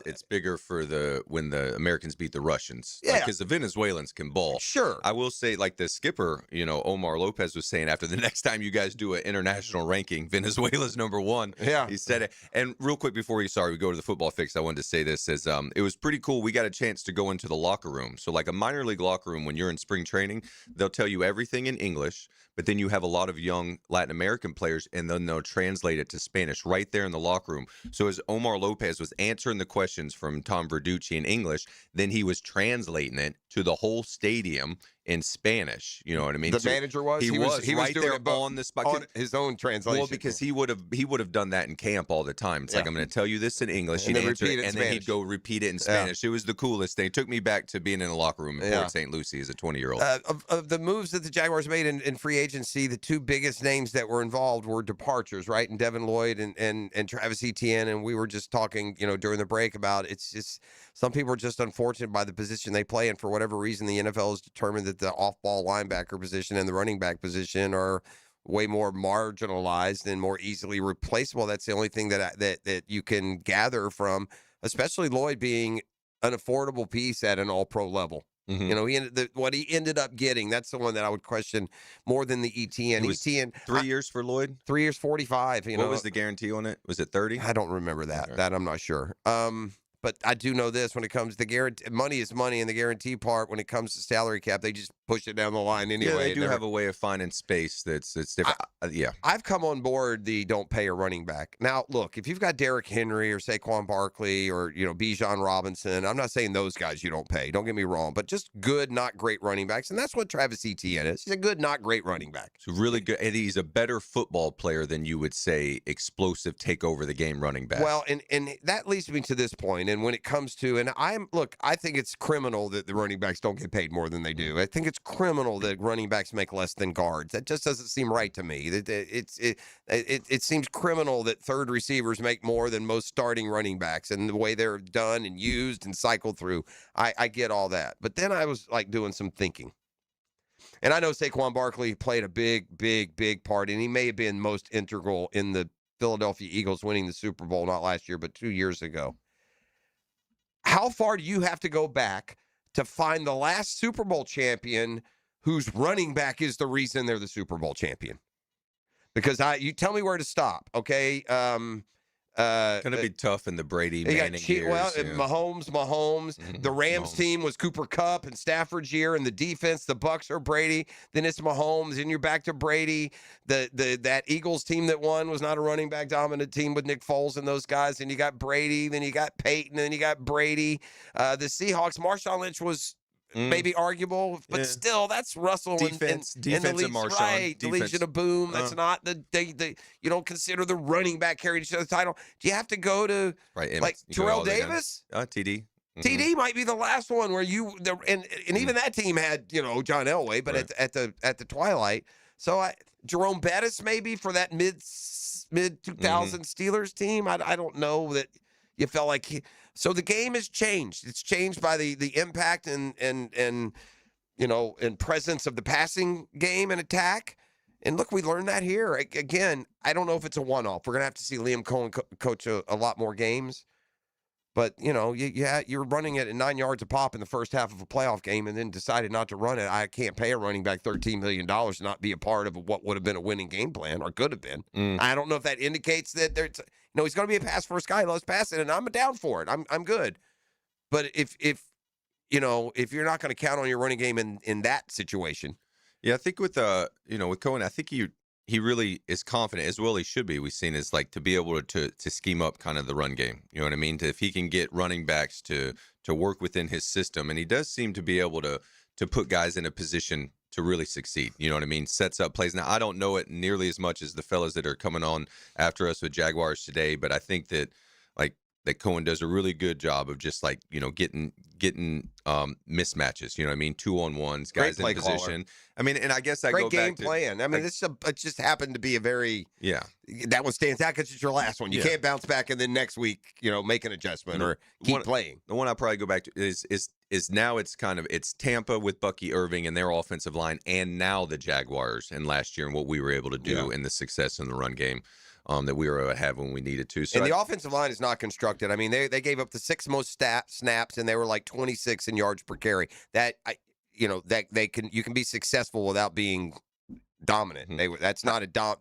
it's bigger for when the Americans beat the Russians. Yeah. Because the Venezuelans can ball. Sure. I will say, like the skipper, Omar Lopez was saying, after the next time you guys do an international ranking, Venezuela's number 1. Yeah. He said it. And real quick before we go to the football fix, I wanted to say this is it was pretty cool. We got a chance to go into the locker room. So like a minor league locker room when you're in spring training, they'll tell you everything in English, but then you have a lot of young Latin American players, and then they'll translate it to Spanish right there in the locker room. So as Omar Lopez was answering the questions from Tom Verducci in English, then he was translating it to the whole stadium in Spanish. You know what I mean? The manager was? He was right doing there it on the spot. On his own translation. Well, because he would have done that in camp all the time. It's like, I'm going to tell you this in English, And you'd then answer repeat it, it in and then Spanish. he'd go repeat it in Spanish. It was the coolest thing. It took me back to being in a locker room in Port St. Lucie as a 20-year-old. Of the moves that the Jaguars made in free agency, the two biggest names that were involved were departures, right? And Devin Lloyd and Travis Etienne. And we were just talking, during the break about it's just some people are just unfortunate by the position they play. And for whatever reason, the NFL has determined that the off-ball linebacker position and the running back position are way more marginalized and more easily replaceable. That's the only thing that you can gather from, especially Lloyd being an affordable piece at an all-pro level. Mm-hmm. What he ended up getting, that's the one that I would question more than the ETN. It was ETN 3 years for Lloyd? 3 years, 45. What was the guarantee on it? Was it 30? I don't remember that. Okay. That I'm not sure. But I do know this: when it comes to guarantee, money is money, and the guarantee part, when it comes to salary cap, they just push it down the line anyway. Yeah, they It do never- have a way of finding space that's different. Yeah. I've come on board the don't pay a running back. Now, look, if you've got Derrick Henry or Saquon Barkley or, Bijan Robinson, I'm not saying those guys you don't pay. Don't get me wrong, but just good, not great running backs. And that's what Travis Etienne is. He's a good, not great running back. So really good. And he's a better football player than you would say explosive, take over the game running back. Well, and that leads me to this point. And when it comes to, I think it's criminal that the running backs don't get paid more than they do. I think it's criminal that running backs make less than guards. That just doesn't seem right to me. It seems criminal that third receivers make more than most starting running backs, and the way they're done and used and cycled through. I get all that. But then I was like doing some thinking. And I know Saquon Barkley played a big part, and he may have been most integral in the Philadelphia Eagles winning the Super Bowl, not last year, but 2 years ago. How far do you have to go back to find the last Super Bowl champion whose running back is the reason they're the Super Bowl champion? Because you tell me where to stop, okay? Going to be tough in the Brady Manning years. Mahomes. The Rams team was Cooper Kupp and Stafford's year, and the defense, the Bucks are Brady. Then it's Mahomes, and you're back to Brady. That Eagles team that won was not a running back dominant team with Nick Foles and those guys. And you got Brady, then you got Peyton, then you got Brady. The Seahawks, Marshawn Lynch was maybe arguable, but still, that's Russell Defense and the and Legion, Marshawn. right? The Defense. Legion of Boom. That's not you don't consider the running back carried each other's title. Do you have to go to like Terrell Davis? TD. TD might be the last one where and even that team had John Elway, but at the twilight. So Jerome Bettis maybe for that mid 2000 Steelers team. I don't know that you felt like so the game has changed. It's changed by the impact and presence of the passing game and attack. And look, we learned that here. Again, I don't know if it's a one-off. We're going to have to see Liam Cohen coach a lot more games. But, you're running it at 9 yards a pop in the first half of a playoff game and then decided not to run it. I can't pay a running back $13 million to not be a part of what would have been a winning game plan or could have been. I don't know if that indicates that there's he's going to be a pass-first guy. Let's pass it, and I'm down for it. I'm good. But if you're not going to count on your running game in that situation. Yeah, I think with Cohen, I think he really is confident, as well he should be. We've seen is like to be able to scheme up kind of the run game. You know what I mean? If he can get running backs to work within his system, and he does seem to be able to put guys in a position to really succeed. You know what I mean? Sets up plays. Now, I don't know it nearly as much as the fellas that are coming on after us with Jaguars today, but I think that that Cohen does a really good job of just getting mismatches. You know what I mean? 2-on-1s, guys in position. Caller. I mean, and I guess I Great go game back to plan. I mean, it just happened to be a very that one stands out because it's your last one. You can't bounce back and then next week make an adjustment or keep playing. The one I probably go back to is is now it's Tampa with Bucky Irving and their offensive line, and now the Jaguars and last year and what we were able to do and the success in the run game that we were able to have when we needed to. So and the offensive line is not constructed. I mean, they gave up the 6th most snaps, and they were like 26 in yards per carry. You can be successful without being dominant.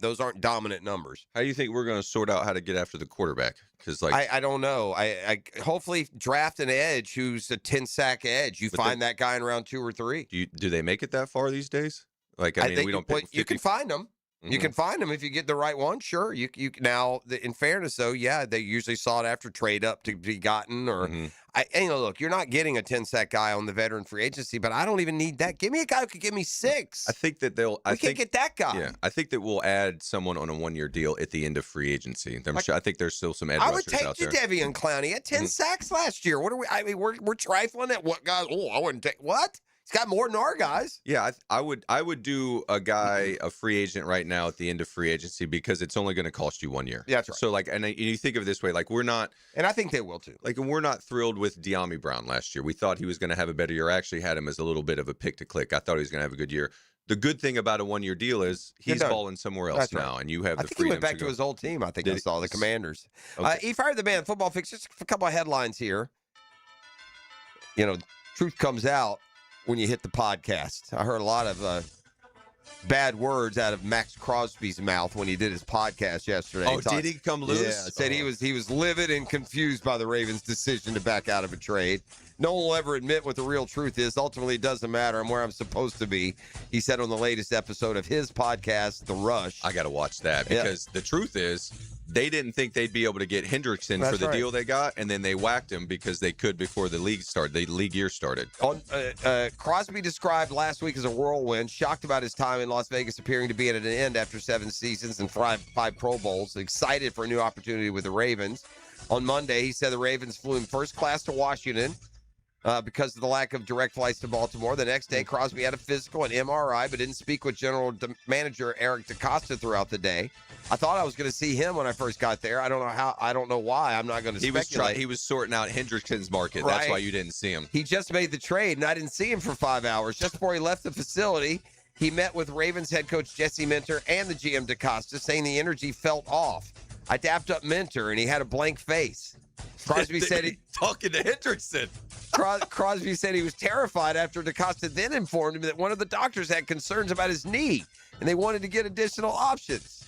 Those aren't dominant numbers. How do you think we're going to sort out how to get after the quarterback? Because I don't know. I hopefully draft an edge who's a 10-sack edge. You find that guy in round 2 or 3. Do they make it that far these days? Like I mean, we don't. You can find them. You can find them if you get the right one. Sure, you now. In fairness, though, yeah, they usually sought after trade up to be gotten. Or look, you're not getting a 10-sack guy on the veteran free agency, but I don't even need that. Give me a guy who could give me 6. I think that we can't get that guy. Yeah, I think that we'll add someone on a 1-year deal at the end of free agency. I think there's still some edge rushers out there. I would take Jadeveon Clowney at 10 sacks last year. What are we? I mean, we're trifling at what guys? Oh, I wouldn't take what. He's got more than our guys. Yeah, I would do a guy, a free agent right now at the end of free agency because it's only going to cost you 1 year. Yeah, that's right. So and you think of it this way, we're not, and I think they will too. And we're not thrilled with De'Ami Brown last year. We thought he was going to have a better year. I actually had him as a little bit of a pick to click. I thought he was going to have a good year. The good thing about a 1-year deal is he's balling somewhere else now, and you have the freedom. I think he went back to his old team. I think I saw the Commanders. Okay. He fired the man. Football Fix. Just a couple of headlines here. Truth comes out when you hit the podcast. I heard a lot of bad words out of Max Crosby's mouth when he did his podcast yesterday. Oh, did he come loose? Yeah, said he was livid and confused by the Ravens' decision to back out of a trade. No one will ever admit what the real truth is. Ultimately, it doesn't matter. I'm where I'm supposed to be, he said on the latest episode of his podcast, The Rush. I got to watch that because the truth is they didn't think they'd be able to get Hendrickson for the deal they got, and then they whacked him because they could before the league year started. Crosby described last week as a whirlwind, shocked about his time in Las Vegas appearing to be at an end after 7 seasons and 5 Pro Bowls, excited for a new opportunity with the Ravens. On Monday, he said the Ravens flew him first class to Washington because of the lack of direct flights to Baltimore. The next day, Crosby had a physical and MRI, but didn't speak with general manager Eric DeCosta throughout the day. I thought I was going to see him when I first got there. I don't know how. I don't know why. I'm not going to speculate. He was sorting out Hendrickson's market. Right. That's why you didn't see him. He just made the trade, and I didn't see him for 5 hours. Just before he left the facility, he met with Ravens head coach Jesse Minter and the GM DeCosta, saying the energy felt off. I dapped up Minter, and he had a blank face. Crosby said he talking to Hendrickson. Crosby said he was terrified after DeCosta then informed him that one of the doctors had concerns about his knee, and they wanted to get additional options.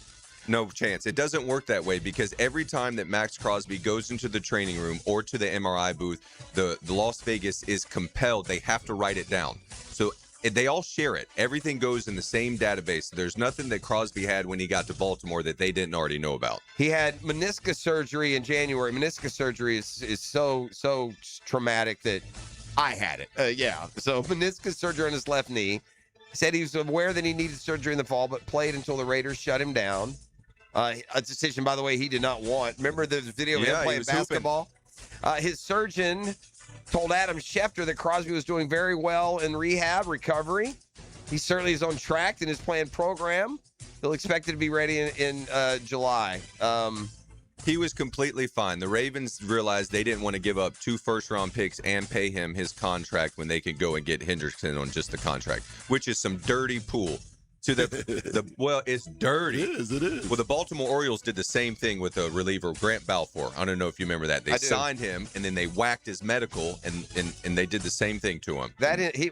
No chance. It doesn't work that way because every time that Max Crosby goes into the training room or to the MRI booth, the Las Vegas is compelled. They have to write it down. So they all share it. Everything goes in the same database. There's nothing that Crosby had when he got to Baltimore that they didn't already know about. He had meniscus surgery in January. Meniscus surgery is so traumatic that I had it. So meniscus surgery on his left knee. He said he was aware that he needed surgery in the fall, but played until the Raiders shut him down. A decision, by the way, he did not want. Remember the video of him playing basketball? His surgeon told Adam Schefter that Crosby was doing very well in recovery. He certainly is on track in his planned program. He'll expect to be ready in July. He was completely fine. The Ravens realized they didn't want to give up 2 first-round picks and pay him his contract when they could go and get Hendrickson on just the contract, which is some dirty pool. To well, it's dirty. It is. Well, the Baltimore Orioles did the same thing with a reliever, Grant Balfour. I don't know if you remember that. They signed him, and then they whacked his medical, and they did the same thing to him. He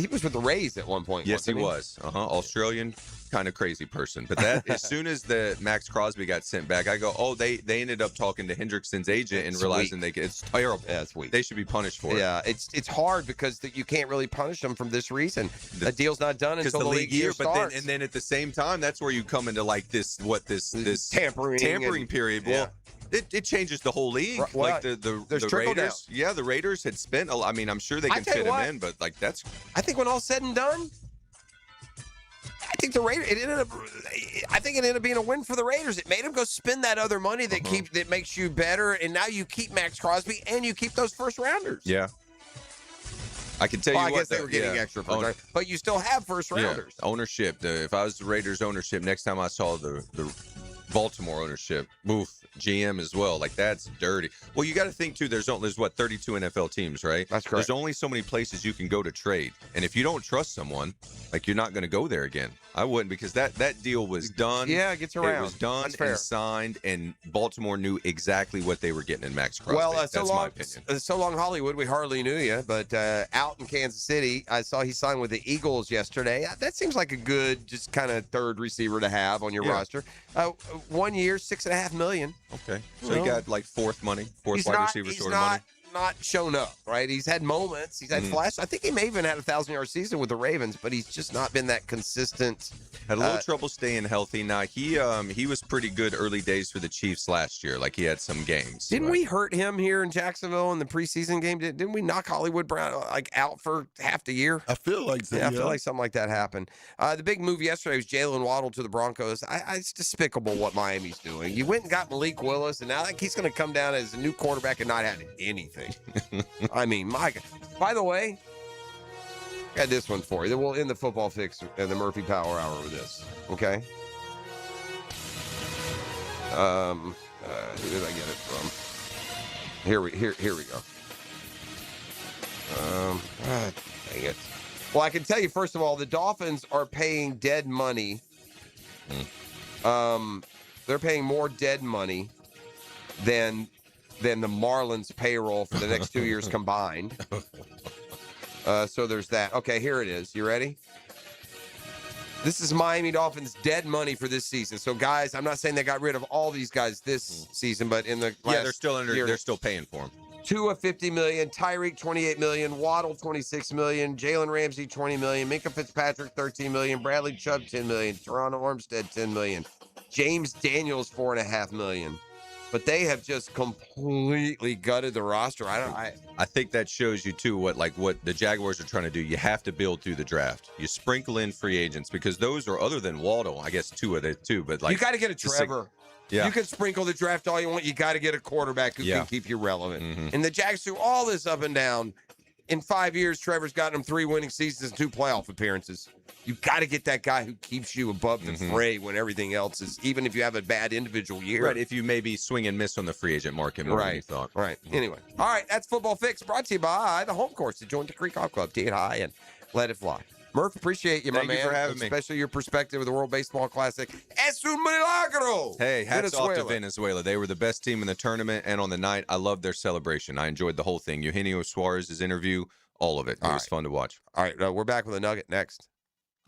was with the Rays at one point. Yes, he was. Australian, kind of crazy person. But that as soon as the Max Crosby got sent back, I go, oh, they ended up talking to Hendrickson's agent and realizing it's terrible. Yeah, it's weak. They should be punished for it. Yeah, it's hard because you can't really punish them from this reason. The deal's not done until the league year starts. And then at the same time, that's where you come into this tampering period. Well, it changes the whole league. Well, like the Raiders. Down. Yeah, the Raiders had spent. I'm sure they can fit him in, but that's. I think when all's said and done, I think the Raiders. I think it ended up being a win for the Raiders. It made them go spend that other money that makes you better, and now you keep Max Crosby and you keep those first rounders. Yeah. I can tell you I what. guess they were getting extra first rounders, but you still have first rounders. Ownership. If I was the Raiders ownership, next time I saw the Baltimore ownership, GM as well. Like, that's dirty. Well, you got to think too. There's 32 NFL teams, right? That's correct. There's only so many places you can go to trade, and if you don't trust someone, like, you're not going to go there again. I wouldn't, because that deal was done. Yeah, it gets around. It was done That's fair. and signed, and Baltimore knew exactly what they were getting in Max Crosby. Well, That's my opinion. so long Hollywood, we hardly knew you, but out in Kansas City, I saw he signed with the Eagles yesterday. That seems like a good, just kind of third receiver to have on your roster. 1 year, $6.5 million. Okay, so he got like fourth wide receiver sort of money. Not shown up, right? He's had moments. He's had flashes. I think he may even had a 1,000-yard season with the Ravens, but he's just not been that consistent. Had a little trouble staying healthy. Now, he was pretty good early days for the Chiefs last year. Like, he had some games. Didn't we hurt him here in Jacksonville in the preseason game? Didn't we knock Hollywood Brown out for half the year? I feel like so. Yeah, I feel like something like that happened. The big move yesterday was Jalen Waddle to the Broncos. It's despicable what Miami's doing. You went and got Malik Willis, and now he's going to come down as a new quarterback and not have anything. I mean, my God. By the way, I got this one for you. We'll end the football fix and the Murphy Power Hour with this. Okay. Who did I get it from? Here we go. Dang it. Well, I can tell you, first of all, the Dolphins are paying dead money. They're paying more dead money than the Marlins payroll for the next 2 years combined. So there's that. Okay, here it is. You ready? This is Miami Dolphins dead money for this season. So, guys, I'm not saying they got rid of all these guys this season, but in the last they're still year, they're still paying for them. Tua $50 million, Tyreek $28 million, Waddle $26 million, Jalen Ramsey $20 million, Minka Fitzpatrick $13 million, Bradley Chubb $10 million, Teron Armstead $10 million, James Daniels $4.5 million. But they have just completely gutted the roster. I think that shows you too what the Jaguars are trying to do. You have to build through the draft. You sprinkle in free agents, because those are, other than Waddle, I guess two of the two. But you got to get a Trevor. Yeah. You can sprinkle the draft all you want. You got to get a quarterback who can keep you relevant. And the Jags threw all this up and down. In 5 years, Trevor's gotten them 3 winning seasons and 2 playoff appearances. You got to get that guy who keeps you above the fray when everything else is, even if you have a bad individual year. Right, if you maybe swing and miss on the free agent market more than you thought. Right. Anyway. All right, that's Football Fix, brought to you by the home course at Joint the Creek Golf Club. Tee it high and let it fly. Murph, appreciate you, my man. Thank you for having me. Especially your perspective of the World Baseball Classic. Es un milagro! Hey, hats off to Venezuela. They were the best team in the tournament, and on the night, I loved their celebration. I enjoyed the whole thing. Eugenio Suarez's interview, all of it. It was fun to watch. All right, we're back with a nugget next.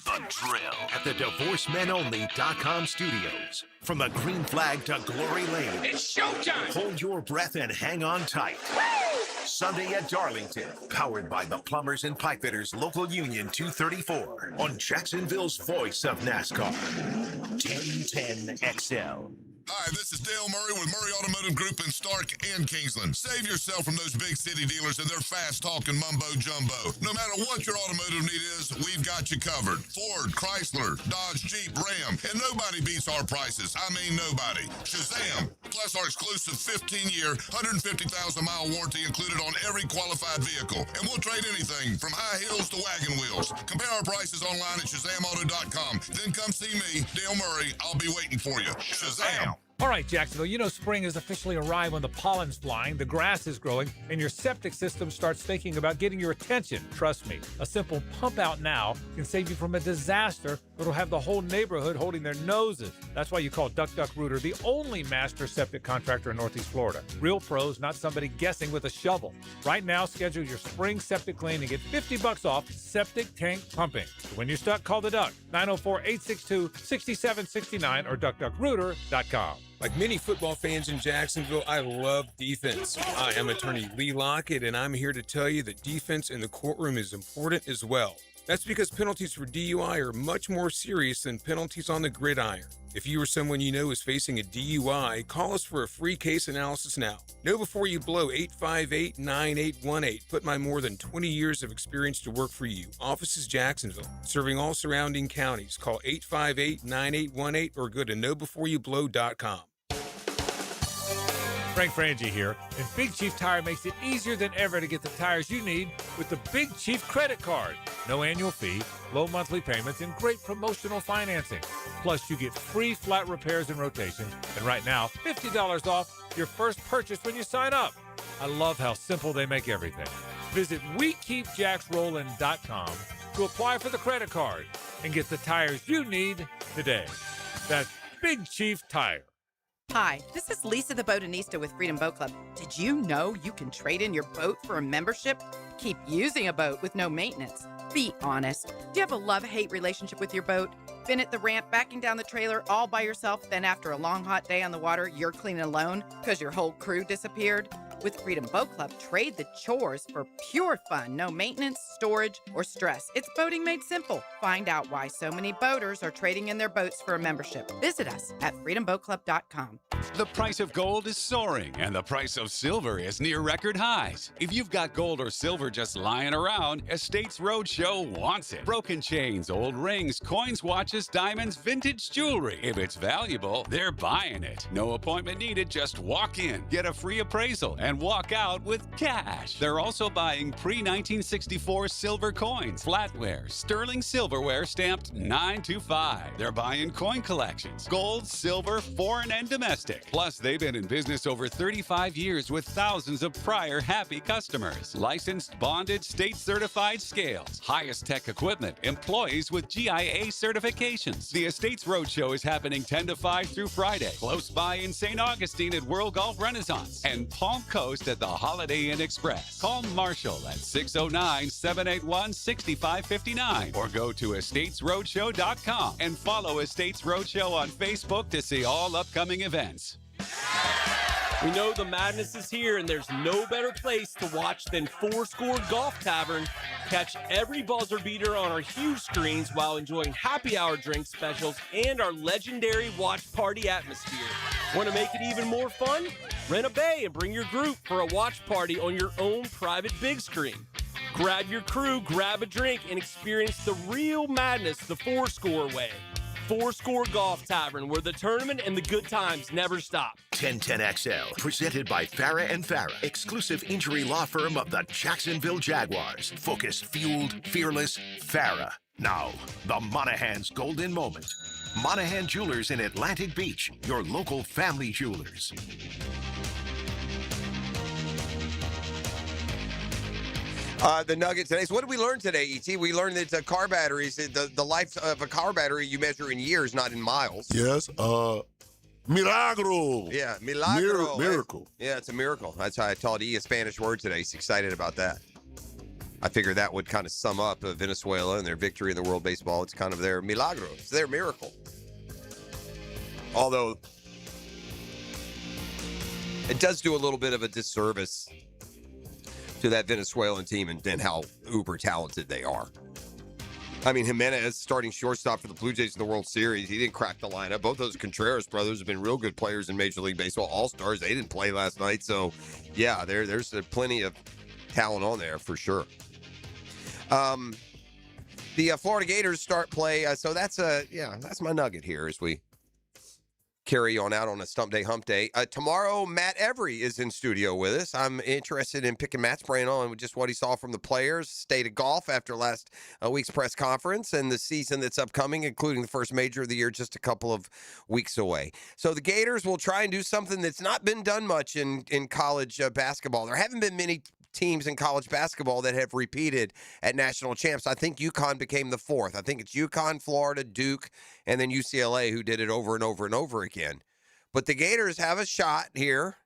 The Drill at the DivorceMenOnly.com studios. From the green flag to Glory Lane. It's showtime! Hold your breath and hang on tight. Woo! Sunday at Darlington. Powered by the Plumbers and Pipefitters Local Union 234. On Jacksonville's voice of NASCAR. 1010XL. Hi, this is Dale Murray with Murray Automotive Group in Stark and Kingsland. Save yourself from those big city dealers and their fast-talking mumbo-jumbo. No matter what your automotive need is, we've got you covered. Ford, Chrysler, Dodge, Jeep, Ram, and nobody beats our prices. I mean nobody. Shazam! Plus our exclusive 15-year, 150,000-mile warranty included on every qualified vehicle. And we'll trade anything from high heels to wagon wheels. Compare our prices online at ShazamAuto.com. Then come see me, Dale Murray. I'll be waiting for you. Shazam! All right, Jacksonville, you know spring has officially arrived when the pollen's flying, the grass is growing, and your septic system starts thinking about getting your attention. Trust me, a simple pump out now can save you from a disaster that'll have the whole neighborhood holding their noses. That's why you call Duck Duck Rooter the only master septic contractor in Northeast Florida. Real pros, not somebody guessing with a shovel. Right now, schedule your spring septic clean and get $50 off septic tank pumping. So when you're stuck, call the Duck, 904-862-6769 or duckduckrooter.com. Like many football fans in Jacksonville, I love defense. Hi, I'm attorney Lee Lockett, and I'm here to tell you that defense in the courtroom is important as well. That's because penalties for DUI are much more serious than penalties on the gridiron. If you or someone you know is facing a DUI, call us for a free case analysis now. Know before you blow 858-9818. Put my more than 20 years of experience to work for you. Office is Jacksonville, serving all surrounding counties. Call 858-9818 or go to knowbeforeyouBlow.com. Frank Frangie here, and Big Chief Tire makes it easier than ever to get the tires you need with the Big Chief credit card. No annual fee, low monthly payments, and great promotional financing. Plus, you get free flat repairs and rotations, and right now, $50 off your first purchase when you sign up. I love how simple they make everything. Visit WeKeepJacksRollin.com to apply for the credit card and get the tires you need today. That's Big Chief Tire. Hi, this is Lisa the Botanista with Freedom Boat Club. Did you know you can trade in your boat for a membership? Keep using a boat with no maintenance. Be honest. Do you have a love-hate relationship with your boat? Been at the ramp, backing down the trailer all by yourself, then after a long hot day on the water, you're cleaning alone because your whole crew disappeared? With Freedom Boat Club, trade the chores for pure fun. No maintenance, storage, or stress. It's boating made simple. Find out why so many boaters are trading in their boats for a membership. Visit us at freedomboatclub.com. The price of gold is soaring, and the price of silver is near record highs. If you've got gold or silver just lying around, Estates Roadshow wants it. Broken chains, old rings, coins, watches, diamonds, vintage jewelry. If it's valuable, they're buying it. No appointment needed, just walk in, get a free appraisal, and walk out with cash. They're also buying pre-1964 silver coins, flatware, sterling silverware stamped 925. They're buying coin collections, gold, silver, foreign, and domestic. Plus, they've been in business over 35 years with thousands of prior happy customers. Licensed, bonded, state-certified scales, highest tech equipment, employees with GIA certifications. The Estates Roadshow is happening 10 to 5 through Friday, close by in St. Augustine at World Golf Renaissance and Palm Coast at the Holiday Inn Express. Call Marshall at 609-781-6559 or go to estatesroadshow.com and follow Estates Roadshow on Facebook to see all upcoming events. We know the madness is here, and there's no better place to watch than Fourscore Golf Tavern. Catch every buzzer beater on our huge screens while enjoying happy hour drink specials and our legendary watch party atmosphere. Want to make it even more fun? Rent a bay and bring your group for a watch party on your own private big screen. Grab your crew, grab a drink, and experience the real madness the Fourscore way. Fourscore Golf Tavern, where the tournament and the good times never stop. 1010XL, presented by Farah and Farah, exclusive injury law firm of the Jacksonville Jaguars. Focused, fueled, fearless, Farah. Now, the Monahan's golden moment. Monahan Jewelers in Atlantic Beach, your local family jewelers. The nugget today. So what did we learn today, E.T.? We learned that car batteries, the life of a car battery you measure in years, not in miles. Yes. Milagro. Yeah, milagro. Miracle. Yeah, it's a miracle. That's how I taught E a Spanish word today. He's excited about that. I figured that would kind of sum up Venezuela and their victory in the World Baseball. It's kind of their milagro. It's their miracle. Although it does do a little bit of a disservice to that Venezuelan team and how uber talented they are. I mean, Jimenez, starting shortstop for the Blue Jays in the World Series, he didn't crack the lineup. Both those Contreras brothers have been real good players in Major League Baseball, all-stars. They didn't play last night, so yeah, there's plenty of talent on there for sure. The Florida Gators start play, so that's my nugget here as we carry on out on a Stump Day Hump Day. Tomorrow, Matt Every is in studio with us. I'm interested in picking Matt's brain on just what he saw from the players, state of golf after last week's press conference, and the season that's upcoming, including the first major of the year just a couple of weeks away. So the Gators will try and do something that's not been done much in college basketball. There haven't been many teams in college basketball that have repeated at national champs. I think UConn became the fourth. I think it's UConn, Florida, Duke, and then UCLA who did it over and over and over again. But the Gators have a shot here,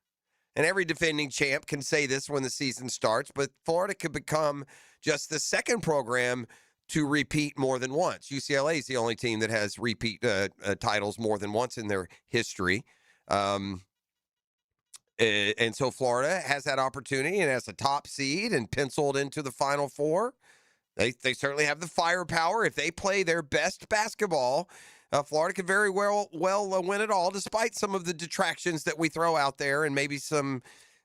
and every defending champ can say this when the season starts, but Florida could become just the second program to repeat more than once. UCLA is the only team that has repeat titles more than once in their history. And so Florida has that opportunity and has a top seed and penciled into the Final Four. They certainly have the firepower. If they play their best basketball, Florida could very well win it all, despite some of the detractions that we throw out there and maybe some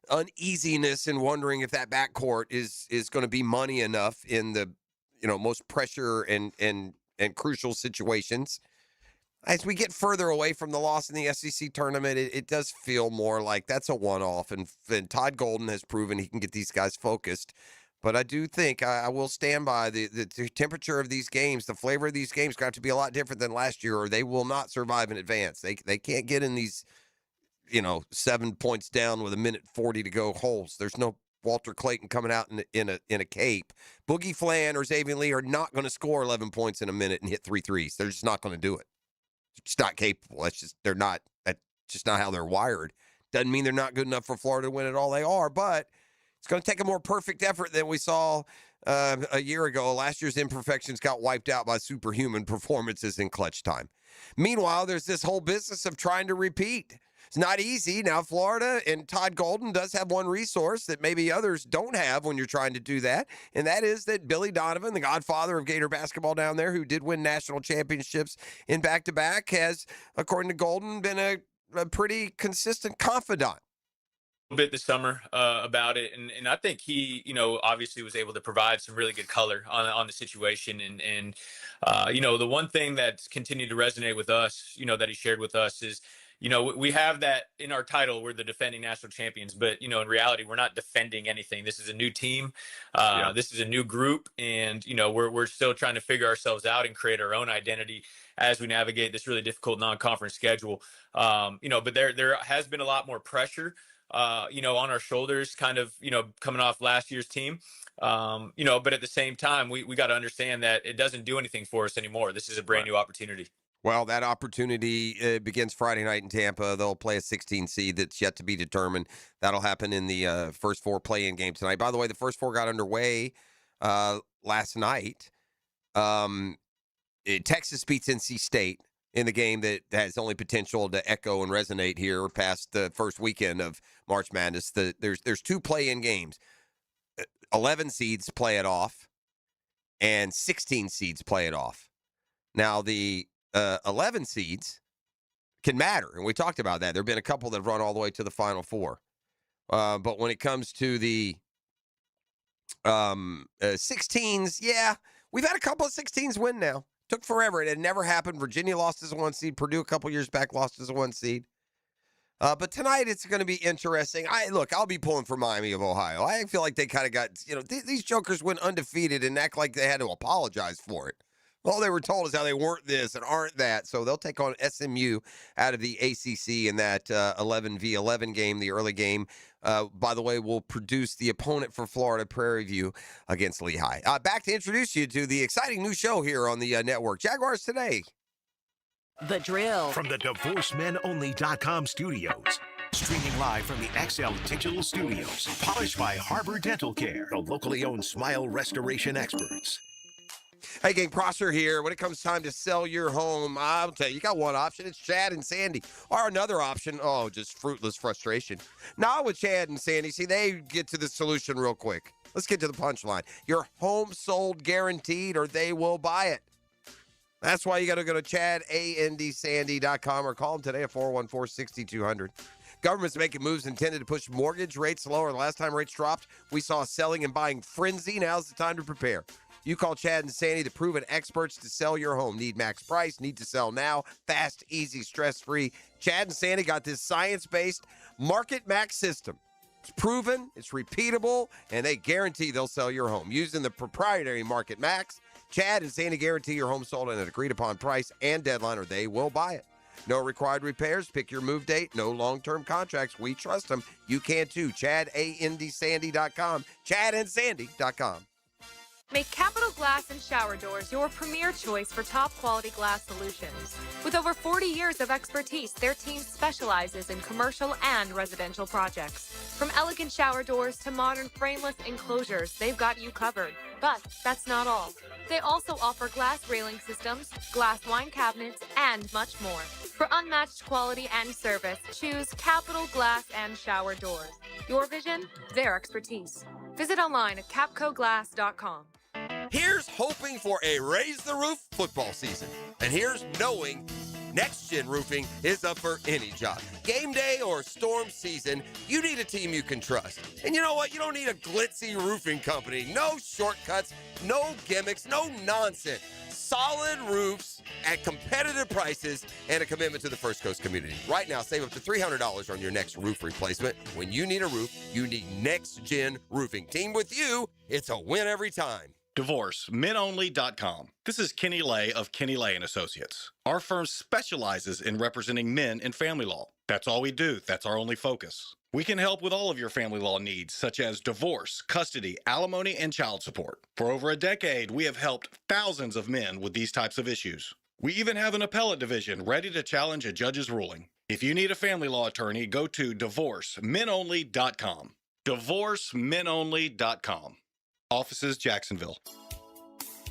uneasiness in wondering if that backcourt is going to be money enough in the most pressure and crucial situations. as we get further away from the loss in the SEC tournament, it does feel more like that's a one-off. And Todd Golden has proven he can get these guys focused. But I do think I will stand by the temperature of these games, the flavor of these games got to be a lot different than last year, or they will not survive in advance. They can't get in these, 7 points down with 1:40 to go holes. There's no Walter Clayton coming out in a cape. Boogie Flan or Xavier Lee are not going to score 11 points in a minute and hit 3 threes. They're just not going to do it. They're just not capable. That's just not how they're wired. Doesn't mean they're not good enough for Florida to win it all. They are, but it's going to take a more perfect effort than we saw a year ago. Last year's imperfections got wiped out by superhuman performances in clutch time. Meanwhile, there's this whole business of trying to repeat. It's not easy. Now, Florida and Todd Golden does have one resource that maybe others don't have when you're trying to do that, and that is that Billy Donovan, the godfather of Gator basketball down there, who did win national championships in back-to-back, has, according to Golden, been a pretty consistent confidant. Bit this summer about it, and I think he obviously was able to provide some really good color on the situation, and the one thing that's continued to resonate with us, that he shared with us is we have that in our title, we're the defending national champions, but in reality we're not defending anything. This is a new team, this is a new group, and we're still trying to figure ourselves out and create our own identity as we navigate this really difficult non-conference schedule. But there has been a lot more pressure on our shoulders, kind of, coming off last year's team. But at the same time, we got to understand that it doesn't do anything for us anymore. This is a brand new opportunity. Well, that opportunity begins Friday night in Tampa. They'll play a 16 seed that's yet to be determined. That'll happen in the first 4 play-in games tonight. By the way, the first 4 got underway last night. Texas beats NC State in the game that has only potential to echo and resonate here past the first weekend of March Madness. There's 2 play-in games. 11 seeds play it off, and 16 seeds play it off. Now, the 11 seeds can matter, and we talked about that. There have been a couple that have run all the way to the Final Four. But when it comes to the 16s, we've had a couple of 16s win now. Took forever. It had never happened. Virginia lost as a 1 seed. Purdue a couple years back lost as a 1 seed. But tonight it's going to be interesting. I'll be pulling for Miami of Ohio. I feel like they kind of got, these jokers went undefeated and act like they had to apologize for it. All they were told is how they weren't this and aren't that. So they'll take on SMU out of the ACC in that 11v11 game, the early game. By the way, will produce the opponent for Florida, Prairie View, against Lehigh. Back to introduce you to the exciting new show here on the network, Jaguars Today. The Drill. From the DivorceMenOnly.com studios. Streaming live from the XL Digital Studios. Polished by Harbor Dental Care, the locally owned smile restoration experts. Hey, gang, Prosser here. When it comes time to sell your home, I'll tell you got one option. It's Chad and Sandy. Or another option, just fruitless frustration. Not with Chad and Sandy. See, they get to the solution real quick. Let's get to the punchline. Your home sold guaranteed, or they will buy it. That's why you got to go to ChadAndSandy.com or call them today at 414-6200. Government's making moves intended to push mortgage rates lower. The last time rates dropped, we saw a selling and buying frenzy. Now's the time to prepare. You call Chad and Sandy, the proven experts to sell your home. Need max price, need to sell now. Fast, easy, stress-free. Chad and Sandy got this science-based Market Max system. It's proven, it's repeatable, and they guarantee they'll sell your home. Using the proprietary Market Max, Chad and Sandy guarantee your home sold at an agreed-upon price and deadline, or they will buy it. No required repairs. Pick your move date. No long-term contracts. We trust them. You can too. ChadAndSandy.com. ChadAndSandy.com. Make Capital Glass and Shower Doors your premier choice for top-quality glass solutions. With over 40 years of expertise, their team specializes in commercial and residential projects. From elegant shower doors to modern frameless enclosures, they've got you covered. But that's not all. They also offer glass railing systems, glass wine cabinets, and much more. For unmatched quality and service, choose Capital Glass and Shower Doors. Your vision, their expertise. Visit online at capcoglass.com. Here's hoping for a Raise the Roof football season. And here's knowing Next Gen Roofing is up for any job. Game day or storm season, you need a team you can trust. And you know what? You don't need a glitzy roofing company. No shortcuts, no gimmicks, no nonsense. solid roofs at competitive prices and a commitment to the First Coast community. Right now, save up to $300 on your next roof replacement. When you need a roof, you need Next Gen Roofing. Team with you, it's a win every time. DivorceMenOnly.com. This is Kenny Lay of Kenny Lay & Associates. Our firm specializes in representing men in family law. That's all we do. That's our only focus. We can help with all of your family law needs, such as divorce, custody, alimony, and child support. For over a decade, we have helped thousands of men with these types of issues. We even have an appellate division ready to challenge a judge's ruling. If you need a family law attorney, go to DivorceMenOnly.com. DivorceMenOnly.com. Offices, Jacksonville.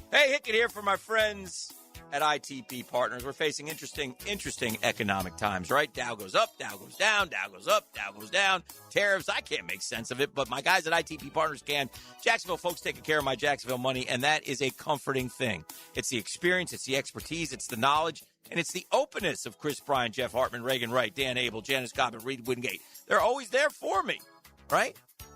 Hey, Hickett here for my friends at ITP Partners. We're facing interesting economic times, right? Dow goes up, Dow goes down, Dow goes up, Dow goes down. Tariffs, I can't make sense of it, but my guys at ITP Partners can. Jacksonville folks taking care of my Jacksonville money, and that is a comforting thing. It's the experience, it's the expertise, it's the knowledge, and it's the openness of Chris Bryan, Jeff Hartman, Reagan Wright, Dan Abel, Janice Cobb, and Reed Wingate. They're always there for me, right?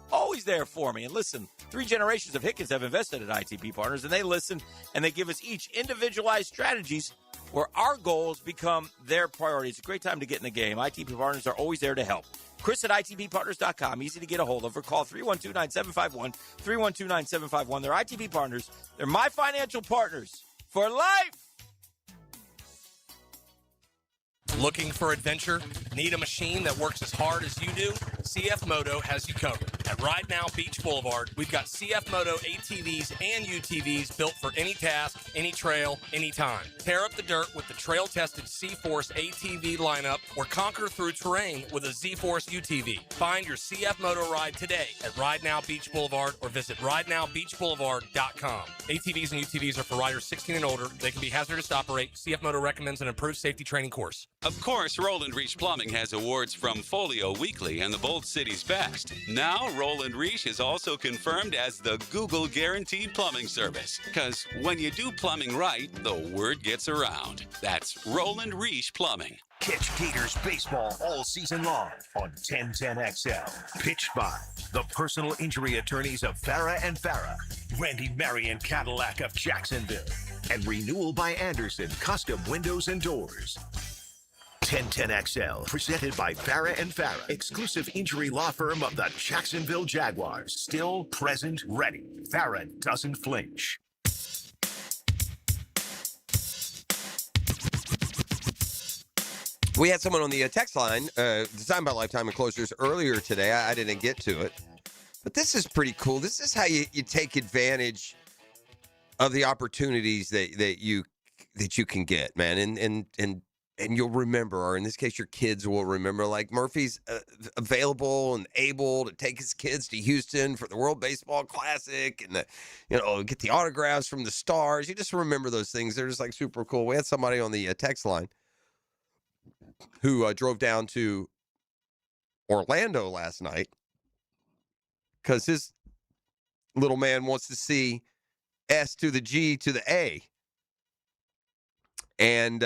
Always there for me. And listen, 3 generations of Hickens have invested at ITP Partners, and they listen, and they give us each individualized strategies where our goals become their priority. It's a great time to get in the game. ITP Partners are always there to help. Chris at ITPPartners.com. Easy to get a hold of, or call 312-9751, 312-9751. They're ITP Partners. They're my financial partners for life. Looking for adventure? Need a machine that works as hard as you do? CF Moto has you covered. At Ride Now Beach Boulevard, we've got CF Moto ATVs and UTVs built for any task, any trail, anytime. Tear up the dirt with the trail-tested C-Force ATV lineup or conquer through terrain with a Z-Force UTV. Find your CF Moto ride today at Ride Now Beach Boulevard or visit RideNowBeachBoulevard.com. ATVs and UTVs are for riders 16 and older. They can be hazardous to operate. CF Moto recommends an improved safety training course. Of course, Roland Reach Plumbing has awards from Folio Weekly and the Bold City's Best. Now, Roland Reach is also confirmed as the Google Guaranteed Plumbing Service. Because when you do plumbing right, the word gets around. That's Roland Reach Plumbing. Catch Gators baseball all season long on 1010XL. Pitched by the personal injury attorneys of Farah and Farah, Randy Marion Cadillac of Jacksonville, and Renewal by Anderson Custom Windows and Doors. 1010XL, presented by Farah and Farah, exclusive injury law firm of the Jacksonville Jaguars. Still, present, ready. Farah doesn't flinch. We had someone on the text line, designed by Lifetime Enclosures, earlier today. I didn't get to it. But this is pretty cool. This is how you take advantage of the opportunities that you can get, man. And you'll remember, or in this case, your kids will remember, like Murphy's available and able to take his kids to Houston for the World Baseball Classic and, get the autographs from the stars. You just remember those things. They're just like super cool. We had somebody on the text line who drove down to Orlando last night because his little man wants to see S to the G to the A. And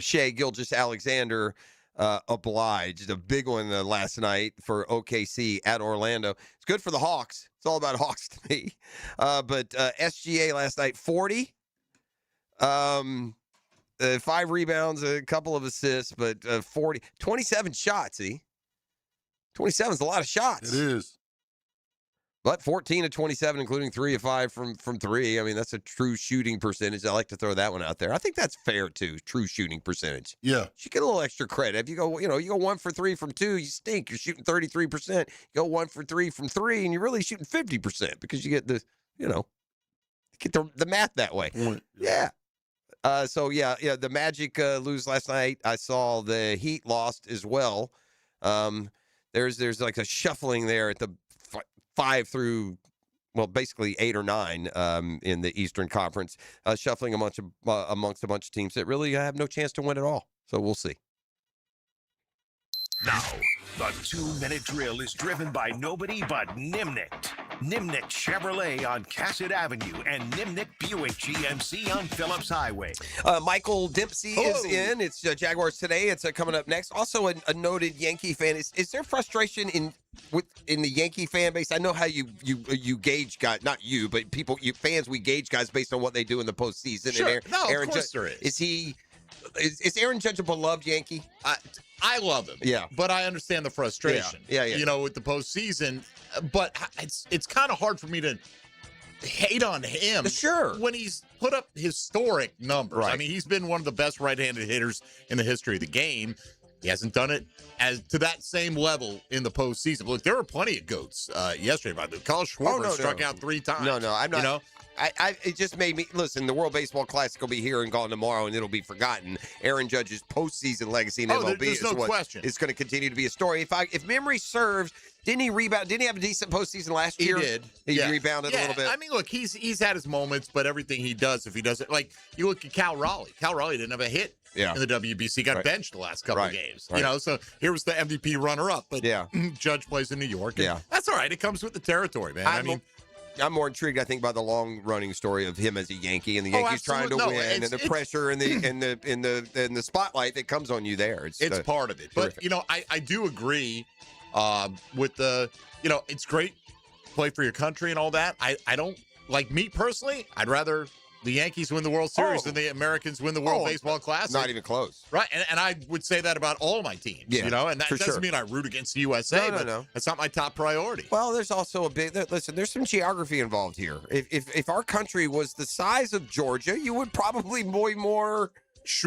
Shea Gilgeous-Alexander obliged. A big one last night for OKC at Orlando. It's good for the Hawks. It's all about Hawks to me. But SGA last night, 40. 5 rebounds, a couple of assists, but 27 shots, 27 is a lot of shots. It is. But 14 of 27, including 3 of 5 from 3. I mean, that's a true shooting percentage. I like to throw that one out there. I think that's fair, too, true shooting percentage. Yeah. You get a little extra credit. If you go 1 for 3 from 2, you stink. You're shooting 33%. You go 1 for 3 from 3, and you're really shooting 50% because you get the math that way. Yeah. The Magic lose last night. I saw the Heat lost as well. There's like a shuffling there at the 5 through, basically 8 or 9 in the Eastern Conference, shuffling amongst a bunch of teams that really have no chance to win at all. So we'll see. Now, the 2-minute drill is driven by nobody but Nimnicht. Nimnik Chevrolet on Cassett Avenue and Nimnik Buick GMC on Phillips Highway. Michael Dempsey is in. It's Jaguars Today. It's coming up next. Also, a noted Yankee fan. Is there frustration in the Yankee fan base? I know how you gauge guys, not you, but fans. We gauge guys based on what they do in the postseason. Sure. And Of course there is. Is Aaron Judge a beloved Yankee? I love him. Yeah. But I understand the frustration. Yeah. You know, with the postseason. But it's kind of hard for me to hate on him. Sure. When he's put up historic numbers. Right. I mean, he's been one of the best right-handed hitters in the history of the game. He hasn't done it to that same level in the postseason. Look, there were plenty of GOATs yesterday. By the Kyle Schwarber struck out 3 times. No, I'm not. You know? It just made me listen. The World Baseball Classic will be here and gone tomorrow, and it'll be forgotten. Aaron Judge's postseason legacy in MLB there's no question. It's going to continue to be a story. If memory serves, didn't he rebound? Didn't he have a decent postseason last year? He did. He rebounded a little bit. I mean, look, he's had his moments, but everything he does, if he does it, like you look at Cal Raleigh. Cal Raleigh didn't have a hit in the WBC. Got benched the last couple of games. Right. You know, so here was the MVP runner-up. But Judge plays in New York. And that's all right. It comes with the territory, man. I'm more intrigued, I think, by the long-running story of him as a Yankee and the Yankees trying to win, and the pressure and the spotlight that comes on you there. It's part of it. But you know, I do agree with the it's great play for your country and all that. I don't like me personally. I'd rather the Yankees win the World Series than the Americans win the World Baseball Classic. Not even close. Right. And I would say that about all my teams. Yeah, you know, and that for doesn't sure. mean I root against the USA. No. That's not my top priority. Well, there's also there's some geography involved here. If our country was the size of Georgia, you would probably be more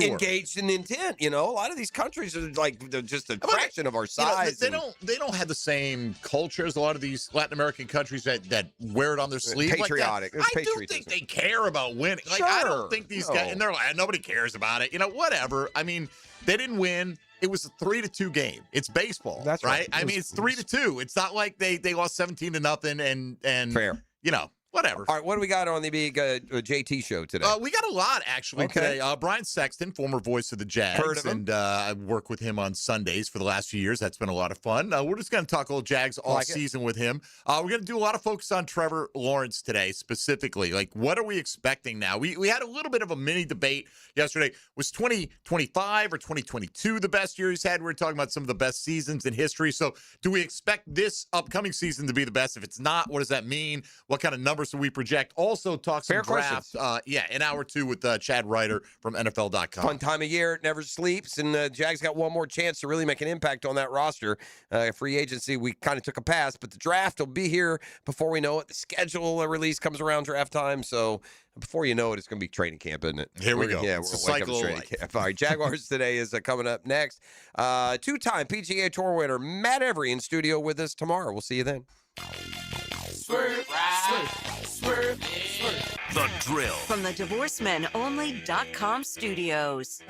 engaged in intent. You know, a lot of these countries are like just a fraction of our size. They don't have the same culture as a lot of these Latin American countries that wear it on their sleeve. Patriotic. Like that. I do think they care about winning. Like I don't think these guys, and they're like, nobody cares about it. You know, whatever. I mean, they didn't win. It was a 3-2 game. It's baseball. That's right. I mean, it's 3-2. It's not like they lost 17-0 and fair. You know. Whatever. All right, what do we got on the big JT show today? We got a lot, actually, today. Brian Sexton, former voice of the Jags. Heard of him. And I work with him on Sundays for the last few years. That's been a lot of fun. We're just going to talk a little Jags all season with him. We're going to do a lot of focus on Trevor Lawrence today, specifically. Like, what are we expecting now? We had a little bit of a mini debate yesterday. Was 2025 or 2022 the best year he's had? We were talking about some of the best seasons in history. So do we expect this upcoming season to be the best? If it's not, what does that mean? What kind of numbers do we project? Also talk some draft. In hour 2 with Chad Ryder from NFL.com. Fun time of year. It never sleeps. And Jags got one more chance to really make an impact on that roster. Free agency, we kind of took a pass, but the draft will be here before we know it. The schedule release comes around draft time. So before you know it, it's going to be training camp, isn't it? Here we go. Yeah, it's we're a cycle of training life. camp. All right, Jaguars Today is coming up next. Two-time PGA Tour winner Matt Every in studio with us tomorrow. We'll see you then. Swerve, swerve, swerve. The Drill. From the DivorceMenOnly.com studios.